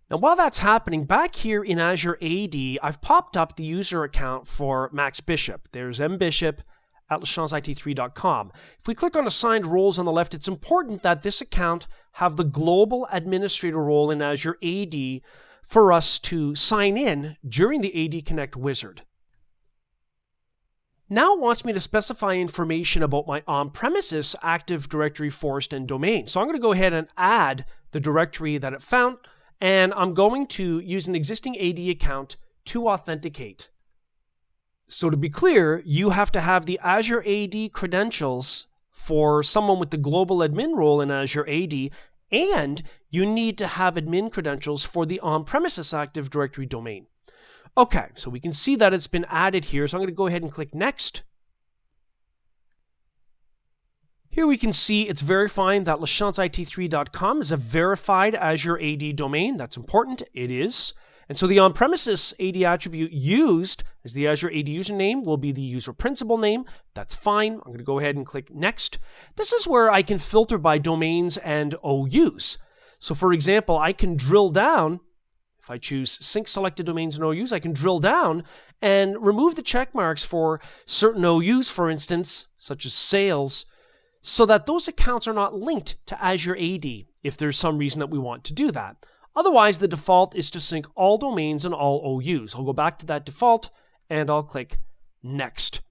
Now, while that's happening, back here in Azure AD, I've popped up the user account for Max Bishop. There's mbishop@lachanceit3.com. If we click on Assigned Roles on the left, it's important that this account have the global administrator role in Azure AD for us to sign in during the AD Connect wizard. Now it wants me to specify information about my on-premises Active Directory, forest, and domain. So I'm going to go ahead and add the directory that it found, and I'm going to use an existing AD account to authenticate. So to be clear, you have to have the Azure AD credentials for someone with the global admin role in Azure AD, and you need to have admin credentials for the on-premises Active Directory domain. Okay, so we can see that it's been added here, so I'm going to go ahead and click Next. Here we can see it's verifying that lachanceit3.com is a verified Azure AD domain. That's important. It is. And so the on-premises AD attribute used as the Azure AD username will be the user principal name. That's fine. I'm going to go ahead and click Next. This is where I can filter by domains and OUs. So for example, I can drill down. If I choose Sync Selected Domains and OUs, I can drill down and remove the check marks for certain OUs, for instance, such as sales, so that those accounts are not linked to Azure AD if there's some reason that we want to do that. Otherwise, the default is to sync all domains and all OUs. I'll go back to that default and I'll click Next.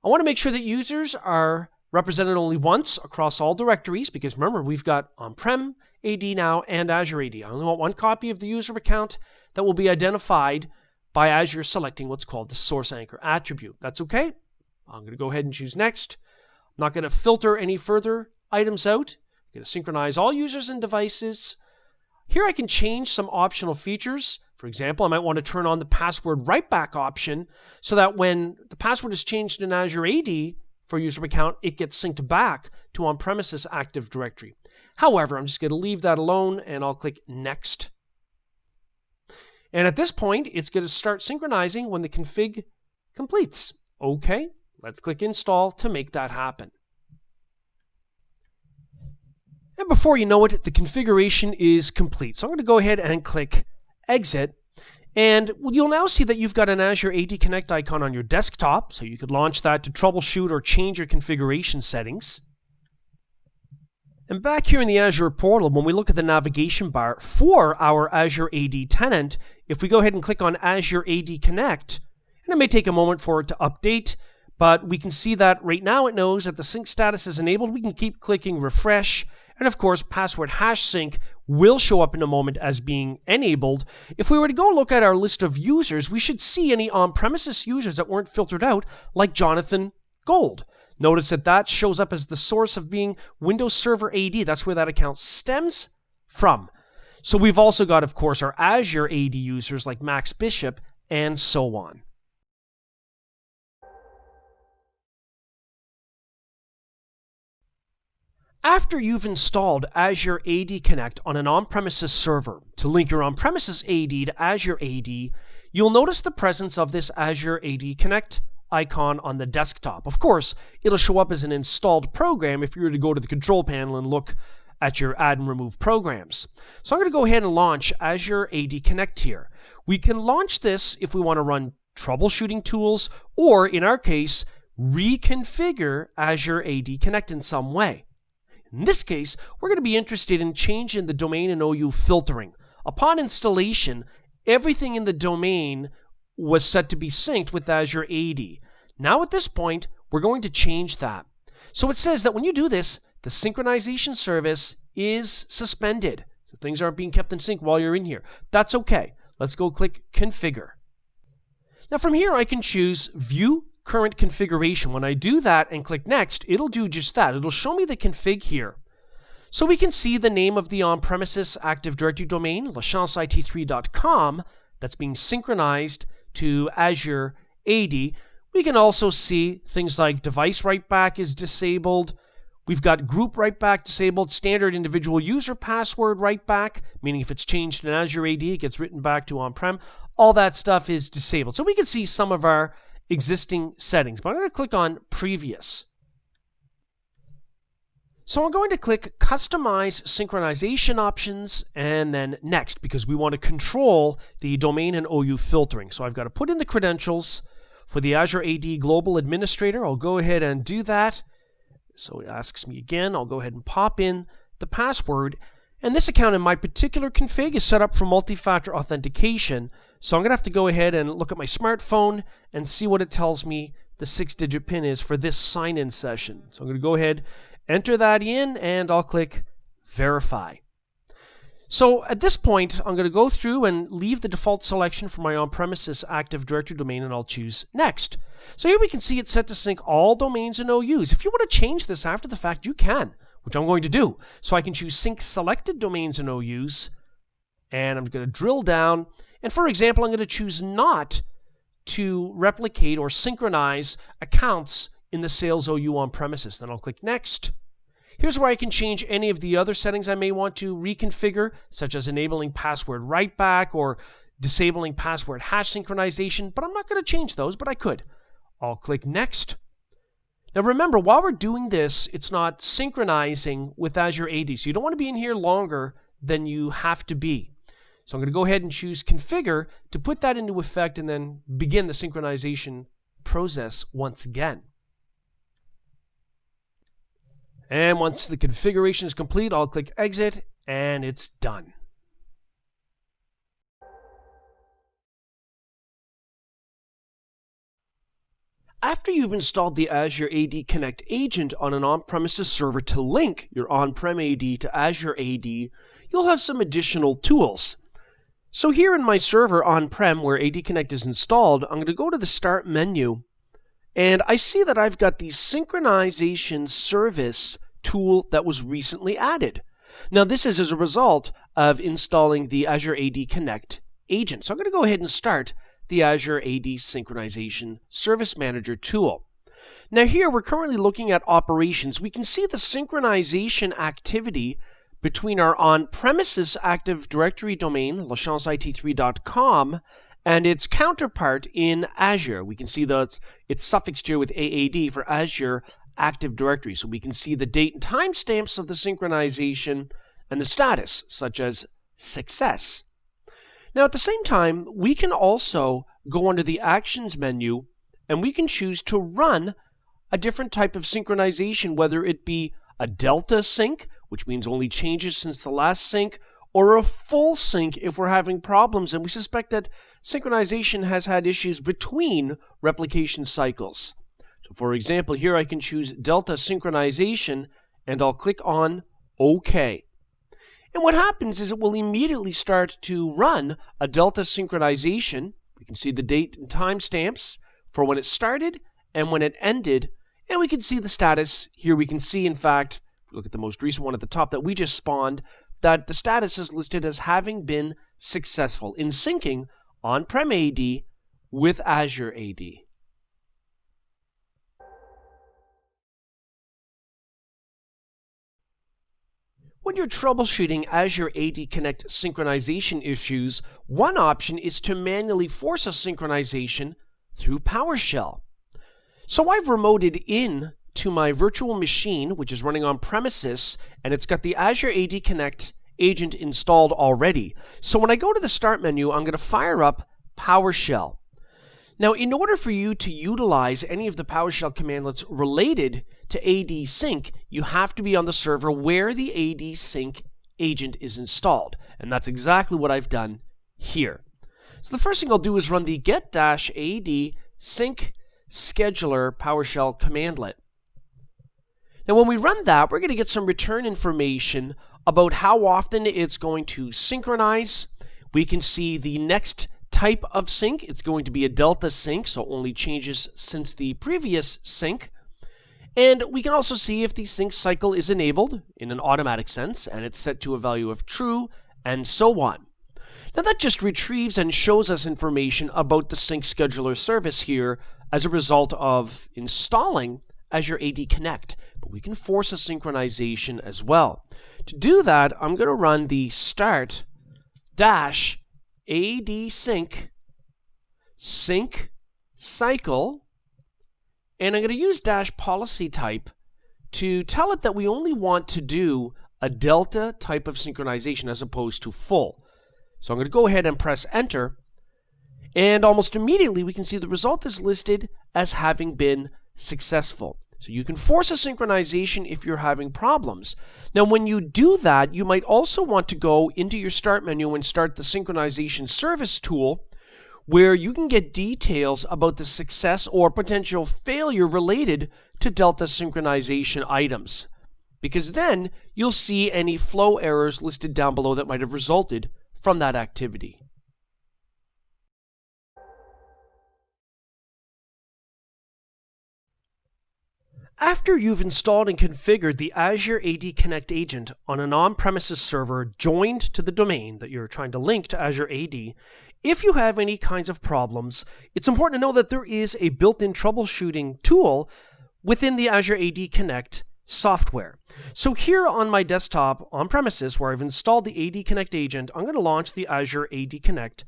I want to make sure that users are represented only once across all directories because remember, we've got on-prem AD now and Azure AD. I only want one copy of the user account that will be identified by Azure selecting what's called the source anchor attribute. That's okay. I'm going to go ahead and choose Next. I'm not going to filter any further items out. I'm going to synchronize all users and devices. Here I can change some optional features. For example, I might want to turn on the password write back option so that when the password is changed in Azure AD for a user account, it gets synced back to on-premises Active Directory. However, I'm just going to leave that alone and I'll click Next. And at this point, it's going to start synchronizing when the config completes. Okay. Let's click Install to make that happen. And before you know it, the configuration is complete. So I'm going to go ahead and click Exit. And you'll now see that you've got an Azure AD Connect icon on your desktop. So you could launch that to troubleshoot or change your configuration settings. And back here in the Azure portal, when we look at the navigation bar for our Azure AD tenant, if we go ahead and click on Azure AD Connect, and it may take a moment for it to update, But we can see that right now it knows that the sync status is enabled. We can keep clicking refresh. And of course, password hash sync will show up in a moment as being enabled. If we were to go look at our list of users, we should see any on-premises users that weren't filtered out, like Jonathan Gold. Notice that that shows up as the source of being Windows Server AD. That's where that account stems from. So we've also got, of course, our Azure AD users like Max Bishop and so on. After you've installed Azure AD Connect on an on-premises server to link your on-premises AD to Azure AD, you'll notice the presence of this Azure AD Connect icon on the desktop. Of course, it'll show up as an installed program if you were to go to the control panel and look at your add and remove programs. So I'm going to go ahead and launch Azure AD Connect here. We can launch this if we want to run troubleshooting tools, or in our case, reconfigure Azure AD Connect in some way. In this case, we're going to be interested in changing the domain and OU filtering. Upon installation, everything in the domain was set to be synced with Azure AD. Now at this point, we're going to change that. So it says that when you do this, the synchronization service is suspended. So things aren't being kept in sync while you're in here. That's okay. Let's go click Configure. Now from here, I can choose View Current Configuration. When I do that and click Next, it'll do just that. It'll show me the config here. So we can see the name of the on-premises Active Directory domain, lachanceIT3.com, that's being synchronized to Azure AD. We can also see things like device write-back is disabled. We've got group write-back disabled, standard individual user password write-back, meaning if it's changed in Azure AD, it gets written back to on-prem. All that stuff is disabled. So we can see some of our existing settings, but I'm going to click on Previous. So I'm going to click Customize Synchronization Options and then Next, because we want to control the domain and OU filtering. So I've got to put in the credentials for the Azure AD Global Administrator. I'll go ahead and do that. So it asks me again. I'll go ahead and pop in the password. And this account in my particular config is set up for multi-factor authentication. So I'm going to have to go ahead and look at my smartphone and see what it tells me the 6-digit PIN is for this sign-in session. So I'm going to go ahead, enter that in, and I'll click Verify. So at this point, I'm going to go through and leave the default selection for my on-premises Active Directory domain, and I'll choose Next. So here we can see it's set to sync all domains and OUs. If you want to change this after the fact, you can, which I'm going to do. So I can choose Sync Selected Domains and OUs, and I'm going to drill down. And for example, I'm going to choose not to replicate or synchronize accounts in the Sales OU on-premises. Then I'll click Next. Here's where I can change any of the other settings I may want to reconfigure, such as enabling password write-back or disabling password hash synchronization, but I'm not going to change those, but I could. I'll click Next. Now remember, while we're doing this, it's not synchronizing with Azure AD, so you don't want to be in here longer than you have to be. So I'm going to go ahead and choose Configure to put that into effect and then begin the synchronization process once again. And once the configuration is complete, I'll click Exit, and it's done. After you've installed the Azure AD Connect agent on an on-premises server to link your on-prem AD to Azure AD, you'll have some additional tools. So here in my server on-prem where AD Connect is installed, I'm going to go to the Start menu, and I see that I've got the Synchronization Service tool that was recently added. Now this is as a result of installing the Azure AD Connect agent. So I'm going to go ahead and start the Azure AD Synchronization Service Manager tool. Now here we're currently looking at operations. We can see the synchronization activity between our on-premises Active Directory domain, lachanceIT3.com, and its counterpart in Azure. We can see that it's suffixed here with AAD for Azure Active Directory. So we can see the date and timestamps of the synchronization and the status, such as success. Now at the same time, we can also go under the Actions menu and we can choose to run a different type of synchronization, whether it be a delta sync, which means only changes since the last sync, or a full sync if we're having problems and we suspect that synchronization has had issues between replication cycles. So for example, here I can choose Delta Synchronization, and I'll click on OK. And what happens is it will immediately start to run a Delta Synchronization. We can see the date and timestamps for when it started and when it ended, and we can see the status. Here we can see, in fact, if we look at the most recent one at the top that we just spawned, that the status is listed as having been successful in syncing on-prem AD with Azure AD. When you're troubleshooting Azure AD Connect synchronization issues, one option is to manually force a synchronization through PowerShell. So I've remoted in to my virtual machine, which is running on premises, and it's got the Azure AD Connect agent installed already. So when I go to the Start menu, I'm going to fire up PowerShell. Now, in order for you to utilize any of the PowerShell commandlets related to AD Sync, you have to be on the server where the AD Sync agent is installed. And that's exactly what I've done here. So the first thing I'll do is run the get-AD Sync Scheduler PowerShell commandlet. Now, when we run that, we're going to get some return information about how often it's going to synchronize. We can see the next type of sync. It's going to be a delta sync, so only changes since the previous sync. And we can also see if the sync cycle is enabled in an automatic sense, and it's set to a value of true, and so on. Now that just retrieves and shows us information about the sync scheduler service here as a result of installing Azure AD Connect. But we can force a synchronization as well. To do that, I'm going to run the start dash AD sync cycle, and I'm going to use dash policy type to tell it that we only want to do a delta type of synchronization as opposed to full. So I'm going to go ahead and press enter, and almost immediately we can see the result is listed as having been successful. So you can force a synchronization if you're having problems. Now, when you do that, you might also want to go into your Start menu and start the Synchronization Service tool, where you can get details about the success or potential failure related to Delta synchronization items. Because then you'll see any flow errors listed down below that might have resulted from that activity. After you've installed and configured the Azure AD Connect agent on an on-premises server joined to the domain that you're trying to link to Azure AD, if you have any kinds of problems, it's important to know that there is a built-in troubleshooting tool within the Azure AD Connect software. So here on my desktop on premises where I've installed the AD Connect agent, I'm going to launch the Azure AD Connect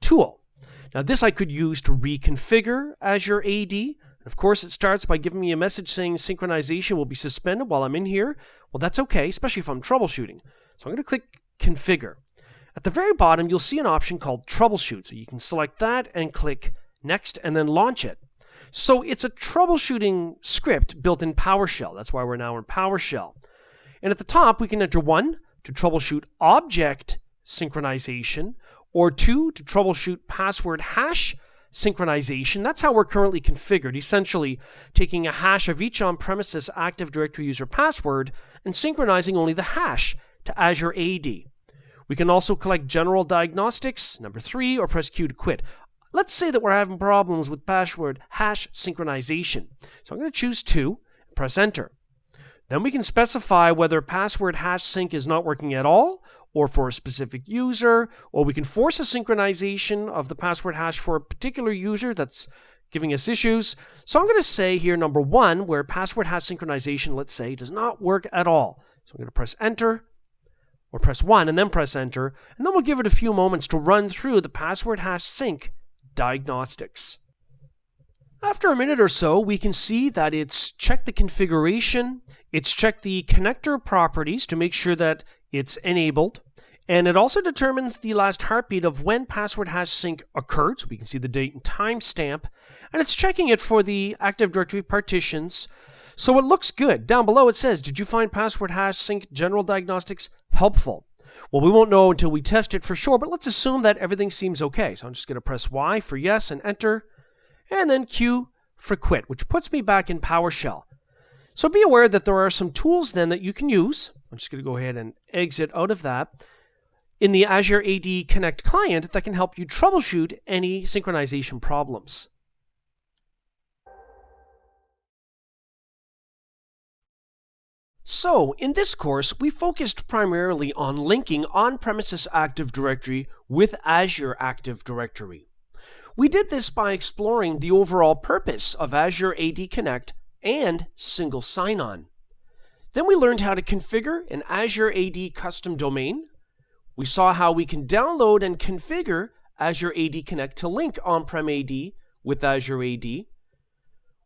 tool. Now this I could use to reconfigure Azure AD. Of course, it starts by giving me a message saying synchronization will be suspended while I'm in here. Well, that's okay, especially if I'm troubleshooting. So I'm going to click Configure. At the very bottom, you'll see an option called Troubleshoot. So you can select that and click Next and then launch it. So it's a troubleshooting script built in PowerShell. That's why we're now in PowerShell. And at the top, we can enter 1 to troubleshoot object synchronization, or 2 to troubleshoot password hash synchronization. That's how we're currently configured, essentially taking a hash of each on-premises Active Directory user password and synchronizing only the hash to Azure AD. We can also collect general diagnostics, number 3, or press Q to quit. Let's say that we're having problems with password hash synchronization. So I'm going to choose 2 and press enter. Then we can specify whether password hash sync is not working at all, or for a specific user, or we can force a synchronization of the password hash for a particular user that's giving us issues. So I'm going to say here number 1, where password hash synchronization, let's say, does not work at all. So I'm going to press enter, or press 1 and then press enter, and then we'll give it a few moments to run through the password hash sync diagnostics. After a minute or so, we can see that it's checked the configuration, it's checked the connector properties to make sure that it's enabled, and it also determines the last heartbeat of when password hash sync occurred, so we can see the date and time stamp, and it's checking it for the Active Directory partitions, so it looks good. Down below it says, did you find password hash sync general diagnostics helpful? Well, we won't know until we test it for sure, but let's assume that everything seems okay. So I'm just going to press Y for yes and enter, and then Q for quit, which puts me back in PowerShell. So be aware that there are some tools then that you can use. I'm just going to go ahead and exit out of that in the Azure AD Connect client that can help you troubleshoot any synchronization problems. So, in this course, we focused primarily on linking on-premises Active Directory with Azure Active Directory. We did this by exploring the overall purpose of Azure AD Connect and single sign-on. Then we learned how to configure an Azure AD custom domain. We saw how we can download and configure Azure AD Connect to link on-prem AD with Azure AD. We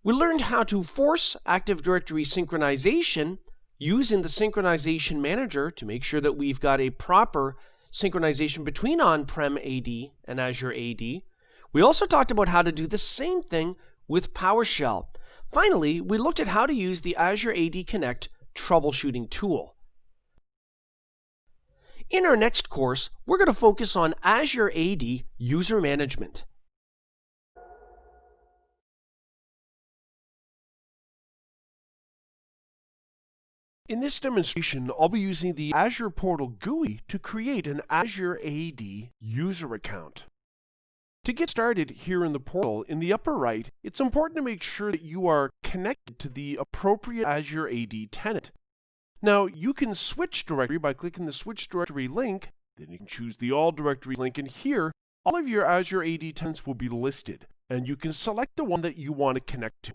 learned how to force Active Directory synchronization using the Synchronization Manager to make sure that we've got a proper synchronization between on-prem AD and Azure AD. We also talked about how to do the same thing with PowerShell. Finally, we looked at how to use the Azure AD Connect troubleshooting tool. In our next course, we're going to focus on Azure AD User Management. In this demonstration, I'll be using the Azure Portal GUI to create an Azure AD user account. To get started here in the portal, in the upper right, it's important to make sure that you are connected to the appropriate Azure AD tenant. Now, you can switch directory by clicking the Switch Directory link, then you can choose the All Directories link, and here, all of your Azure AD tenants will be listed, and you can select the one that you want to connect to.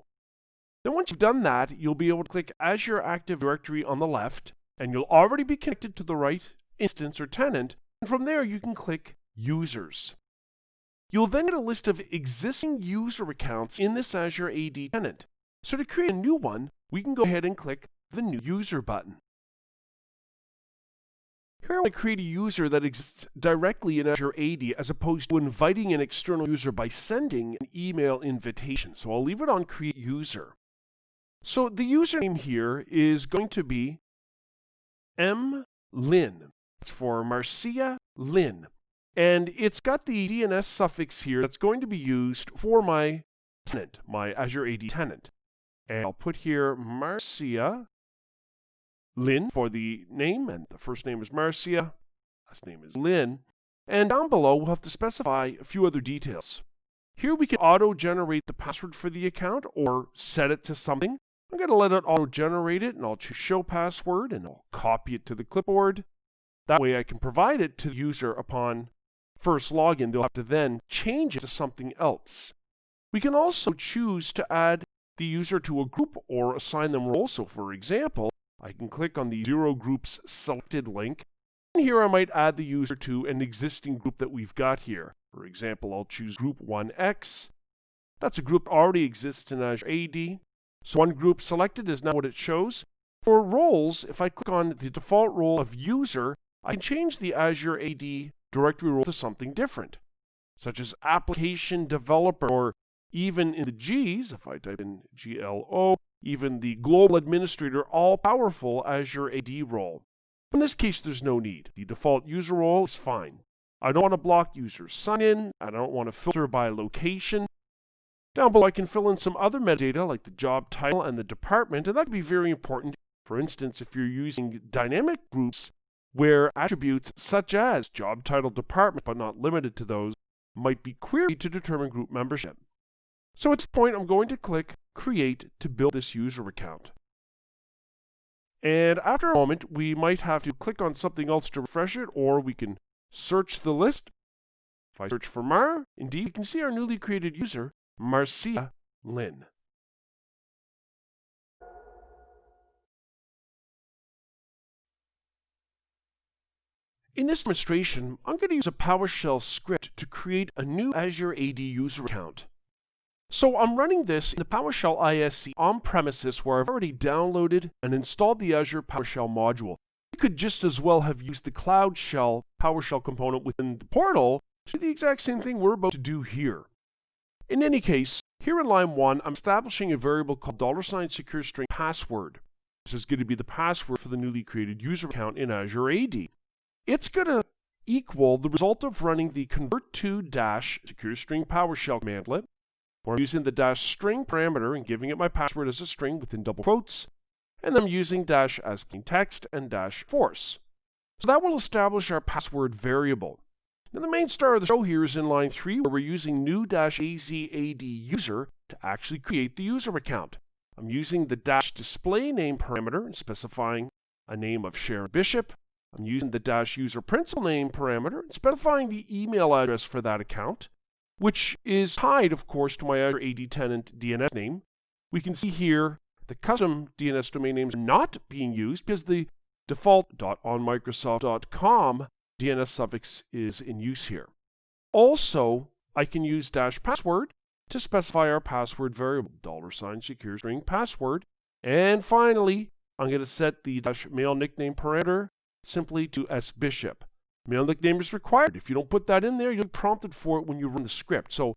Then once you've done that, you'll be able to click Azure Active Directory on the left, and you'll already be connected to the right instance or tenant, and from there you can click Users. You'll then get a list of existing user accounts in this Azure AD tenant. So to create a new one, we can go ahead and click the New User button. Here I want to create a user that exists directly in Azure AD as opposed to inviting an external user by sending an email invitation. So I'll leave it on Create User. So the username here is going to be mlin. It's for Marcia Lin. And it's got the DNS suffix here that's going to be used for my tenant, my Azure AD tenant. And I'll put here Marcia Lin for the name, and the first name is Marcia, last name is Lin. And down below, we'll have to specify a few other details. Here we can auto-generate the password for the account or set it to something. I'm going to let it auto-generate it, and I'll choose Show Password, and I'll copy it to the clipboard. That way I can provide it to the user upon first login. They'll have to then change it to something else. We can also choose to add the user to a group or assign them roles. So for example, I can click on the Zero Groups Selected link, and here I might add the user to an existing group that we've got here. For example, I'll choose Group 1X. That's a group that already exists in Azure AD. So one group selected is now what it shows. For roles, if I click on the default role of user, I can change the Azure AD directory role to something different, such as application developer, or even in the G's, if I type in GLO, even the global administrator, all-powerful Azure AD role. In this case, there's no need. The default user role is fine. I don't want to block user sign-in. I don't want to filter by location. Down below, I can fill in some other metadata like the job title and the department, and that can be very important. For instance, if you're using dynamic groups where attributes such as job title, department, but not limited to those, might be queried to determine group membership. So at this point, I'm going to click Create to build this user account. And after a moment, we might have to click on something else to refresh it, or we can search the list. If I search for Mar, indeed, we can see our newly created user, Marcia Lin. In this demonstration, I'm going to use a PowerShell script to create a new Azure AD user account. So I'm running this in the PowerShell ISC on-premises where I've already downloaded and installed the Azure PowerShell module. You could just as well have used the Cloud Shell PowerShell component within the portal to do the exact same thing we're about to do here. In any case, here in line 1, I'm establishing a variable called $secure-string password. This is going to be the password for the newly created user account in Azure AD. It's going to equal the result of running the convert to -secure-string PowerShell commandlet. where I'm using the dash string parameter and giving it my password as a string within double quotes, and then I'm using dash as plain text and dash force. So that will establish our password variable. Now the main star of the show here is in line 3, where we're using new dash AZ-AD user to actually create the user account. I'm using the dash display name parameter and specifying a name of Sharon Bishop. I'm using the dash user principal name parameter and specifying the email address for that account, which is tied, of course, to my Azure AD tenant DNS name. We can see here the custom DNS domain names are not being used because the default .onmicrosoft.com DNS suffix is in use here. Also, I can use dash password to specify our password variable, $secure string password. And finally, I'm going to set the dash mail nickname parameter simply to sbishop. Mail nickname is required. If you don't put that in there, you'll be prompted for it when you run the script. So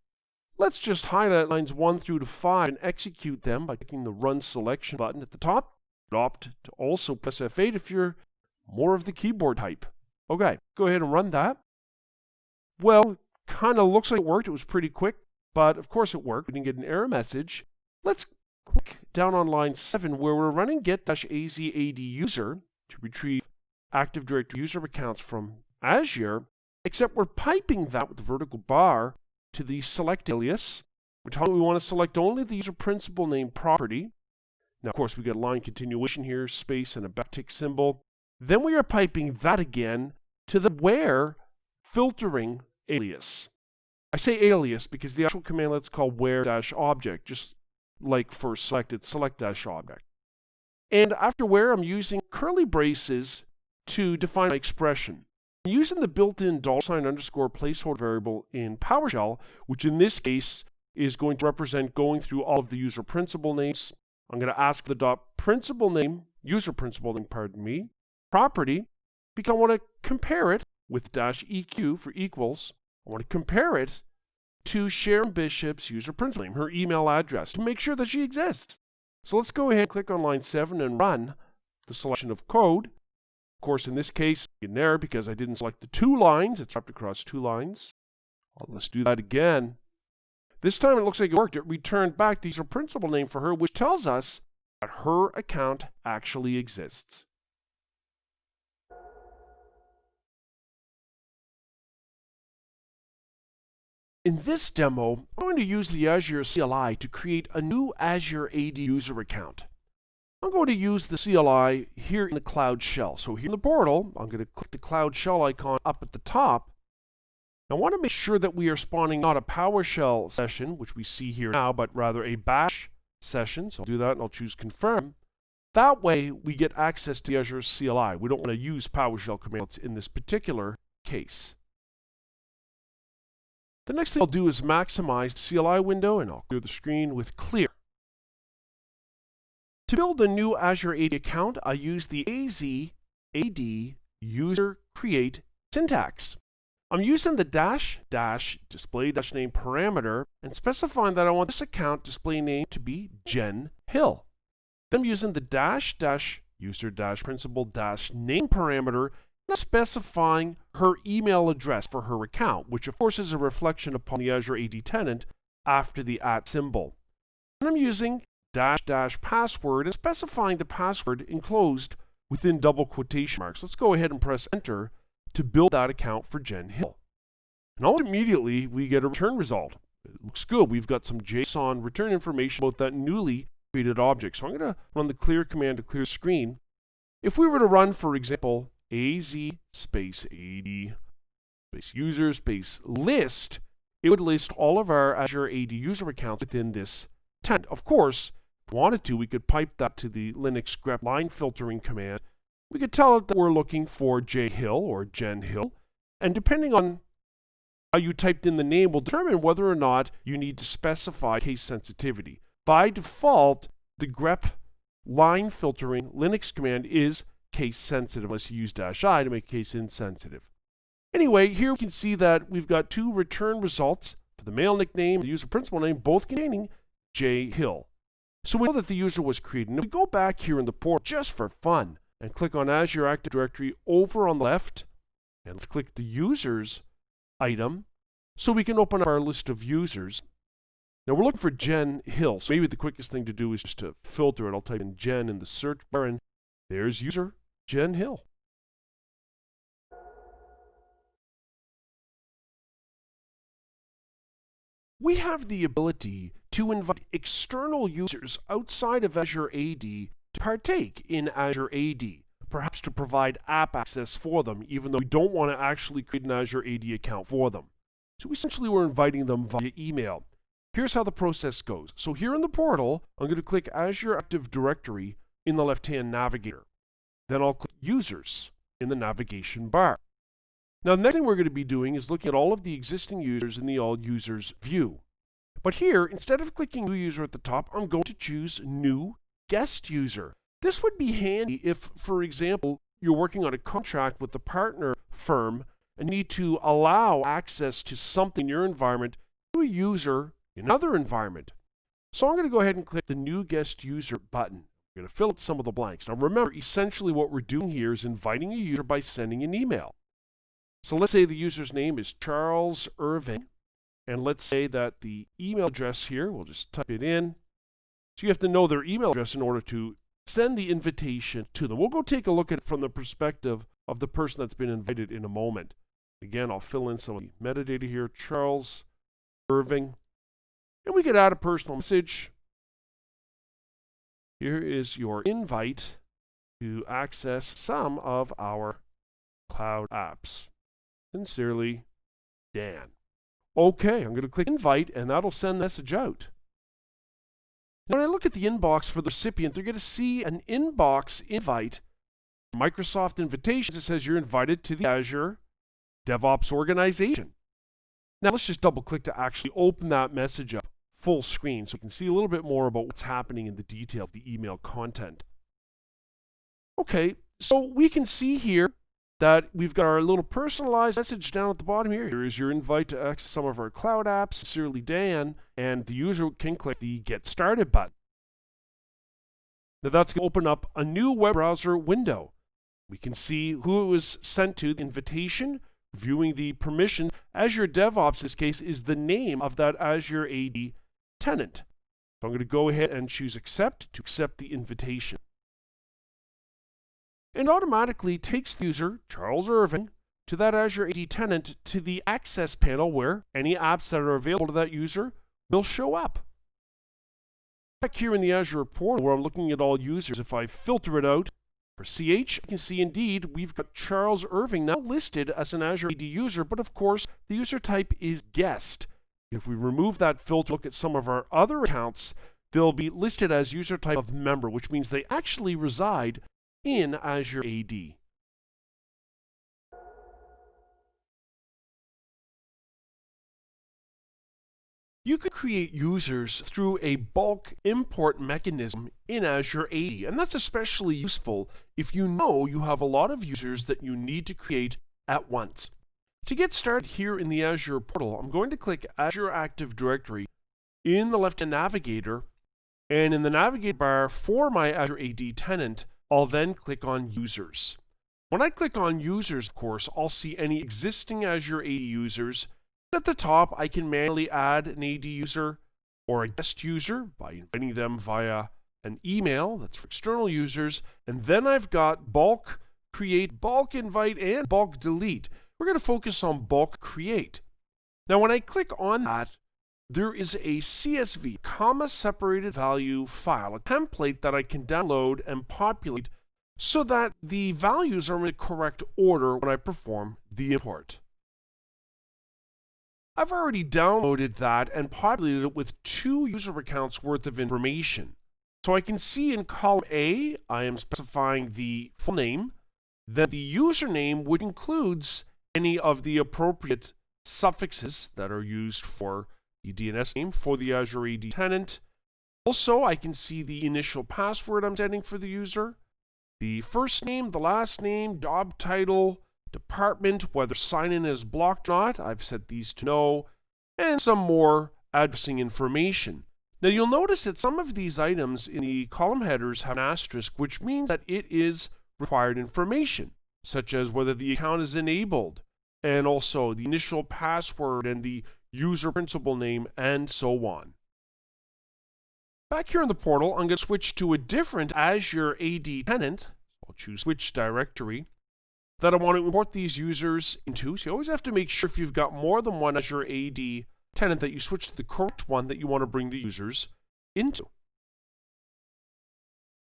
let's just highlight lines 1 through to 5 and execute them by clicking the Run Selection button at the top. Opt to also press F8 if you're more of the keyboard type. Okay, go ahead and run that. Well, kind of looks like it worked. It was pretty quick, but of course it worked. We didn't get an error message. Let's click down on line 7 where we're running get-az-ad user to retrieve Active Directory user accounts from Azure, except we're piping that with the vertical bar to the select alias. We're telling we want to select only the user principal name property. Now, of course, we got a line continuation here, space, and a backtick symbol. Then we are piping that again to the where filtering alias. I say alias because the actual command let's call where-object, just like for selected select-object. And after where, I'm using curly braces to define my expression. I'm using the built-in $_placeholder variable in PowerShell, which in this case is going to represent going through all of the user principal names. I'm going to ask the .principal name, user principal name, property, because I want to compare it with -eq for equals. I want to compare it to Sharon Bishop's user principal name, her email address, to make sure that she exists. So let's go ahead and click on line 7 and run the selection of code. Of course, in this case, in there, because I didn't select the 2 lines, it's wrapped across 2 lines. Let's do that again. This time it looks like it worked. It returned back the user principal name for her, which tells us that her account actually exists. In this demo, I'm going to use the Azure CLI to create a new Azure AD user account. I'm going to use the CLI here in the Cloud Shell. So here in the portal, I'm going to click the Cloud Shell icon up at the top. I want to make sure that we are spawning not a PowerShell session, which we see here now, but rather a bash session. So I'll do that and I'll choose confirm. That way we get access to the Azure CLI. We don't want to use PowerShell commands in this particular case. The next thing I'll do is maximize the CLI window and I'll clear the screen with clear. To build a new Azure AD account, I use the AZ-AD user create syntax. I'm using the display name parameter and specifying that I want this account display name to be Jen Hill. Then I'm using the user principal name parameter and specifying her email address for her account, which of course is a reflection upon the Azure AD tenant after the @ symbol. And I'm using password and specifying the password enclosed within double quotation marks. Let's go ahead and press enter to build that account for Jen Hill. And almost immediately we get a return result. It looks good. We've got some JSON return information about that newly created object. So I'm going to run the clear command to clear screen. If we were to run, for example, AZ space AD space user space list, it would list all of our Azure AD user accounts within this tenant. Of course, if we wanted to, we could pipe that to the Linux grep line filtering command. We could tell it that we're looking for J Hill or Jen Hill, and depending on how you typed in the name will determine whether or not you need to specify case sensitivity. By default, the grep line filtering Linux command is case sensitive unless you use -i to make case insensitive. Anyway, here we can see that we've got 2 return results for the mail nickname and the user principal name, both containing J Hill. So we know that the user was created. Now we go back here in the portal just for fun and click on Azure Active Directory over on the left, and let's click the users item so we can open up our list of users. Now we're looking for Jen Hill, so maybe the quickest thing to do is just to filter it. I'll type in Jen in the search bar, and there's user Jen Hill. We have the ability to invite external users outside of Azure AD to partake in Azure AD, perhaps to provide app access for them, even though we don't want to actually create an Azure AD account for them. So essentially we're inviting them via email. Here's how the process goes. So here in the portal, I'm going to click Azure Active Directory in the left-hand navigator. Then I'll click Users in the navigation bar. Now, the next thing we're going to be doing is looking at all of the existing users in the All Users view. But here, instead of clicking New User at the top, I'm going to choose New Guest User. This would be handy if, for example, you're working on a contract with the partner firm and need to allow access to something in your environment to a user in another environment. So I'm going to go ahead and click the New Guest User button. I'm going to fill out some of the blanks. Now remember, essentially what we're doing here is inviting a user by sending an email. So let's say the user's name is Charles Irving, and let's say that the email address here, we'll just type it in. So you have to know their email address in order to send the invitation to them. We'll go take a look at it from the perspective of the person that's been invited in a moment. Again, I'll fill in some of the metadata here, Charles Irving, and we could add a personal message. Here is your invite to access some of our cloud apps. Sincerely, Dan. Okay, I'm going to click invite, and that'll send the message out. Now, when I look at the inbox for the recipient, they're going to see an inbox invite, Microsoft Invitations. It says you're invited to the Azure DevOps organization. Now, let's just double click to actually open that message up full screen so we can see a little bit more about what's happening in the detail of the email content. Okay, so we can see here that we've got our little personalized message down at the bottom here. Here is your invite to access some of our cloud apps, Sincerely Dan, and the user can click the Get Started button. Now that's going to open up a new web browser window. We can see who it was sent to, the invitation, viewing the permission. Azure DevOps, in this case, is the name of that Azure AD tenant. So I'm going to go ahead and choose Accept to accept the invitation. And automatically takes the user, Charles Irving, to that Azure AD tenant to the Access panel where any apps that are available to that user will show up. Back here in the Azure portal where I'm looking at all users, if I filter it out for CH, you can see indeed we've got Charles Irving now listed as an Azure AD user, but of course the user type is guest. If we remove that filter, look at some of our other accounts, they'll be listed as user type of member, which means they actually reside in Azure AD. You can create users through a bulk import mechanism in Azure AD, and that's especially useful if you know you have a lot of users that you need to create at once. To get started here in the Azure portal, I'm going to click Azure Active Directory in the left-hand navigator, and in the navigate bar for my Azure AD tenant, I'll then click on Users. When I click on Users, of course, I'll see any existing Azure AD users. At the top, I can manually add an AD user or a guest user by inviting them via an email. That's for external users. And then I've got bulk create, bulk invite, and bulk delete. We're going to focus on bulk create. Now, when I click on that, there is a CSV, comma-separated value file, a template that I can download and populate so that the values are in the correct order when I perform the import. I've already downloaded that and populated it with 2 user accounts worth of information. So I can see in column A, I am specifying the full name, then the username, which includes any of the appropriate suffixes that are used for the DNS name for the Azure AD tenant. Also, I can see the initial password I'm setting for the user, the first name, the last name, job title, department, whether sign-in is blocked or not, I've set these to no, and some more addressing information. Now you'll notice that some of these items in the column headers have an asterisk, which means that it is required information, such as whether the account is enabled, and also the initial password and the user principal name, and so on. Back here in the portal, I'm going to switch to a different Azure AD tenant. I'll choose Switch Directory that I want to import these users into. So you always have to make sure if you've got more than one Azure AD tenant that you switch to the correct one that you want to bring the users into.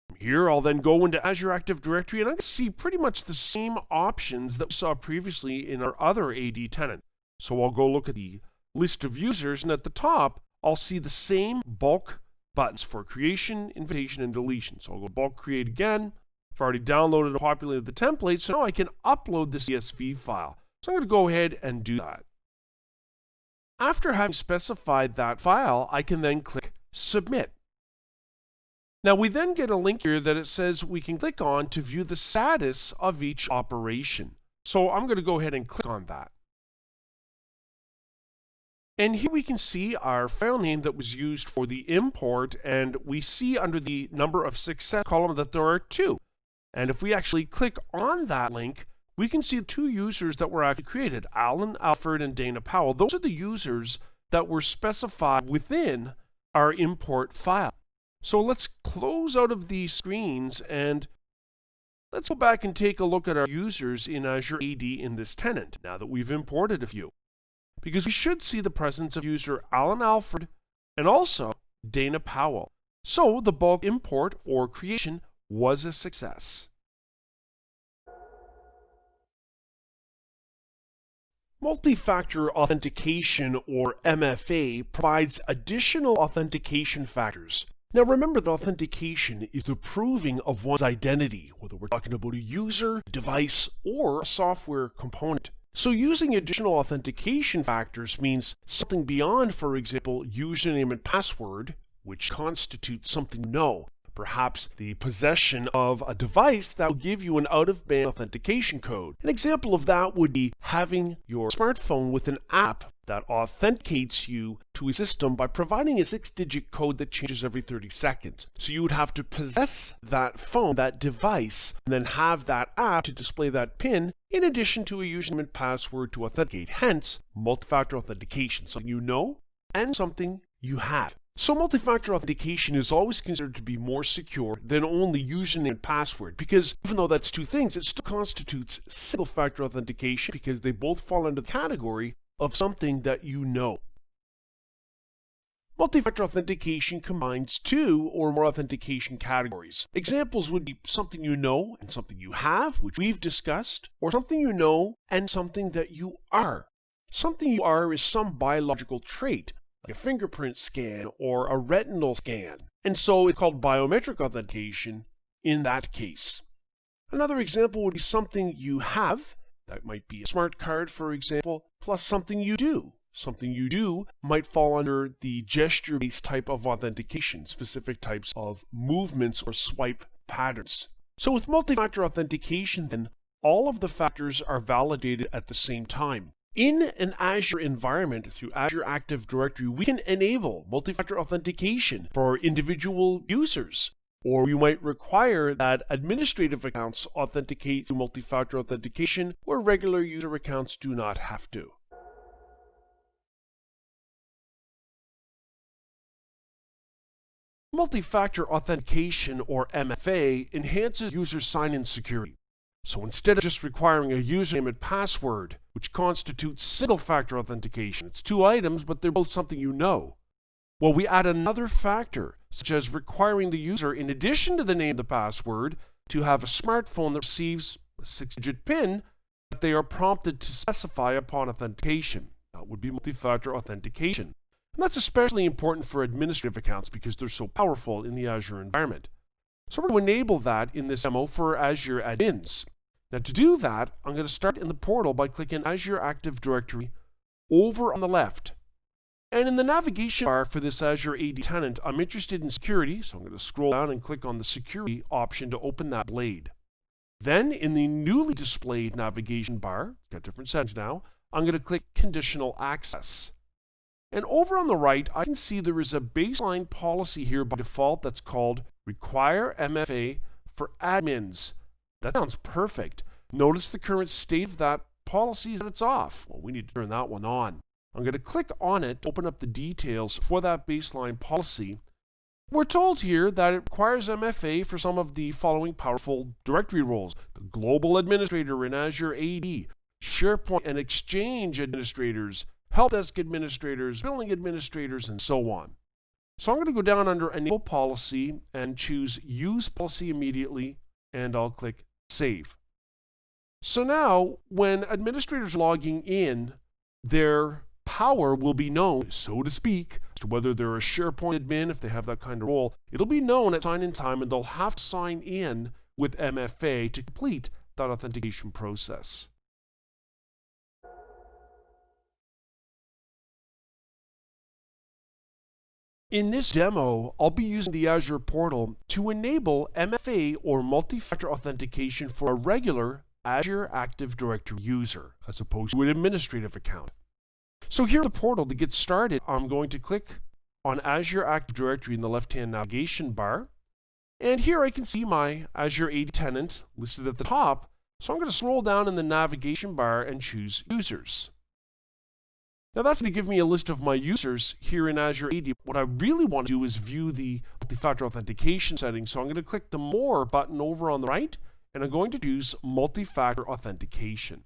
From here, I'll then go into Azure Active Directory, and I'm going to see pretty much the same options that we saw previously in our other AD tenant. So I'll go look at the list of users, and at the top, I'll see the same bulk buttons for creation, invitation, and deletion. So I'll go bulk create again. I've already downloaded and populated the template, so now I can upload the CSV file. So I'm going to go ahead and do that. After having specified that file, I can then click Submit. Now we then get a link here that it says we can click on to view the status of each operation. So I'm going to go ahead and click on that. And here we can see our file name that was used for the import, and we see under the number of success column that there are 2. And if we actually click on that link, we can see 2 users that were actually created, Alan Alford and Dana Powell. Those are the users that were specified within our import file. So let's close out of these screens and let's go back and take a look at our users in Azure AD in this tenant, now that we've imported a few. Because we should see the presence of user Alan Alford and also Dana Powell. So the bulk import or creation was a success. Multi-factor authentication, or MFA, provides additional authentication factors. Now remember that authentication is the proving of one's identity, whether we're talking about a user, device, or a software component. So using additional authentication factors means something beyond, for example, username and password, which constitutes something you know. Perhaps the possession of a device that will give you an out-of-band authentication code. An example of that would be having your smartphone with an app that authenticates you to a system by providing a 6-digit code that changes every 30 seconds. So you would have to possess that phone, that device, and then have that app to display that PIN in addition to a username and password to authenticate. Hence, multi-factor authentication, something you know and something you have. So multi-factor authentication is always considered to be more secure than only username and password, because even though that's 2 things, it still constitutes single-factor authentication because they both fall under the category of something that you know. Multi-factor authentication combines 2 or more authentication categories. Examples would be something you know and something you have, which we've discussed, or something you know and something that you are. Something you are is some biological trait, like a fingerprint scan or a retinal scan, and so it's called biometric authentication in that case. Another example would be something you have, that might be a smart card for example, plus something you do. Something you do might fall under the gesture-based type of authentication, specific types of movements or swipe patterns. So with multi-factor authentication then, all of the factors are validated at the same time. In an Azure environment, through Azure Active Directory, we can enable multi-factor authentication for individual users, or we might require that administrative accounts authenticate through multi-factor authentication where regular user accounts do not have to. Multi-factor authentication, or MFA, enhances user sign-in security. So instead of just requiring a username and password, which constitutes single-factor authentication, it's 2 items, but they're both something you know. Well, we add another factor, such as requiring the user, in addition to the name and the password, to have a smartphone that receives a 6-digit PIN that they are prompted to specify upon authentication. That would be multi-factor authentication. And that's especially important for administrative accounts because they're so powerful in the Azure environment. So we're going to enable that in this demo for Azure admins. Now to do that, I'm going to start in the portal by clicking Azure Active Directory over on the left. And in the navigation bar for this Azure AD tenant, I'm interested in security, so I'm going to scroll down and click on the security option to open that blade. Then in the newly displayed navigation bar, it's got different settings now, I'm going to click Conditional Access. And over on the right, I can see there is a baseline policy here by default that's called Require MFA for Admins. That sounds perfect. Notice the current state of that policy is that it's off. Well, we need to turn that one on. I'm going to click on it to open up the details for that baseline policy. We're told here that it requires MFA for some of the following powerful directory roles: the global administrator in Azure AD, SharePoint and Exchange administrators, help desk administrators, billing administrators, and so on. So I'm going to go down under Enable Policy and choose Use Policy immediately, and I'll click Save. So now, when administrators are logging in, their power will be known, so to speak, as to whether they're a SharePoint admin, if they have that kind of role. It'll be known at sign-in time, and they'll have to sign in with MFA to complete that authentication process. In this demo, I'll be using the Azure portal to enable MFA or multi-factor authentication for a regular Azure Active Directory user, as opposed to an administrative account. So here in the portal, to get started, I'm going to click on Azure Active Directory in the left-hand navigation bar. And here I can see my Azure AD tenant listed at the top. So I'm going to scroll down in the navigation bar and choose Users. Now that's going to give me a list of my users here in Azure AD. What I really want to do is view the multi-factor authentication settings. So I'm going to click the More button over on the right, and I'm going to choose Multi-Factor Authentication.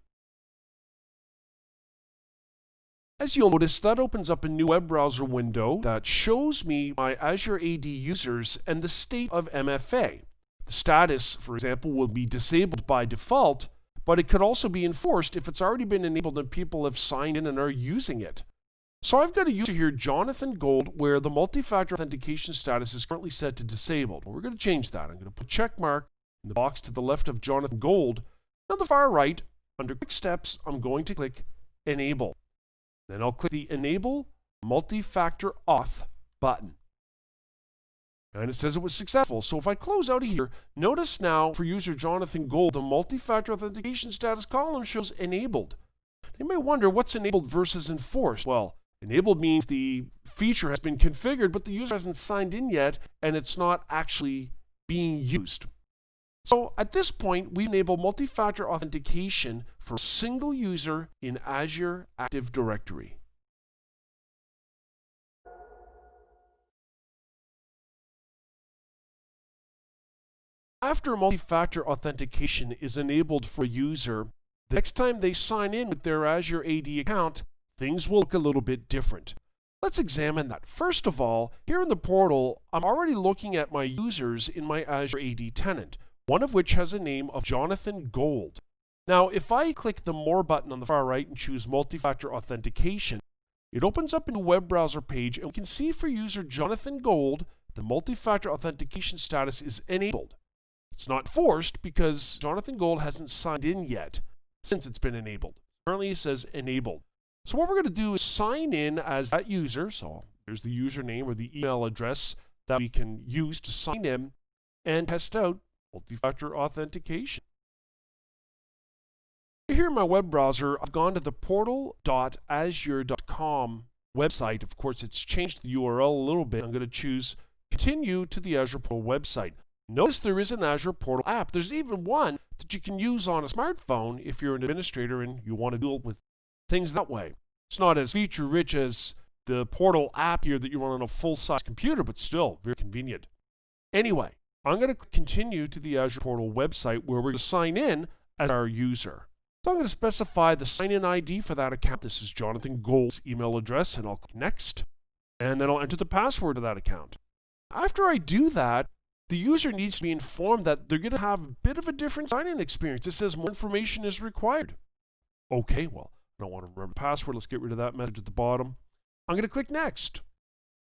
As you'll notice, that opens up a new web browser window that shows me my Azure AD users and the state of MFA. The status, for example, will be disabled by default, but it could also be enforced if it's already been enabled and people have signed in and are using it. So I've got a user here, Jonathan Gold, where the multi-factor authentication status is currently set to disabled. Well, we're going to change that. I'm going to put a check mark in the box to the left of Jonathan Gold. On the far right, under Quick Steps, I'm going to click Enable. Then I'll click the Enable Multi-Factor Auth button. And it says it was successful. So if I close out of here, notice now for user Jonathan Gold, the multi-factor authentication status column shows enabled. You may wonder what's enabled versus enforced. Well, enabled means the feature has been configured, but the user hasn't signed in yet, and it's not actually being used. So at this point, we enable multi-factor authentication for a single user in Azure Active Directory. After multi-factor authentication is enabled for a user, the next time they sign in with their Azure AD account, things will look a little bit different. Let's examine that. First of all, here in the portal, I'm already looking at my users in my Azure AD tenant, one of which has a name of Jonathan Gold. Now, if I click the More button on the far right and choose Multi-Factor Authentication, it opens up a new web browser page, and we can see for user Jonathan Gold, the multi-factor authentication status is enabled. It's not forced because Jonathan Gold hasn't signed in yet since it's been enabled. Currently it says enabled. So what we're going to do is sign in as that user. So here's the username or the email address that we can use to sign in and test out multi-factor authentication. Here in my web browser, I've gone to the portal.azure.com website. Of course, it's changed the URL a little bit. I'm going to choose Continue to the Azure Portal website. Notice there is an Azure Portal app. There's even one that you can use on a smartphone if you're an administrator and you want to deal with things that way. It's not as feature-rich as the Portal app here that you run on a full-size computer, but still very convenient. Anyway, I'm going to continue to the Azure Portal website where we're going to sign in as our user. So I'm going to specify the sign-in ID for that account. This is Jonathan Gold's email address, and I'll click Next. And then I'll enter the password of that account. After I do that, the user needs to be informed that they're going to have a bit of a different sign-in experience. It says more information is required. Okay, well, I don't want to remember the password. Let's get rid of that message at the bottom. I'm going to click Next.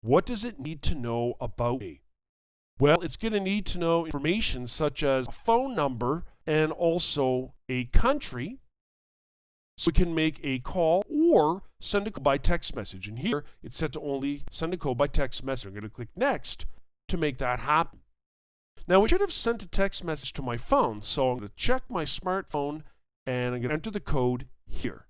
What does it need to know about me? Well, it's going to need to know information such as a phone number and also a country, so we can make a call or send a code by text message. And here, it's set to only send a code by text message. I'm going to click Next to make that happen. Now, we should have sent a text message to my phone, so I'm going to check my smartphone, and I'm going to enter the code here.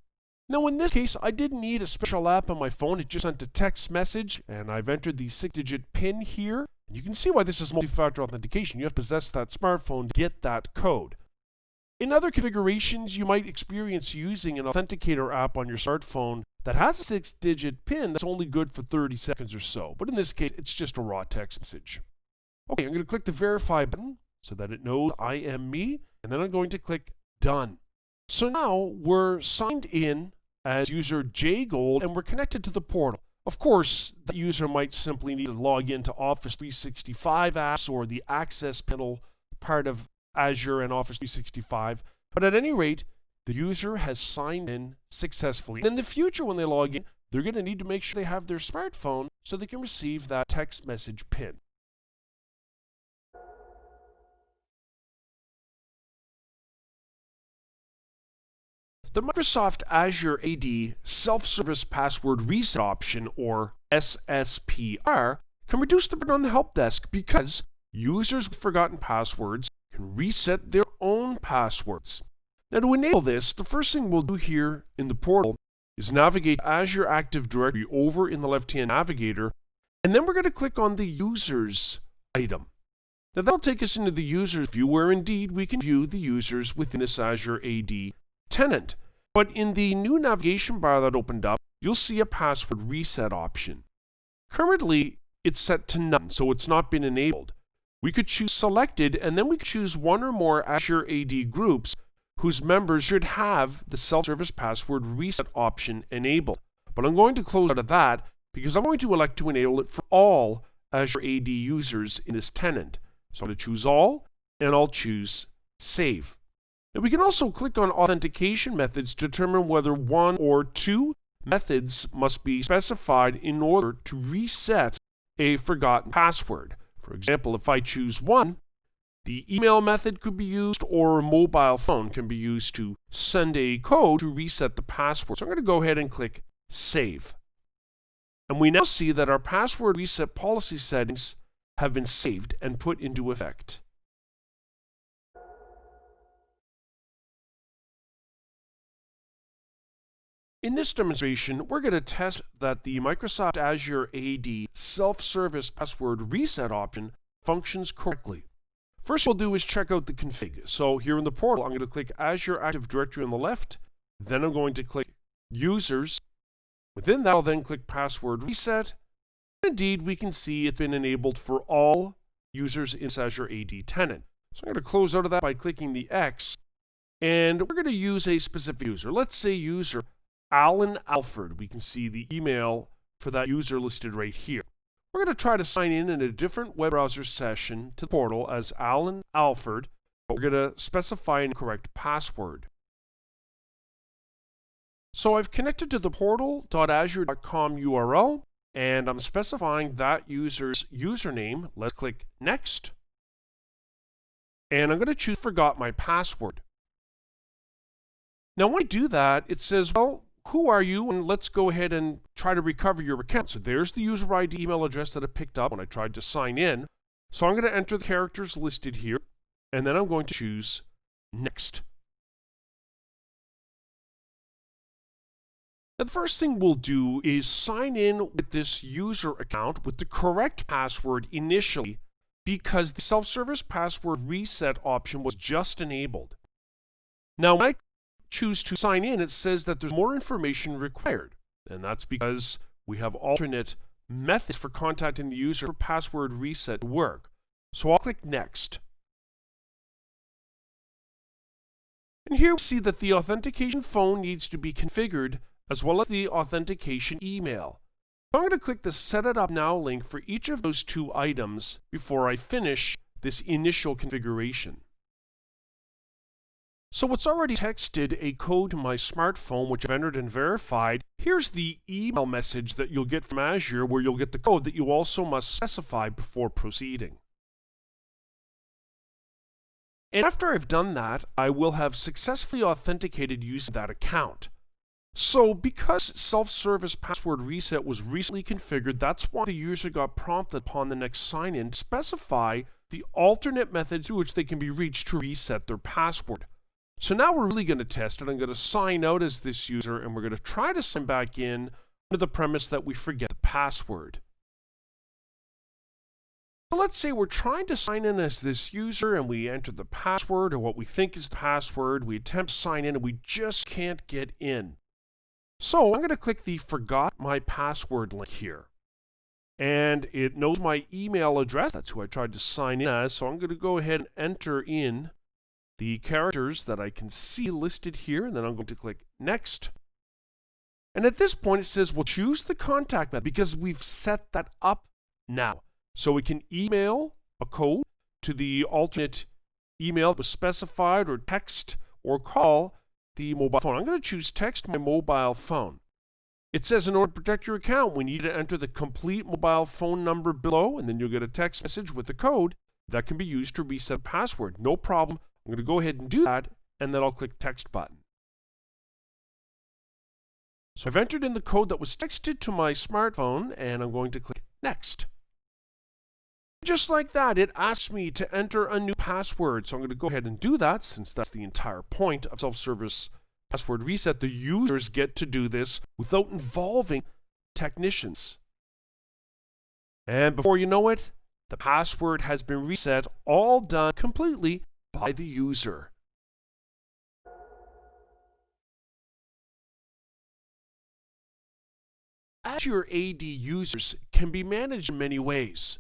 Now, in this case, I didn't need a special app on my phone. It just sent a text message, and I've entered the 6-digit PIN here. And you can see why this is multi-factor authentication. You have to possess that smartphone to get that code. In other configurations, you might experience using an authenticator app on your smartphone that has a 6-digit PIN that's only good for 30 seconds or so. But in this case, it's just a raw text message. Okay, I'm going to click the Verify button so that it knows I am me, and then I'm going to click Done. So now we're signed in as user JGold, and we're connected to the portal. Of course, the user might simply need to log into Office 365 apps or the Access panel part of Azure and Office 365. But at any rate, the user has signed in successfully. And in the future, when they log in, they're going to need to make sure they have their smartphone so they can receive that text message PIN. The Microsoft Azure AD Self-Service Password Reset option, or SSPR, can reduce the burden on the help desk because users with forgotten passwords can reset their own passwords. Now, to enable this, the first thing we'll do here in the portal is navigate Azure Active Directory over in the left-hand navigator, and then we're going to click on the Users item. Now, that'll take us into the Users view, where indeed we can view the users within this Azure AD tenant. But in the new navigation bar that opened up, you'll see a password reset option. Currently, it's set to none, so it's not been enabled. We could choose selected, and then we could choose one or more Azure AD groups whose members should have the self-service password reset option enabled. But I'm going to close out of that because I'm going to elect to enable it for all Azure AD users in this tenant. So I'm going to choose all, and I'll choose Save. Now we can also click on authentication methods to determine whether one or two methods must be specified in order to reset a forgotten password. For example, if I choose one, the email method could be used, or a mobile phone can be used to send a code to reset the password. So I'm going to go ahead and click Save. And we now see that our password reset policy settings have been saved and put into effect. In this demonstration, we're going to test that the Microsoft Azure AD Self-Service Password Reset option functions correctly. First we'll do is check out the config. So here in the portal, I'm going to click Azure Active Directory on the left, then I'm going to click Users. Within that, I'll then click Password Reset. Indeed, we can see it's been enabled for all users in this Azure AD tenant. So I'm going to close out of that by clicking the X, and we're going to use a specific user. Let's say user Alan Alford. We can see the email for that user listed right here. We're going to try to sign in a different web browser session to the portal as Alan Alford, but we're going to specify an incorrect password. So I've connected to the portal.azure.com URL, and I'm specifying that user's username. Let's click Next. And I'm going to choose Forgot My Password. Now when I do that, it says, well, who are you? And let's go ahead and try to recover your account. So there's the user ID email address that I picked up when I tried to sign in. So I'm going to enter the characters listed here, and then I'm going to choose Next. Now the first thing we'll do is sign in with this user account with the correct password initially, because the self-service password reset option was just enabled. Now when I choose to sign in, it says that there's more information required, and that's because we have alternate methods for contacting the user for password reset to work. So I'll click Next. And here we see that the authentication phone needs to be configured, as well as the authentication email. So I'm going to click the Set It Up Now link for each of those two items before I finish this initial configuration. So it's already texted a code to my smartphone, which I've entered and verified. Here's the email message that you'll get from Azure, where you'll get the code that you also must specify before proceeding. And after I've done that, I will have successfully authenticated using that account. So because self-service password reset was recently configured, that's why the user got prompted upon the next sign-in to specify the alternate methods through which they can be reached to reset their password. So now we're really going to test it. I'm going to sign out as this user, and we're going to try to sign back in under the premise that we forget the password. So let's say we're trying to sign in as this user and we enter the password or what we think is the password. We attempt to sign in and we just can't get in. So I'm going to click the Forgot My Password link here. And it knows my email address. That's who I tried to sign in as. So I'm going to go ahead and enter in the characters that I can see listed here. And then I'm going to click Next. And at this point, it says, well, choose the contact method because we've set that up now. So we can email a code to the alternate email that was specified, or text, or call the mobile phone. I'm going to choose text my mobile phone. It says in order to protect your account, we need to enter the complete mobile phone number below, and then you'll get a text message with the code that can be used to reset a password. No problem. I'm going to go ahead and do that, and then I'll click Text button. So I've entered in the code that was texted to my smartphone, and I'm going to click Next. Just like that, it asks me to enter a new password. So I'm going to go ahead and do that, since that's the entire point of self-service password reset. The users get to do this without involving technicians. And before you know it, the password has been reset, all done completely by the user. Azure AD users can be managed in many ways.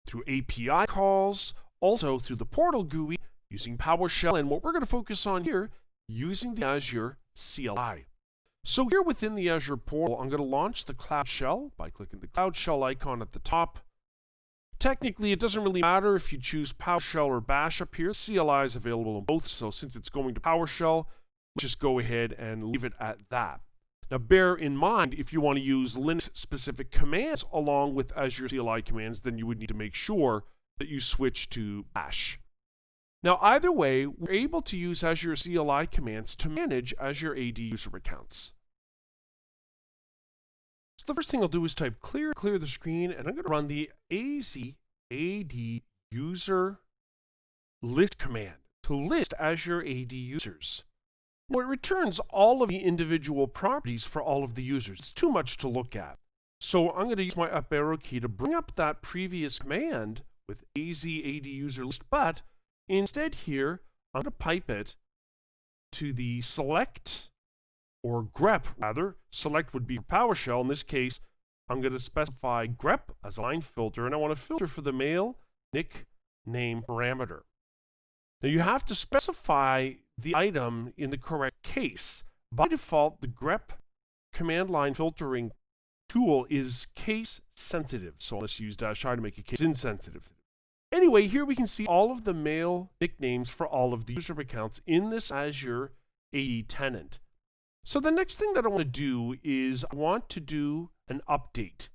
Through API calls, also through the portal GUI, using PowerShell, and what we're going to focus on here, using the Azure CLI. So here within the Azure portal, I'm going to launch the Cloud Shell by clicking the Cloud Shell icon at the top. Technically, it doesn't really matter if you choose PowerShell or Bash up here. CLI is available in both, so since it's going to PowerShell, let's just go ahead and leave it at that. Now bear in mind, if you want to use Linux-specific commands along with Azure CLI commands, then you would need to make sure that you switch to Bash. Now either way, we're able to use Azure CLI commands to manage Azure AD user accounts. So the first thing I'll do is type clear the screen, and I'm going to run the AZ-AD user list command to list Azure AD users. Now it returns all of the individual properties for all of the users. It's too much to look at. So I'm going to use my up arrow key to bring up that previous command with AZ-AD user list, but instead here, I'm going to pipe it to the select, or grep rather. Select would be PowerShell. In this case, I'm going to specify grep as a line filter, and I want to filter for the male nickname parameter. Now you have to specify the item in the correct case. By default, the grep command line filtering tool is case sensitive, so let's use -i to make it case insensitive. Anyway, here we can see all of the male nicknames for all of the user accounts in this Azure AD tenant. So the next thing that I want to do is I want to do an update.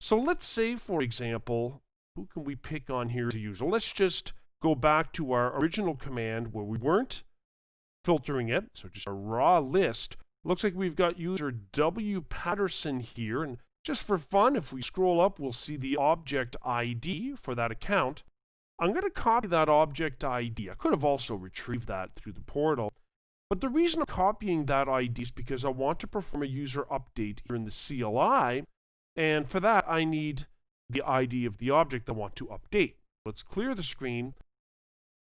So let's say, for example, who can we pick on here as a user? Let's just go back to our original command where we weren't filtering it, so just a raw list. Looks like we've got user W. Patterson here, and just for fun, if we scroll up, we'll see the object ID for that account. I'm going to copy that object ID. I could have also retrieved that through the portal, but the reason I'm copying that ID is because I want to perform a user update here in the CLI, and for that I need the ID of the object I want to update. Let's clear the screen.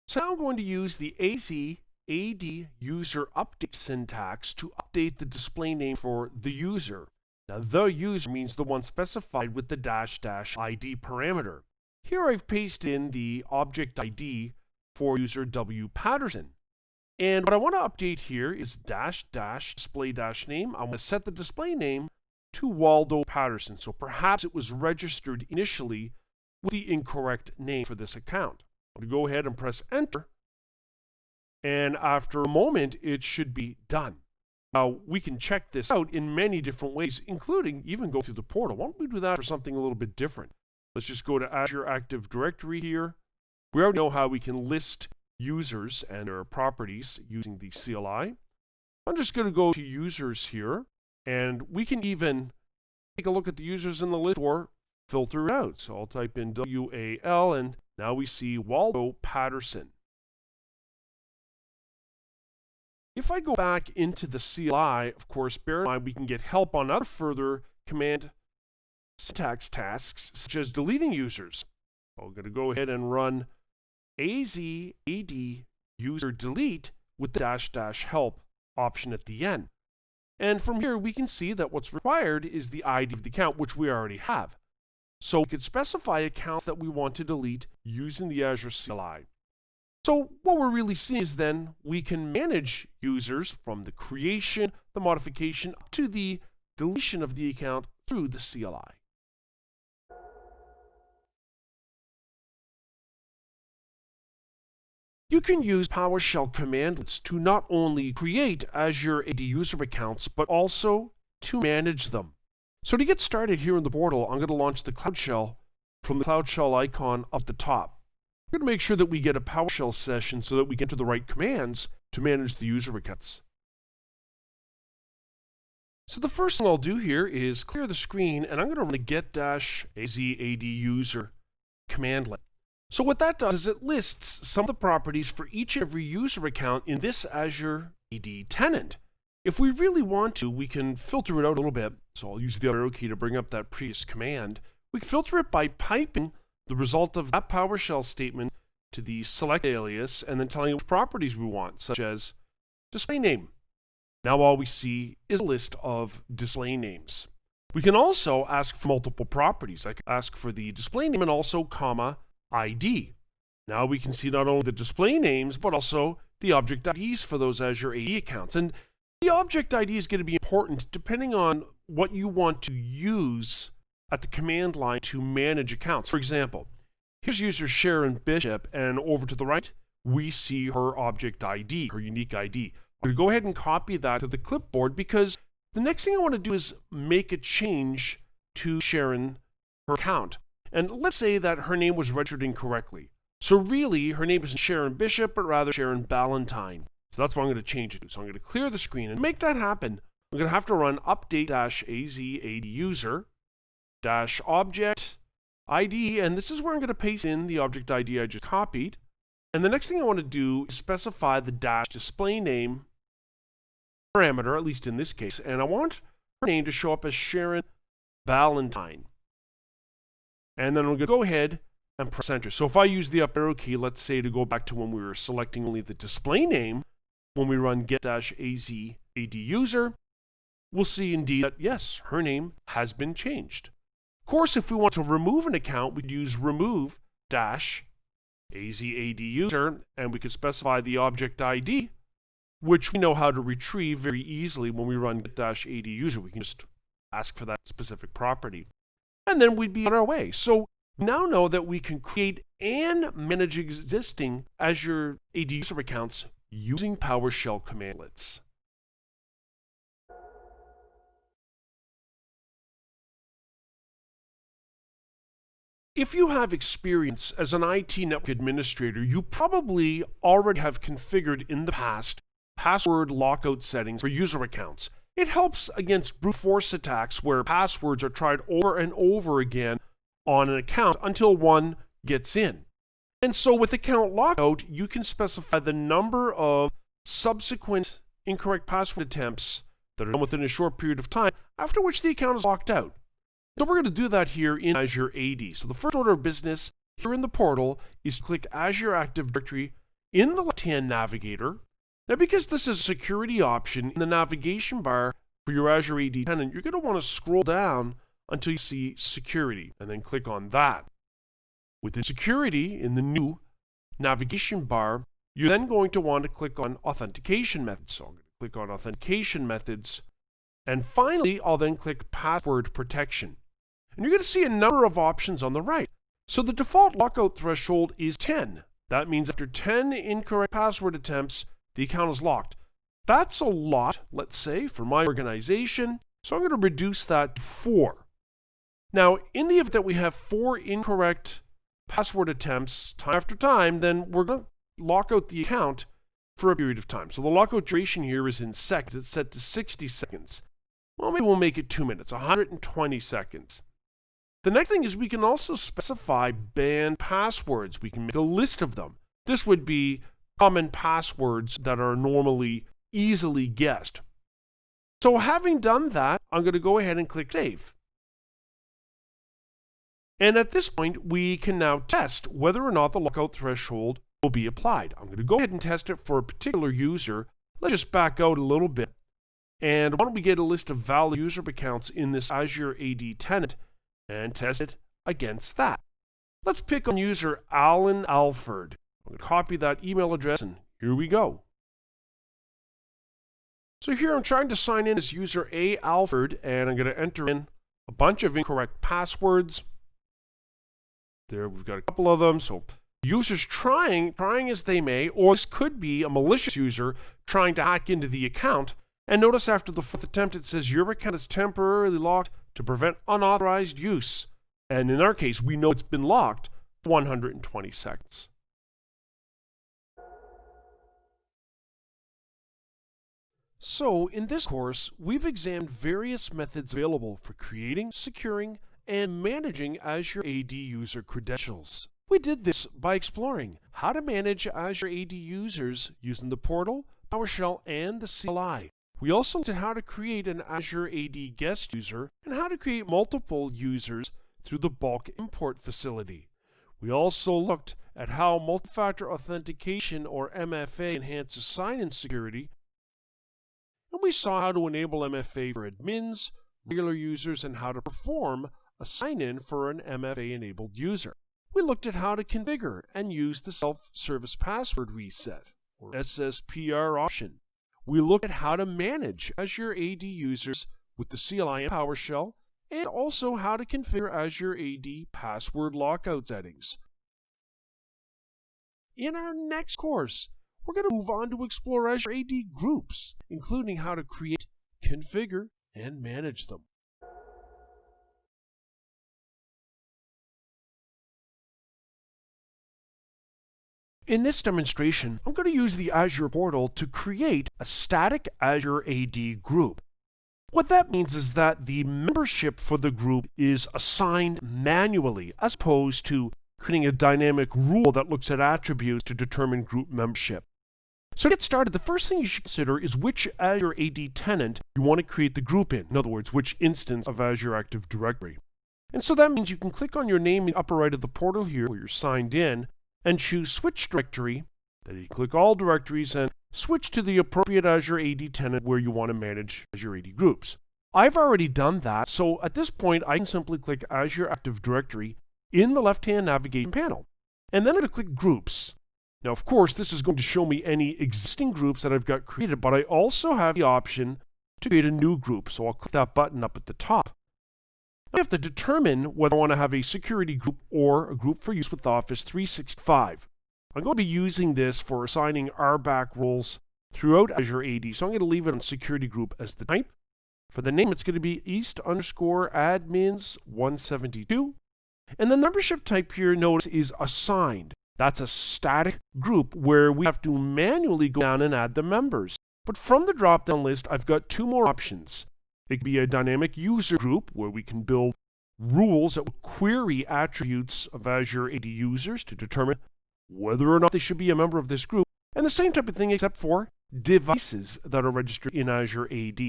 So now I'm going to use the AZ-AD user update syntax to update the display name for the user. Now the user means the one specified with the --ID parameter. Here I've pasted in the object ID for user W. Patterson. And what I want to update here is --display-name. I want to set the display name to Waldo Patterson. So perhaps it was registered initially with the incorrect name for this account. I'm going to go ahead and press enter. And after a moment, it should be done. Now, we can check this out in many different ways, including even go through the portal. Why don't we do that for something a little bit different? Let's just go to Azure Active Directory here. We already know how we can list users and their properties using the CLI. I'm just going to go to users here, and we can even take a look at the users in the list or filter it out. So I'll type in WAL, and now we see Waldo Patterson. If I go back into the CLI, of course, bear in mind we can get help on other further command syntax tasks, such as deleting users. I'm going to go ahead and run AZ-AD user delete with the -- help option at the end. And from here, we can see that what's required is the ID of the account, which we already have. So we could specify accounts that we want to delete using the Azure CLI. So what we're really seeing is then we can manage users from the creation, the modification, up to the deletion of the account through the CLI. You can use PowerShell commandlets to not only create Azure AD user accounts, but also to manage them. So to get started here in the portal, I'm going to launch the Cloud Shell from the Cloud Shell icon up the top. We're going to make sure that we get a PowerShell session so that we get into the right commands to manage the user accounts. So the first thing I'll do here is clear the screen, and I'm going to run the get-az-ad user commandlet. So what that does is it lists some of the properties for each and every user account in this Azure AD tenant. If we really want to, we can filter it out a little bit. So I'll use the arrow key to bring up that previous command. We can filter it by piping the result of that PowerShell statement to the select alias and then telling it which properties we want, such as display name. Now all we see is a list of display names. We can also ask for multiple properties. I can ask for the display name and also comma ID. Now we can see not only the display names, but also the object IDs for those Azure AD accounts. And the object ID is going to be important depending on what you want to use at the command line to manage accounts. For example, here's user Sharon Bishop, and over to the right, we see her object ID, her unique ID. I'm going to go ahead and copy that to the clipboard because the next thing I want to do is make a change to Sharon, her account. And let's say that her name was registered incorrectly. So really, her name isn't Sharon Bishop, but rather Sharon Ballantyne. So that's what I'm going to change it to. So I'm going to clear the screen. And to make that happen, I'm going to have to run update-az-ad user-object ID. And this is where I'm going to paste in the object ID I just copied. And the next thing I want to do is specify the -display name parameter, at least in this case. And I want her name to show up as Sharon Ballantyne. And then I'm going to go ahead and press enter. So if I use the up arrow key, let's say to go back to when we were selecting only the display name, when we run get-az-ad user, we'll see indeed that yes, her name has been changed. Of course, if we want to remove an account, we could use remove-az-ad user, and we could specify the object ID, which we know how to retrieve very easily when we run get-az-ad user. We can just ask for that specific property. And then we'd be on our way. So we now know that we can create and manage existing Azure AD user accounts using PowerShell commandlets. If you have experience as an IT network administrator, you probably already have configured in the past password lockout settings for user accounts. It helps against brute force attacks where passwords are tried over and over again on an account until one gets in. And so with account lockout, you can specify the number of subsequent incorrect password attempts that are done within a short period of time, after which the account is locked out. So we're going to do that here in Azure AD. So the first order of business here in the portal is to click Azure Active Directory in the left-hand navigator. Now, because this is a security option in the navigation bar for your Azure AD tenant, you're going to want to scroll down until you see security and then click on that. Within security, in the new navigation bar, you're then going to want to click on authentication methods. So I'm going to click on authentication methods. And finally, I'll then click password protection. And you're going to see a number of options on the right. So the default lockout threshold is 10. That means after 10 incorrect password attempts, the account is locked. That's a lot, let's say, for my organization, so I'm going to reduce that to 4. Now, in the event that we have 4 incorrect password attempts time after time, then we're going to lock out the account for a period of time. So the lockout duration here is in seconds. It's set to 60 seconds. Well, maybe we'll make it 2 minutes, 120 seconds. The next thing is we can also specify banned passwords. We can make a list of them. This would be common passwords that are normally easily guessed. So having done that, I'm going to go ahead and click Save. And at this point, we can now test whether or not the lockout threshold will be applied. I'm going to go ahead and test it for a particular user. Let's just back out a little bit. And why don't we get a list of valid user accounts in this Azure AD tenant and test it against that. Let's pick on user Alan Alford. I'm going to copy that email address, and here we go. So here I'm trying to sign in as user A. Alford, and I'm going to enter in a bunch of incorrect passwords. There, we've got a couple of them. So users trying as they may, or this could be a malicious user trying to hack into the account. And notice after the fourth attempt, it says your account is temporarily locked to prevent unauthorized use. And in our case, we know it's been locked for 120 seconds. So in this course, we've examined various methods available for creating, securing, and managing Azure AD user credentials. We did this by exploring how to manage Azure AD users using the portal, PowerShell, and the CLI. We also looked at how to create an Azure AD guest user and how to create multiple users through the bulk import facility. We also looked at how multi-factor authentication or MFA enhances sign-in security, and we saw how to enable MFA for admins, regular users, and how to perform a sign-in for an MFA-enabled user. We looked at how to configure and use the self-service password reset, or SSPR option. We looked at how to manage Azure AD users with the CLI and PowerShell, and also how to configure Azure AD password lockout settings. In our next course, we're going to move on to explore Azure AD groups, including how to create, configure, and manage them. In this demonstration, I'm going to use the Azure portal to create a static Azure AD group. What that means is that the membership for the group is assigned manually, as opposed to creating a dynamic rule that looks at attributes to determine group membership. So to get started, the first thing you should consider is which Azure AD tenant you want to create the group in. In other words, which instance of Azure Active Directory. And so that means you can click on your name in the upper right of the portal here where you're signed in and choose Switch Directory. Then you click All Directories and switch to the appropriate Azure AD tenant where you want to manage Azure AD groups. I've already done that, so at this point I can simply click Azure Active Directory in the left-hand navigation panel. And then I'm going to click Groups. Now, of course, this is going to show me any existing groups that I've got created, but I also have the option to create a new group, so I'll click that button up at the top. I have to determine whether I want to have a security group or a group for use with Office 365. I'm going to be using this for assigning RBAC roles throughout Azure AD, so I'm going to leave it on security group as the type. For the name, it's going to be East_admins172. And the membership type here, notice, is assigned. That's a static group where we have to manually go down and add the members. But from the drop-down list, I've got two more options. It could be a dynamic user group where we can build rules that will query attributes of Azure AD users to determine whether or not they should be a member of this group. And the same type of thing except for devices that are registered in Azure AD.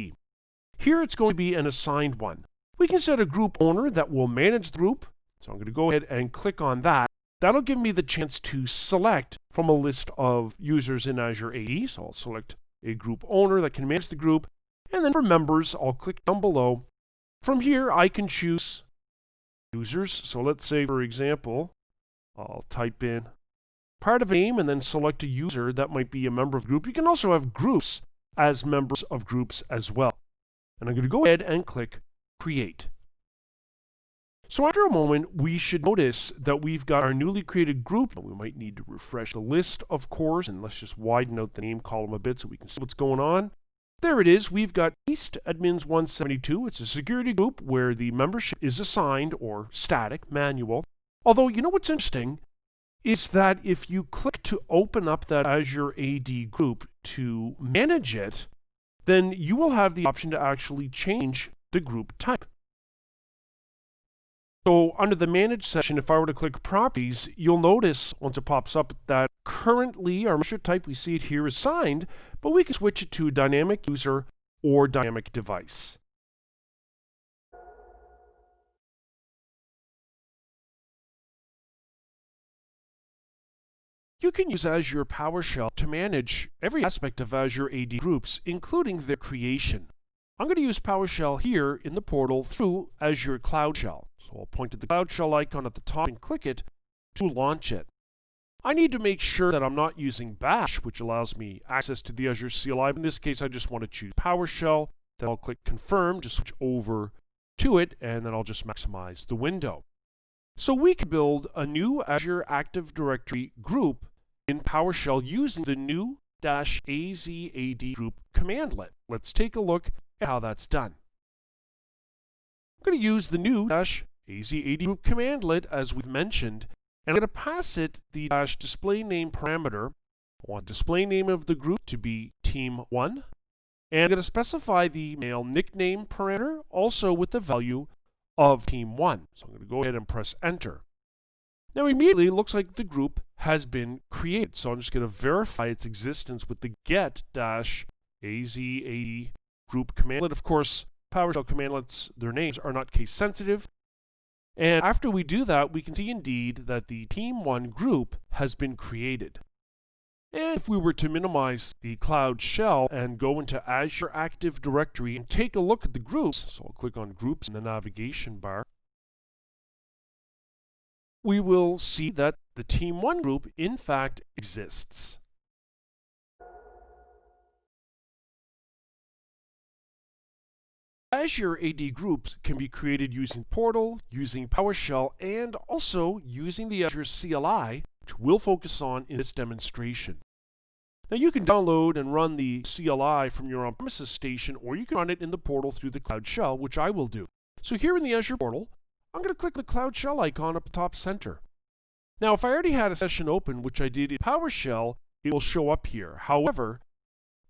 Here it's going to be an assigned one. We can set a group owner that will manage the group. So I'm going to go ahead and click on that. That'll give me the chance to select from a list of users in Azure AD. So I'll select a group owner that can manage the group. And then for members, I'll click down below. From here, I can choose users. So let's say, for example, I'll type in part of a name and then select a user that might be a member of a group. You can also have groups as members of groups as well. And I'm going to go ahead and click Create. So after a moment, we should notice that we've got our newly created group. We might need to refresh the list, of course, and let's just widen out the name column a bit so we can see what's going on. There it is. We've got East Admins 172. It's a security group where the membership is assigned or static, manual. Although, you know what's interesting is that if you click to open up that Azure AD group to manage it, then you will have the option to actually change the group type. So under the Manage section, if I were to click Properties, you'll notice once it pops up that currently our membership type, we see it here, is signed, but we can switch it to Dynamic User or Dynamic Device. You can use Azure PowerShell to manage every aspect of Azure AD groups, including their creation. I'm going to use PowerShell here in the portal through Azure Cloud Shell. So I'll point to the Cloud Shell icon at the top and click it to launch it. I need to make sure that I'm not using Bash, which allows me access to the Azure CLI. In this case, I just want to choose PowerShell. Then I'll click Confirm to switch over to it, and then I'll just maximize the window. So we can build a new Azure Active Directory group in PowerShell using the new -azad group commandlet. Let's take a look at how that's done. I'm going to use the new -azad group commandlet as we've mentioned, and I'm going to pass it the -display name parameter. I want the display name of the group to be team1, and I'm going to specify the mail nickname parameter also with the value of team1. So I'm going to go ahead and press enter. Now immediately it looks like the group has been created. So I'm just going to verify its existence with the get-azad group commandlet. Of course, PowerShell commandlets, their names are not case sensitive. And after we do that, we can see indeed that the team1 group has been created. And if we were to minimize the Cloud Shell and go into Azure Active Directory and take a look at the groups, so I'll click on Groups in the navigation bar, we will see that the team1 group in fact exists. Azure AD groups can be created using Portal, using PowerShell, and also using the Azure CLI, which we'll focus on in this demonstration. Now you can download and run the CLI from your on-premises station, or you can run it in the portal through the Cloud Shell, which I will do. So here in the Azure portal, I'm going to click the Cloud Shell icon up the top center. Now if I already had a session open, which I did in PowerShell, it will show up here. However,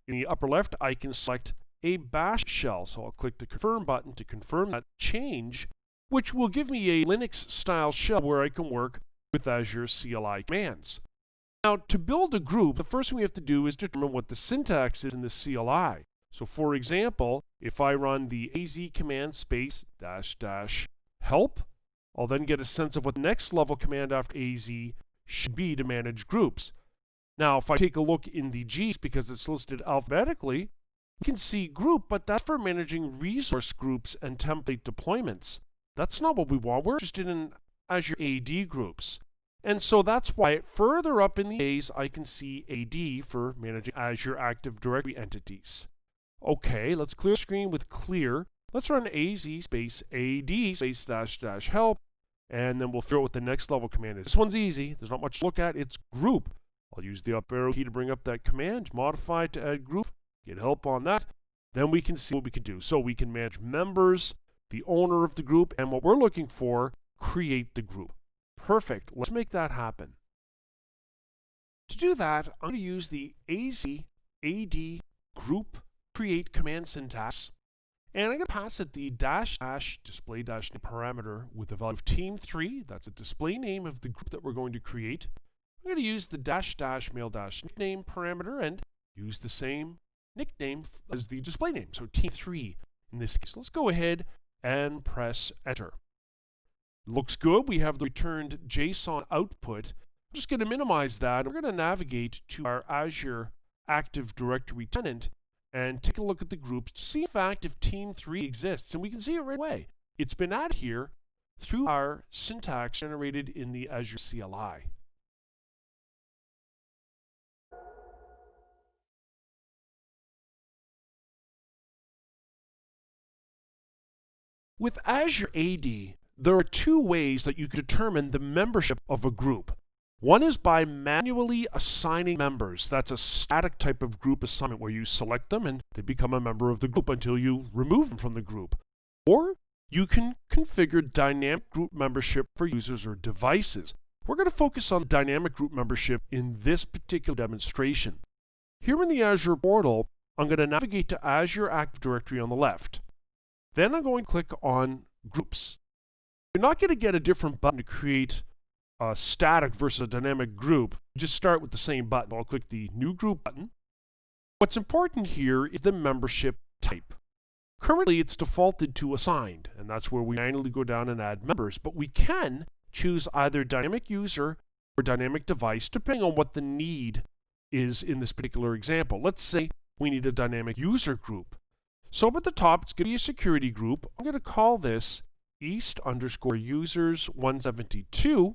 in the upper left, I can select a bash shell. So I'll click the confirm button to confirm that change, which will give me a Linux style shell where I can work with Azure CLI commands. Now to build a group, the first thing we have to do is determine what the syntax is in the CLI. So for example, if I run the AZ command space -- help, I'll then get a sense of what the next level command after AZ should be to manage groups. Now if I take a look in the G's, because it's listed alphabetically, you can see group, but that's for managing resource groups and template deployments. That's not what we want. We're interested in Azure AD groups. And so that's why further up in the A's, I can see AD for managing Azure Active Directory entities. Okay, let's clear the screen with clear. Let's run AZ space AD space -- help, and then we'll figure out what the next level command is. This one's easy. There's not much to look at. It's group. I'll use the up arrow key to bring up that command, modify it to add group, get help on that. Then we can see what we can do. So we can manage members, the owner of the group, and what we're looking for, create the group. Perfect. Let's make that happen. To do that, I'm going to use the AZ-AD group create command syntax, and I'm going to pass it the -- display -name parameter with the value of team3. That's the display name of the group that we're going to create. I'm going to use the -- mail -nickname parameter and use the same nickname as the display name, so team3 in this case. Let's go ahead and press enter. Looks good. We have the returned JSON output. I'm just going to minimize that. We're going to navigate to our Azure Active Directory tenant and take a look at the groups to see in fact if team3 exists. And we can see it right away. It's been added here through our syntax generated in the Azure CLI. With Azure AD, there are two ways that you can determine the membership of a group. One is by manually assigning members. That's a static type of group assignment where you select them and they become a member of the group until you remove them from the group. Or you can configure dynamic group membership for users or devices. We're going to focus on dynamic group membership in this particular demonstration. Here in the Azure portal, I'm going to navigate to Azure Active Directory on the left. Then I'm going to click on Groups. You're not going to get a different button to create a static versus a dynamic group. You just start with the same button. I'll click the New Group button. What's important here is the membership type. Currently, it's defaulted to assigned, and that's where we manually go down and add members. But we can choose either dynamic user or dynamic device, depending on what the need is in this particular example. Let's say we need a dynamic user group. So up at the top, it's going to be a security group. I'm going to call this East_users172.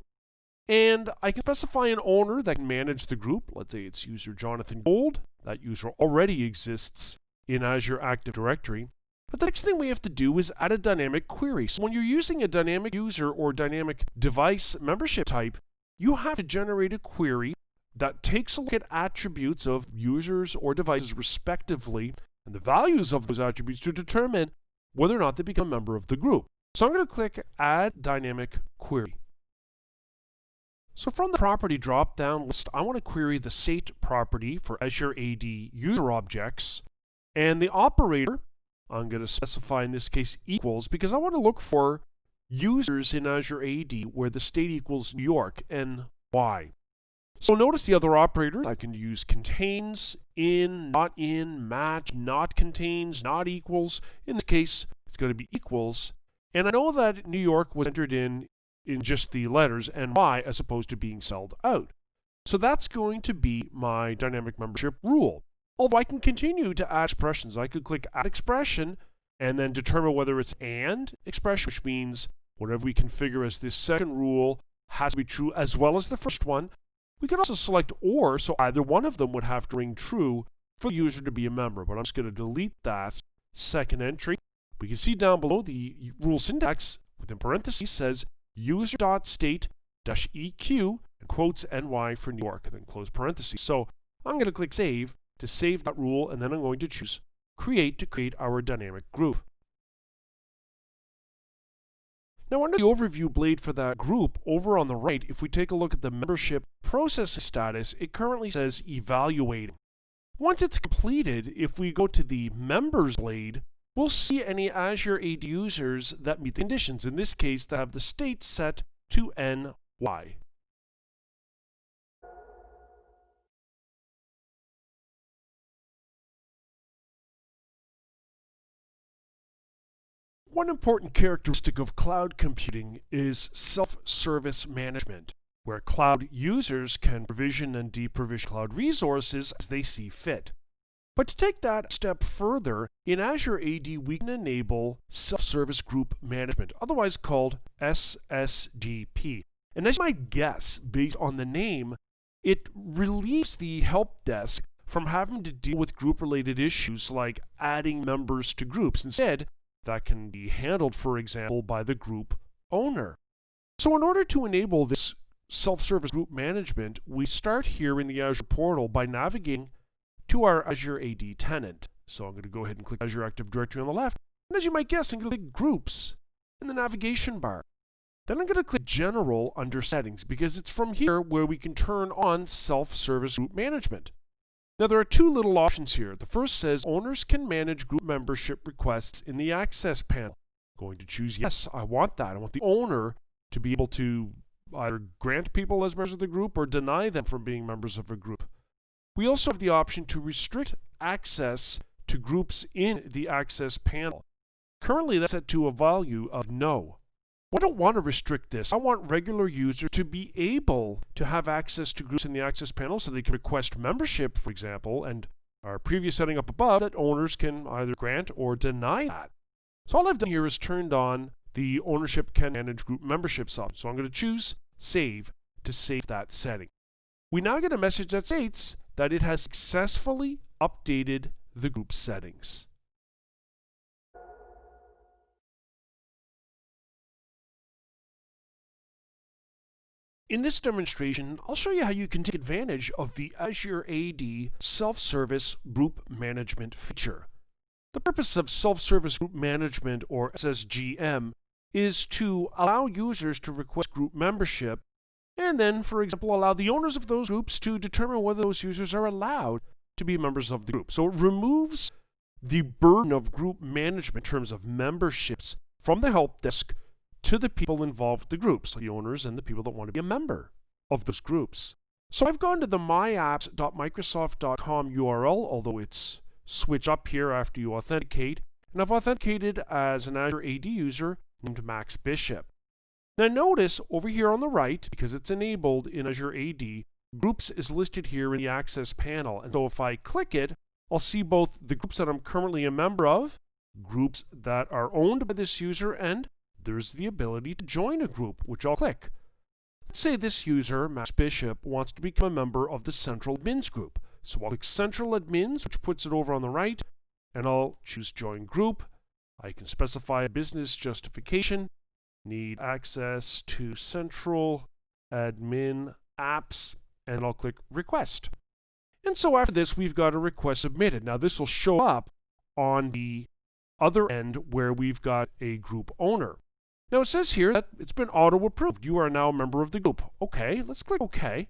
And I can specify an owner that can manage the group. Let's say it's user Jonathan Gold. That user already exists in Azure Active Directory. But the next thing we have to do is add a dynamic query. So when you're using a dynamic user or dynamic device membership type, you have to generate a query that takes a look at attributes of users or devices respectively and the values of those attributes to determine whether or not they become a member of the group. So I'm going to click Add Dynamic Query. So from the property drop-down list, I want to query the state property for Azure AD user objects, and the operator, I'm going to specify in this case equals, because I want to look for users in Azure AD where the state equals New York, NY. So notice the other operators. I can use contains, in, match, not contains, not equals. In this case, it's going to be equals. And I know that New York was entered in just the letters NY as opposed to being spelled out. So that's going to be my dynamic membership rule. Although I can continue to add expressions. I could click Add Expression and then determine whether it's AND expression, which means whatever we configure as this second rule has to be true as well as the first one. We could also select OR, so either one of them would have to ring true for the user to be a member. But I'm just going to delete that second entry. We can see down below the rule syntax within parentheses says user.state-eq and quotes NY for New York and then close parentheses. So I'm going to click Save to save that rule, and then I'm going to choose Create to create our dynamic group. Now under the overview blade for that group, over on the right, if we take a look at the membership processing status, it currently says Evaluating. Once it's completed, if we go to the Members blade, we'll see any Azure AD users that meet the conditions. In this case, that have the state set to NY. One important characteristic of cloud computing is self-service management, where cloud users can provision and deprovision cloud resources as they see fit. But to take that a step further, in Azure AD we can enable self-service group management, otherwise called SSGP. And as you might guess, based on the name, it relieves the help desk from having to deal with group-related issues like adding members to groups. Instead, that can be handled, for example, by the group owner. So in order to enable this self-service group management, we start here in the Azure portal by navigating to our Azure AD tenant. So I'm going to go ahead and click Azure Active Directory on the left. And as you might guess, I'm going to click Groups in the navigation bar. Then I'm going to click General under Settings, because it's from here where we can turn on self-service group management. Now there are two little options here. The first says owners can manage group membership requests in the Access panel. I'm going to choose yes, I want that. I want the owner to be able to either grant people as members of the group or deny them from being members of a group. We also have the option to restrict access to groups in the Access panel. Currently that's set to a value of no. I don't want to restrict this. I want regular users to be able to have access to groups in the Access panel so they can request membership, for example, and our previous setting up above that owners can either grant or deny that. So all I've done here is turned on the ownership can manage group memberships option. So I'm going to choose Save to save that setting. We now get a message that states that it has successfully updated the group settings. In this demonstration, I'll show you how you can take advantage of the Azure AD Self-Service Group Management feature. The purpose of Self-Service Group Management, or SSGM, is to allow users to request group membership and then, for example, allow the owners of those groups to determine whether those users are allowed to be members of the group. So it removes the burden of group management in terms of memberships from the help desk to the people involved with the groups, the owners and the people that want to be a member of those groups. So I've gone to the myapps.microsoft.com URL, although it's switched up here after you authenticate, and I've authenticated as an Azure AD user named Max Bishop. Now notice over here on the right, because it's enabled in Azure AD, Groups is listed here in the Access panel. And so if I click it, I'll see both the groups that I'm currently a member of, groups that are owned by this user, and there's the ability to join a group, which I'll click. Let's say this user, Max Bishop, wants to become a member of the Central Admins group. So I'll click Central Admins, which puts it over on the right, and I'll choose Join Group. I can specify a business justification, need access to Central Admin apps, and I'll click Request. And so after this, we've got a request submitted. Now this will show up on the other end where we've got a group owner. Now it says here that it's been auto-approved. You are now a member of the group. Okay, let's click OK.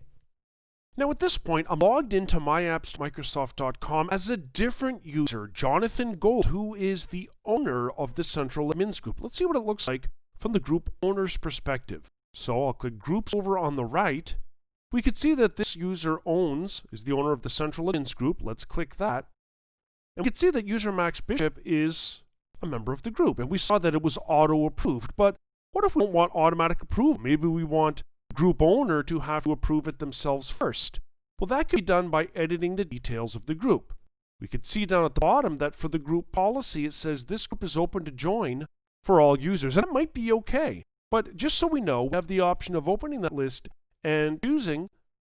Now at this point, I'm logged into myappsmicrosoft.com as a different user, Jonathan Gold, who is the owner of the Central Admins group. Let's see what it looks like from the group owner's perspective. So I'll click Groups over on the right. We could see that this user is the owner of the Central Admins group. Let's click that. And we can see that user Max Bishop is a member of the group. And we saw that it was auto-approved. But what if we don't want automatic approval? Maybe we want the group owner to have to approve it themselves first. Well, that could be done by editing the details of the group. We could see down at the bottom that for the group policy, it says this group is open to join for all users. And it might be okay. But just so we know, we have the option of opening that list and choosing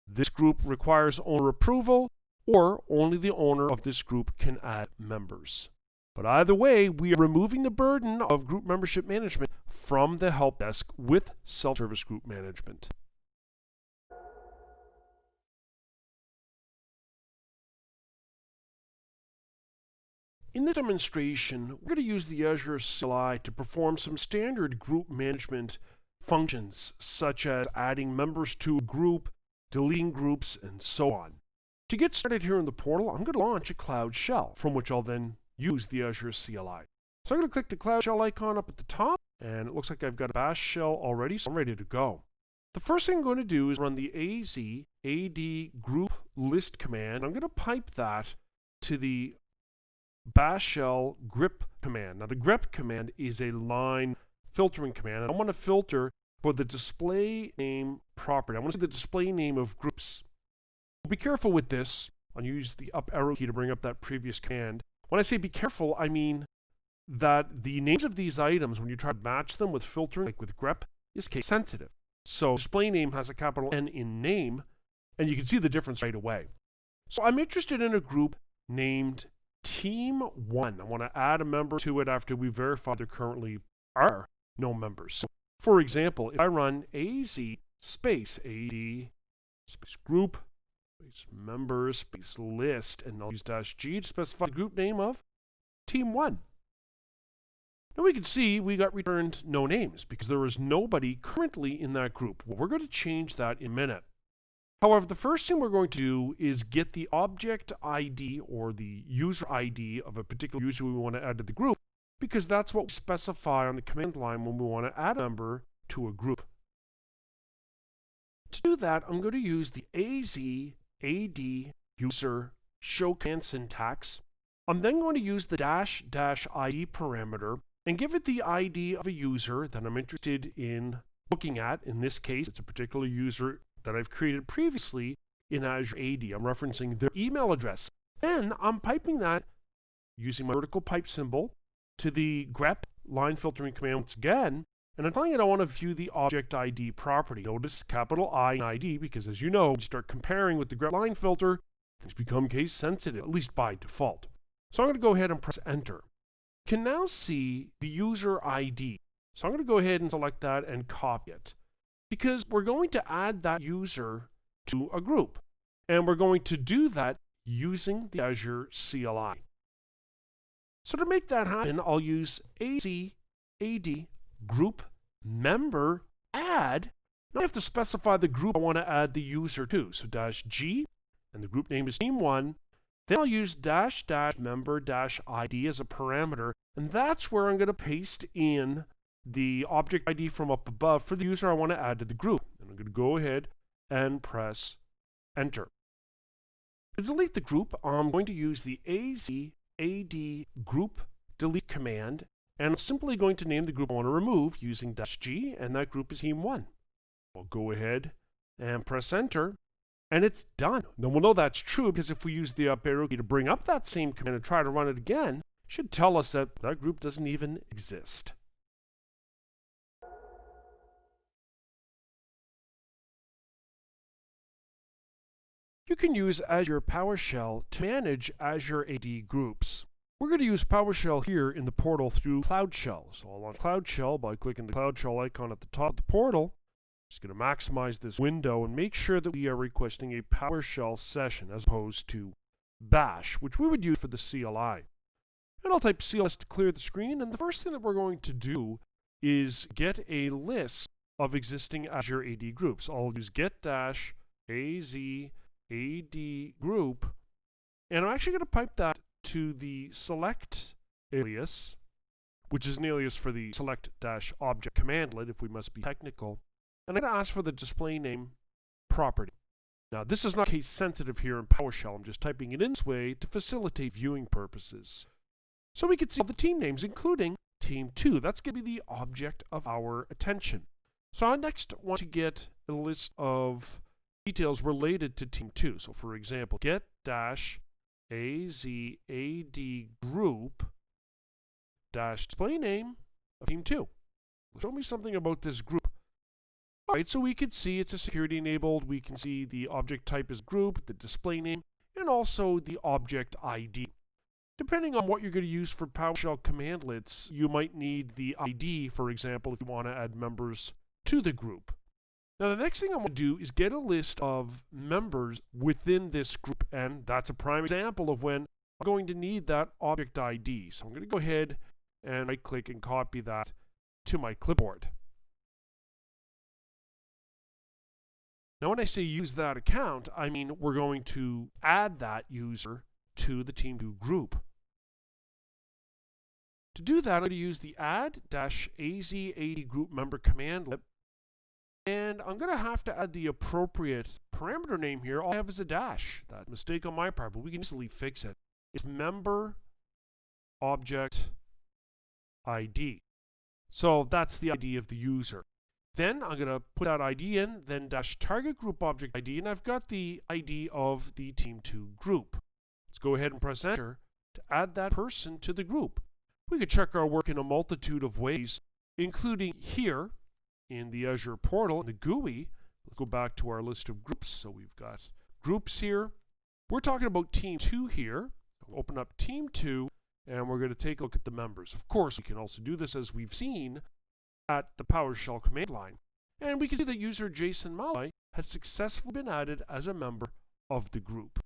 this group requires owner approval, or only the owner of this group can add members. But either way, we are removing the burden of group membership management from the help desk with self-service group management. In this demonstration, we're going to use the Azure CLI to perform some standard group management functions, such as adding members to a group, deleting groups, and so on. To get started here in the portal, I'm going to launch a Cloud Shell, from which I'll then use the Azure CLI. So I'm going to click the Cloud Shell icon up at the top, and it looks like I've got a bash shell already, so I'm ready to go. The first thing I'm going to do is run the AZ group list command. I'm going to pipe that to the bash shell grep command. Now the grep command is a line filtering command, and I want to filter for the display name property. I want to see the display name of groups. Be careful with this. I'll use the up arrow key to bring up that previous command. When I say be careful, I mean that the names of these items, when you try to match them with filtering, like with grep, is case sensitive. So display name has a capital N in name, and you can see the difference right away. So I'm interested in a group named Team 1. I want to add a member to it after we verify there currently are no members. So for example, if I run AZ space AD space group space members space list, and I'll use -G to specify the group name of Team 1. Now we can see we got returned no names because there is nobody currently in that group. Well, we're going to change that in a minute. However, the first thing we're going to do is get the object ID or the user ID of a particular user we want to add to the group, because that's what we specify on the command line when we want to add a member to a group. To do that, I'm going to use the AZ-AD user show command syntax. I'm then going to use the --ID parameter and give it the ID of a user that I'm interested in looking at. In this case, it's a particular user that I've created previously in Azure AD. I'm referencing their email address. Then I'm piping that using my vertical pipe symbol to the grep line filtering command once again, and I'm telling it I want to view the object ID property. Notice capital I in ID, because as you know, when you start comparing with the grep line filter, things become case sensitive, at least by default. So I'm going to go ahead and press enter. You can now see the user ID. So I'm going to go ahead and select that and copy it, because we're going to add that user to a group. And we're going to do that using the Azure CLI. So to make that happen, I'll use AZ-AD group member add. Now I have to specify the group I want to add the user to. So -G, and the group name is Team 1. Then I'll use --member-ID as a parameter, and that's where I'm going to paste in the object ID from up above for the user I want to add to the group. And I'm going to go ahead and press enter. To delete the group, I'm going to use the AZ-AD group delete command, And I'm simply going to name the group I want to remove using -G, and that group is Team 1. I'll go ahead and press Enter, and it's done. Now we'll know that's true because if we use the up arrow key to bring up that same command and try to run it again, it should tell us that that group doesn't even exist. You can use Azure PowerShell to manage Azure AD groups. We're going to use PowerShell here in the portal through Cloud Shell. So I'll launch Cloud Shell by clicking the Cloud Shell icon at the top of the portal. Just going to maximize this window and make sure that we are requesting a PowerShell session as opposed to Bash, which we would use for the CLI. And I'll type CLS to clear the screen, and the first thing that we're going to do is get a list of existing Azure AD groups. I'll use get-AZ-AD group, and I'm actually going to pipe that to the select alias, which is an alias for the select-object commandlet if we must be technical. And I'm going to ask for the display name property. Now this is not case sensitive here in PowerShell. I'm just typing it in this way to facilitate viewing purposes. So we can see all the team names, including Team 2. That's going to be the object of our attention. So I next want to get a list of details related to Team 2. So for example, get-AZ-AD group -display name of Team 2. Show me something about this group. Alright, so we can see it's a security enabled. We can see the object type is group, the display name, and also the object ID. Depending on what you're going to use for PowerShell commandlets, you might need the ID, for example, if you want to add members to the group. Now the next thing I want to do is get a list of members within this group, and that's a prime example of when I'm going to need that object ID. So I'm going to go ahead and right click and copy that to my clipboard. Now when I say use that account, I mean we're going to add that user to the Team 2 group. To do that, I'm going to use the add-AZ-AD group member commandlet, and I'm going to have to add the appropriate parameter name here. All I have is a dash. That's a mistake on my part, but we can easily fix it. It's member object ID. So that's the ID of the user. Then I'm going to put that ID in, then -target group object ID, and I've got the ID of the Team 2 group. Let's go ahead and press Enter to add that person to the group. We could check our work in a multitude of ways, including here in the Azure portal, in the GUI. Let's go back to our list of groups. So we've got groups here. We're talking about Team 2 here. We'll open up Team 2, and we're going to take a look at the members. Of course, we can also do this as we've seen at the PowerShell command line. And we can see that user Jason Malloy has successfully been added as a member of the group.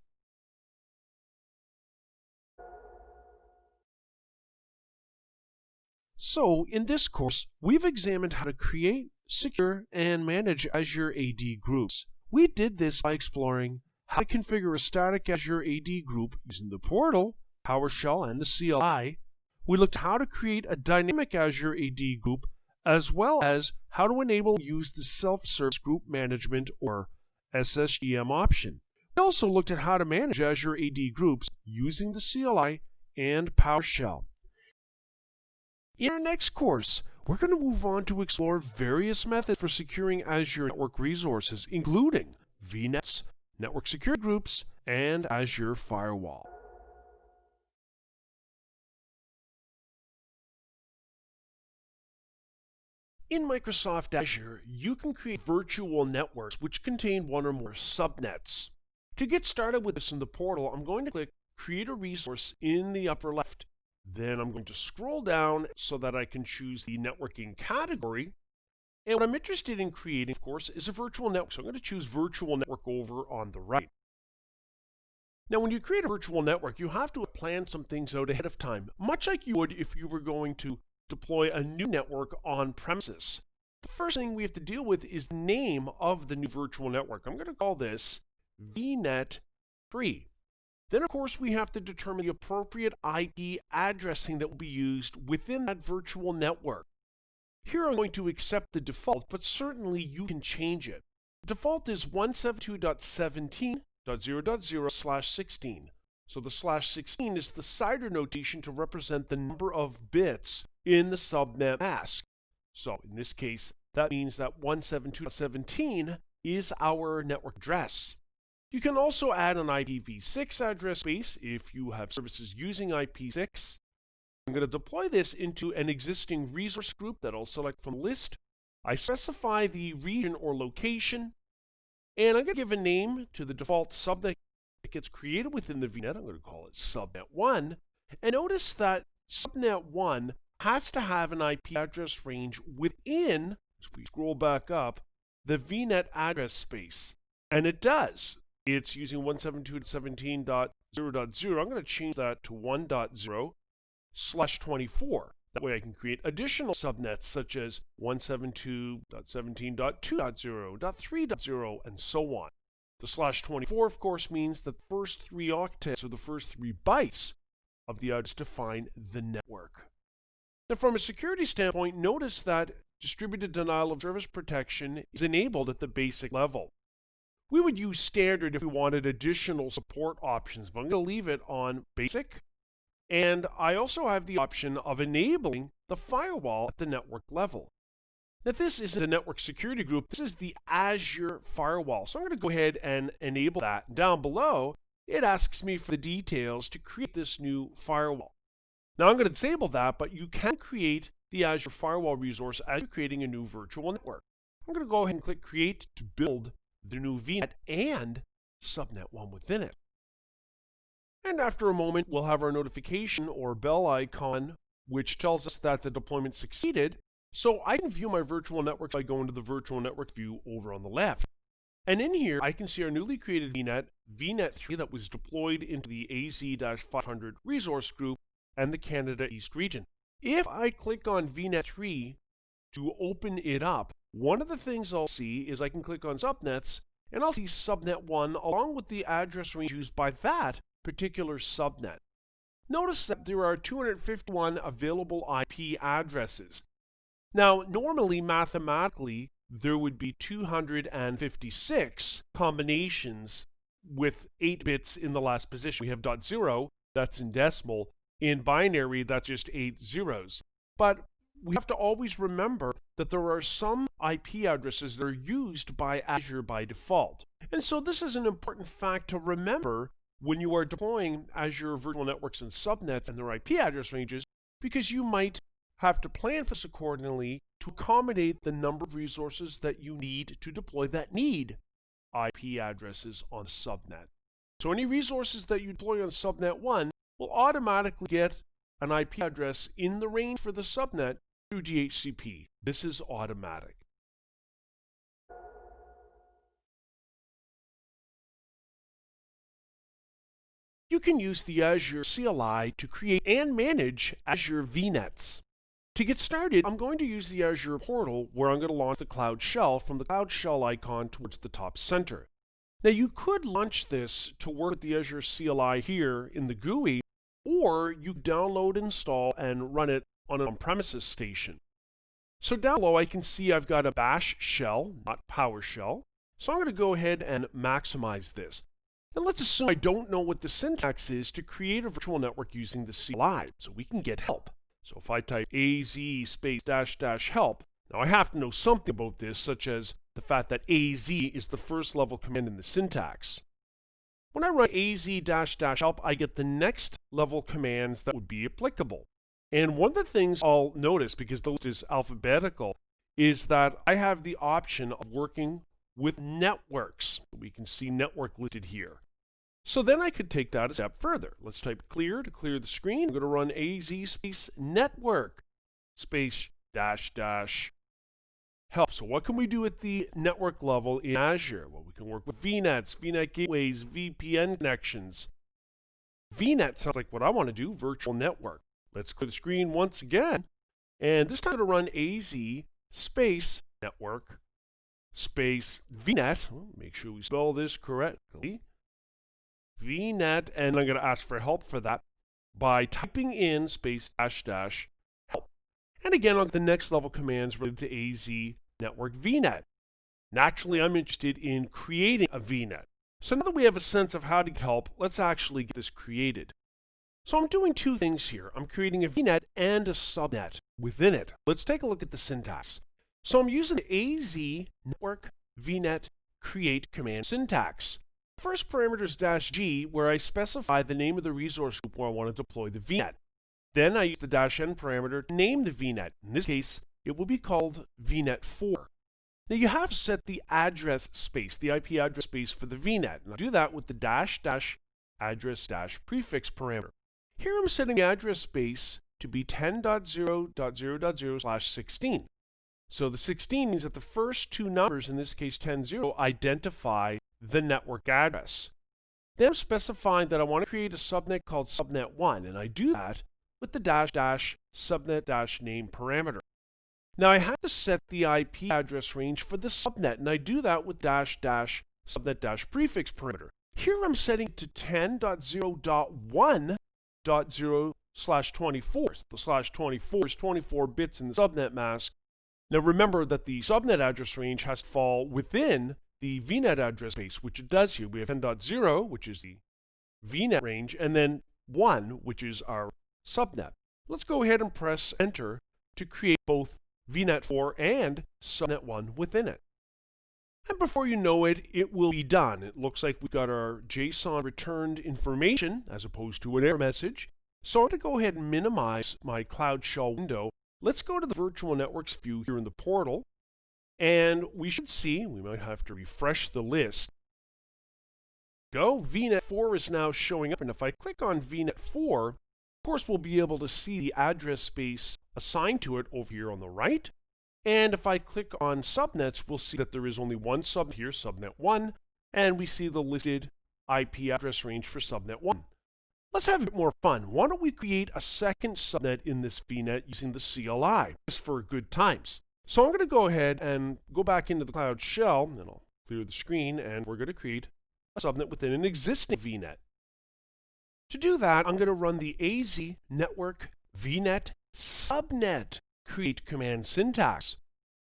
So in this course, we've examined how to create, secure, and manage Azure AD groups. We did this by exploring how to configure a static Azure AD group using the portal, PowerShell, and the CLI. We looked at how to create a dynamic Azure AD group, as well as how to enable and use the self-service group management or SSGM option. We also looked at how to manage Azure AD groups using the CLI and PowerShell. In our next course, we're going to move on to explore various methods for securing Azure network resources, including VNets, network security groups, and Azure Firewall. In Microsoft Azure, you can create virtual networks which contain one or more subnets. To get started with this in the portal, I'm going to click Create a Resource in the upper left. Then I'm going to scroll down so that I can choose the networking category. And what I'm interested in creating, of course, is a virtual network. So I'm going to choose Virtual Network over on the right. Now, when you create a virtual network, you have to plan some things out ahead of time, much like you would if you were going to deploy a new network on premises. The first thing we have to deal with is the name of the new virtual network. I'm going to call this VNet 3. Then, of course, we have to determine the appropriate IP addressing that will be used within that virtual network. Here I'm going to accept the default, but certainly you can change it. The default is 172.17.0.0/16. So the /16 is the CIDR notation to represent the number of bits in the subnet mask. So in this case, that means that 172.17 is our network address. You can also add an IPv6 address space if you have services using IP6. I'm going to deploy this into an existing resource group that I'll select from the list. I specify the region or location, and I'm going to give a name to the default subnet that gets created within the VNet. I'm going to call it subnet 1. And notice that subnet 1 has to have an IP address range within, if we scroll back up, the VNet address space. And it does. It's using 172.17.0.0. I'm going to change that to 1.0/24. That way I can create additional subnets such as 172.17.2.0, 3.0, and so on. The /24, of course, means that the first 3 octets or the first 3 bytes of the address define the network. Now, from a security standpoint, notice that distributed denial of service protection is enabled at the basic level. We would use standard if we wanted additional support options, but I'm going to leave it on basic. And I also have the option of enabling the firewall at the network level. Now, this isn't a network security group. This is the Azure firewall. So I'm going to go ahead and enable that. Down below, it asks me for the details to create this new firewall. Now, I'm going to disable that, but you can create the Azure firewall resource as you're creating a new virtual network. I'm going to go ahead and click Create to build the new VNet and subnet 1 within it. And after a moment, we'll have our notification or bell icon, which tells us that the deployment succeeded. So I can view my virtual network by going to the virtual network view over on the left. And in here, I can see our newly created VNet, VNet 3, that was deployed into the AZ-500 resource group and the Canada East region. If I click on VNet 3 to open it up, one of the things I'll see is I can click on subnets, and I'll see subnet 1 along with the address range used by that particular subnet. Notice that there are 251 available IP addresses. Now, normally, mathematically, there would be 256 combinations with 8 bits in the last position. We have .0, that's in decimal. In binary, that's just 8 zeros. But we have to always remember that there are some IP addresses that are used by Azure by default. And so this is an important fact to remember when you are deploying Azure virtual networks and subnets and their IP address ranges, because you might have to plan for this accordingly to accommodate the number of resources that you need to deploy that need IP addresses on subnet. So any resources that you deploy on subnet 1 will automatically get an IP address in the range for the subnet through DHCP. This is automatic. You can use the Azure CLI to create and manage Azure VNets. To get started, I'm going to use the Azure portal where I'm going to launch the Cloud Shell from the Cloud Shell icon towards the top center. Now, you could launch this to work with the Azure CLI here in the GUI, or you download, install, and run it on an on-premises station. So down below, I can see I've got a bash shell, not PowerShell. So I'm going to go ahead and maximize this. And let's assume I don't know what the syntax is to create a virtual network using the CLI, so we can get help. So if I type AZ -- help, now I have to know something about this, such as the fact that AZ is the first level command in the syntax. When I run AZ -- help, I get the next level commands that would be applicable. And one of the things I'll notice, because the list is alphabetical, is that I have the option of working with networks. We can see network listed here. So then I could take that a step further. Let's type clear to clear the screen. I'm going to run AZ space network space -- help. So what can we do at the network level in Azure? Well, we can work with VNets, VNet gateways, VPN connections. VNet sounds like what I want to do, virtual network. Let's clear the screen once again. And this time I'm going to run AZ space network space VNet. Make sure we spell this correctly. VNet, and I'm going to ask for help for that by typing in space -- help. And again, on the next level commands related to AZ network VNet. Naturally, I'm interested in creating a VNet. So now that we have a sense of how to help, let's actually get this created. So I'm doing two things here. I'm creating a VNet and a subnet within it. Let's take a look at the syntax. So I'm using the AZ network VNet create command syntax. First parameter is -g, where I specify the name of the resource group where I want to deploy the VNet. Then I use the -n parameter to name the VNet. In this case, it will be called VNet4. Now you have to set the address space, the IP address space for the VNet. And I do that with the --address-prefix parameter. Here I'm setting the address space to be 10.0.0.0/16. So the 16 means that the first two numbers, in this case 10.0, identify the network address. Then I'm specifying that I want to create a subnet called subnet1, and I do that with the --subnet-name parameter. Now I have to set the IP address range for the subnet, and I do that with --subnet-prefix parameter. Here I'm setting it to 10.0.1.0/24. The /24 is 24 bits in the subnet mask. Now remember that the subnet address range has to fall within the VNet address space, which it does here. We have 10.0, which is the VNet range, and then 1, which is our subnet. Let's go ahead and press enter to create both VNet4 and subnet1 within it. And before you know it, it will be done. It looks like we've got our JSON returned information as opposed to an error message. So I'm going to go ahead and minimize my Cloud Shell window. Let's go to the Virtual Networks view here in the portal. And we should see, we might have to refresh the list. VNet4 is now showing up. And if I click on VNet4, of course, we'll be able to see the address space assigned to it over here on the right. And if I click on subnets, we'll see that there is only one subnet here, subnet1, and we see the listed IP address range for subnet1. Let's have a bit more fun. Why don't we create a second subnet in this VNet using the CLI, just for good times. So I'm going to go ahead and go back into the Cloud Shell, and I'll clear the screen, and we're going to create a subnet within an existing VNet. To do that, I'm going to run the AZ network VNet subnet create command syntax.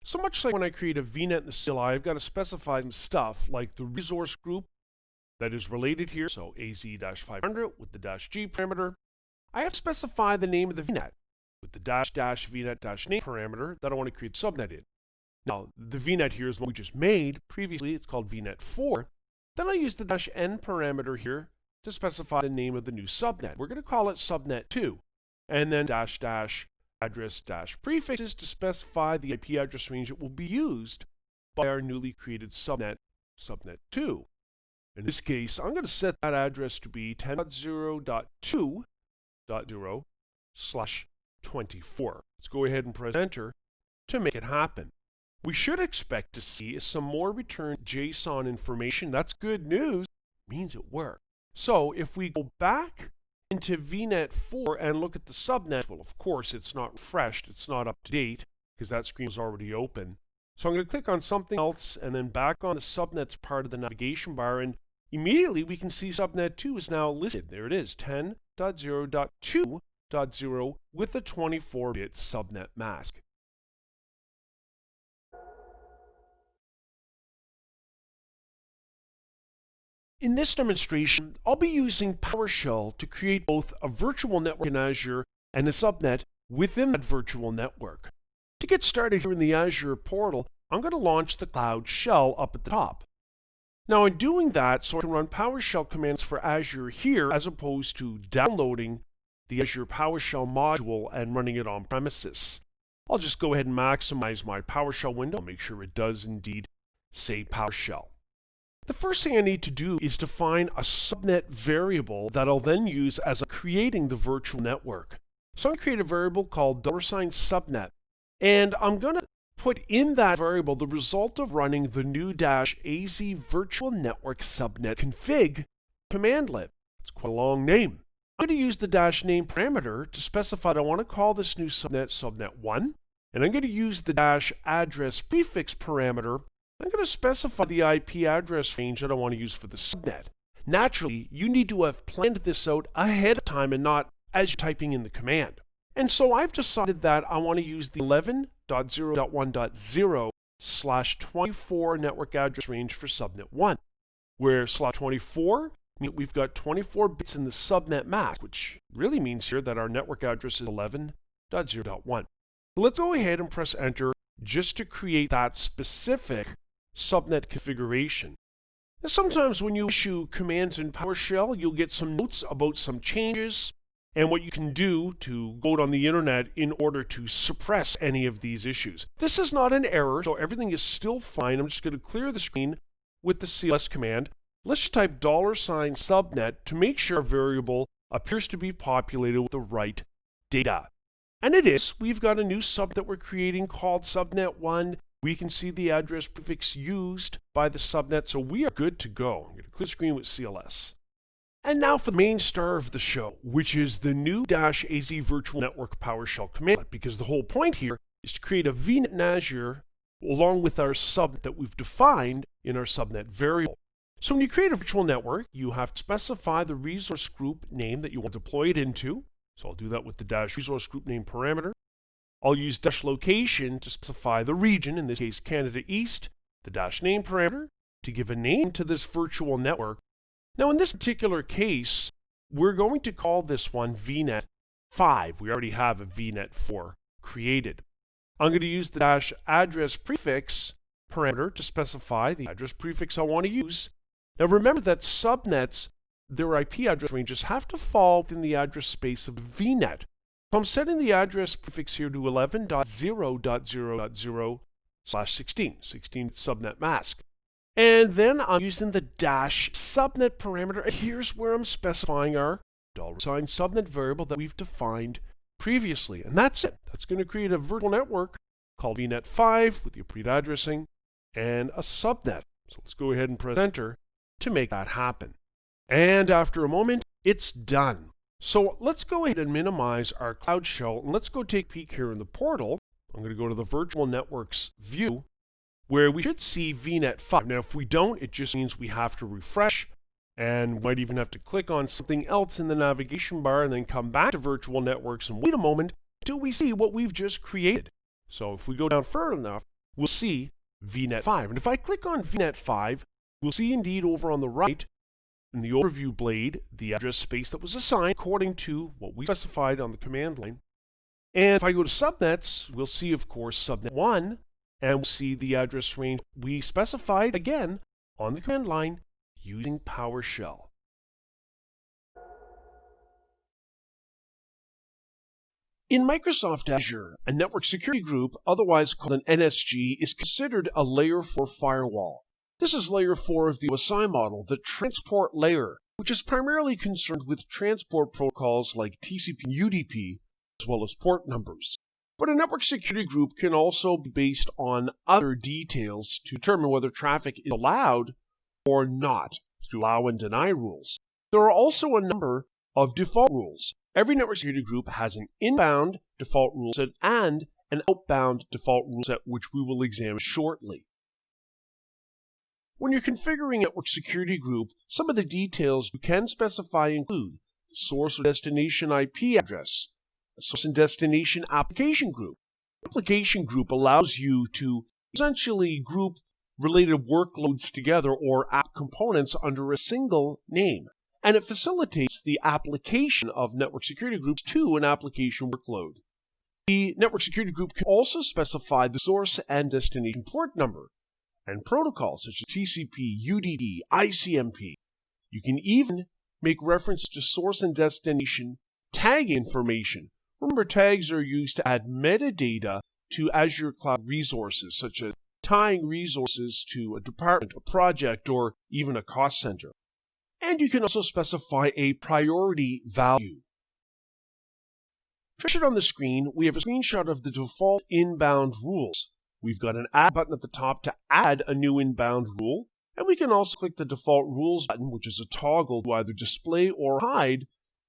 So much like when I create a VNet in the CLI, I've got to specify some stuff like the resource group that is related here, so AZ-500 with the -g parameter. I have to specify the name of the VNet with the --VNet-name parameter that I want to create the subnet in. Now, the VNet here is one we just made. Previously, it's called VNet4. Then I use the -n parameter here to specify the name of the new subnet. We're going to call it subnet2, and then --address-prefixes to specify the IP address range that will be used by our newly created subnet, subnet2. In this case, I'm going to set that address to be 10.0.2.0/24. Let's go ahead and press enter to make it happen. We should expect to see some more returned JSON information. That's good news. It means it worked. So if we go back into VNet4 and look at the subnet, well, of course, it's not refreshed. It's not up to date because that screen is already open. So I'm going to click on something else and then back on the subnets part of the navigation bar, and immediately we can see subnet2 is now listed. There it is, 10.0.2.0 with a 24-bit subnet mask. In this demonstration, I'll be using PowerShell to create both a virtual network in Azure and a subnet within that virtual network. To get started here in the Azure portal, I'm going to launch the Cloud Shell up at the top. Now in doing that, so I can run PowerShell commands for Azure here as opposed to downloading the Azure PowerShell module and running it on premises. I'll just go ahead and maximize my PowerShell window, make sure it does indeed say PowerShell. The first thing I need to do is define a subnet variable that I'll then use as I'm creating the virtual network. So I'm going to create a variable called $subnet, and I'm going to put in that variable the result of running the new -AZ virtual network subnet config commandlet. It's quite a long name. I'm going to use the -name parameter to specify that I want to call this new subnet subnet1, and I'm going to use the -address-prefix parameter. I'm going to specify the IP address range that I want to use for the subnet. Naturally, you need to have planned this out ahead of time and not as you're typing in the command. And so I've decided that I want to use the 11.0.1.0/24 network address range for subnet 1, where /24 means we've got 24 bits in the subnet mask, which really means here that our network address is 11.0.1. Let's go ahead and press enter just to create that specific subnet configuration. Now, sometimes when you issue commands in PowerShell, you'll get some notes about some changes and what you can do to go out on the internet in order to suppress any of these issues. This is not an error, so everything is still fine. I'm just going to clear the screen with the CLS command. Let's just type $subnet to make sure a variable appears to be populated with the right data. And it is. We've got a new sub that we're creating called subnet1. We can see the address prefix used by the subnet, so we are good to go. I'm going to clear the screen with CLS. And now for the main star of the show, which is the new -AZ virtual network PowerShell command, because the whole point here is to create a VNet in Azure along with our subnet that we've defined in our subnet variable. So when you create a virtual network, you have to specify the resource group name that you want to deploy it into. So I'll do that with the -resource group name parameter. I'll use -location to specify the region, in this case Canada East, the -name parameter to give a name to this virtual network. Now in this particular case, we're going to call this one VNet 5. We already have a VNet 4 created. I'm going to use the -address prefix parameter to specify the address prefix I want to use. Now remember that subnets, their IP address ranges have to fall within the address space of the VNet. So I'm setting the address prefix here to 11.0.0.0/16, 16 subnet mask. And then I'm using the -subnet parameter, and here's where I'm specifying our $subnet variable that we've defined previously. And that's it. That's going to create a virtual network called VNet 5 with the appropriate addressing and a subnet. So let's go ahead and press enter to make that happen. And after a moment, it's done. So let's go ahead and minimize our Cloud Shell, and let's go take a peek here in the portal. I'm going to go to the Virtual Networks view, where we should see VNet 5. Now, if we don't, it just means we have to refresh, and we might even have to click on something else in the navigation bar and then come back to Virtual Networks and wait a moment until we see what we've just created. So if we go down further enough, we'll see VNet 5. And if I click on VNet 5, we'll see indeed over on the right, in the overview blade, the address space that was assigned according to what we specified on the command line. And if I go to subnets, we'll see, of course, subnet 1, and we'll see the address range we specified again on the command line using PowerShell. In Microsoft Azure, a network security group, otherwise called an NSG, is considered a layer 4 firewall. This is layer 4 of the OSI model, the transport layer, which is primarily concerned with transport protocols like TCP and UDP, as well as port numbers. But a network security group can also be based on other details to determine whether traffic is allowed or not, through allow and deny rules. There are also a number of default rules. Every network security group has an inbound default rule set and an outbound default rule set, which we will examine shortly. When you're configuring a network security group, some of the details you can specify include the source or destination IP address, a source and destination application group. Application group allows you to essentially group related workloads together or app components under a single name, and it facilitates the application of network security groups to an application workload. The network security group can also specify the source and destination port number and protocols such as TCP, UDP, ICMP. You can even make reference to source and destination tag information. Remember, tags are used to add metadata to Azure Cloud resources, such as tying resources to a department, a project, or even a cost center. And you can also specify a priority value. Pictured on the screen, we have a screenshot of the default inbound rules. We've got an Add button at the top to add a new inbound rule, and we can also click the Default Rules button, which is a toggle to either display or hide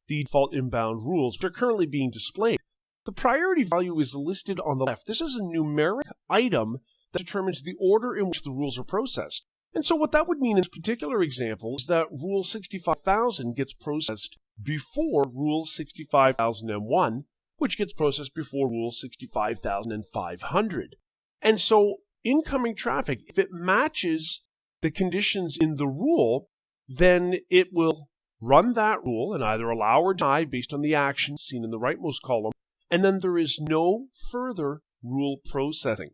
the default inbound rules, which are currently being displayed. The priority value is listed on the left. This is a numeric item that determines the order in which the rules are processed. And so what that would mean in this particular example is that Rule 65,000 gets processed before Rule 65,001, which gets processed before Rule 65,500. And so incoming traffic, if it matches the conditions in the rule, then it will run that rule and either allow or deny based on the action seen in the rightmost column, and then there is no further rule processing.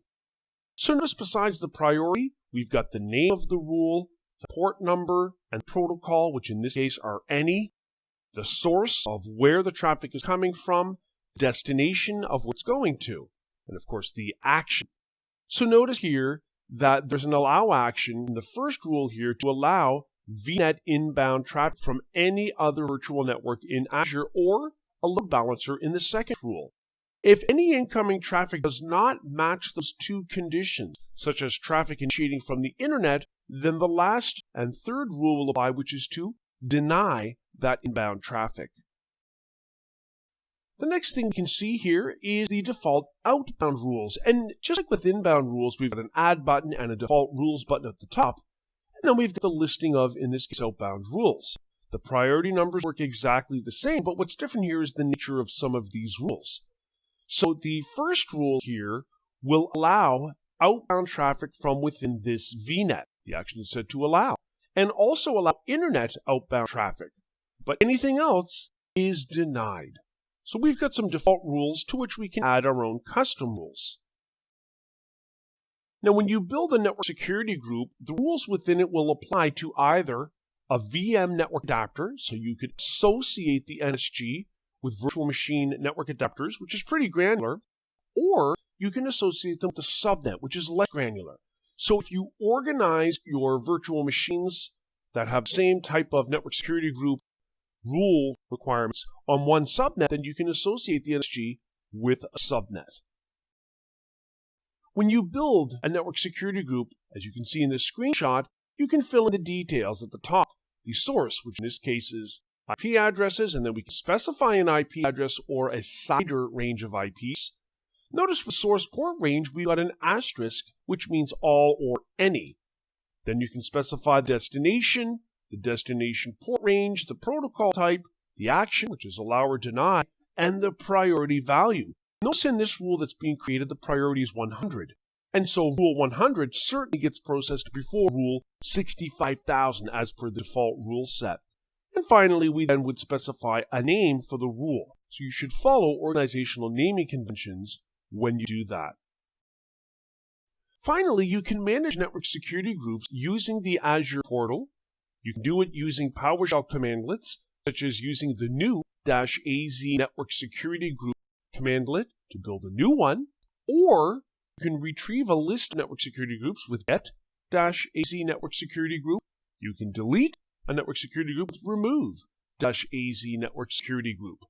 So notice besides the priority, we've got the name of the rule, the port number, and protocol, which in this case are any, the source of where the traffic is coming from, the destination of what's going to, and of course the action. So notice here that there's an allow action in the first rule here to allow VNet inbound traffic from any other virtual network in Azure or a load balancer in the second rule. If any incoming traffic does not match those two conditions, such as traffic initiating from the internet, then the last and third rule will apply, which is to deny that inbound traffic. The next thing you can see here is the default outbound rules. And just like with inbound rules, we've got an add button and a default rules button at the top. And then we've got the listing of, in this case, outbound rules. The priority numbers work exactly the same, but what's different here is the nature of some of these rules. So the first rule here will allow outbound traffic from within this VNet. The action is said to allow. And also allow internet outbound traffic. But anything else is denied. So we've got some default rules to which we can add our own custom rules. Now when you build a network security group, the rules within it will apply to either a VM network adapter, so you could associate the NSG with virtual machine network adapters, which is pretty granular, or you can associate them with a subnet, which is less granular. So if you organize your virtual machines that have the same type of network security group rule requirements on one subnet, then you can associate the NSG with a subnet. When you build a network security group, as you can see in this screenshot, you can fill in the details at the top. The source, which in this case is IP addresses, and then we can specify an IP address or a CIDR range of IPs. Notice for source port range, we got an asterisk, which means all or any. Then you can specify the destination port range, the protocol type, the action, which is allow or deny, and the priority value. Notice in this rule that's being created, the priority is 100. And so rule 100 certainly gets processed before rule 65,000 as per the default rule set. And finally, we then would specify a name for the rule. So you should follow organizational naming conventions when you do that. Finally, you can manage network security groups using the Azure portal. You can do it using PowerShell commandlets, such as using the new -AZ network security group commandlet to build a new one, or you can retrieve a list of network security groups with get-AZ network security group. You can delete a network security group with remove-AZ network security group.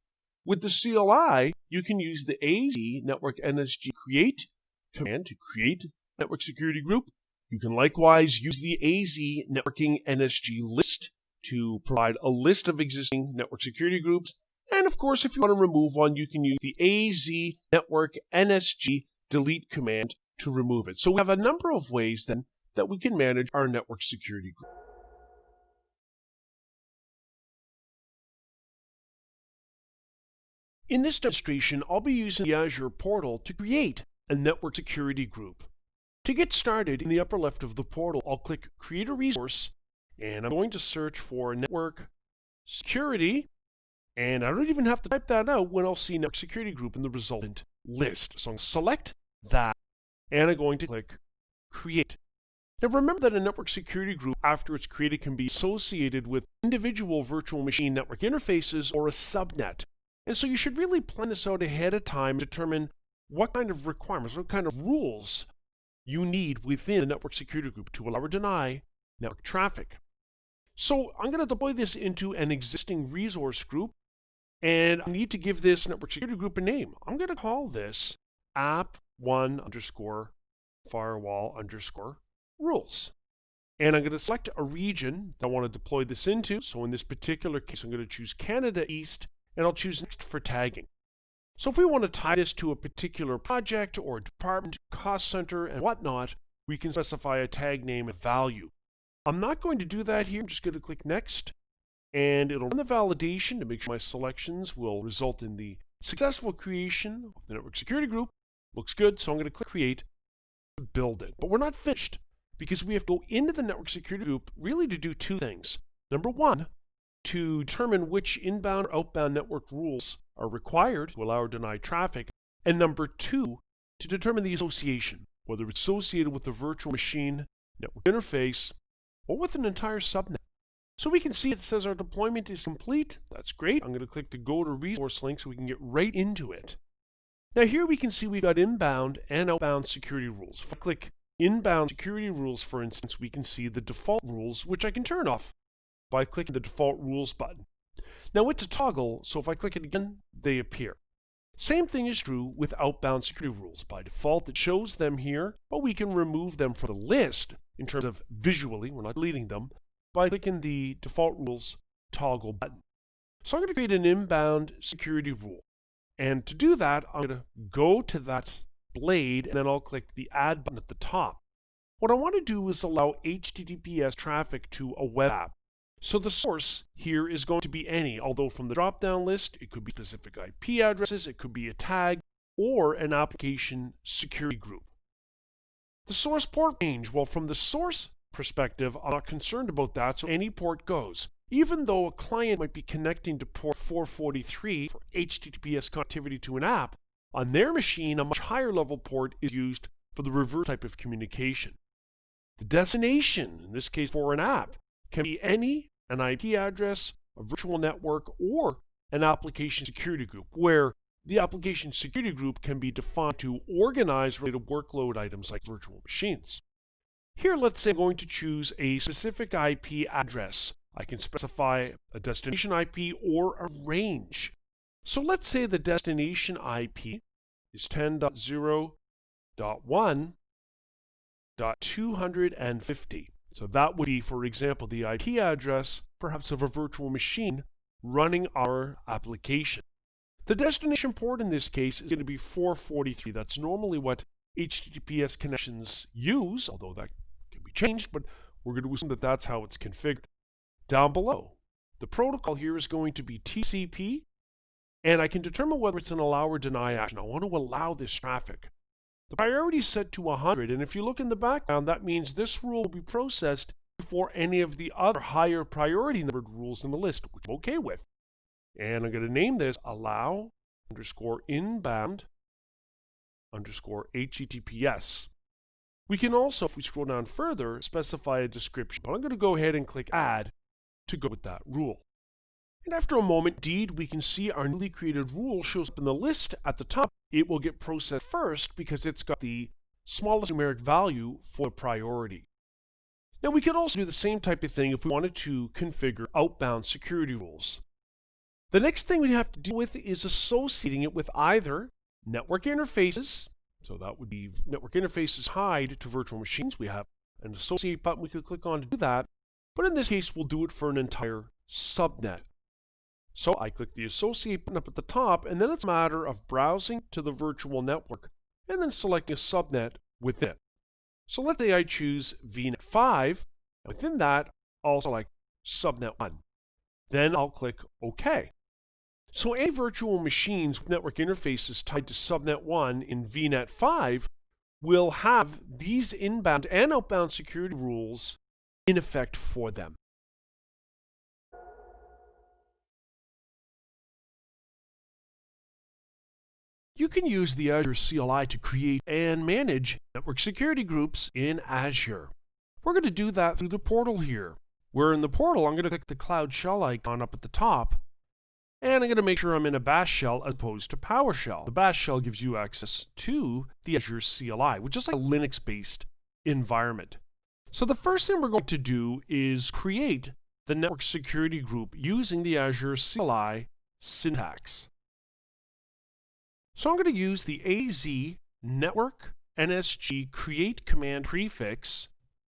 With the CLI, you can use the AZ network NSG create command to create network security group. You can likewise use the AZ networking NSG list to provide a list of existing network security groups. And of course, if you want to remove one, you can use the AZ network NSG delete command to remove it. So we have a number of ways then that we can manage our network security group. In this demonstration, I'll be using the Azure portal to create a network security group. To get started, in the upper left of the portal, I'll click Create a Resource, and I'm going to search for Network Security, and I don't even have to type that out when I'll see Network Security Group in the resultant list. So I'm going to select that, and I'm going to click Create. Now remember that a network security group, after it's created, can be associated with individual virtual machine network interfaces or a subnet. And so you should really plan this out ahead of time, determine what kind of requirements, what kind of rules you need within the network security group to allow or deny network traffic. So I'm going to deploy this into an existing resource group, and I need to give this network security group a name. I'm going to call this app1_firewall_rules. And I'm going to select a region that I want to deploy this into. So in this particular case, I'm going to choose Canada East, and I'll choose Next for tagging. So if we want to tie this to a particular project or department, cost center, and whatnot, we can specify a tag name and value. I'm not going to do that here. I'm just going to click Next, and it'll run the validation to make sure my selections will result in the successful creation of the network security group. Looks good, so I'm going to click Create to build it. But we're not finished, because we have to go into the network security group really to do two things. Number one, to determine which inbound or outbound network rules are required to allow or deny traffic. And number 2, to determine the association, whether it's associated with the virtual machine network interface or with an entire subnet. So we can see it says our deployment is complete. That's great. I'm going to click the Go to Resource link so we can get right into it. Now here we can see we've got inbound and outbound security rules. If I click Inbound Security Rules, for instance, we can see the default rules, which I can turn off by clicking the Default Rules button. Now it's a toggle, so if I click it again, they appear. Same thing is true with outbound security rules. By default, it shows them here, but we can remove them from the list in terms of visually, we're not deleting them, by clicking the Default Rules toggle button. So I'm going to create an inbound security rule. And to do that, I'm going to go to that blade, and then I'll click the Add button at the top. What I want to do is allow HTTPS traffic to a web app. So the source here is going to be any, although from the drop-down list, it could be specific IP addresses, it could be a tag, or an application security group. The source port range, well, from the source perspective, I'm not concerned about that, so any port goes. Even though a client might be connecting to port 443 for HTTPS connectivity to an app, on their machine, a much higher level port is used for the reverse type of communication. The destination, in this case for an app, can be an IP address, a virtual network, or an application security group, where the application security group can be defined to organize related workload items like virtual machines. Here, let's say I'm going to choose a specific IP address. I can specify a destination IP or a range. So let's say the destination IP is 10.0.1.250. So that would be, for example, the IP address, perhaps of a virtual machine running our application. The destination port in this case is going to be 443. That's normally what HTTPS connections use, although that can be changed, but we're going to assume that that's how it's configured. Down below, the protocol here is going to be TCP, and I can determine whether it's an allow or deny action. I want to allow this traffic. The priority is set to 100, and if you look in the background, that means this rule will be processed before any of the other higher priority numbered rules in the list, which I'm okay with. And I'm going to name this allow underscore inbound underscore HTTPS. We can also, if we scroll down further, specify a description, but I'm going to go ahead and click add to go with that rule. And after a moment, indeed, we can see our newly created rule shows up in the list at the top. It will get processed first because it's got the smallest numeric value for priority. Now we could also do the same type of thing if we wanted to configure outbound security rules. The next thing we have to deal with is associating it with either network interfaces, so that would be network interfaces tied to virtual machines. We have an associate button we could click on to do that, but in this case we'll do it for an entire subnet. So I click the associate button up at the top, and then it's a matter of browsing to the virtual network and then selecting a subnet within it. So let's say I choose VNet 5, and within that I'll select subnet 1. Then I'll click OK. So any virtual machines with network interfaces tied to subnet 1 in VNet 5 will have these inbound and outbound security rules in effect for them. You can use the Azure CLI to create and manage network security groups in Azure. We're going to do that through the portal here, where in the portal I'm going to click the Cloud Shell icon up at the top, and I'm going to make sure I'm in a Bash shell as opposed to PowerShell. The Bash shell gives you access to the Azure CLI, which is like a Linux-based environment. So the first thing we're going to do is create the network security group using the Azure CLI syntax. So I'm going to use the AZ network NSG create command prefix.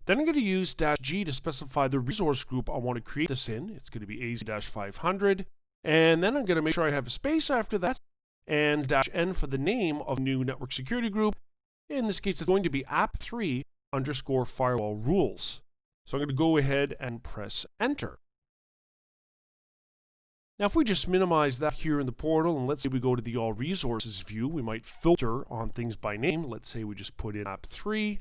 Then I'm going to use -G to specify the resource group I want to create this in. It's going to be AZ-500. And then I'm going to make sure I have a space after that, and -N for the name of new network security group. In this case, it's going to be app3 underscore firewall rules. So I'm going to go ahead and press enter. Now, if we just minimize that here in the portal, and let's say we go to the All Resources view, we might filter on things by name. Let's say we just put in app3,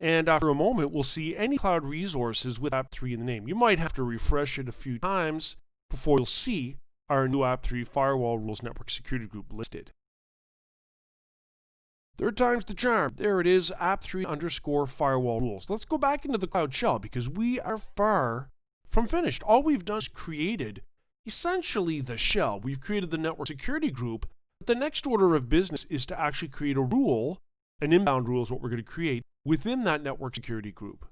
And after a moment, we'll see any cloud resources with app3 in the name. You might have to refresh it a few times before you'll see our new app3 Firewall Rules Network Security Group listed. Third time's the charm. There it is, app3_firewall rules. Let's go back into the Cloud Shell because we are far from finished. All we've done is created essentially the shell. We've created the network security group, but the next order of business is to actually create a rule. An inbound rule is what we're going to create within that network security group.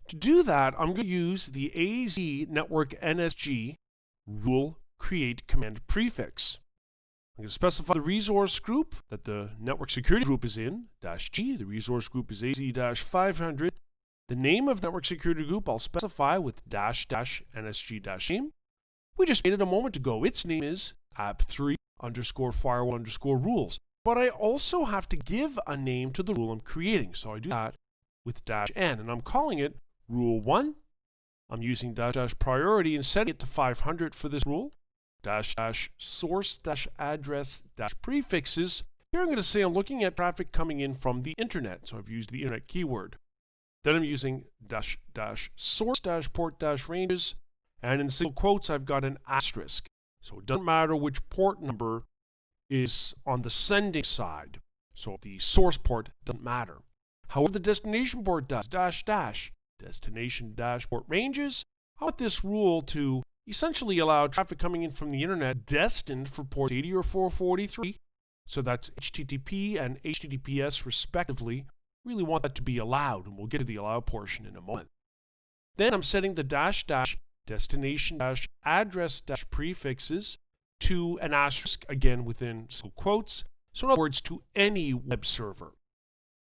To do that, I'm going to use the AZ network NSG rule create command prefix. I'm going to specify the resource group that the network security group is in, -G. The resource group is AZ-500. The name of the network security group I'll specify with --NSG-name. We just made it a moment ago. Its name is app3_firewall_rules. But I also have to give a name to the rule I'm creating. So I do that with -N, and I'm calling it Rule 1. I'm using --priority and setting it to 500 for this rule. --source-address-prefixes. Here I'm going to say I'm looking at traffic coming in from the internet. So I've used the internet keyword. Then I'm using --source-port-ranges. And in single quotes, I've got an asterisk. So it doesn't matter which port number is on the sending side. So the source port doesn't matter. However, the destination port does. Destination-port ranges. I want this rule to essentially allow traffic coming in from the internet destined for ports 80 or 443. So that's HTTP and HTTPS respectively. Really want that to be allowed, and we'll get to the allow portion in a moment. Then I'm setting the --destination-address-prefixes to an asterisk, again within single quotes. So in other words, to any web server.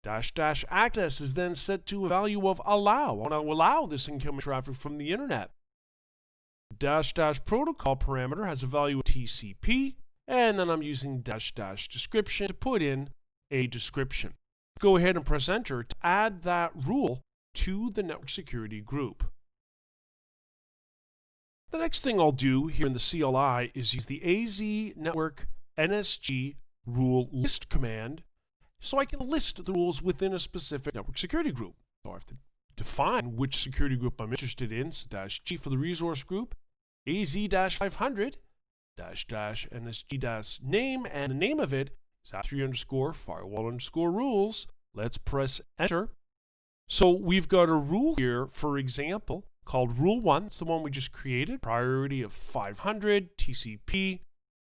--access is then set to a value of allow. I want to allow this incoming traffic from the internet. --protocol parameter has a value of TCP, and then I'm using --description to put in a description. Go ahead and press enter to add that rule to the network security group. The next thing I'll do here in the CLI is use the AZ network NSG rule list command so I can list the rules within a specific network security group. So I have to define which security group I'm interested in. So -G for the resource group, AZ-500, -NSG-name, and the name of it is app3_firewall_rules. Let's press enter. So we've got a rule here, for example, called Rule 1. It's the one we just created. Priority of 500, TCP.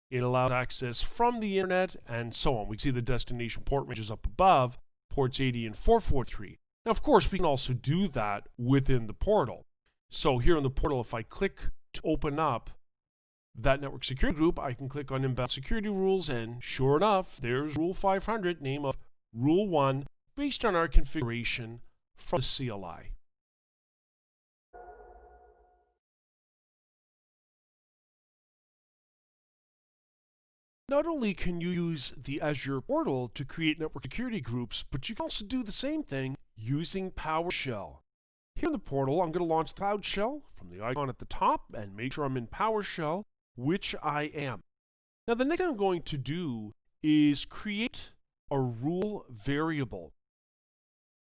It allows access from the internet, and so on. We see the destination port ranges up above, ports 80 and 443. Now, of course, we can also do that within the portal. So here in the portal, if I click to open up that network security group, I can click on Inbound Security Rules, and sure enough, there's Rule 500, name of Rule 1, based on our configuration from the CLI. Not only can you use the Azure portal to create network security groups, but you can also do the same thing using PowerShell. Here in the portal, I'm going to launch Cloud Shell from the icon at the top and make sure I'm in PowerShell, which I am. Now the next thing I'm going to do is create a rule variable.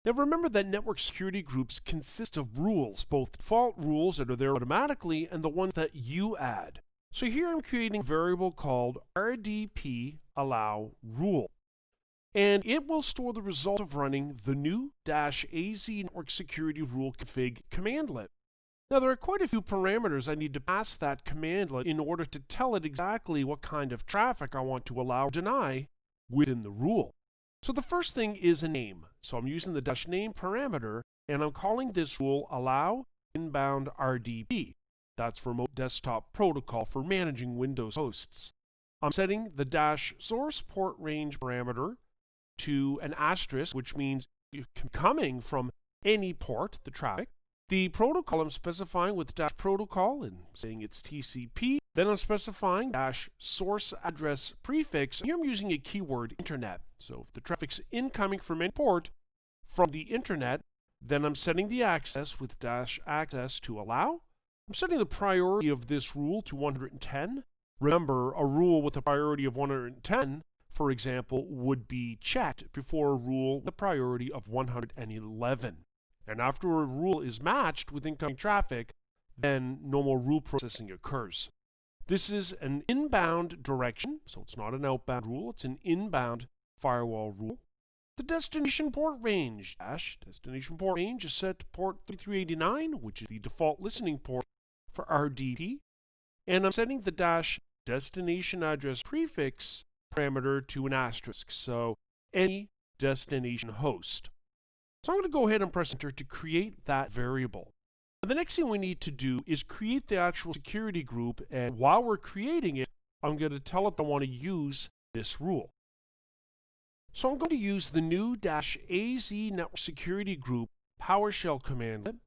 Now remember that network security groups consist of rules, both default rules that are there automatically and the ones that you add. So here I'm creating a variable called RDP allow rule. And it will store the result of running the new -AZ network security rule config commandlet. Now there are quite a few parameters I need to pass that commandlet in order to tell it exactly what kind of traffic I want to allow or deny within the rule. So the first thing is a name. So I'm using the -name parameter, and I'm calling this rule allow inbound RDP. That's Remote Desktop Protocol for managing Windows hosts. I'm setting the -source port range parameter to an asterisk, which means coming from any port, the traffic. The protocol I'm specifying with -protocol and saying it's TCP. Then I'm specifying -source address prefix. Here I'm using a keyword internet. So if the traffic's incoming from any port from the internet, then I'm setting the access with -access to allow. I'm setting the priority of this rule to 110. Remember, a rule with a priority of 110 for example, would be checked before a rule with a priority of 111. And after a rule is matched with incoming traffic, then no more rule processing occurs. This is an inbound direction, so it's not an outbound rule, it's an inbound firewall rule. The destination port range is set to port 3389, which is the default listening port for RDP, and I'm setting the destination address prefix parameter to an asterisk, so any destination host. So I'm going to go ahead and press enter to create that variable. The next thing we need to do is create the actual security group, and while we're creating it, I'm going to tell it I want to use this rule. So I'm going to use the new -AZ network security group PowerShell command, and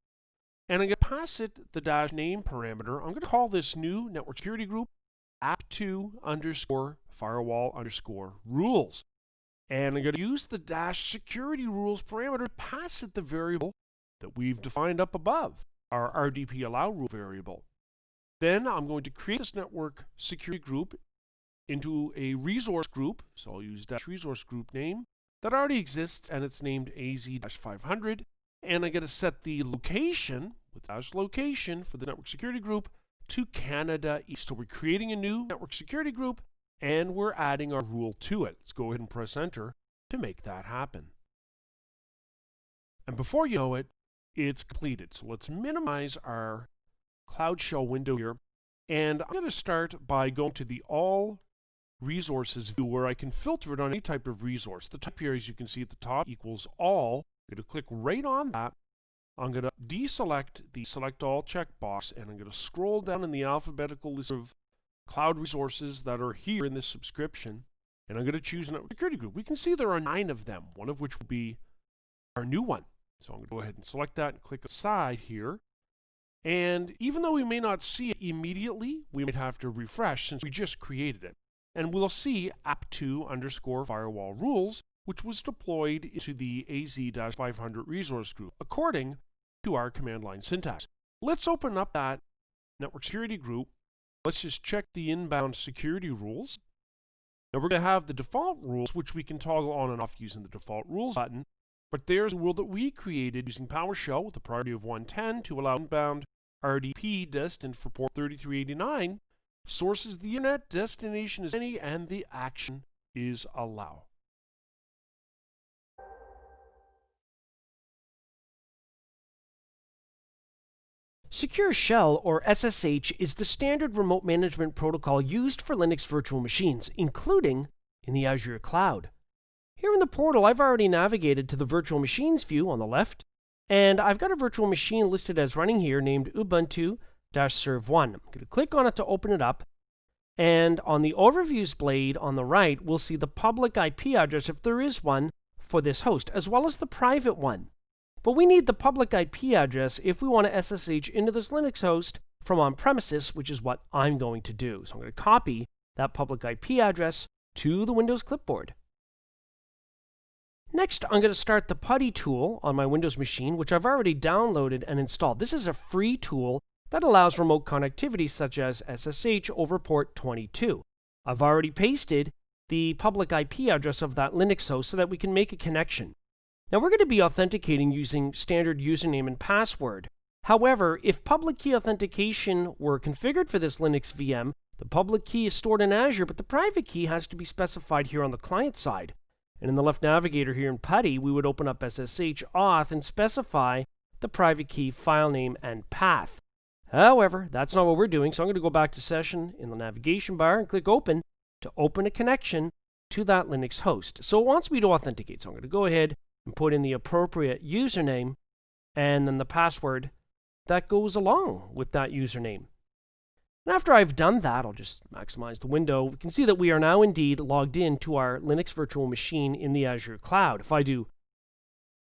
I'm going to pass it the -name parameter. I'm going to call this new network security group app2_firewall_rules. And I'm going to use the -security rules parameter to pass it the variable that we've defined up above, our RDP allow rule variable. Then I'm going to create this network security group into a resource group, so I'll use -resource group name that already exists, and it's named AZ-500. And I'm going to set the location with -location for the network security group to Canada East. So we're creating a new network security group, and we're adding our rule to it. Let's go ahead and press enter to make that happen. And before you know it, it's completed. So let's minimize our Cloud Shell window here. And I'm going to start by going to the All Resources view, where I can filter it on any type of resource. The type here, as you can see at the top, equals all. I'm going to click right on that. I'm going to deselect the Select All checkbox, and I'm going to scroll down in the alphabetical list of cloud resources that are here in this subscription, and I'm going to choose Network Security Group. We can see there are 9 of them, one of which will be our new one. So I'm going to go ahead and select that and click aside here. And even though we may not see it immediately, we might have to refresh since we just created it. And we'll see app2_firewall rules, which was deployed into the AZ-500 resource group according to our command line syntax. Let's open up that network security group. Let's just check the inbound security rules. Now we're going to have the default rules, which we can toggle on and off using the default rules button. But there's a rule that we created using PowerShell with a priority of 110 to allow inbound RDP destined for port 3389. Sources the internet, destination is any, and the action is allow. Secure Shell, or SSH, is the standard remote management protocol used for Linux virtual machines, including in the Azure cloud. Here in the portal, I've already navigated to the virtual machines view on the left, and I've got a virtual machine listed as running here named Ubuntu-Serve1. I'm going to click on it to open it up, and on the Overviews blade on the right, we'll see the public IP address, if there is one, for this host, as well as the private one. But we need the public IP address if we want to SSH into this Linux host from on-premises, which is what I'm going to do. So I'm going to copy that public IP address to the Windows clipboard. Next, I'm going to start the PuTTY tool on my Windows machine, which I've already downloaded and installed. This is a free tool that allows remote connectivity such as SSH over port 22. I've already pasted the public IP address of that Linux host so that we can make a connection. Now we're going to be authenticating using standard username and password. However, if public key authentication were configured for this Linux VM, the public key is stored in Azure, but the private key has to be specified here on the client side. And in the left navigator here in PuTTY, we would open up SSH auth and specify the private key, file name, and path. However, that's not what we're doing, so I'm going to go back to Session in the navigation bar and click Open to open a connection to that Linux host. So it wants me to authenticate, so I'm going to go ahead and put in the appropriate username and then the password that goes along with that username. And after I've done that, I'll just maximize the window. We can see that we are now indeed logged in to our Linux virtual machine in the Azure cloud. If I do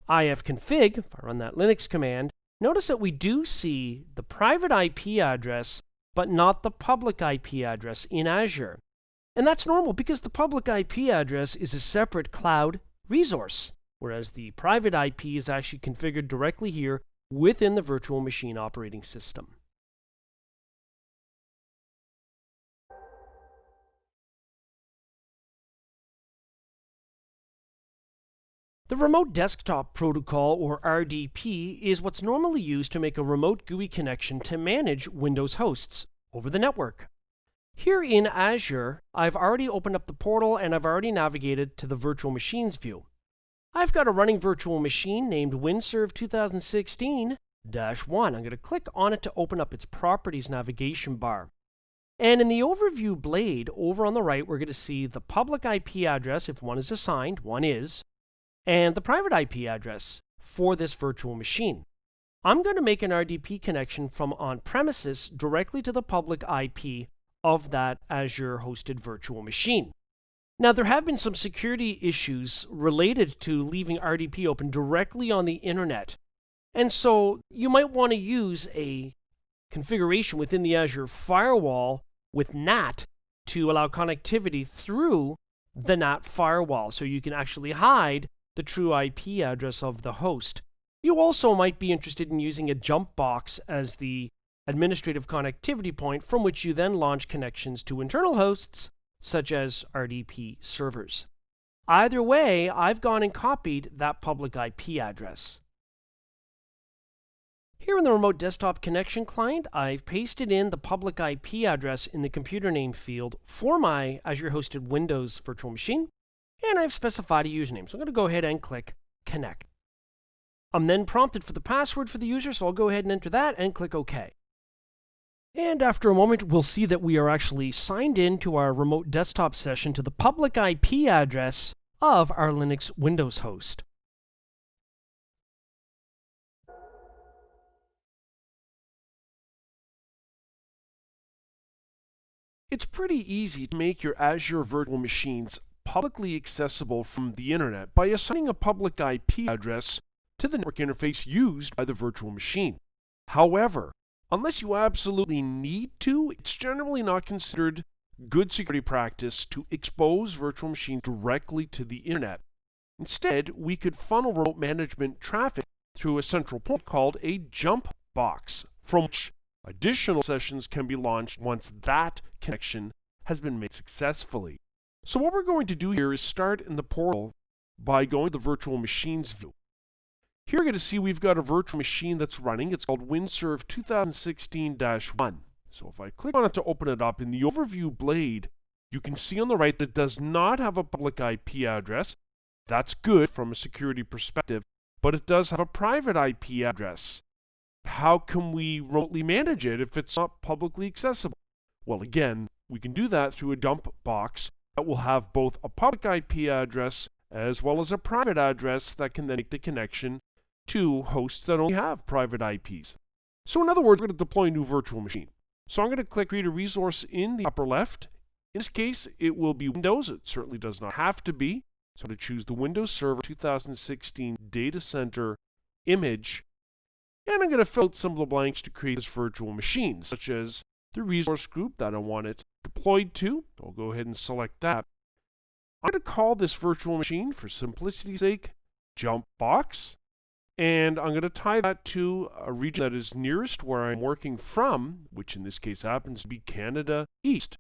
ifconfig, if I run that Linux command, notice that we do see the private IP address, but not the public IP address in Azure. And that's normal because the public IP address is a separate cloud resource, whereas the private IP is actually configured directly here within the virtual machine operating system. The Remote Desktop Protocol, or RDP, is what's normally used to make a remote GUI connection to manage Windows hosts over the network. Here in Azure, I've already opened up the portal and I've already navigated to the Virtual Machines view. I've got a running virtual machine named WinServe 2016-1. I'm going to click on it to open up its Properties navigation bar. And in the Overview blade over on the right, we're going to see the public IP address if one is assigned, one is, and the private IP address for this virtual machine. I'm going to make an RDP connection from on-premises directly to the public IP of that Azure hosted virtual machine. Now, there have been some security issues related to leaving RDP open directly on the internet. And so you might want to use a configuration within the Azure firewall with NAT to allow connectivity through the NAT firewall, so you can actually hide the true IP address of the host. You also might be interested in using a jump box as the administrative connectivity point from which you then launch connections to internal hosts, such as RDP servers. Either way, I've gone and copied that public IP address. Here in the Remote Desktop Connection client, I've pasted in the public IP address in the computer name field for my Azure hosted Windows virtual machine, and I've specified a username. So I'm going to go ahead and click Connect. I'm then prompted for the password for the user, so I'll go ahead and enter that and click OK. And after a moment, we'll see that we are actually signed in to our remote desktop session to the public IP address of our Linux Windows host. It's pretty easy to make your Azure virtual machines publicly accessible from the internet by assigning a public IP address to the network interface used by the virtual machine. However, unless you absolutely need to, it's generally not considered good security practice to expose virtual machines directly to the internet. Instead, we could funnel remote management traffic through a central point called a jump box, from which additional sessions can be launched once that connection has been made successfully. So what we're going to do here is start in the portal by going to the virtual machines view. Here we're going to see we've got a virtual machine that's running. It's called WinServe 2016-1. So if I click on it to open it up, in the Overview blade, you can see on the right that it does not have a public IP address. That's good from a security perspective, but it does have a private IP address. How can we remotely manage it if it's not publicly accessible? Well, again, we can do that through a jump box that will have both a public IP address as well as a private address that can then make the connection to hosts that only have private IPs. So in other words, we're going to deploy a new virtual machine. So I'm going to click Create a Resource in the upper left. In this case, it will be Windows. It certainly does not have to be. So I'm going to choose the Windows Server 2016 Data Center image. And I'm going to fill out some of the blanks to create this virtual machine, such as the resource group that I want it deployed to. I'll go ahead and select that. I'm going to call this virtual machine, for simplicity's sake, Jump Box. And I'm going to tie that to a region that is nearest where I'm working from, which in this case happens to be Canada East.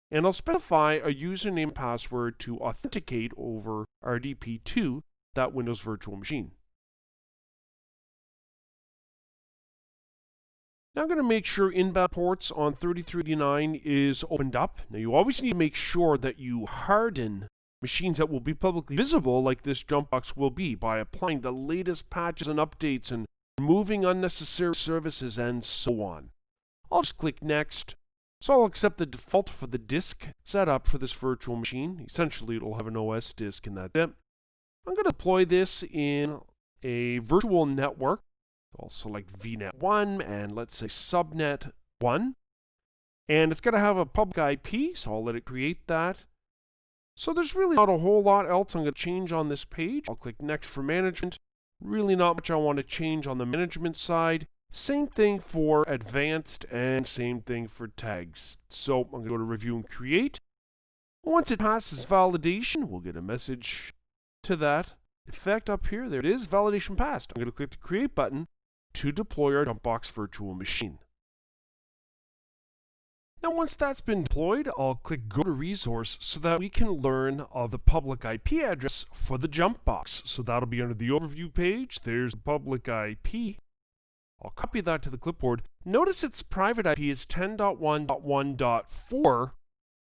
And I'll specify a username and password to authenticate over RDP to that Windows virtual machine. Now I'm going to make sure inbound ports on 3389 is opened up. Now you always need to make sure that you harden machines that will be publicly visible, like this jump box will be, by applying the latest patches and updates and removing unnecessary services and so on. I'll just click Next. So I'll accept the default for the disk setup for this virtual machine. Essentially, it'll have an OS disk and that's it. I'm going to deploy this in a virtual network. I'll select VNet 1 and let's say Subnet 1. And it's going to have a public IP, so I'll let it create that. So there's really not a whole lot else I'm going to change on this page. I'll click Next for management. Really not much I want to change on the management side. Same thing for advanced and same thing for tags. So I'm going to go to Review and Create. Once it passes validation, we'll get a message to that effect up here. There it is, validation passed. I'm going to click the Create button to deploy our Jumpbox virtual machine. Now, once that's been deployed, I'll click Go to Resource so that we can learn of the public IP address for the jump box. So that'll be under the Overview page. There's the public IP. I'll copy that to the clipboard. Notice its private IP is 10.1.1.4,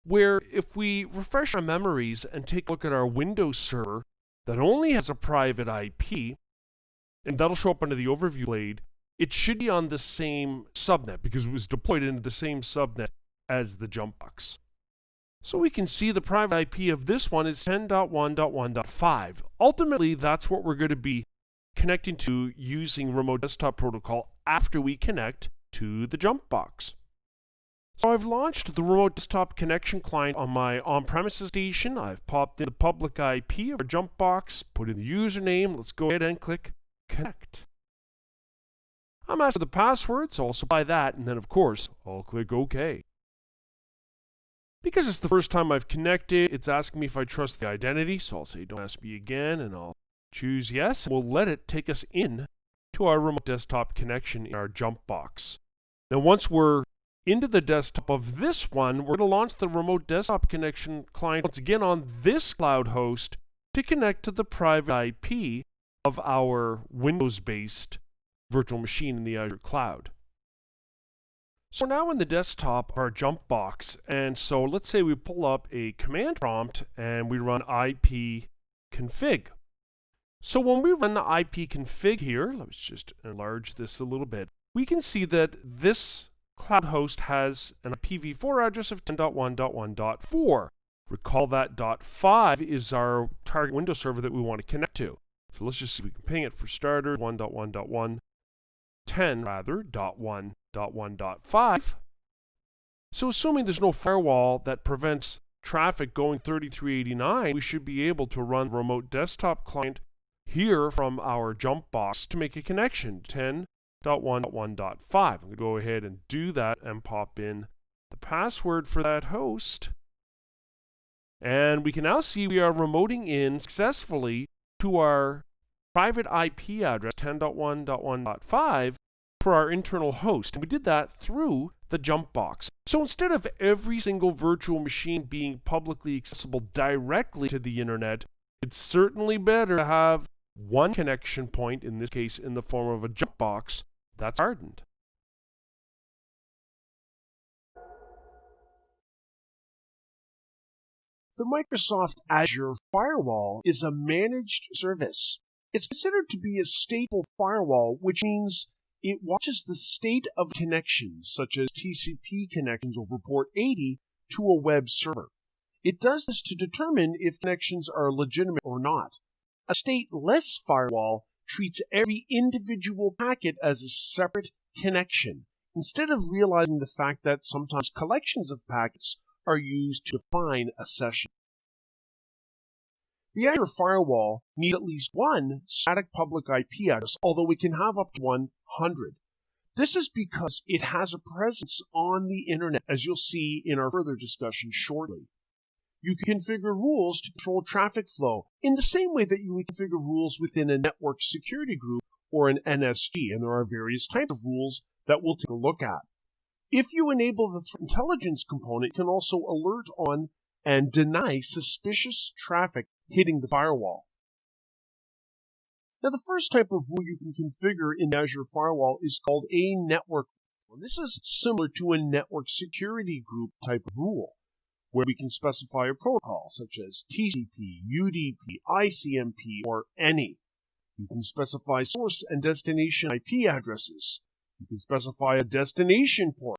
where if we refresh our memories and take a look at our Windows server that only has a private IP, and that'll show up under the Overview blade, it should be on the same subnet because it was deployed into the same subnet as the jump box. So we can see the private IP of this one is 10.1.1.5. Ultimately, that's what we're going to be connecting to using Remote Desktop Protocol after we connect to the jump box. So I've launched the Remote Desktop Connection Client on my on-premises station. I've popped in the public IP of our jump box, put in the username. Let's go ahead and click Connect. I'm asked for the password, so I'll supply that, and then of course, I'll click OK. Because it's the first time I've connected, it's asking me if I trust the identity, so I'll say don't ask me again, and I'll choose yes, and we'll let it take us in to our remote desktop connection in our jump box. Now once we're into the desktop of this one, we're going to launch the remote desktop connection client once again on this cloud host to connect to the private IP of our Windows-based virtual machine in the Azure cloud. So we're now in the desktop of our jump box, and so let's say we pull up a command prompt and we run ipconfig. So when we run the ipconfig here, let's just enlarge this a little bit, we can see that this cloud host has an IPv4 address of 10.1.1.4. Recall that .5 is our target Windows server that we want to connect to. So let's just see if we can ping it for starters, 1.1.1. 10.1.1.5. So assuming there's no firewall that prevents traffic going 3389, we should be able to run the remote desktop client here from our jump box to make a connection, 10.1.1.5. I'm going to go ahead and do that and pop in the password for that host. And we can now see we are remoting in successfully to our private IP address 10.1.1.5 for our internal host. And we did that through the jump box. So instead of every single virtual machine being publicly accessible directly to the internet, it's certainly better to have one connection point, in this case in the form of a jump box, that's hardened. The Microsoft Azure Firewall is a managed service. It's considered to be a stateful firewall, which means it watches the state of connections, such as TCP connections over port 80, to a web server. It does this to determine if connections are legitimate or not. A stateless firewall treats every individual packet as a separate connection, instead of realizing the fact that sometimes collections of packets are used to define a session. The Azure Firewall needs at least one static public IP address, although we can have up to 100. This is because it has a presence on the internet, as you'll see in our further discussion shortly. You can configure rules to control traffic flow in the same way that you would configure rules within a network security group or an NSG, and there are various types of rules that we'll take a look at. If you enable the threat intelligence component, it can also alert on and deny suspicious traffic hitting the firewall. Now, the first type of rule you can configure in Azure Firewall is called a network rule. This is similar to a network security group type of rule, where we can specify a protocol such as TCP, UDP, ICMP, or any. You can specify source and destination IP addresses. You can specify a destination port.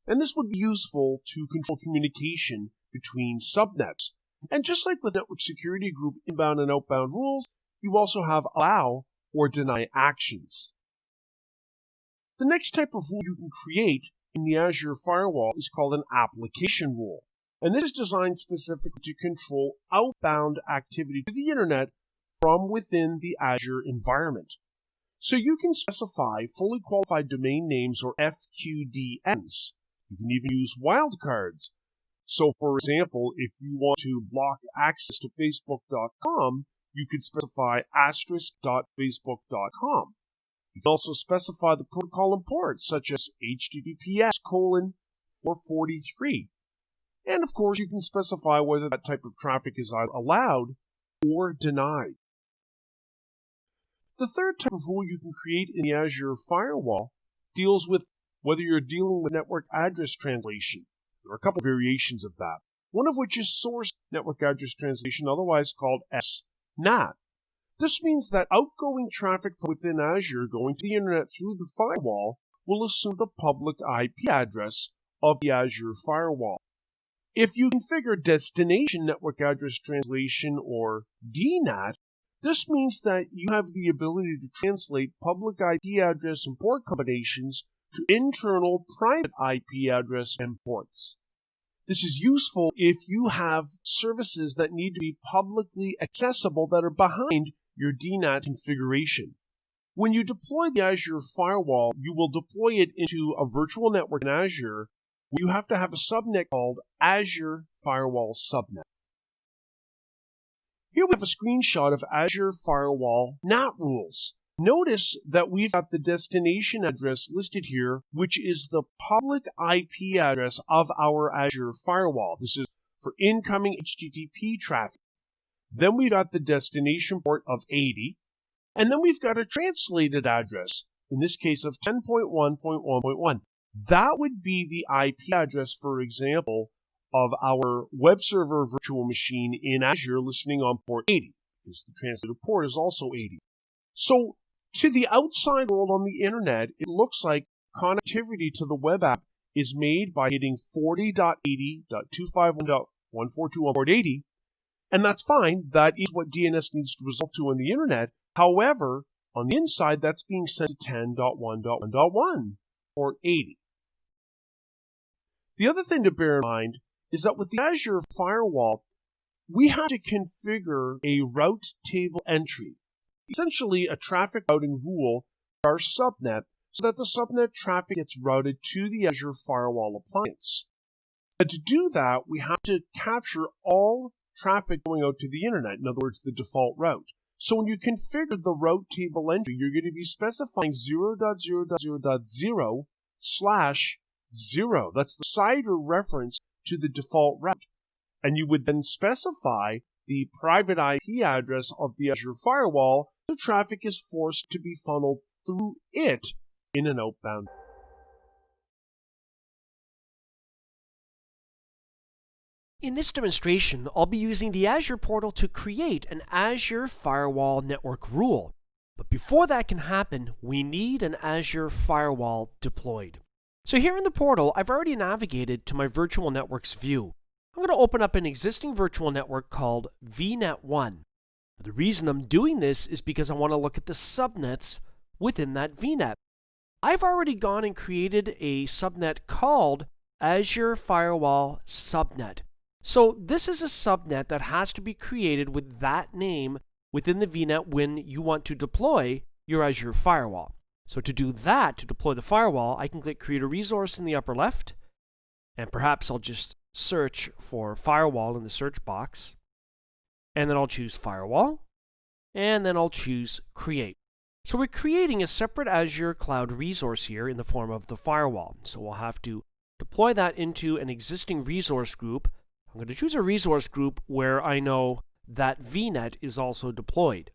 And this would be useful to control communication between subnets. And just like with network security group inbound and outbound rules, you also have allow or deny actions. The next type of rule you can create in the Azure Firewall is called an application rule. And this is designed specifically to control outbound activity to the internet from within the Azure environment. So you can specify fully qualified domain names or FQDNs. You can even use wildcards. So for example, if you want to block access to Facebook.com, you could specify *.facebook.com. You can also specify the protocol and port, such as HTTPS:// or 43. And of course, you can specify whether that type of traffic is either allowed or denied. The third type of rule you can create in the Azure firewall deals with whether you're dealing with network address translation. There are a couple of variations of that, one of which is source network address translation, otherwise called SNAT. This means that outgoing traffic from within Azure going to the internet through the firewall will assume the public IP address of the Azure firewall. If you configure destination network address translation, or DNAT, this means that you have the ability to translate public IP address and port combinations to internal private IP address and ports. This is useful if you have services that need to be publicly accessible that are behind your DNAT configuration. When you deploy the Azure firewall, you will deploy it into a virtual network in Azure where you have to have a subnet called Azure Firewall Subnet. Here we have a screenshot of Azure Firewall NAT rules. Notice that we've got the destination address listed here, which is the public IP address of our Azure firewall. This is for incoming HTTP traffic. Then we've got the destination port of 80, and then we've got a translated address, in this case of 10.1.1.1. That would be the IP address, for example, of our web server virtual machine in Azure listening on port 80, because the translated port is also 80. So, to the outside world on the internet, it looks like connectivity to the web app is made by hitting 40.80.251.142 on port 80, and that's fine. That is what DNS needs to resolve to on the internet. However, on the inside, that's being sent to 10.1.1.1 port 80. The other thing to bear in mind is that with the Azure firewall, we have to configure a route table entry, essentially a traffic routing rule for our subnet, so that the subnet traffic gets routed to the Azure firewall appliance. And to do that, we have to capture all traffic going out to the internet, in other words, the default route. So when you configure the route table entry, you're going to be specifying 0.0.0.0/0. That's the CIDR reference to the default route. And you would then specify the private IP address of the Azure firewall, so traffic is forced to be funneled through it in an outbound. In this demonstration, I'll be using the Azure portal to create an Azure Firewall Network rule. But before that can happen, we need an Azure Firewall deployed. So here in the portal, I've already navigated to my virtual networks view. I'm going to open up an existing virtual network called VNet1. The reason I'm doing this is because I want to look at the subnets within that VNet. I've already gone and created a subnet called Azure Firewall Subnet. So this is a subnet that has to be created with that name within the VNet when you want to deploy your Azure Firewall. So to do that, to deploy the firewall, I can click Create a Resource in the upper left, and perhaps I'll just search for firewall in the search box, and then I'll choose Firewall, and then I'll choose Create. So we're creating a separate Azure Cloud resource here in the form of the firewall. So we'll have to deploy that into an existing resource group. I'm going to choose a resource group where I know that VNet is also deployed.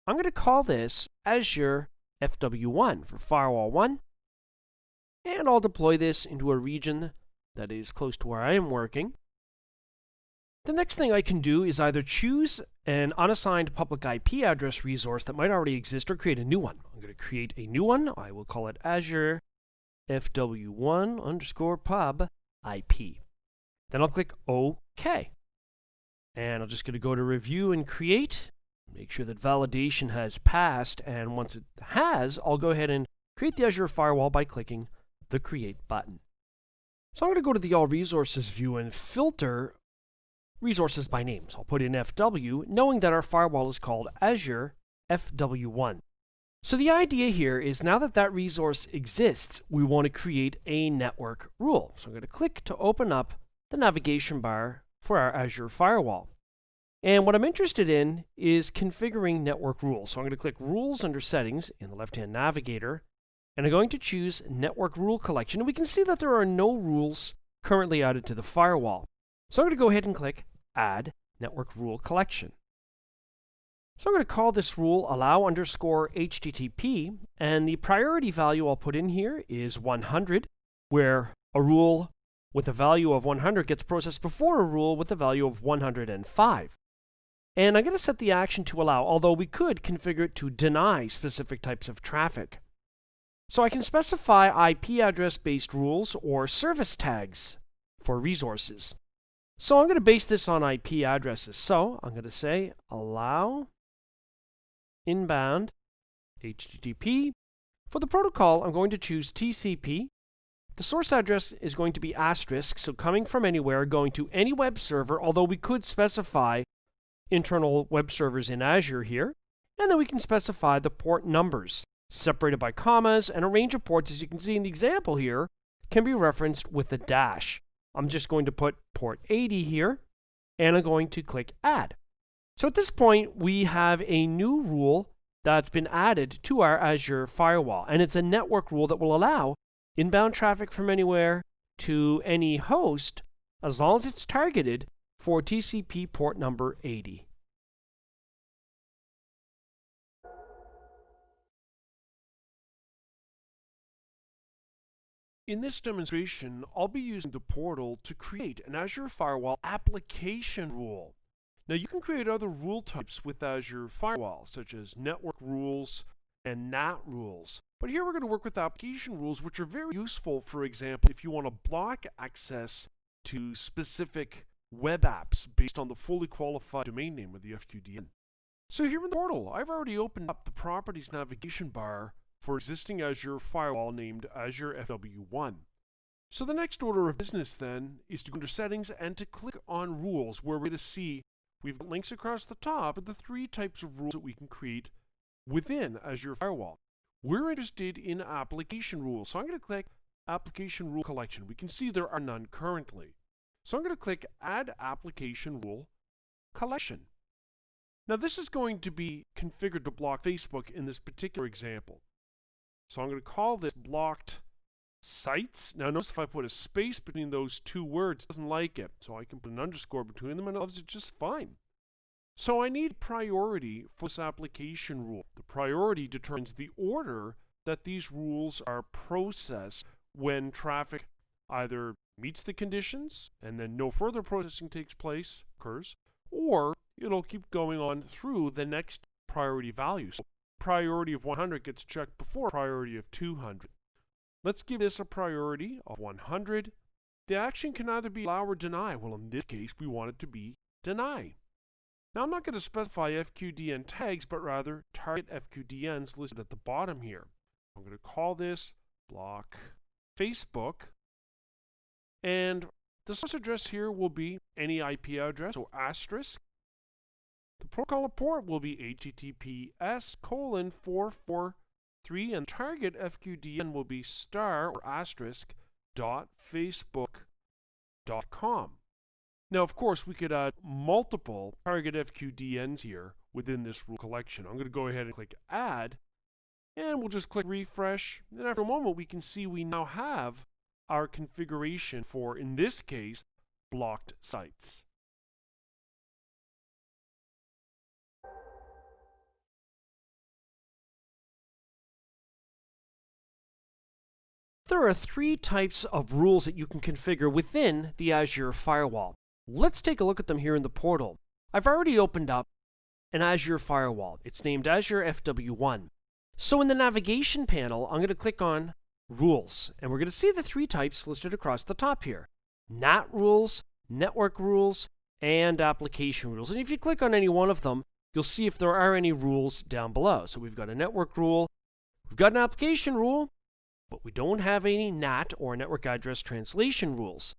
I'm going to call this Azure FW1 for Firewall 1, and I'll deploy this into a region that is close to where I am working. The next thing I can do is either choose an unassigned public IP address resource that might already exist or create a new one. I'm going to create a new one. I will call it Azure FW1_pub IP. Then I'll click OK. And I'm just going to go to Review and Create. Make sure that validation has passed, and once it has, I'll go ahead and create the Azure Firewall by clicking the Create button. So I'm going to go to the All Resources view and filter resources by name. So I'll put in FW, knowing that our firewall is called Azure FW1. So the idea here is now that that resource exists, we want to create a network rule. So I'm going to click to open up the navigation bar for our Azure Firewall. And what I'm interested in is configuring network rules. So I'm going to click Rules under Settings in the left-hand navigator, And I'm going to choose Network Rule Collection. And we can see that there are no rules currently added to the firewall. So I'm going to go ahead and click Add Network Rule Collection. So I'm going to call this rule allow underscore HTTP, and the priority value I'll put in here is 100, where a rule with a value of 100 gets processed before a rule with a value of 105. And I'm going to set the action to allow, although we could configure it to deny specific types of traffic. So I can specify IP address-based rules or service tags for resources. So I'm going to base this on IP addresses. So I'm going to say allow inbound HTTP. For the protocol, I'm going to choose TCP. The source address is going to be asterisk, so coming from anywhere, going to any web server, although we could specify internal web servers in Azure here. And then we can specify the port numbers, separated by commas, and a range of ports, as you can see in the example here, can be referenced with a dash. I'm just going to put port 80 here, and I'm going to click Add. So at this point, we have a new rule that's been added to our Azure firewall, and it's a network rule that will allow inbound traffic from anywhere to any host, as long as it's targeted for TCP port number 80. In this demonstration, I'll be using the portal to create an Azure Firewall application rule. Now you can create other rule types with Azure Firewall, such as network rules and NAT rules. But here we're going to work with application rules, which are very useful, for example, if you want to block access to specific web apps based on the fully qualified domain name or the FQDN. So here in the portal, I've already opened up the Properties navigation bar for existing Azure Firewall named Azure FW1. So the next order of business then is to go under Settings and to click on Rules, where we're going to see we've got links across the top of the three types of rules that we can create within Azure Firewall. We're interested in application rules, so I'm going to click Application Rule Collection. We can see there are none currently. So I'm going to click Add Application Rule Collection. Now this is going to be configured to block Facebook in this particular example. So I'm going to call this blocked sites. Now notice if I put a space between those two words, it doesn't like it. So I can put an underscore between them and it loves it just fine. So I need priority for this application rule. The priority determines the order that these rules are processed when traffic either meets the conditions and then no further processing occurs, or it'll keep going on through the next priority value. So priority of 100 gets checked before priority of 200. Let's give this a priority of 100. The action can either be allow or deny. Well, in this case, we want it to be deny. Now, I'm not going to specify FQDN tags, but rather target FQDNs listed at the bottom here. I'm going to call this block Facebook. And the source address here will be any IP address, so asterisk. The protocol port will be HTTPS:/443, and target FQDN will be star or asterisk .facebook.com. Now, of course, we could add multiple target FQDNs here within this rule collection. I'm going to go ahead and click Add, and we'll just click Refresh. Then after a moment, we can see we now have our configuration for, in this case, blocked sites. There are three types of rules that you can configure within the Azure Firewall. Let's take a look at them here in the portal. I've already opened up an Azure Firewall. It's named Azure FW1. So in the navigation panel, I'm going to click on Rules, and we're going to see the three types listed across the top here: NAT rules, network rules, and application rules. And if you click on any one of them, you'll see if there are any rules down below. So we've got a network rule, we've got an application rule, but we don't have any NAT or network address translation rules.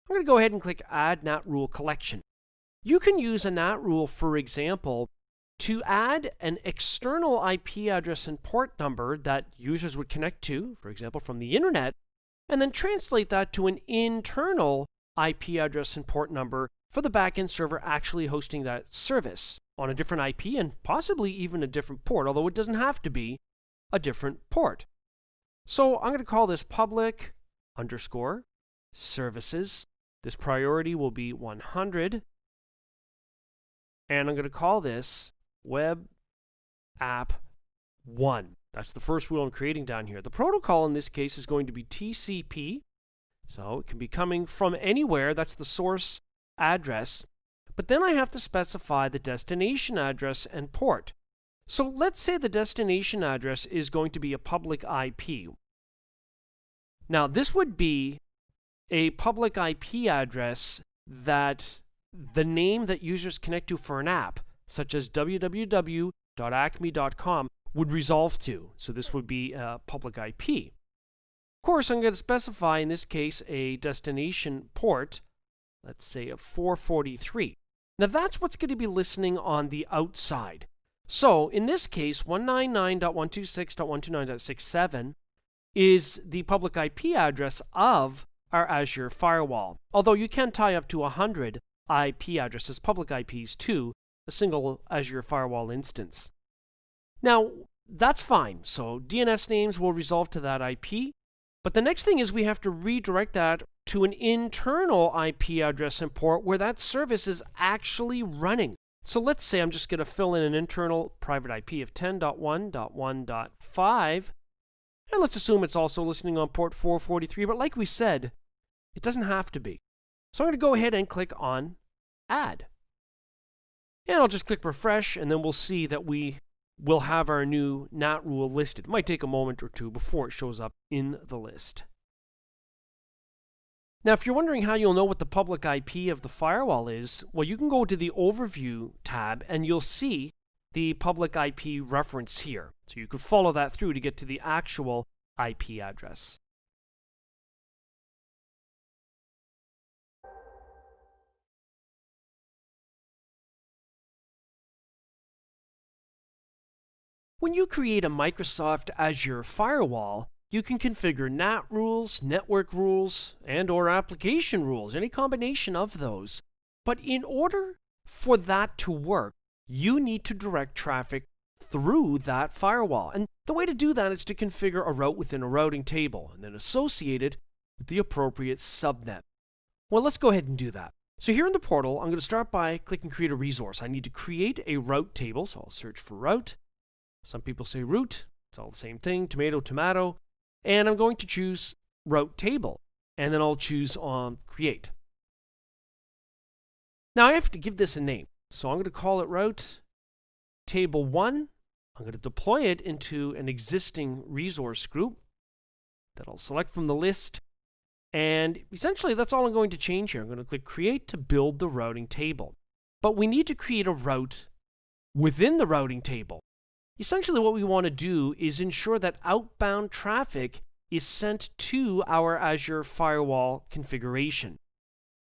I'm going to go ahead and click Add NAT Rule Collection. You can use a NAT rule, for example, to add an external IP address and port number that users would connect to, for example, from the internet, and then translate that to an internal IP address and port number for the backend server actually hosting that service on a different IP and possibly even a different port, although it doesn't have to be a different port. So I'm going to call this public underscore services. This priority will be 100. And I'm going to call this web app 1. That's the first rule I'm creating down here. The protocol in this case is going to be TCP. So it can be coming from anywhere. That's the source address. But then I have to specify the destination address and port. So let's say the destination address is going to be a public IP. Now this would be a public IP address that the name that users connect to for an app, such as www.acme.com, would resolve to. So this would be a public IP. Of course, I'm going to specify in this case a destination port, let's say a 443. Now that's what's going to be listening on the outside. So in this case, 199.126.129.67 is the public IP address of our Azure firewall. Although you can tie up to 100 IP addresses, public IPs, to a single Azure firewall instance. Now, that's fine. So DNS names will resolve to that IP. But the next thing is we have to redirect that to an internal IP address and port where that service is actually running. So let's say I'm just going to fill in an internal private IP of 10.1.1.5. And let's assume it's also listening on port 443. But like we said, it doesn't have to be. So I'm going to go ahead and click on Add. And I'll just click Refresh, and then we'll see that we will have our new NAT rule listed. It might take a moment or two before it shows up in the list. Now, if you're wondering how you'll know what the public IP of the firewall is, well, you can go to the Overview tab, and you'll see the public IP reference here. So you could follow that through to get to the actual IP address. When you create a Microsoft Azure firewall, you can configure NAT rules, network rules, and/or application rules, any combination of those. But in order for that to work, you need to direct traffic through that firewall. And the way to do that is to configure a route within a routing table and then associate it with the appropriate subnet. Well, let's go ahead and do that. So here in the portal, I'm going to start by clicking Create a Resource. I need to create a route table, so I'll search for route. Some people say root. It's all the same thing, tomato, tomato. And I'm going to choose route table. And then I'll choose create. Now I have to give this a name. So I'm going to call it route table 1. I'm going to deploy it into an existing resource group that I'll select from the list. And essentially that's all I'm going to change here. I'm going to click create to build the routing table. But we need to create a route within the routing table. Essentially what we want to do is ensure that outbound traffic is sent to our Azure firewall configuration.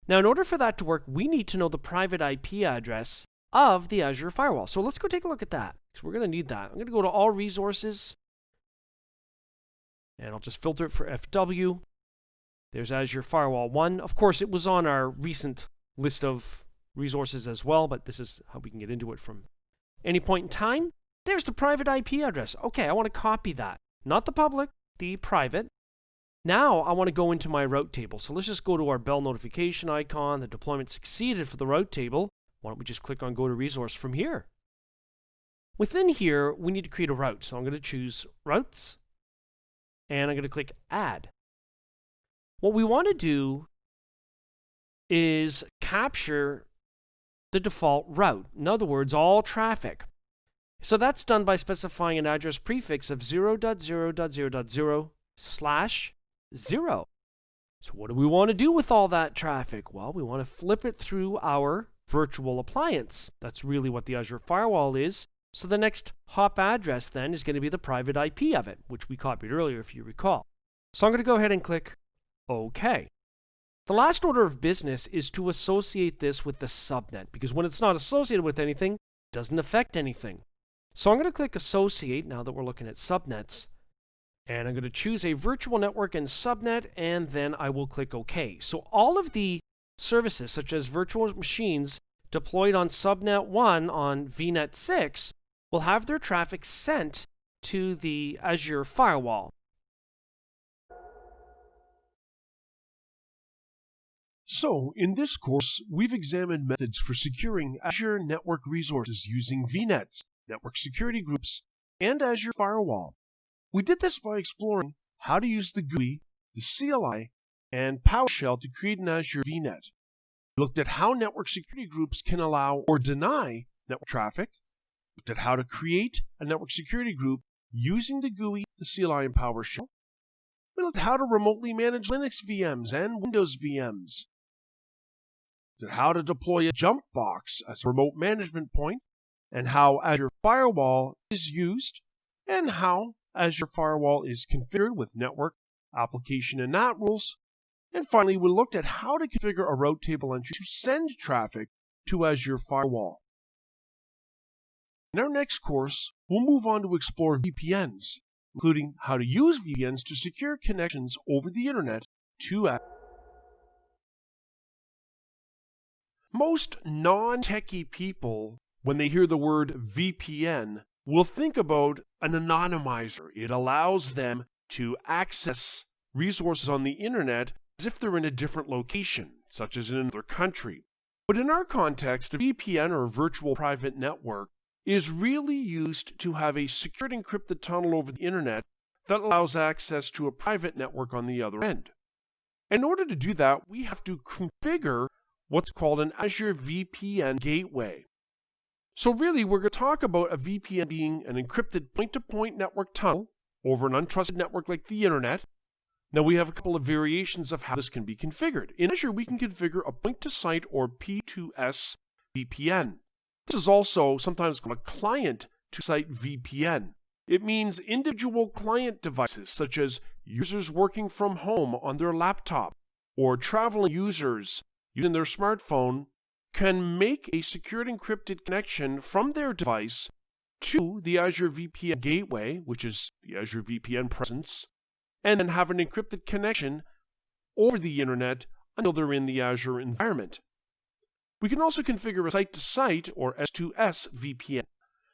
Now in order for that to work, we need to know the private IP address of the Azure firewall. So let's go take a look at that, because we're going to need that. I'm going to go to All Resources, and I'll just filter it for FW. There's Azure Firewall 1. Of course, it was on our recent list of resources as well, but this is how we can get into it from any point in time. There's the private IP address. Okay, I want to copy that. Not the public, the private. Now I want to go into my route table. So let's just go to our bell notification icon. The deployment succeeded for the route table. Why don't we just click on Go to Resource from here? Within here, we need to create a route. So I'm going to choose Routes, and I'm going to click Add. What we want to do is capture the default route. In other words, all traffic. So that's done by specifying an address prefix of 0.0.0.0/0. So what do we want to do with all that traffic? Well, we want to flip it through our virtual appliance. That's really what the Azure Firewall is. So the next hop address then is going to be the private IP of it, which we copied earlier if you recall. So I'm going to go ahead and click OK. The last order of business is to associate this with the subnet, because when it's not associated with anything, it doesn't affect anything. So I'm going to click Associate now that we're looking at subnets, and I'm going to choose a virtual network and subnet, and then I will click OK. So all of the services, such as virtual machines deployed on subnet 1 on VNet 6, will have their traffic sent to the Azure firewall. So, in this course, we've examined methods for securing Azure network resources using VNets, network security groups, and Azure Firewall. We did this by exploring how to use the GUI, the CLI, and PowerShell to create an Azure VNet. We looked at how network security groups can allow or deny network traffic, looked at how to create a network security group using the GUI, the CLI, and PowerShell. We looked at how to remotely manage Linux VMs and Windows VMs. We looked at how to deploy a jump box as a remote management point, and how Azure Firewall is used, and how Azure Firewall is configured with network, application, and NAT rules. And finally, we looked at how to configure a route table entry to send traffic to Azure Firewall. In our next course, we'll move on to explore VPNs, including how to use VPNs to secure connections over the internet to Azure. Most non-techie people, when they hear the word VPN, will think about an anonymizer. It allows them to access resources on the internet as if they're in a different location, such as in another country. But in our context, a VPN, or a virtual private network, is really used to have a secured encrypted tunnel over the internet that allows access to a private network on the other end. In order to do that, we have to configure what's called an Azure VPN gateway. So really, we're going to talk about a VPN being an encrypted point-to-point network tunnel over an untrusted network like the internet. Now, we have a couple of variations of how this can be configured. In Azure, we can configure a point-to-site or P2S VPN. This is also sometimes called a client-to-site VPN. It means individual client devices, such as users working from home on their laptop or traveling users using their smartphone, can make a secured encrypted connection from their device to the Azure VPN gateway, which is the Azure VPN presence, and then have an encrypted connection over the internet until they're in the Azure environment. We can also configure a site-to-site or S2S VPN.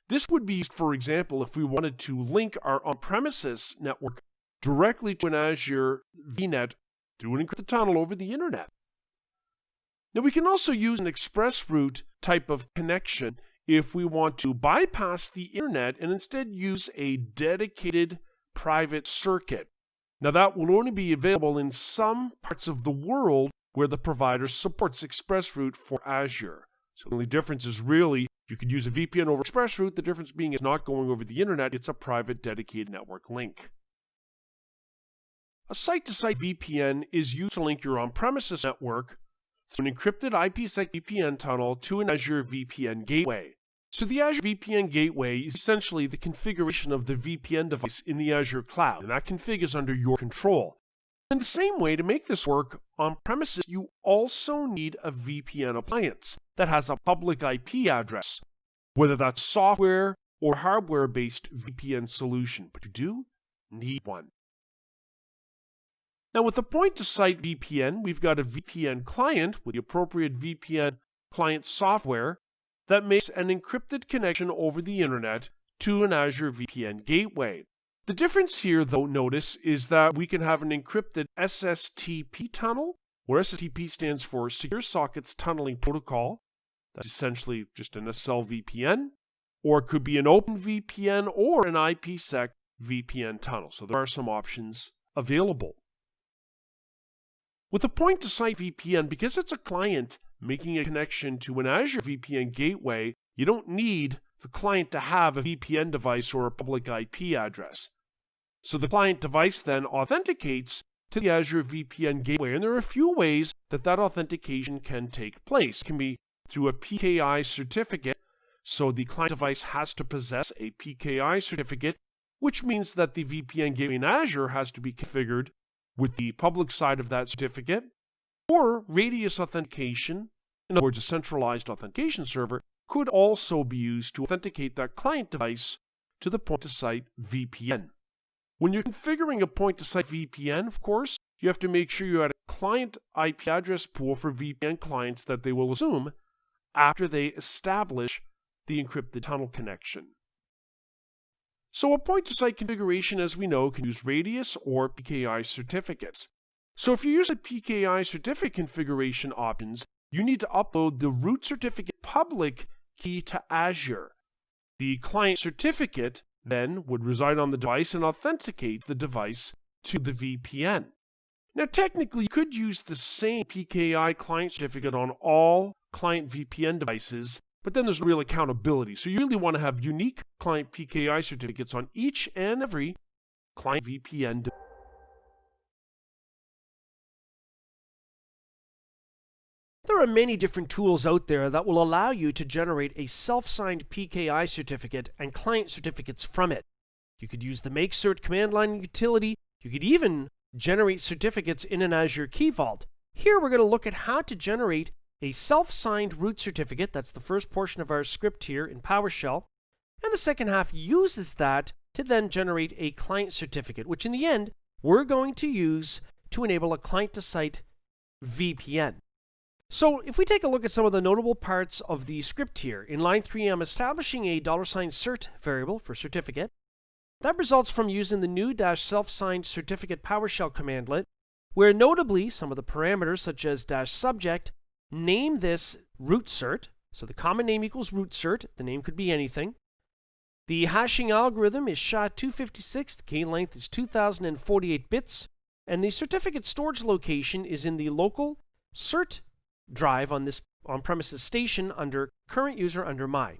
This would be used, for example, if we wanted to link our on-premises network directly to an Azure VNet through an encrypted tunnel over the internet. Now, we can also use an express route type of connection if we want to bypass the internet and instead use a dedicated private circuit. Now, that will only be available in some parts of the world where the provider supports ExpressRoute for Azure. So the only difference is really you could use a VPN over ExpressRoute. The difference being it's not going over the internet, it's a private dedicated network link. A site-to-site VPN is used to link your on-premises network through an encrypted IPsec VPN tunnel to an Azure VPN gateway. So the Azure VPN gateway is essentially the configuration of the VPN device in the Azure cloud, and that config is under your control. In the same way, to make this work on premises, you also need a VPN appliance that has a public IP address, whether that's software or hardware-based VPN solution, but you do need one. Now, with the point-to-site VPN, we've got a VPN client with the appropriate VPN client software that makes an encrypted connection over the internet to an Azure VPN gateway. The difference here, though, notice, is that we can have an encrypted SSTP tunnel, where SSTP stands for Secure Sockets Tunneling Protocol. That's essentially just an SSL VPN, or it could be an Open VPN or an IPsec VPN tunnel. So there are some options available. With a point-to-site VPN, because it's a client making a connection to an Azure VPN gateway, you don't need the client to have a VPN device or a public IP address. So the client device then authenticates to the Azure VPN gateway, and there are a few ways that that authentication can take place. It can be through a PKI certificate, so the client device has to possess a PKI certificate, which means that the VPN gateway in Azure has to be configured with the public side of that certificate, or radius authentication, in other words, a centralized authentication server, could also be used to authenticate that client device to the point-to-site VPN. When you're configuring a point-to-site VPN, of course, you have to make sure you add a client IP address pool for VPN clients that they will assume after they establish the encrypted tunnel connection. So a point-to-site configuration, as we know, can use radius or PKI certificates. So if you use the PKI certificate configuration options, you need to upload the root certificate public key to Azure. The client certificate then would reside on the device and authenticate the device to the VPN. Now technically you could use the same PKI client certificate on all client VPN devices, but then there's no real accountability. So you really want to have unique client PKI certificates on each and every client VPN device. There are many different tools out there that will allow you to generate a self-signed PKI certificate and client certificates from it. You could use the MakeCert command line utility. You could even generate certificates in an Azure Key Vault. Here we're going to look at how to generate a self-signed root certificate. That's the first portion of our script here in PowerShell. And the second half uses that to then generate a client certificate, which in the end we're going to use to enable a client-to-site VPN. So if we take a look at some of the notable parts of the script here, in line 3 I'm establishing a $cert variable for certificate. That results from using the new -self-signed certificate PowerShell commandlet, where notably some of the parameters such as -subject name this root cert. So the common name equals root cert. The name could be anything. The hashing algorithm is SHA-256. The key length is 2048 bits. And the certificate storage location is in the local cert drive on this on-premises station under current user under my.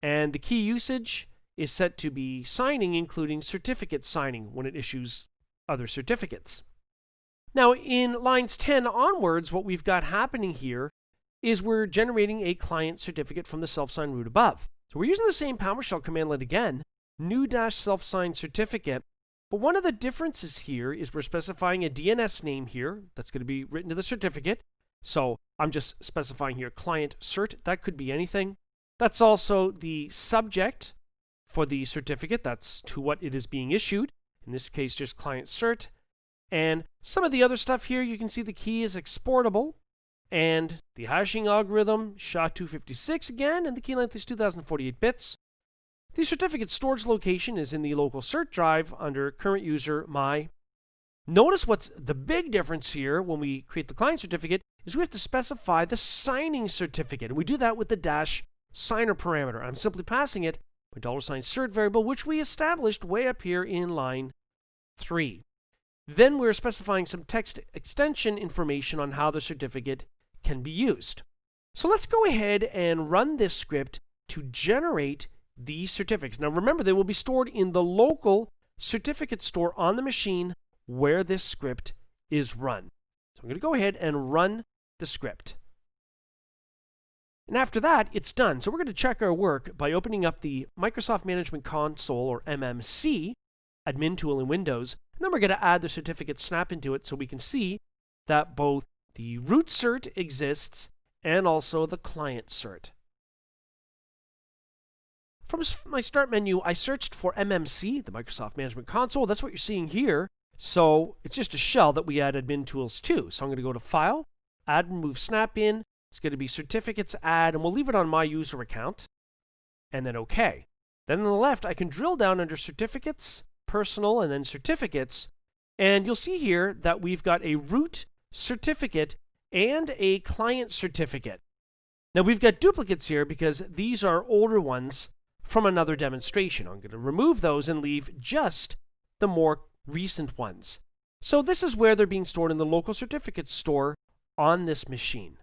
And the key usage is set to be signing, including certificate signing when it issues other certificates. Now in lines 10 onwards, what we've got happening here is we're generating a client certificate from the self-signed root above. So we're using the same PowerShell commandlet again, new -self-signed certificate. But one of the differences here is we're specifying a DNS name here that's going to be written to the certificate. So I'm just specifying here client cert. That could be anything. That's also the subject for the certificate. That's to what it is being issued. In this case, just client cert. And some of the other stuff here, you can see the key is exportable. And the hashing algorithm, SHA-256 again, and the key length is 2048 bits. The certificate storage location is in the local cert drive under current user my. Notice what's the big difference here when we create the client certificate is we have to specify the signing certificate. And we do that with the -signer parameter. I'm simply passing it my $cert variable, which we established way up here in line 3. Then we're specifying some text extension information on how the certificate can be used. So let's go ahead and run this script to generate these certificates. Now remember, they will be stored in the local certificate store on the machine where this script is run. So I'm going to go ahead and run the script. And after that, it's done. So we're going to check our work by opening up the Microsoft Management Console, or MMC, admin tool in Windows. And then we're going to add the certificate snap into it so we can see that both the root cert exists and also the client cert. From my start menu, I searched for MMC, the Microsoft Management Console. That's what you're seeing here. So it's just a shell that we add admin tools to. So I'm going to go to File, Add and Remove Snap In. It's going to be Certificates Add, and we'll leave it on my user account. And then OK. Then on the left, I can drill down under Certificates, Personal, and then Certificates. And you'll see here that we've got a root certificate and a client certificate. Now we've got duplicates here because these are older ones from another demonstration. I'm going to remove those and leave just the more recent ones. So this is where they're being stored in the local certificate store on this machine.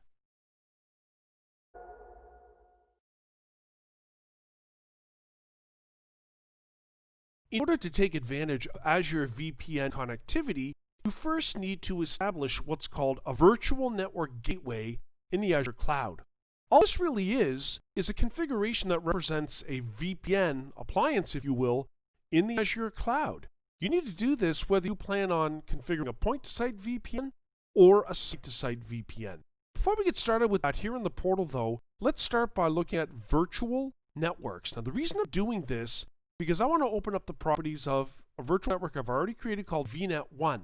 In order to take advantage of Azure VPN connectivity, you first need to establish what's called a virtual network gateway in the Azure cloud. All this really is a configuration that represents a VPN appliance, if you will, in the Azure cloud. You need to do this whether you plan on configuring a point-to-site VPN or a site-to-site VPN. Before we get started with that here in the portal though, let's start by looking at virtual networks. Now the reason I'm doing this is because I want to open up the properties of a virtual network I've already created called VNet1.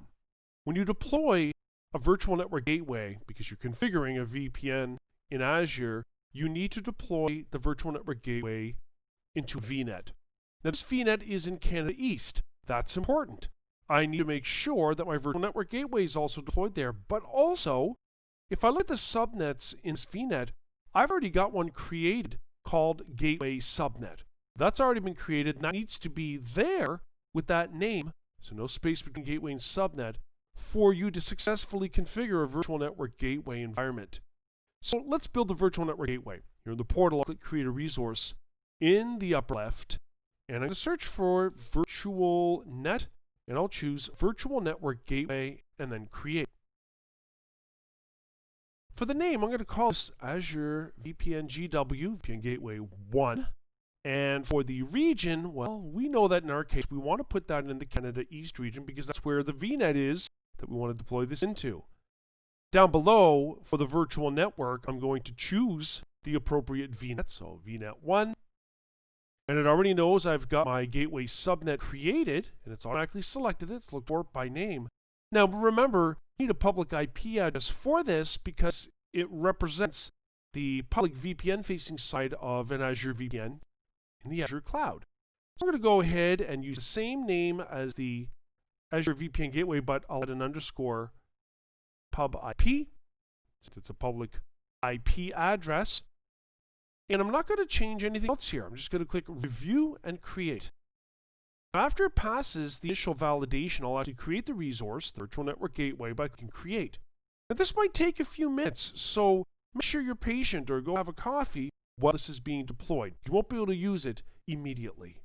When you deploy a virtual network gateway, because you're configuring a VPN in Azure, you need to deploy the virtual network gateway into VNet. Now this VNet is in Canada East. That's important. I need to make sure that my virtual network gateway is also deployed there. But also, if I look at the subnets in this VNet, I've already got one created called Gateway Subnet. That's already been created, and that needs to be there with that name, so no space between gateway and subnet, for you to successfully configure a virtual network gateway environment. So let's build the virtual network gateway. Here in the portal, I'll click Create a Resource in the upper left, and I'm going to search for Virtual Net, and I'll choose Virtual Network Gateway, and then Create. For the name, I'm going to call this Azure VPN GW, VPN Gateway 1. And for the region, well, we know that in our case, we want to put that in the Canada East region because that's where the VNet is that we want to deploy this into. Down below, for the virtual network, I'm going to choose the appropriate VNet, so VNet 1. And it already knows I've got my gateway subnet created, and it's automatically selected it. It's looked for by name. Now remember, you need a public IP address for this because it represents the public VPN-facing side of an Azure VPN in the Azure cloud. So I'm going to go ahead and use the same name as the Azure VPN gateway, but I'll add an underscore pub IP, since it's a public IP address. And I'm not going to change anything else here. I'm just going to click Review and Create. After it passes the initial validation, I'll actually create the resource, the virtual network gateway, by clicking Create. Now this might take a few minutes, so make sure you're patient or go have a coffee while this is being deployed. You won't be able to use it immediately.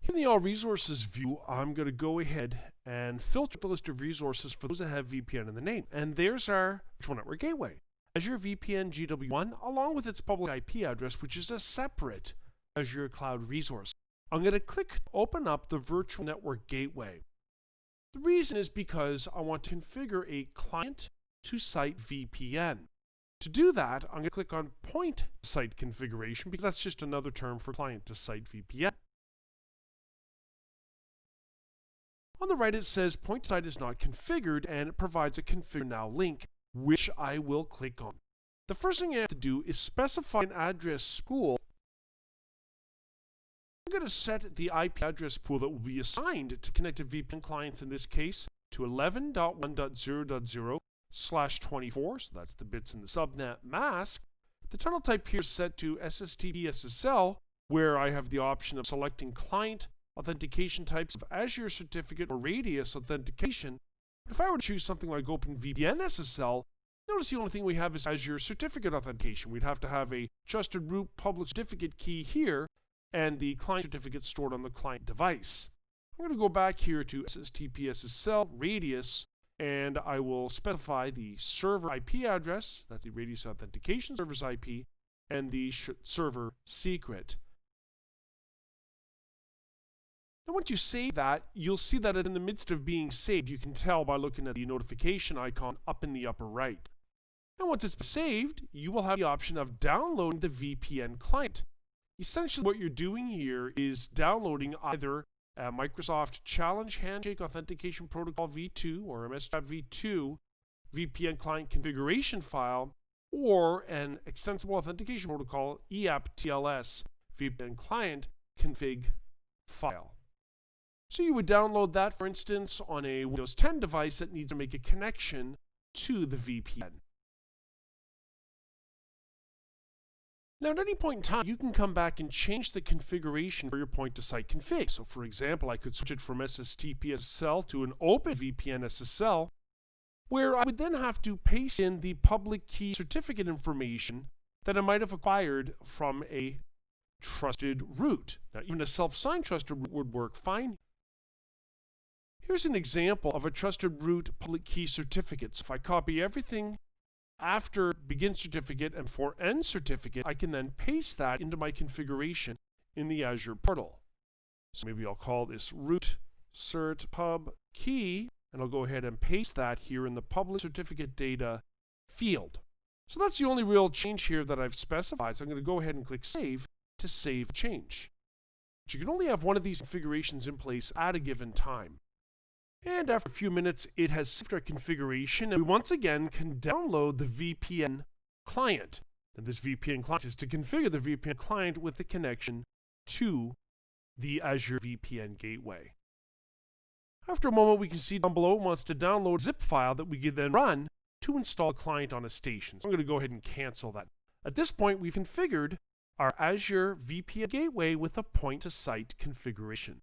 In the All Resources view, I'm going to go ahead and filter the list of resources for those that have VPN in the name. And there's our virtual network gateway, Azure VPN GW1, along with its public IP address, which is a separate Azure Cloud resource. I'm going to click Open up the virtual network gateway. The reason is because I want to configure a client-to-site VPN. To do that, I'm going to click on Point Site Configuration because that's just another term for client-to-site VPN. On the right, it says Point Site is not configured, and it provides a Configure Now link, which I will click on. The first thing I have to do is specify an address pool. I'm going to set the IP address pool that will be assigned to connected VPN clients in this case to 11.1.0.0/24, so that's the bits in the subnet mask. The tunnel type here is set to SSTP SSL, where I have the option of selecting client authentication types of Azure certificate or radius authentication. But if I were to choose something like OpenVPN SSL, notice the only thing we have is Azure certificate authentication. We'd have to have a trusted root public certificate key here and the client certificate stored on the client device. I'm going to go back here to SSTP SSL radius, and I will specify the server IP address, that's the radius authentication server's IP, and the server secret. Now once you save that, you'll see that in the midst of being saved. You can tell by looking at the notification icon up in the upper right. And once it's saved, you will have the option of downloading the VPN client. Essentially what you're doing here is downloading either a Microsoft Challenge Handshake Authentication Protocol v2 or MS-Chat v2 VPN client configuration file, or an Extensible Authentication Protocol EAP-TLS VPN client config file. So you would download that, for instance, on a Windows 10 device that needs to make a connection to the VPN. Now, at any point in time, you can come back and change the configuration for your point-to-site config. So, for example, I could switch it from SSTP SSL to an OpenVPN SSL, where I would then have to paste in the public key certificate information that I might have acquired from a trusted root. Now, even a self-signed trusted root would work fine. Here's an example of a trusted root public key certificate. So if I copy everything after begin certificate and for end certificate, I can then paste that into my configuration in the Azure portal. So maybe I'll call this root cert pub key, and I'll go ahead and paste that here in the public certificate data field. So that's the only real change here that I've specified. So I'm going to go ahead and click Save to save the change. But you can only have one of these configurations in place at a given time. And after a few minutes, it has saved our configuration, and we once again can download the VPN client. And this VPN client is to configure the VPN client with the connection to the Azure VPN gateway. After a moment, we can see down below it wants to download a zip file that we can then run to install a client on a station. So I'm going to go ahead and cancel that. At this point, we've configured our Azure VPN gateway with a point-to-site configuration.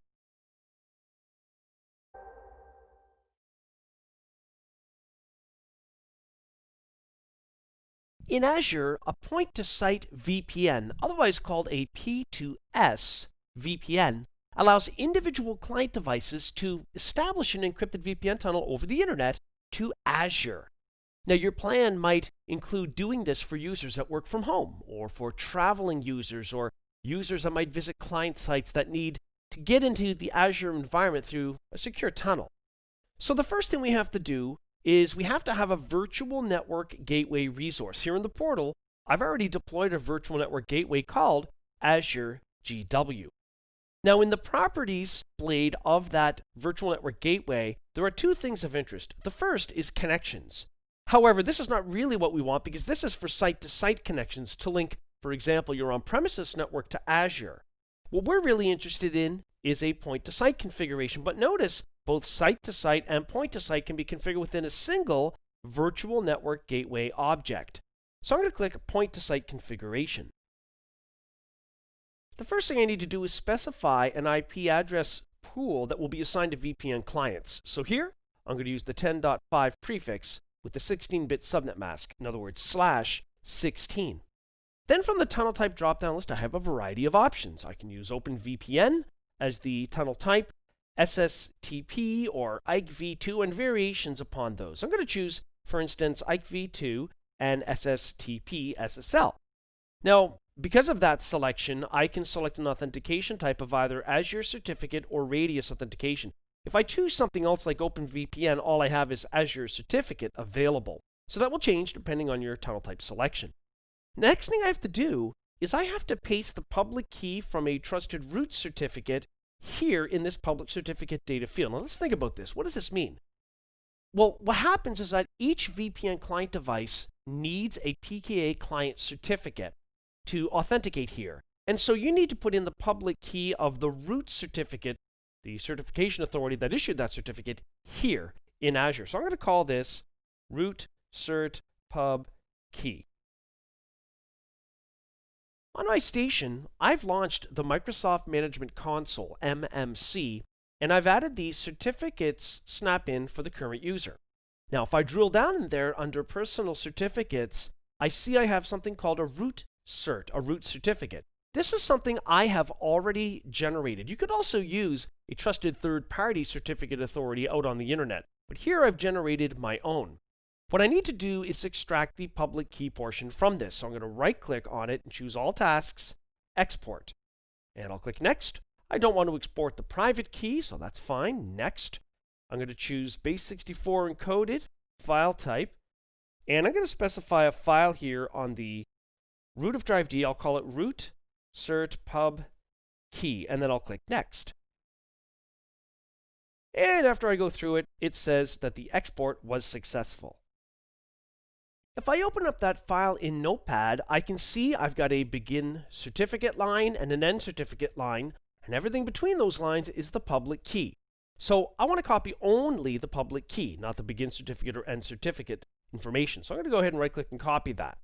In Azure, a point-to-site VPN, otherwise called a P2S VPN, allows individual client devices to establish an encrypted VPN tunnel over the internet to Azure. Now, your plan might include doing this for users that work from home, or for traveling users, or users that might visit client sites that need to get into the Azure environment through a secure tunnel. So the first thing we have to do is we have to have a virtual network gateway resource. Here in the portal, I've already deployed a virtual network gateway called Azure GW. Now, in the properties blade of that virtual network gateway, there are two things of interest. The first is connections. However, this is not really what we want because this is for site-to-site connections to link, for example, your on-premises network to Azure. What we're really interested in is a point-to-site configuration, but notice both site-to-site and point-to-site can be configured within a single virtual network gateway object. So I'm going to click point-to-site configuration. The first thing I need to do is specify an IP address pool that will be assigned to VPN clients. So here, I'm going to use the 10.5 prefix with the 16-bit subnet mask, in other words, /16. Then from the tunnel type drop-down list, I have a variety of options. I can use OpenVPN as the tunnel type, SSTP or IKEv2, and variations upon those. I'm going to choose, for instance, IKEv2 and SSTP SSL. Now, because of that selection, I can select an authentication type of either Azure Certificate or Radius Authentication. If I choose something else like OpenVPN, all I have is Azure Certificate available. So that will change depending on your tunnel type selection. Next thing I have to do is I have to paste the public key from a trusted root certificate here in this public certificate data field. Now let's think about this. What does this mean? Well, what happens is that each VPN client device needs a PKA client certificate to authenticate here. And so you need to put in the public key of the root certificate, the certification authority that issued that certificate, here in Azure. So I'm going to call this root cert pub key. On my station, I've launched the Microsoft Management Console, MMC, and I've added these certificates snap-in for the current user. Now, if I drill down in there under Personal Certificates, I see I have something called a root cert, a root certificate. This is something I have already generated. You could also use a trusted third-party certificate authority out on the internet, but here I've generated my own. What I need to do is extract the public key portion from this. So I'm going to right-click on it and choose All Tasks, Export. And I'll click Next. I don't want to export the private key, so that's fine. Next. I'm going to choose Base64 encoded, file type, and I'm going to specify a file here on the root of drive D. I'll call it root cert pub key, and then I'll click Next. And after I go through it, it says that the export was successful. If I open up that file in Notepad, I can see I've got a begin certificate line and an end certificate line, and everything between those lines is the public key. So I want to copy only the public key, not the begin certificate or end certificate information. So I'm going to go ahead and right-click and copy that.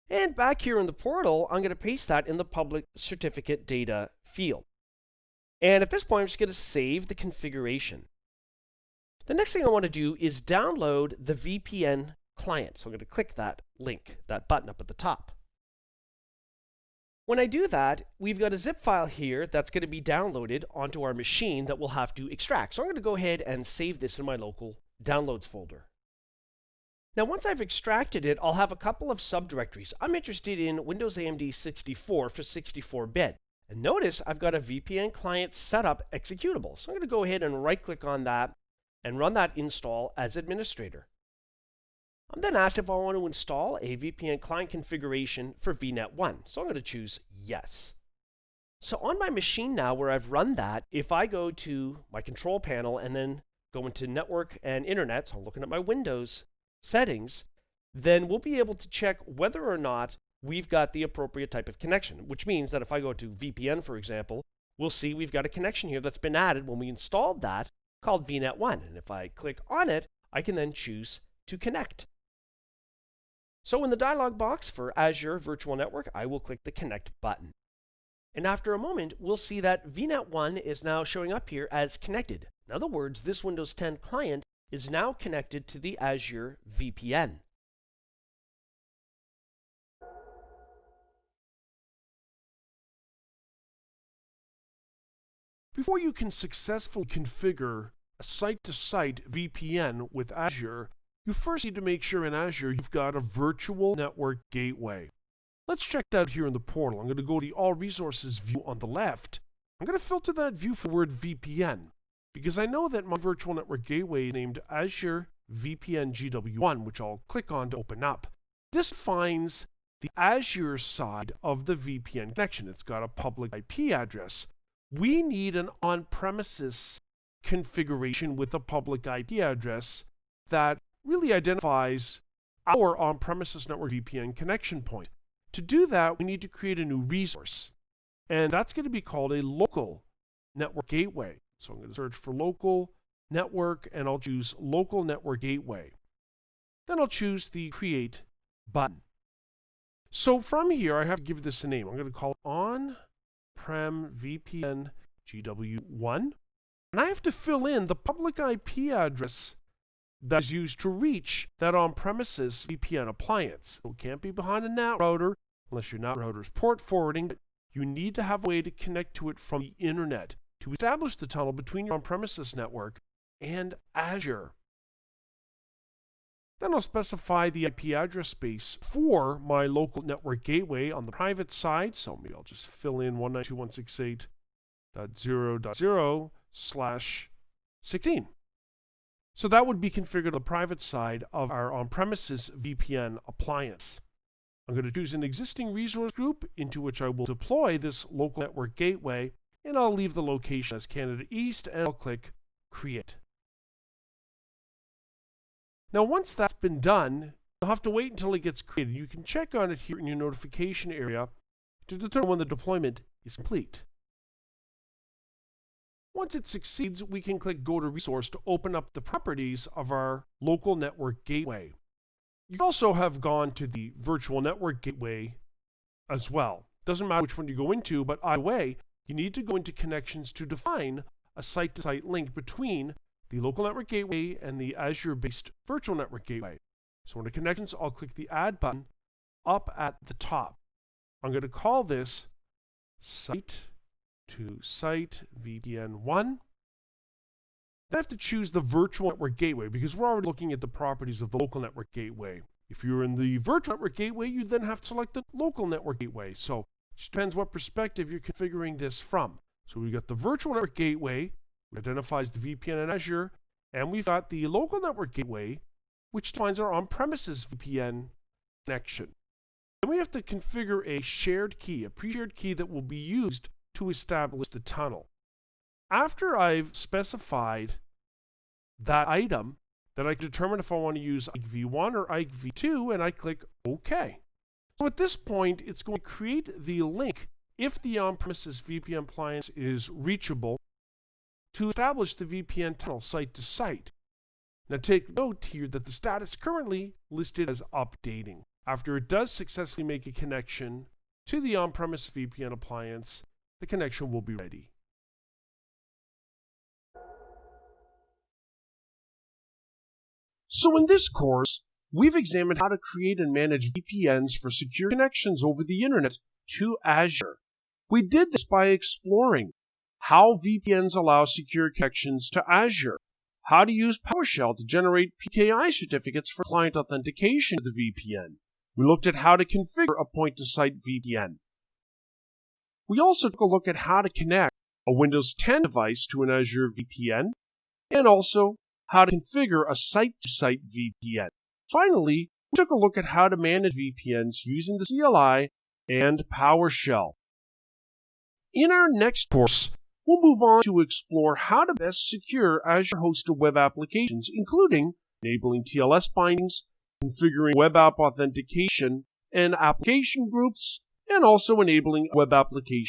And back here in the portal, I'm going to paste that in the public certificate data field. And at this point, I'm just going to save the configuration. The next thing I want to do is download the VPN client. So I'm going to click that link, that button up at the top. When I do that, we've got a zip file here that's going to be downloaded onto our machine that we'll have to extract. So I'm going to go ahead and save this in my local downloads folder. Now, once I've extracted it, I'll have a couple of subdirectories. I'm interested in Windows AMD 64 for 64-bit. And notice I've got a VPN client setup executable. So I'm going to go ahead and right-click on that and run that install as administrator. I'm then asked if I want to install a VPN client configuration for VNet 1. So I'm going to choose yes. So on my machine now where I've run that, if I go to my control panel and then go into network and internet, so I'm looking at my Windows settings, then we'll be able to check whether or not we've got the appropriate type of connection, which means that if I go to VPN, for example, we'll see we've got a connection here that's been added when we installed that called VNet1. And if I click on it, I can then choose to connect. So in the dialog box for Azure Virtual Network, I will click the Connect button. And after a moment, we'll see that VNet1 is now showing up here as connected. In other words, this Windows 10 client is now connected to the Azure VPN. Before you can successfully configure a site-to-site VPN with Azure, you first need to make sure in Azure you've got a virtual network gateway. Let's check that out here in the portal. I'm going to go to the All Resources view on the left. I'm going to filter that view for the word VPN because I know that my virtual network gateway is named Azure VPN GW1, which I'll click on to open up. This finds the Azure side of the VPN connection. It's got a public IP address. We need an on-premises configuration with a public IP address that really identifies our on-premises network VPN connection point. To do that, we need to create a new resource, and that's going to be called a local network gateway. So I'm going to search for local network, and I'll choose local network gateway. Then I'll choose the Create button. So from here, I have to give this a name. I'm going to call it On-Prem VPN GW1, and I have to fill in the public IP address that is used to reach that on-premises VPN appliance. So it can't be behind a NAT router unless your NAT router is port forwarding. But you need to have a way to connect to it from the internet to establish the tunnel between your on-premises network and Azure. Then I'll specify the IP address space for my local network gateway on the private side. So maybe I'll just fill in 192.168.0.0/16. So that would be configured on the private side of our on-premises VPN appliance. I'm going to choose an existing resource group into which I will deploy this local network gateway, and I'll leave the location as Canada East, and I'll click Create. Now once that's been done, you'll have to wait until it gets created. You can check on it here in your notification area to determine when the deployment is complete. Once it succeeds, we can click Go to Resource to open up the properties of our local network gateway. You also have gone to the virtual network gateway as well. Doesn't matter which one you go into, but either way, you need to go into Connections to define a site-to-site link between the local network gateway and the Azure-based virtual network gateway. So under Connections, I'll click the Add button up at the top. I'm going to call this Site-to-Site VPN1. I have to choose the virtual network gateway because we're already looking at the properties of the local network gateway. If you're in the virtual network gateway, you then have to select the local network gateway. So it just depends what perspective you're configuring this from. So we've got the virtual network gateway, which identifies the VPN in Azure, and we've got the local network gateway, which defines our on-premises VPN connection. Then we have to configure a shared key, a pre-shared key that will be used to establish the tunnel. After I've specified that item, then I can determine if I want to use IKE v1 or IKE v2, and I click OK. So at this point, it's going to create the link if the on-premises VPN appliance is reachable to establish the VPN tunnel site to site. Now take note here that the status is currently listed as updating. After it does successfully make a connection to the on-premise VPN appliance, the connection will be ready. So in this course, we've examined how to create and manage VPNs for secure connections over the internet to Azure. We did this by exploring how VPNs allow secure connections to Azure, how to use PowerShell to generate PKI certificates for client authentication to the VPN. We looked at how to configure a point-to-site VPN. We also took a look at how to connect a Windows 10 device to an Azure VPN, and also how to configure a site-to-site VPN. Finally, we took a look at how to manage VPNs using the CLI and PowerShell. In our next course, we'll move on to explore how to best secure Azure-hosted web applications, including enabling TLS bindings, configuring web app authentication, and application groups, and also enabling web application